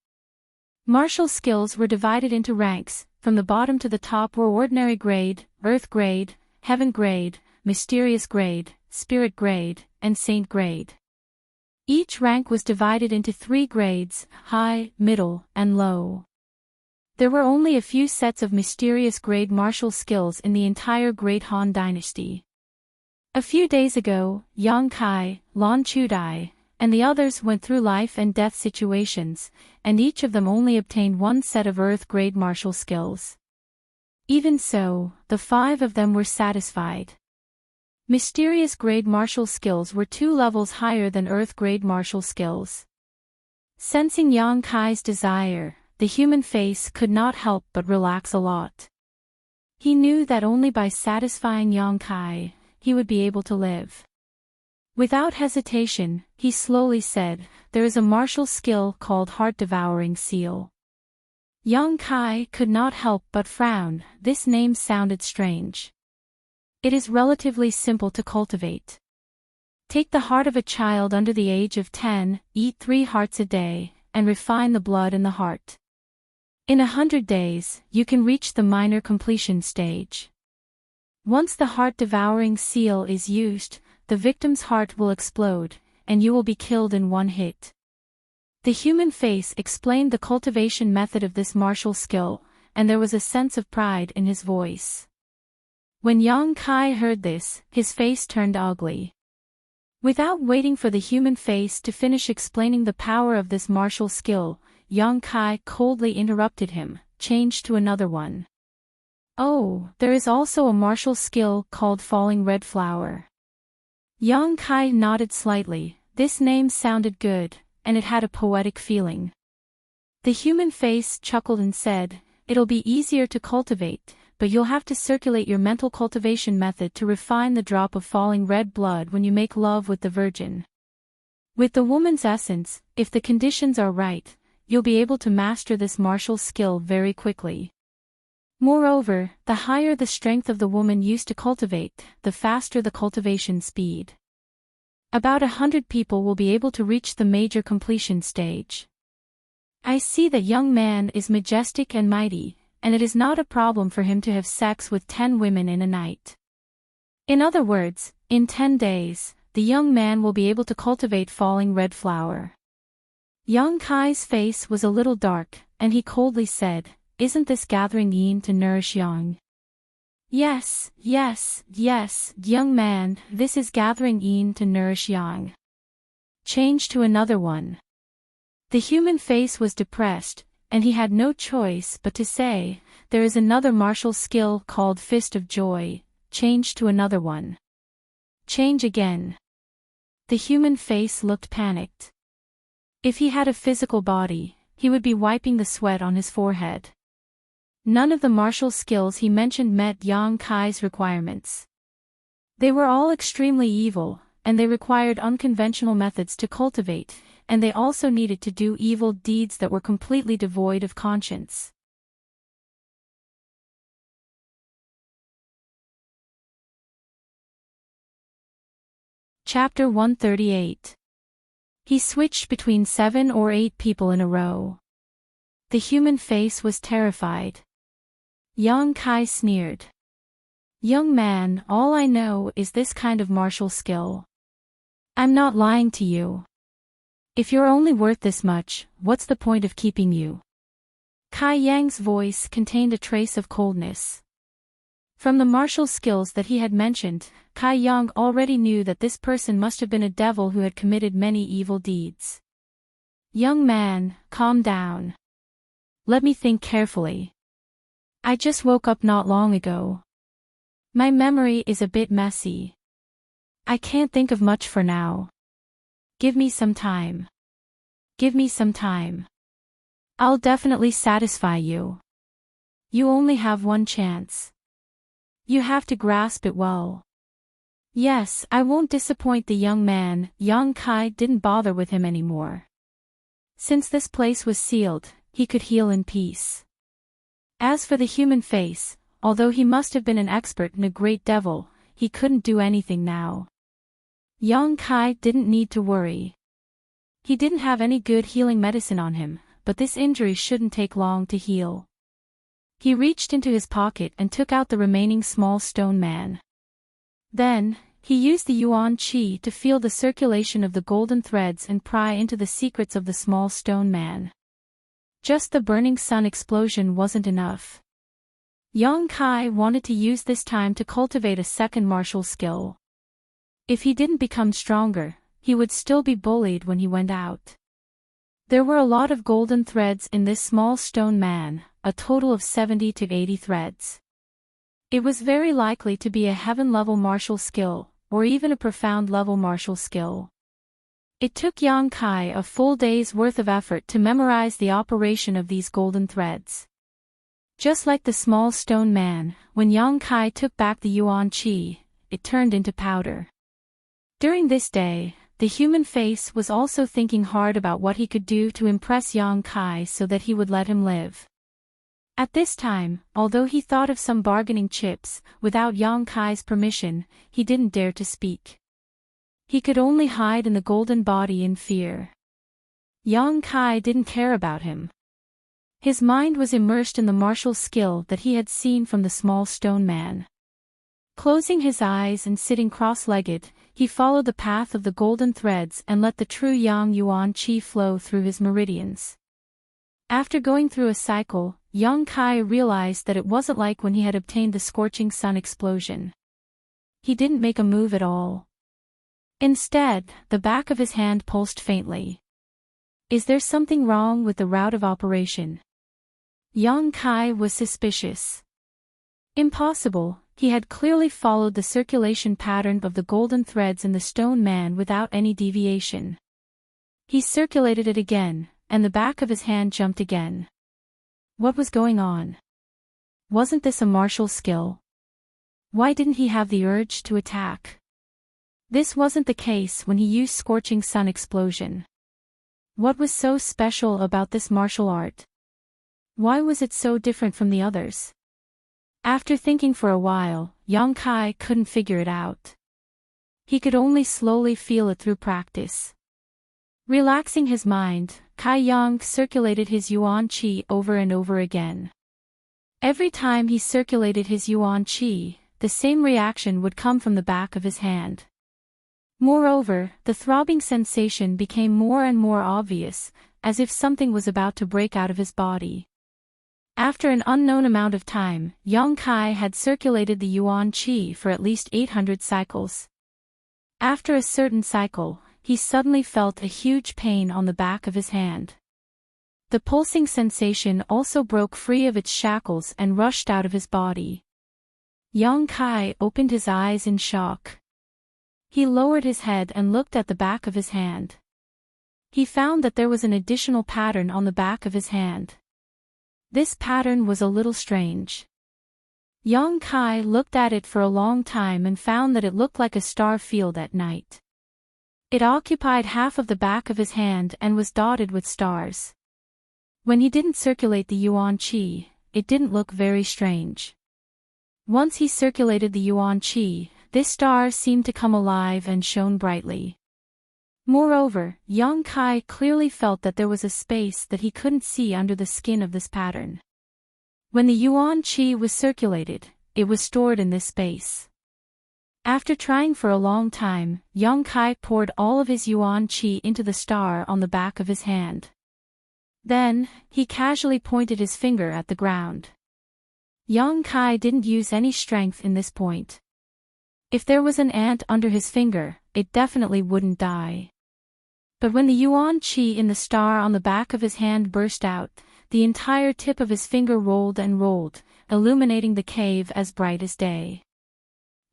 Martial skills were divided into ranks, from the bottom to the top were ordinary grade, earth grade, heaven grade, mysterious grade, spirit grade, and saint grade. Each rank was divided into 3 grades, high, middle, and low. There were only a few sets of mysterious grade martial skills in the entire Great Han Dynasty. A few days ago, Yang Kai, Lon Chudai, and the others went through life and death situations, and each of them only obtained 1 set of earth grade martial skills. Even so, the 5 of them were satisfied. Mysterious grade martial skills were 2 levels higher than earth grade martial skills. Sensing Yang Kai's desire, the human face could not help but relax a lot. He knew that only by satisfying Yang Kai, he would be able to live. Without hesitation, he slowly said, "There is a martial skill called Heart-Devouring Seal." Yang Kai could not help but frown, this name sounded strange. It is relatively simple to cultivate. Take the heart of a child under the age of 10, eat 3 hearts a day, and refine the blood in the heart. In 100 days, you can reach the minor completion stage. Once the heart-devouring seal is used, the victim's heart will explode, and you will be killed in 1 hit. The human face explained the cultivation method of this martial skill, and there was a sense of pride in his voice. When Yang Kai heard this, his face turned ugly. Without waiting for the human face to finish explaining the power of this martial skill, Yang Kai coldly interrupted him, "Change to another one." "Oh, there is also a martial skill called Falling Red Flower." Yang Kai nodded slightly, this name sounded good, and it had a poetic feeling. The human face chuckled and said, "It'll be easier to cultivate, but you'll have to circulate your mental cultivation method to refine the drop of falling red blood when you make love with the virgin. With the woman's essence, if the conditions are right, you'll be able to master this martial skill very quickly. Moreover, the higher the strength of the woman used to cultivate, the faster the cultivation speed. About 100 people will be able to reach the major completion stage. I see that young man is majestic and mighty, and it is not a problem for him to have sex with 10 women in a night. In other words, in 10 days, the young man will be able to cultivate Falling Red Flower." Yang Kai's face was a little dark, and he coldly said, "Isn't this gathering yin to nourish yang?" Yes, young man, this is gathering yin to nourish yang. Change to another one." The human face was depressed, and he had no choice but to say, "There is another martial skill called Fist of Joy, change to another one." Change again. The human face looked panicked. If he had a physical body, he would be wiping the sweat on his forehead. None of the martial skills he mentioned met Yang Kai's requirements. They were all extremely evil, and they required unconventional methods to cultivate, and they also needed to do evil deeds that were completely devoid of conscience. Chapter 138. He switched between 7 or 8 people in a row. The human face was terrified. Yang Kai sneered. "Young man, all I know is this kind of martial skill. I'm not lying to you. If you're only worth this much, what's the point of keeping you?" Kai Yang's voice contained a trace of coldness. From the martial skills that he had mentioned, Kai Yang already knew that this person must have been a devil who had committed many evil deeds. "Young man, calm down. Let me think carefully. I just woke up not long ago. My memory is a bit messy. I can't think of much for now. Give me some time. Give me some time. I'll definitely satisfy you. You only have one chance. You have to grasp it well. Yes, I won't disappoint the young man. Yang Kai didn't bother with him anymore. Since this place was sealed, he could heal in peace. As for the human face, although he must have been an expert and a great devil, he couldn't do anything now. Yang Kai didn't need to worry. He didn't have any good healing medicine on him, but this injury shouldn't take long to heal. He reached into his pocket and took out the remaining small stone man. Then, he used the Yuan Qi to feel the circulation of the golden threads and pry into the secrets of the small stone man. Just the burning sun explosion wasn't enough. Yang Kai wanted to use this time to cultivate a second martial skill. If he didn't become stronger, he would still be bullied when he went out. There were a lot of golden threads in this small stone man, a total of 70 to 80 threads. It was very likely to be a heaven-level martial skill, or even a profound-level martial skill. It took Yang Kai a full day's worth of effort to memorize the operation of these golden threads. Just like the small stone man, when Yang Kai took back the Yuan Qi, it turned into powder. During this day, the human face was also thinking hard about what he could do to impress Yang Kai so that he would let him live. At this time, although he thought of some bargaining chips, without Yang Kai's permission, he didn't dare to speak. He could only hide in the golden body in fear. Yang Kai didn't care about him. His mind was immersed in the martial skill that he had seen from the small stone man. Closing his eyes and sitting cross-legged, he followed the path of the golden threads and let the true Yang Yuan Qi flow through his meridians. After going through a cycle, Yang Kai realized that it wasn't like when he had obtained the scorching sun explosion. He didn't make a move at all. Instead, the back of his hand pulsed faintly. Is there something wrong with the route of operation? Yang Kai was suspicious. Impossible, he had clearly followed the circulation pattern of the golden threads in the stone man without any deviation. He circulated it again, and the back of his hand jumped again. What was going on? Wasn't this a martial skill? Why didn't he have the urge to attack? This wasn't the case when he used scorching sun explosion. What was so special about this martial art? Why was it so different from the others? After thinking for a while, Yang Kai couldn't figure it out. He could only slowly feel it through practice. Relaxing his mind, Kai Yang circulated his Yuan Qi over and over again. Every time he circulated his Yuan Qi, the same reaction would come from the back of his hand. Moreover, the throbbing sensation became more and more obvious, as if something was about to break out of his body. After an unknown amount of time, Yang Kai had circulated the Yuan Qi for at least 800 cycles. After a certain cycle, he suddenly felt a huge pain on the back of his hand. The pulsing sensation also broke free of its shackles and rushed out of his body. Yang Kai opened his eyes in shock. He lowered his head and looked at the back of his hand. He found that there was an additional pattern on the back of his hand. This pattern was a little strange. Yang Kai looked at it for a long time and found that it looked like a star field at night. It occupied half of the back of his hand and was dotted with stars. When he didn't circulate the Yuan Qi, it didn't look very strange. Once he circulated the Yuan Qi, this star seemed to come alive and shone brightly. Moreover, Yang Kai clearly felt that there was a space that he couldn't see under the skin of this pattern. When the Yuan Qi was circulated, it was stored in this space. After trying for a long time, Yang Kai poured all of his Yuan Qi into the star on the back of his hand. Then, he casually pointed his finger at the ground. Yang Kai didn't use any strength in this point. If there was an ant under his finger, it definitely wouldn't die. But when the Yuan Qi in the star on the back of his hand burst out, the entire tip of his finger rolled and rolled, illuminating the cave as bright as day.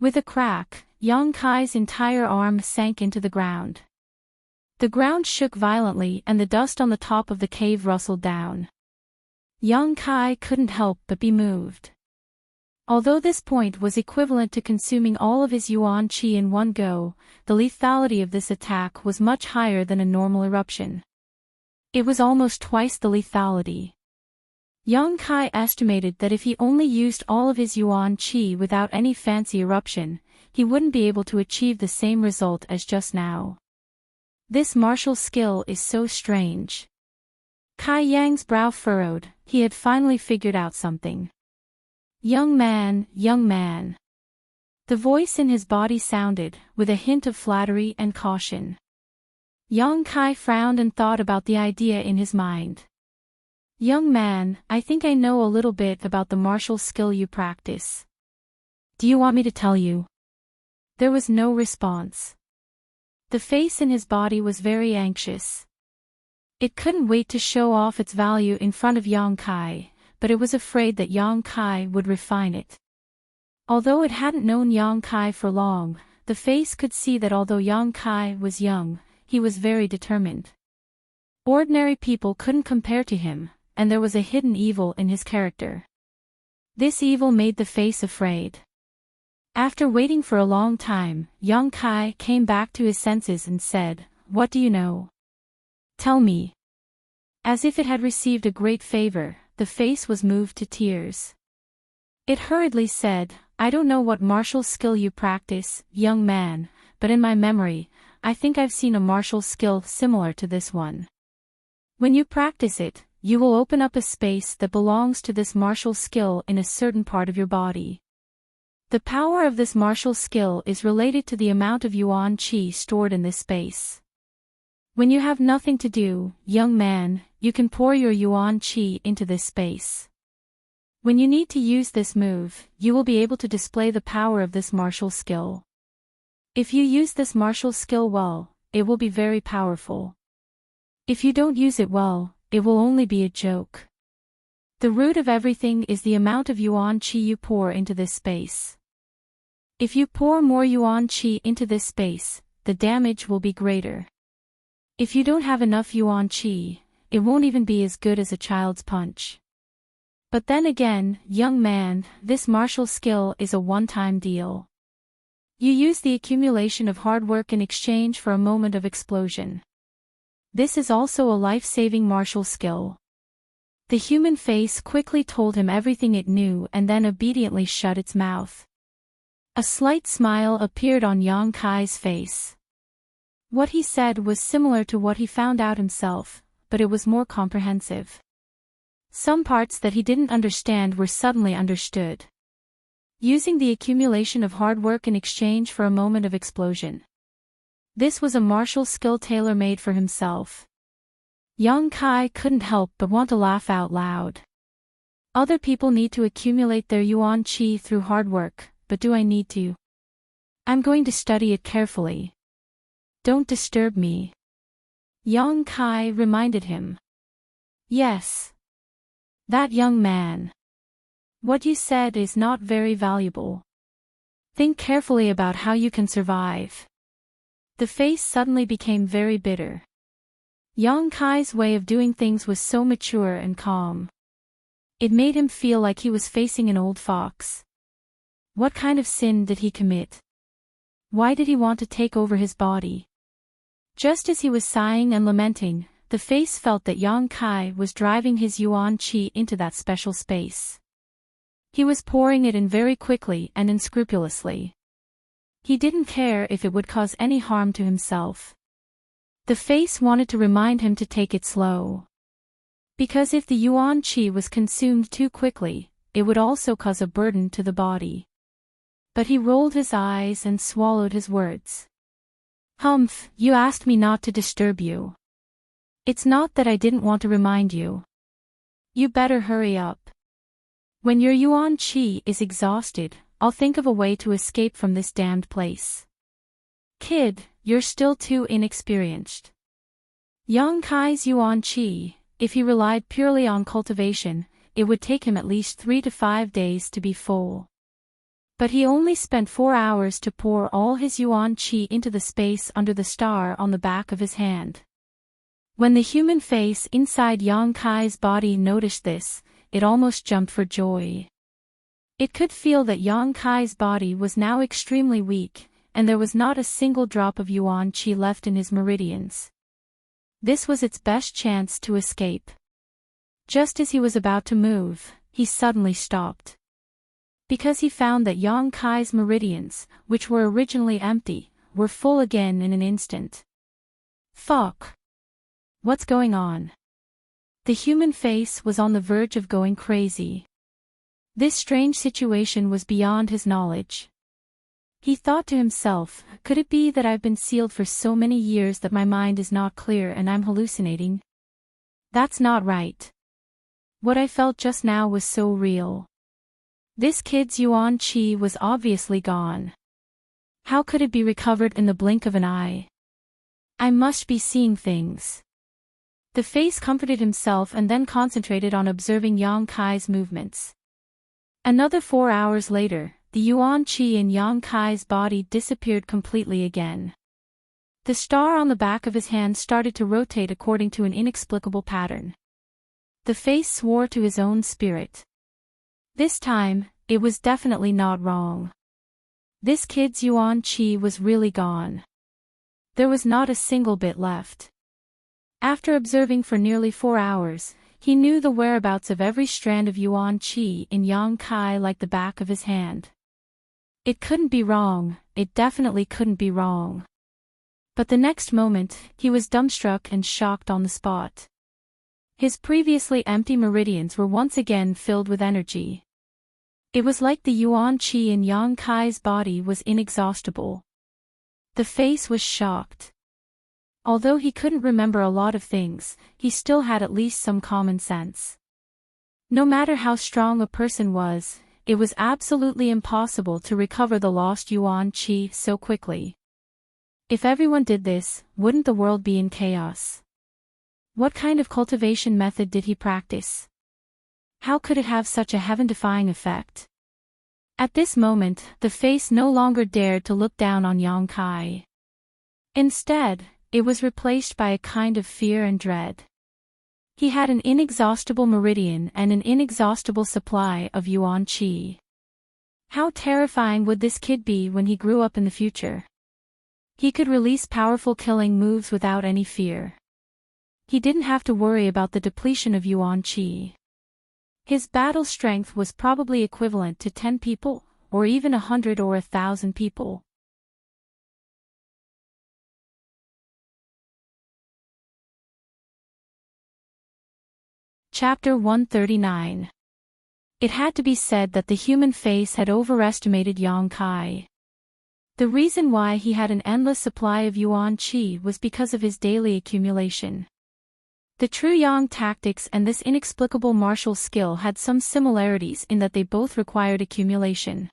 With a crack, Yang Kai's entire arm sank into the ground. The ground shook violently and the dust on the top of the cave rustled down. Yang Kai couldn't help but be moved. Although this point was equivalent to consuming all of his yuan qi in one go, the lethality of this attack was much higher than a normal eruption. It was almost twice the lethality. Yang Kai estimated that if he only used all of his yuan qi without any fancy eruption, he wouldn't be able to achieve the same result as just now. This martial skill is so strange. Kai Yang's brow furrowed, he had finally figured out something. Young man, young man. The voice in his body sounded, with a hint of flattery and caution. Yang Kai frowned and thought about the idea in his mind. Young man, I think I know a little bit about the martial skill you practice. Do you want me to tell you? There was no response. The face in his body was very anxious. It couldn't wait to show off its value in front of Yang Kai, but it was afraid that Yang Kai would refine it. Although it hadn't known Yang Kai for long, the face could see that although Yang Kai was young, he was very determined. Ordinary people couldn't compare to him, and there was a hidden evil in his character. This evil made the face afraid. After waiting for a long time, Yang Kai came back to his senses and said, "What do you know? Tell me." As if it had received a great favor, the face was moved to tears. It hurriedly said, "I don't know what martial skill you practice, young man, but in my memory, I think I've seen a martial skill similar to this one. When you practice it, you will open up a space that belongs to this martial skill in a certain part of your body. The power of this martial skill is related to the amount of yuan qi stored in this space. When you have nothing to do, young man, you can pour your yuan qi into this space. When you need to use this move, you will be able to display the power of this martial skill. If you use this martial skill well, it will be very powerful. If you don't use it well, it will only be a joke. The root of everything is the amount of yuan qi you pour into this space. If you pour more yuan qi into this space, the damage will be greater. If you don't have enough yuan qi, it won't even be as good as a child's punch. But then again, young man, this martial skill is a one-time deal. You use the accumulation of hard work in exchange for a moment of explosion. This is also a life-saving martial skill." The human face quickly told him everything it knew and then obediently shut its mouth. A slight smile appeared on Yang Kai's face. What he said was similar to what he found out himself, but it was more comprehensive. Some parts that he didn't understand were suddenly understood. Using the accumulation of hard work in exchange for a moment of explosion. This was a martial skill tailor-made for himself. Yang Kai couldn't help but want to laugh out loud. Other people need to accumulate their yuan qi through hard work, but do I need to? I'm going to study it carefully. Don't disturb me. Yang Kai reminded him. Yes. That young man. What you said is not very valuable. Think carefully about how you can survive. The face suddenly became very bitter. Yang Kai's way of doing things was so mature and calm. It made him feel like he was facing an old fox. What kind of sin did he commit? Why did he want to take over his body? Just as he was sighing and lamenting, the face felt that Yang Kai was driving his yuan qi into that special space. He was pouring it in very quickly and unscrupulously. He didn't care if it would cause any harm to himself. The face wanted to remind him to take it slow. Because if the yuan qi was consumed too quickly, it would also cause a burden to the body. But he rolled his eyes and swallowed his words. Humph, you asked me not to disturb you. It's not that I didn't want to remind you. You better hurry up. When your yuan qi is exhausted, I'll think of a way to escape from this damned place. Kid, you're still too inexperienced. Yang Kai's yuan qi, if he relied purely on cultivation, it would take him at least 3 to 5 days to be full. But he only spent 4 hours to pour all his yuan qi into the space under the star on the back of his hand. When the human face inside Yang Kai's body noticed this, it almost jumped for joy. It could feel that Yang Kai's body was now extremely weak, and there was not a single drop of yuan qi left in his meridians. This was its best chance to escape. Just as he was about to move, he suddenly stopped. Because he found that Yang Kai's meridians, which were originally empty, were full again in an instant. Fuck! What's going on? The human face was on the verge of going crazy. This strange situation was beyond his knowledge. He thought to himself, could it be that I've been sealed for so many years that my mind is not clear and I'm hallucinating? That's not right. What I felt just now was so real. This kid's yuan qi was obviously gone. How could it be recovered in the blink of an eye? I must be seeing things. The face comforted himself and then concentrated on observing Yang Kai's movements. Another 4 hours later, the yuan qi in Yang Kai's body disappeared completely again. The star on the back of his hand started to rotate according to an inexplicable pattern. The face swore to his own spirit. This time, it was definitely not wrong. This kid's yuan qi was really gone. There was not a single bit left. After observing for nearly 4 hours, he knew the whereabouts of every strand of yuan qi in Yang Kai like the back of his hand. It couldn't be wrong, it definitely couldn't be wrong. But the next moment, he was dumbstruck and shocked on the spot. His previously empty meridians were once again filled with energy. It was like the yuan qi in Yang Kai's body was inexhaustible. The face was shocked. Although he couldn't remember a lot of things, he still had at least some common sense. No matter how strong a person was, it was absolutely impossible to recover the lost yuan qi so quickly. If everyone did this, wouldn't the world be in chaos? What kind of cultivation method did he practice? How could it have such a heaven-defying effect? At this moment, the face no longer dared to look down on Yang Kai. Instead, it was replaced by a kind of fear and dread. He had an inexhaustible meridian and an inexhaustible supply of yuan qi. How terrifying would this kid be when he grew up in the future? He could release powerful killing moves without any fear. He didn't have to worry about the depletion of yuan qi. His battle strength was probably equivalent to 10 people, or even 100 or 1,000 people. Chapter 139. It had to be said that the human face had overestimated Yang Kai. The reason why he had an endless supply of yuan qi was because of his daily accumulation. The true Yang tactics and this inexplicable martial skill had some similarities in that they both required accumulation.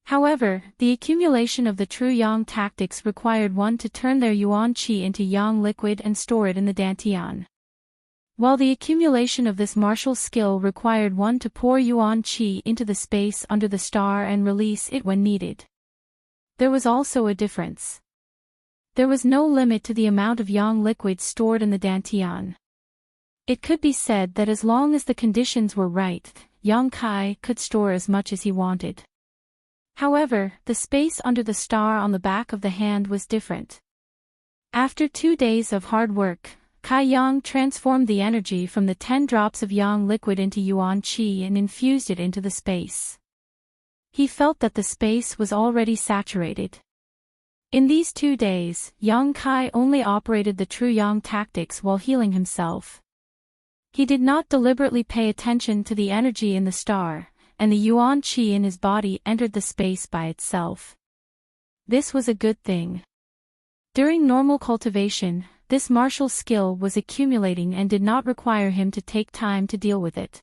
However, the accumulation of the true Yang tactics required one to turn their yuan qi into Yang liquid and store it in the dantian, while the accumulation of this martial skill required one to pour yuan qi into the space under the star and release it when needed. There was also a difference. There was no limit to the amount of Yang liquid stored in the dantian. It could be said that as long as the conditions were right, Yang Kai could store as much as he wanted. However, the space under the star on the back of the hand was different. After 2 days of hard work, Kai Yang transformed the energy from the 10 drops of Yang liquid into yuan qi and infused it into the space. He felt that the space was already saturated. In these 2 days, Yang Kai only operated the true Yang tactics while healing himself. He did not deliberately pay attention to the energy in the star, and the yuan qi in his body entered the space by itself. This was a good thing. During normal cultivation, this martial skill was accumulating and did not require him to take time to deal with it.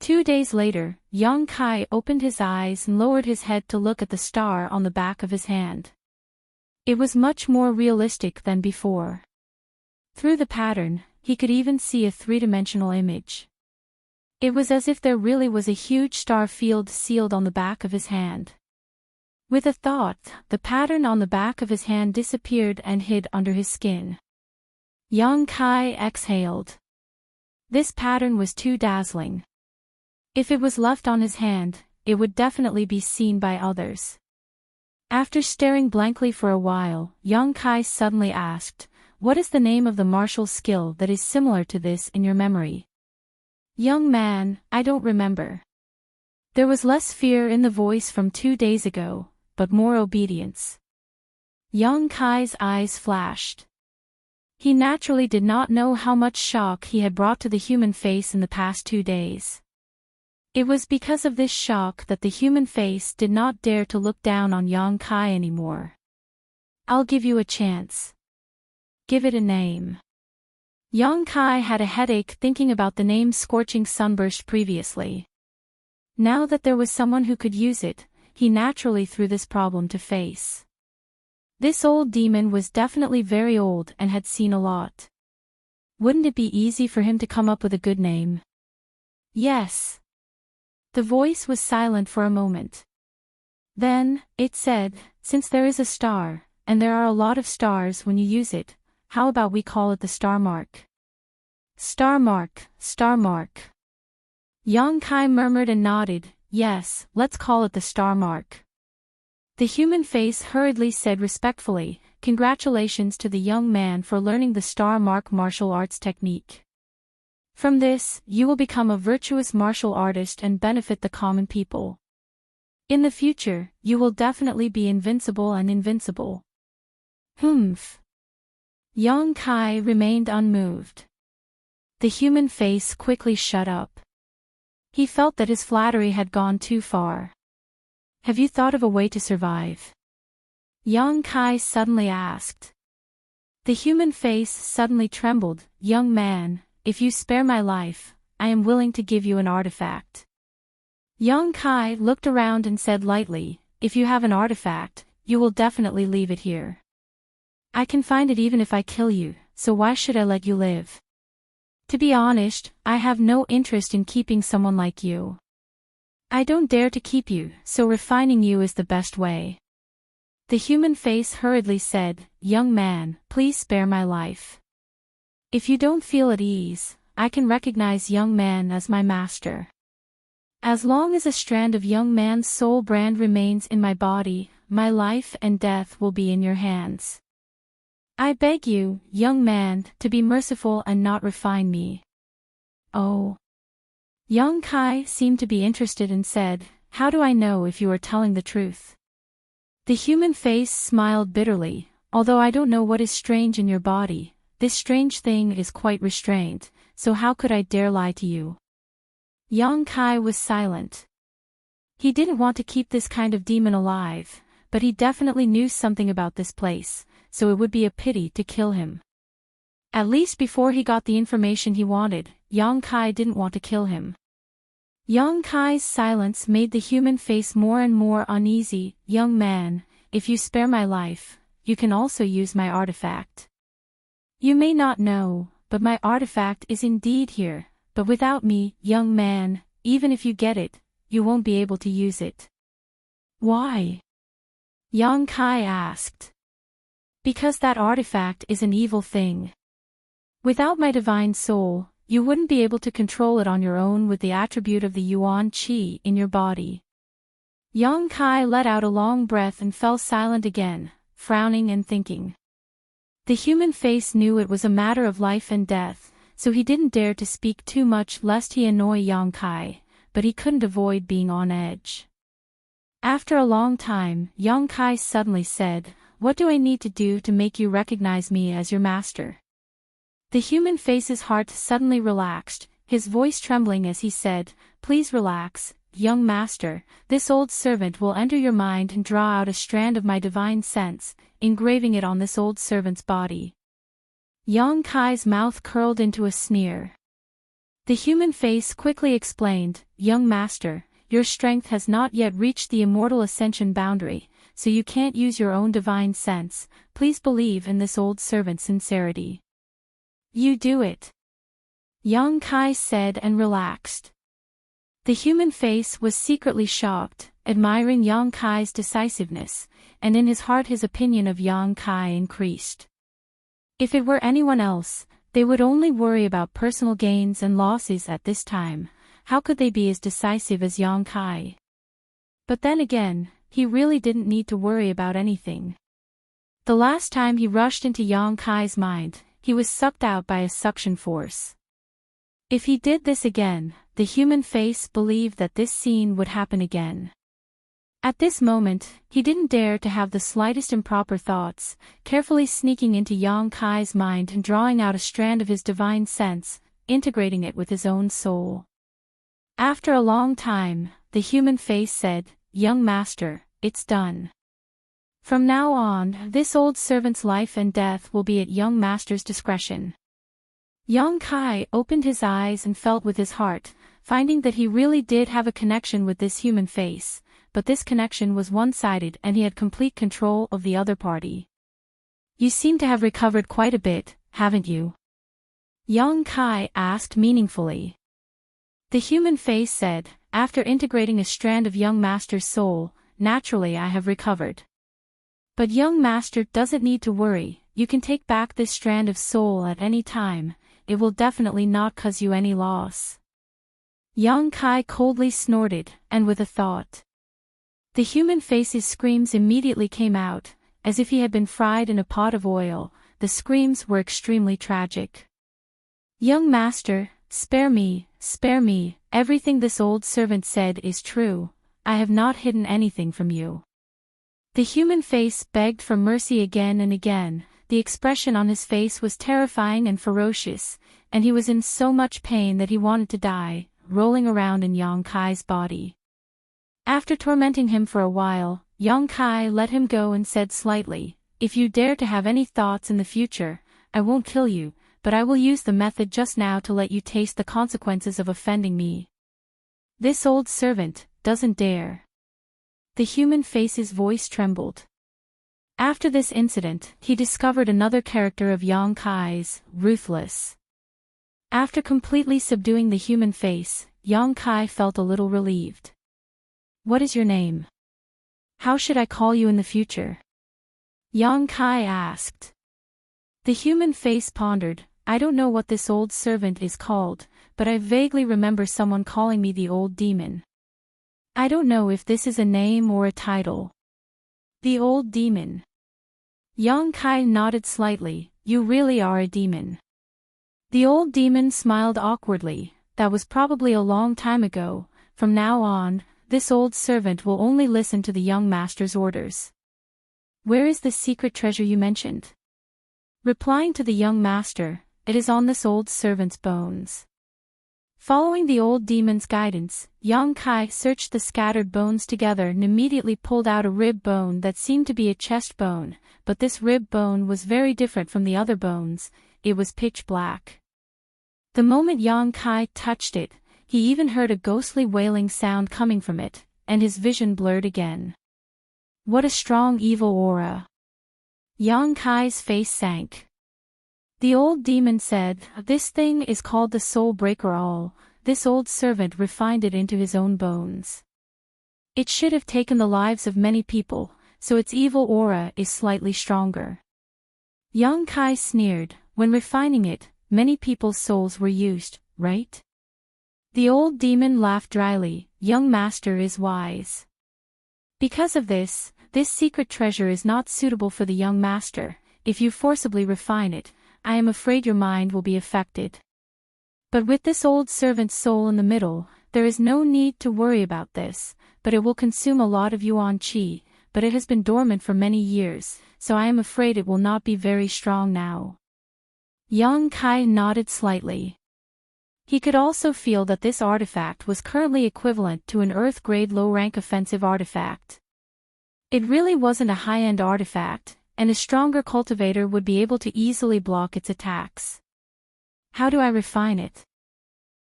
2 days later, Yang Kai opened his eyes and lowered his head to look at the star on the back of his hand. It was much more realistic than before. Through the pattern, he could even see a three-dimensional image. It was as if there really was a huge star field sealed on the back of his hand. With a thought, the pattern on the back of his hand disappeared and hid under his skin. Yang Kai exhaled. This pattern was too dazzling. If it was left on his hand, it would definitely be seen by others. After staring blankly for a while, Yang Kai suddenly asked, "What is the name of the martial skill that is similar to this in your memory?" "Young man, I don't remember." There was less fear in the voice from 2 days ago, but more obedience. Yang Kai's eyes flashed. He naturally did not know how much shock he had brought to the human face in the past 2 days. It was because of this shock that the human face did not dare to look down on Yang Kai anymore. "I'll give you a chance. Give it a name." Yang Kai had a headache thinking about the name Scorching Sunburst previously. Now that there was someone who could use it, he naturally threw this problem to face. This old demon was definitely very old and had seen a lot. Wouldn't it be easy for him to come up with a good name? Yes. The voice was silent for a moment. Then, it said, "Since there is a star, and there are a lot of stars when you use it, how about we call it the star mark?" Star mark, star mark. Yang Kai murmured and nodded, "Yes, let's call it the star mark." The human face hurriedly said respectfully, "Congratulations to the young man for learning the star mark martial arts technique. From this, you will become a virtuous martial artist and benefit the common people. In the future, you will definitely be invincible and invincible." Humph. Yang Kai remained unmoved. The human face quickly shut up. He felt that his flattery had gone too far. "Have you thought of a way to survive?" Yang Kai suddenly asked. The human face suddenly trembled. "Young man, if you spare my life, I am willing to give you an artifact." Yang Kai looked around and said lightly, "If you have an artifact, you will definitely leave it here. I can find it even if I kill you, so why should I let you live? To be honest, I have no interest in keeping someone like you. I don't dare to keep you, so refining you is the best way." The human face hurriedly said, "Young man, please spare my life. If you don't feel at ease, I can recognize young man as my master. As long as a strand of young man's soul brand remains in my body, my life and death will be in your hands. I beg you, young man, to be merciful and not refine me." "Oh." Yang Kai seemed to be interested and said, "How do I know if you are telling the truth?" The human face smiled bitterly, "Although I don't know what is strange in your body, this strange thing is quite restrained, so how could I dare lie to you?" Yang Kai was silent. He didn't want to keep this kind of demon alive, but he definitely knew something about this place, so it would be a pity to kill him. At least before he got the information he wanted, Yang Kai didn't want to kill him. Yang Kai's silence made the human face more and more uneasy. "Young man, if you spare my life, you can also use my artifact. You may not know, but my artifact is indeed here, but without me, young man, even if you get it, you won't be able to use it." "Why?" Yang Kai asked. "Because that artifact is an evil thing. Without my divine soul, you wouldn't be able to control it on your own with the attribute of the Yuan Qi in your body." Yang Kai let out a long breath and fell silent again, frowning and thinking. The human face knew it was a matter of life and death, so he didn't dare to speak too much lest he annoy Yang Kai, but he couldn't avoid being on edge. After a long time, Yang Kai suddenly said, "What do I need to do to make you recognize me as your master?" The human face's heart suddenly relaxed, his voice trembling as he said, "Please relax, young master, this old servant will enter your mind and draw out a strand of my divine sense, engraving it on this old servant's body." Yang Kai's mouth curled into a sneer. The human face quickly explained, "Young master, your strength has not yet reached the immortal ascension boundary, so you can't use your own divine sense, please believe in this old servant's sincerity." You do it. Yang Kai said and relaxed. The human face was secretly shocked, admiring Yang Kai's decisiveness, and in his heart his opinion of Yang Kai increased. If it were anyone else, they would only worry about personal gains and losses at this time. How could they be as decisive as Yang Kai? But then again, he really didn't need to worry about anything. The last time he rushed into Yang Kai's mind, he was sucked out by a suction force. If he did this again, the human face believed that this scene would happen again. At this moment, he didn't dare to have the slightest improper thoughts, carefully sneaking into Yang Kai's mind and drawing out a strand of his divine sense, integrating it with his own soul. After a long time, the human face said, "Young master, it's done. From now on, this old servant's life and death will be at young master's discretion." Yang Kai opened his eyes and felt with his heart, finding that he really did have a connection with this human face, but this connection was one-sided and he had complete control of the other party. "You seem to have recovered quite a bit, haven't you?" Yang Kai asked meaningfully. The human face said, "After integrating a strand of young master's soul, naturally I have recovered. But young master doesn't need to worry, you can take back this strand of soul at any time, it will definitely not cause you any loss." Yang Kai coldly snorted, and with a thought. The human face's screams immediately came out, as if he had been fried in a pot of oil. The screams were extremely tragic. "Young master, spare me, everything this old servant said is true, I have not hidden anything from you." The human face begged for mercy again and again. The expression on his face was terrifying and ferocious, and he was in so much pain that he wanted to die, rolling around in Yang Kai's body. After tormenting him for a while, Yang Kai let him go and said slightly, "If you dare to have any thoughts in the future, I won't kill you, but I will use the method just now to let you taste the consequences of offending me." "This old servant doesn't dare." The human face's voice trembled. After this incident, he discovered another character of Yang Kai's, ruthless. After completely subduing the human face, Yang Kai felt a little relieved. "What is your name? How should I call you in the future?" Yang Kai asked. The human face pondered, "I don't know what this old servant is called, but I vaguely remember someone calling me the old demon. I don't know if this is a name or a title." "The old demon." Yang Kai nodded slightly, "You really are a demon." The old demon smiled awkwardly, "That was probably a long time ago. From now on, this old servant will only listen to the young master's orders." "Where is the secret treasure you mentioned?" Replying to the young master, "It is on this old servant's bones." Following the old demon's guidance, Yang Kai searched the scattered bones together and immediately pulled out a rib bone that seemed to be a chest bone, but this rib bone was very different from the other bones, it was pitch black. The moment Yang Kai touched it, he even heard a ghostly wailing sound coming from it, and his vision blurred again. What a strong evil aura! Yang Kai's face sank. The old demon said, "This thing is called the soul breaker all, this old servant refined it into his own bones. It should have taken the lives of many people, so its evil aura is slightly stronger." Yang Kai sneered, "When refining it, many people's souls were used, right?" The old demon laughed dryly, "Young master is wise. Because of this secret treasure is not suitable for the young master. If you forcibly refine it, I am afraid your mind will be affected. But with this old servant's soul in the middle, there is no need to worry about this, but it will consume a lot of yuan qi, but it has been dormant for many years, so I am afraid it will not be very strong now." Yang Kai nodded slightly. He could also feel that this artifact was currently equivalent to an Earth-grade low-rank offensive artifact. It really wasn't a high-end artifact, and a stronger cultivator would be able to easily block its attacks. "How do I refine it?"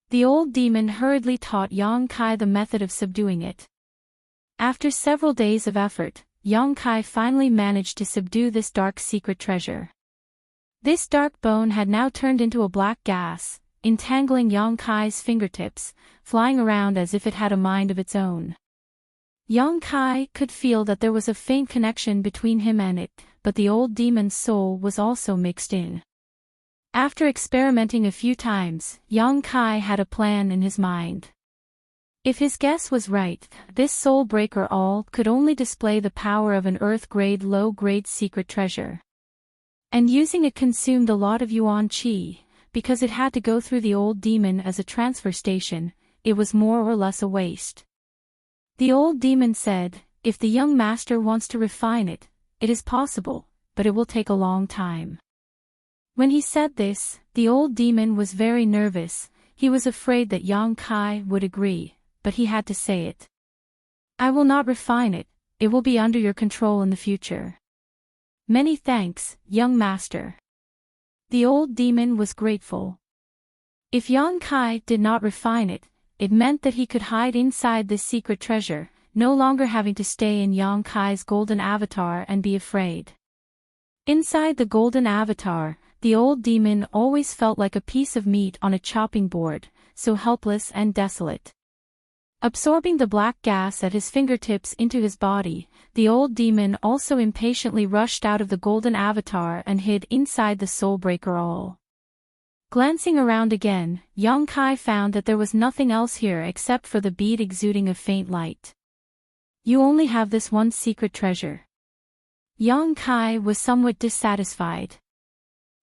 The old demon hurriedly taught Yang Kai the method of subduing it. After several days of effort, Yang Kai finally managed to subdue this dark secret treasure. This dark bone had now turned into a black gas, entangling Yang Kai's fingertips, flying around as if it had a mind of its own. Yang Kai could feel that there was a faint connection between him and it, but the old demon's soul was also mixed in. After experimenting a few times, Yang Kai had a plan in his mind. If his guess was right, this soul breaker all could only display the power of an earth-grade low-grade secret treasure. And using it consumed a lot of yuan qi, because it had to go through the old demon as a transfer station, it was more or less a waste. The old demon said, if the young master wants to refine it, it is possible, but it will take a long time. When he said this, the old demon was very nervous. He was afraid that Yang Kai would agree, but he had to say it. I will not refine it, it will be under your control in the future. Many thanks, young master. The old demon was grateful. If Yang Kai did not refine it, it meant that he could hide inside this secret treasure, no longer having to stay in Yang Kai's golden avatar and be afraid. Inside the golden avatar, the old demon always felt like a piece of meat on a chopping board, so helpless and desolate. Absorbing the black gas at his fingertips into his body, the old demon also impatiently rushed out of the golden avatar and hid inside the soul-breaker all. Glancing around again, Yang Kai found that there was nothing else here except for the bead exuding a faint light. You only have this one secret treasure. Yang Kai was somewhat dissatisfied.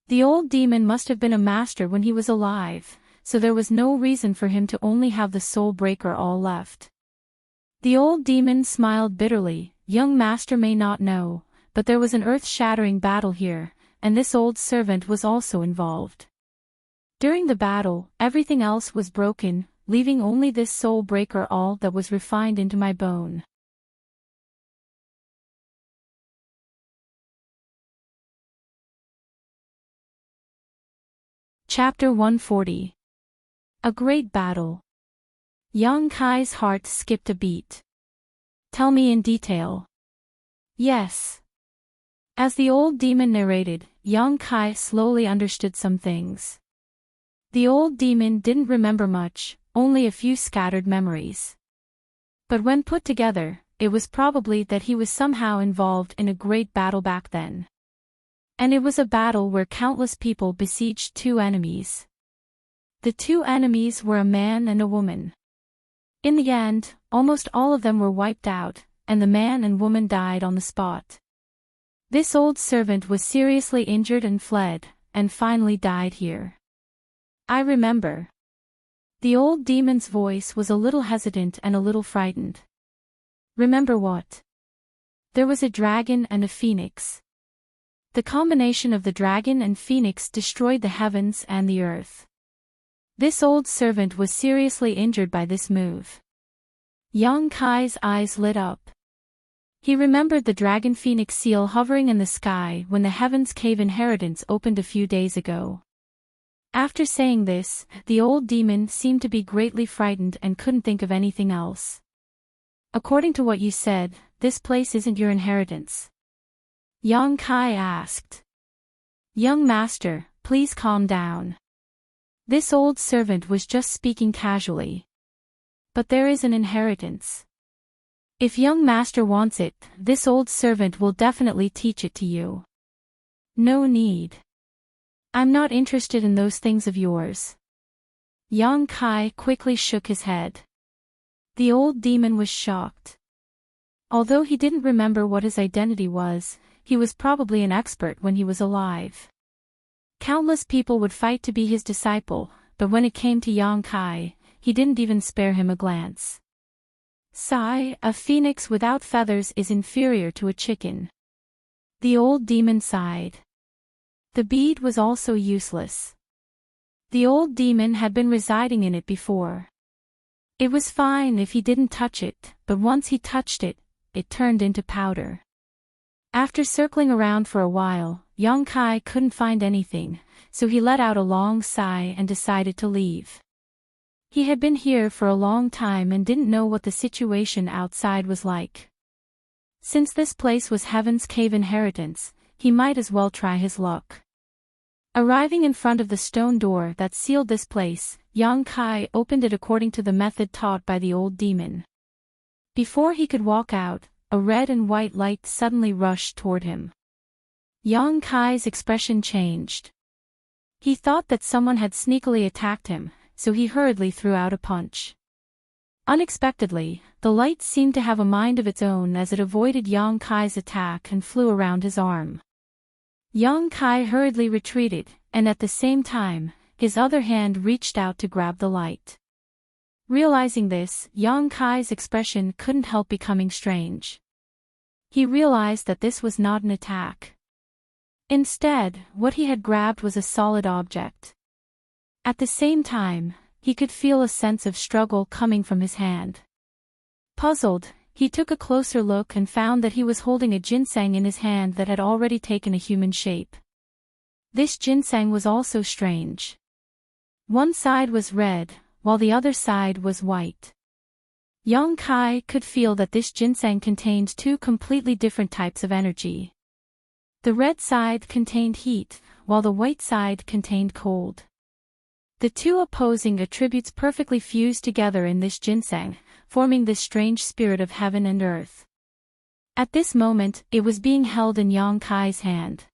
The old demon must have been a master when he was alive, so there was no reason for him to only have the soul breaker all left. The old demon smiled bitterly. Young master may not know, but there was an earth-shattering battle here, and this old servant was also involved. During the battle, everything else was broken, leaving only this soul breaker all that was refined into my bone. Chapter 140. A Great Battle. Yang Kai's heart skipped a beat. Tell me in detail. Yes. As the old demon narrated, Yang Kai slowly understood some things. The old demon didn't remember much, only a few scattered memories. But when put together, it was probably that he was somehow involved in a great battle back then. And it was a battle where countless people besieged two enemies. The two enemies were a man and a woman. In the end, almost all of them were wiped out, and the man and woman died on the spot. This old servant was seriously injured and fled, and finally died here. I remember. The old demon's voice was a little hesitant and a little frightened. Remember what? There was a dragon and a phoenix. The combination of the dragon and phoenix destroyed the heavens and the earth. This old servant was seriously injured by this move. Yang Kai's eyes lit up. He remembered the dragon phoenix seal hovering in the sky when the Heaven's Cave inheritance opened a few days ago. After saying this, the old demon seemed to be greatly frightened and couldn't think of anything else. According to what you said, this place isn't your inheritance. Yang Kai asked. Young master, please calm down. This old servant was just speaking casually. But there is an inheritance. If young master wants it, this old servant will definitely teach it to you. No need. I'm not interested in those things of yours. Yang Kai quickly shook his head. The old demon was shocked. Although he didn't remember what his identity was, he was probably an expert when he was alive. Countless people would fight to be his disciple, but when it came to Yang Kai, he didn't even spare him a glance. Sigh, a phoenix without feathers is inferior to a chicken. The old demon sighed. The bead was also useless. The old demon had been residing in it before. It was fine if he didn't touch it, but once he touched it, it turned into powder. After circling around for a while, Yang Kai couldn't find anything, so he let out a long sigh and decided to leave. He had been here for a long time and didn't know what the situation outside was like. Since this place was Heaven's Cave inheritance, he might as well try his luck. Arriving in front of the stone door that sealed this place, Yang Kai opened it according to the method taught by the old demon. Before he could walk out, a red and white light suddenly rushed toward him. Yang Kai's expression changed. He thought that someone had sneakily attacked him, so he hurriedly threw out a punch. Unexpectedly, the light seemed to have a mind of its own as it avoided Yang Kai's attack and flew around his arm. Yang Kai hurriedly retreated, and at the same time, his other hand reached out to grab the light. Realizing this, Yang Kai's expression couldn't help becoming strange. He realized that this was not an attack. Instead, what he had grabbed was a solid object. At the same time, he could feel a sense of struggle coming from his hand. Puzzled, he took a closer look and found that he was holding a ginseng in his hand that had already taken a human shape. This ginseng was also strange. One side was red, while the other side was white. Yang Kai could feel that this ginseng contained two completely different types of energy. The red side contained heat, while the white side contained cold. The two opposing attributes perfectly fused together in this ginseng, forming this strange spirit of heaven and earth. At this moment, it was being held in Yang Kai's hand.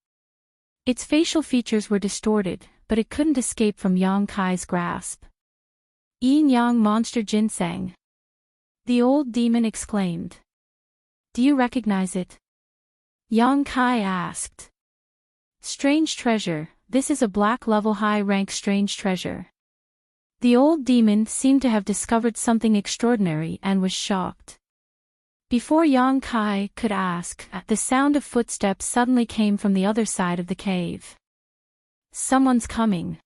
Its facial features were distorted, but it couldn't escape from Yang Kai's grasp. Yin-Yang Monster Ginseng. The old demon exclaimed. Do you recognize it? Yang Kai asked. Strange treasure, this is a black-level high-rank strange treasure. The old demon seemed to have discovered something extraordinary and was shocked. Before Yang Kai could ask, the sound of footsteps suddenly came from the other side of the cave. Someone's coming.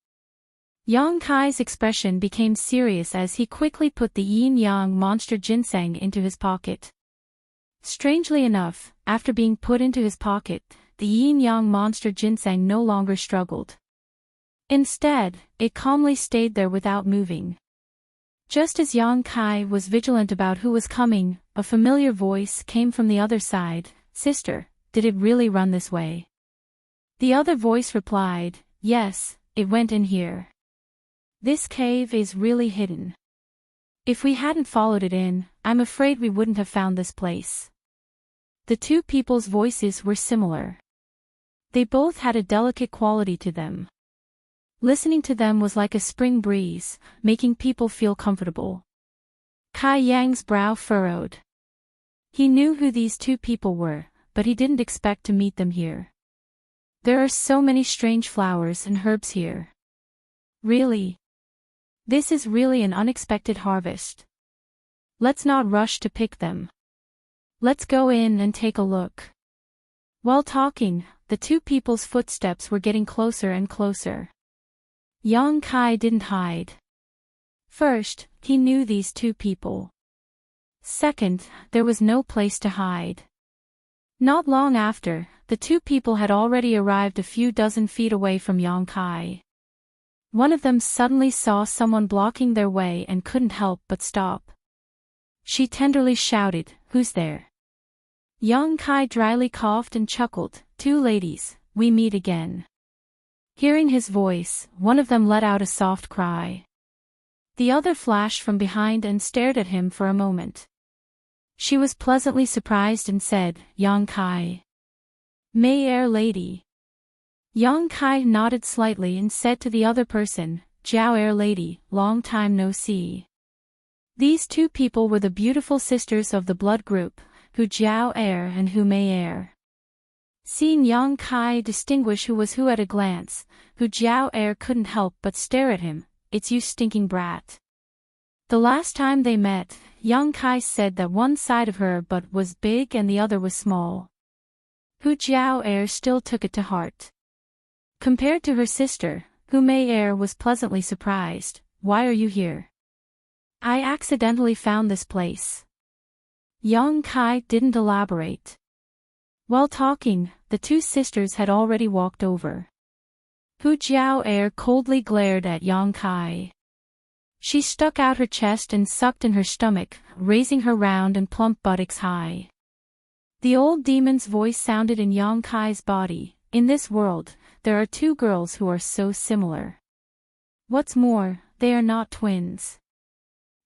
Yang Kai's expression became serious as he quickly put the yin-yang monster ginseng into his pocket. Strangely enough, after being put into his pocket, the yin-yang monster ginseng no longer struggled. Instead, it calmly stayed there without moving. Just as Yang Kai was vigilant about who was coming, a familiar voice came from the other side. Sister, did it really run this way? The other voice replied, yes, it went in here. This cave is really hidden. If we hadn't followed it in, I'm afraid we wouldn't have found this place. The two people's voices were similar. They both had a delicate quality to them. Listening to them was like a spring breeze, making people feel comfortable. Kai Yang's brow furrowed. He knew who these two people were, but he didn't expect to meet them here. There are so many strange flowers and herbs here. Really? This is really an unexpected harvest. Let's not rush to pick them. Let's go in and take a look. While talking, the two people's footsteps were getting closer and closer. Yang Kai didn't hide. First, he knew these two people. Second, there was no place to hide. Not long after, the two people had already arrived a few dozen feet away from Yang Kai. One of them suddenly saw someone blocking their way and couldn't help but stop. She tenderly shouted, "Who's there?" Yang Kai dryly coughed and chuckled, "Two ladies, we meet again." Hearing his voice, one of them let out a soft cry. The other flashed from behind and stared at him for a moment. She was pleasantly surprised and said, "Yang Kai. May Air Lady." Yang Kai nodded slightly and said to the other person, "Jiao Air Lady, long time no see." These two people were the beautiful sisters of the blood group, Hu Jiao Air and Hu Mei Air. Seeing Yang Kai distinguish who was who at a glance, Hu Jiao Air couldn't help but stare at him. "It's you stinking brat." The last time they met, Yang Kai said that one side of her butt was big and the other was small. Hu Jiao Air still took it to heart. Compared to her sister, Hu Mei Air was pleasantly surprised. "Why are you here?" "I accidentally found this place." Yang Kai didn't elaborate. While talking, the two sisters had already walked over. Hu Jiao Air coldly glared at Yang Kai. She stuck out her chest and sucked in her stomach, raising her round and plump buttocks high. The old demon's voice sounded in Yang Kai's body. "In this world, there are two girls who are so similar. What's more, they are not twins.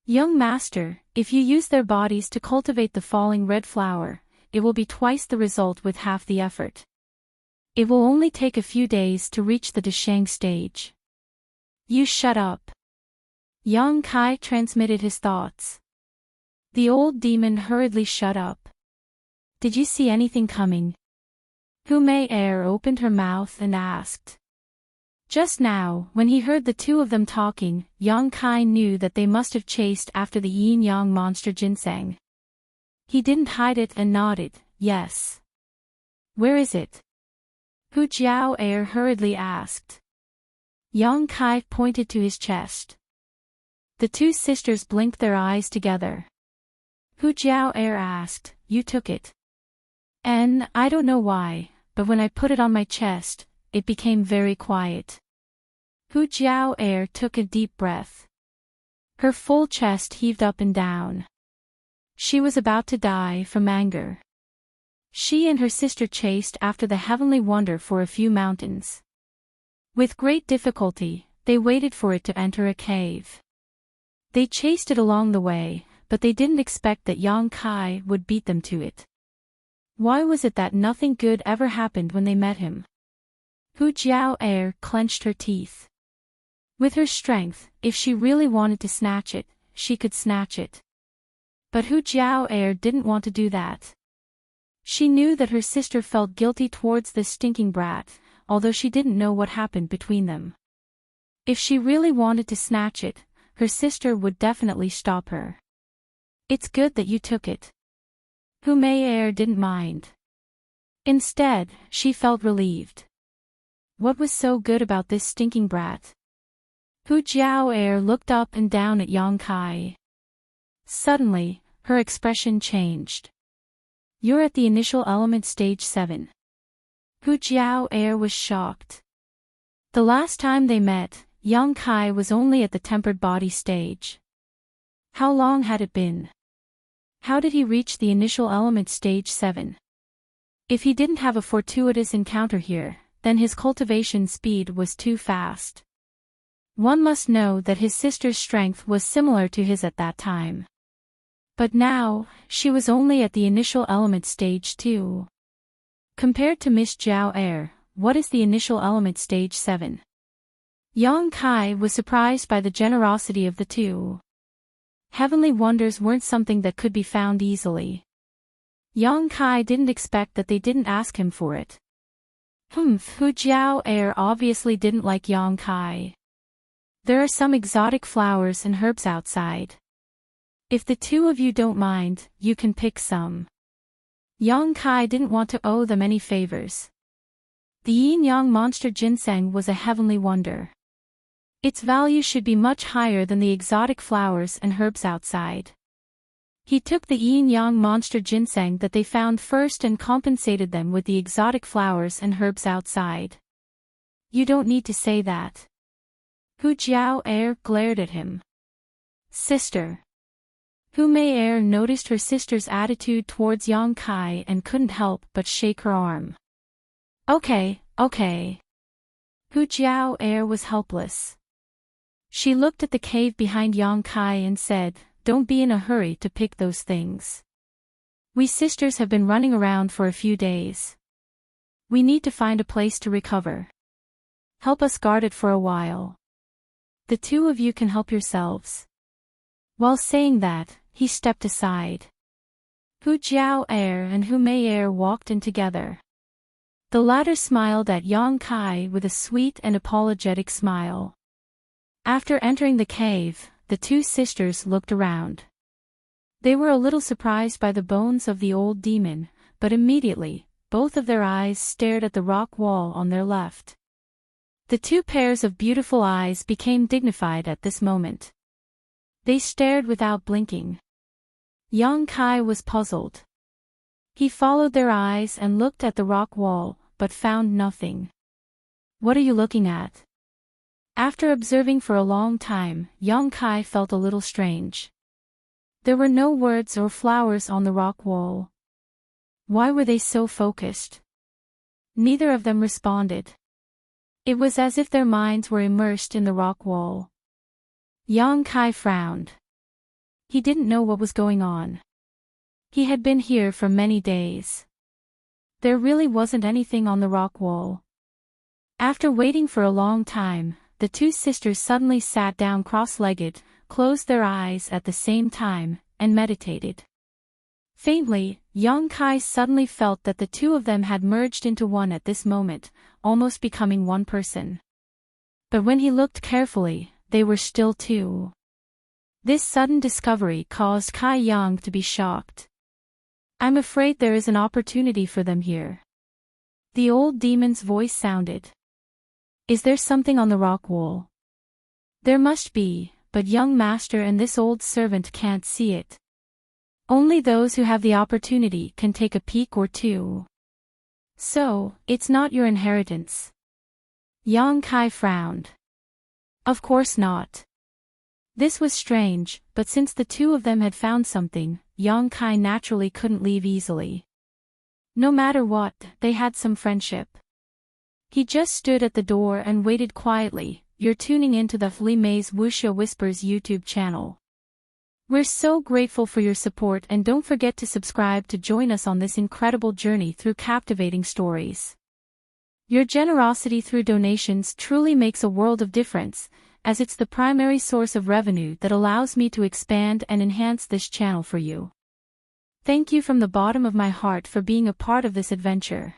Young master, if you use their bodies to cultivate the falling red flower, it will be twice the result with half the effort. It will only take a few days to reach the Dashang stage. You shut up. Yang Kai transmitted his thoughts. The old demon hurriedly shut up. Did you see anything coming? Hu Mei Er opened her mouth and asked. Just now, when he heard the two of them talking, Yang Kai knew that they must have chased after the yin-yang monster ginseng. He didn't hide it and nodded, yes. Where is it? Hu Jiao Er hurriedly asked. Yang Kai pointed to his chest. The two sisters blinked their eyes together. Hu Jiao Er asked, you took it. And, I don't know why, but when I put it on my chest, it became very quiet. Hu Jiao Er took a deep breath. Her full chest heaved up and down. She was about to die from anger. She and her sister chased after the heavenly wonder for a few mountains. With great difficulty, they waited for it to enter a cave. They chased it along the way, but they didn't expect that Yang Kai would beat them to it. Why was it that nothing good ever happened when they met him? Hu Jiao Er clenched her teeth. With her strength, if she really wanted to snatch it, she could snatch it. But Hu Jiao Er didn't want to do that. She knew that her sister felt guilty towards this stinking brat, although she didn't know what happened between them. If she really wanted to snatch it, her sister would definitely stop her. It's good that you took it. Hu Mei Er didn't mind. Instead, she felt relieved. What was so good about this stinking brat? Hu Jiao Er looked up and down at Yang Kai. Suddenly, her expression changed. You're at the initial element stage 7. Hu Jiao Er was shocked. The last time they met, Yang Kai was only at the tempered body stage. How long had it been? How did he reach the initial element stage 7? If he didn't have a fortuitous encounter here, then his cultivation speed was too fast. One must know that his sister's strength was similar to his at that time. But now, she was only at the initial element stage 2. Compared to Miss Jiao Er, what is the initial element stage 7? Yang Kai was surprised by the generosity of the two. Heavenly wonders weren't something that could be found easily. Yang Kai didn't expect that they didn't ask him for it. Hu Jiao Er obviously didn't like Yang Kai. There are some exotic flowers and herbs outside. If the two of you don't mind, you can pick some. Yang Kai didn't want to owe them any favors. The yin-yang monster ginseng was a heavenly wonder. Its value should be much higher than the exotic flowers and herbs outside. He took the yin-yang monster ginseng that they found first and compensated them with the exotic flowers and herbs outside. You don't need to say that. Hu Jiao Er glared at him. Sister. Hu Mei Er noticed her sister's attitude towards Yang Kai and couldn't help but shake her arm. Okay. Hu Jiao Er was helpless. She looked at the cave behind Yang Kai and said, don't be in a hurry to pick those things. We sisters have been running around for a few days. We need to find a place to recover. Help us guard it for a while. The two of you can help yourselves. While saying that, he stepped aside. Hu Jiao Er and Hu Mei Er walked in together. The latter smiled at Yang Kai with a sweet and apologetic smile. After entering the cave, the two sisters looked around. They were a little surprised by the bones of the old demon, but immediately, both of their eyes stared at the rock wall on their left. The two pairs of beautiful eyes became dignified at this moment. They stared without blinking. Yang Kai was puzzled. He followed their eyes and looked at the rock wall, but found nothing. What are you looking at? After observing for a long time, Yang Kai felt a little strange. There were no words or flowers on the rock wall. Why were they so focused? Neither of them responded. It was as if their minds were immersed in the rock wall. Yang Kai frowned. He didn't know what was going on. He had been here for many days. There really wasn't anything on the rock wall. After waiting for a long time, the two sisters suddenly sat down cross-legged, closed their eyes at the same time, and meditated. Faintly, Yang Kai suddenly felt that the two of them had merged into one at this moment, almost becoming one person. But when he looked carefully, they were still two. This sudden discovery caused Kai Yang to be shocked. "I'm afraid there is an opportunity for them here." The old demon's voice sounded. "Is there something on the rock wall?" "There must be, but young master and this old servant can't see it. Only those who have the opportunity can take a peek or two." "So, it's not your inheritance?" Yang Kai frowned. "Of course not." This was strange, but since the two of them had found something, Yang Kai naturally couldn't leave easily. No matter what, they had some friendship. He just stood at the door and waited quietly. You're tuning into the Li Mei's Wuxia Whispers YouTube channel. We're so grateful for your support, and don't forget to subscribe to join us on this incredible journey through captivating stories. Your generosity through donations truly makes a world of difference, as it's the primary source of revenue that allows me to expand and enhance this channel for you. Thank you from the bottom of my heart for being a part of this adventure.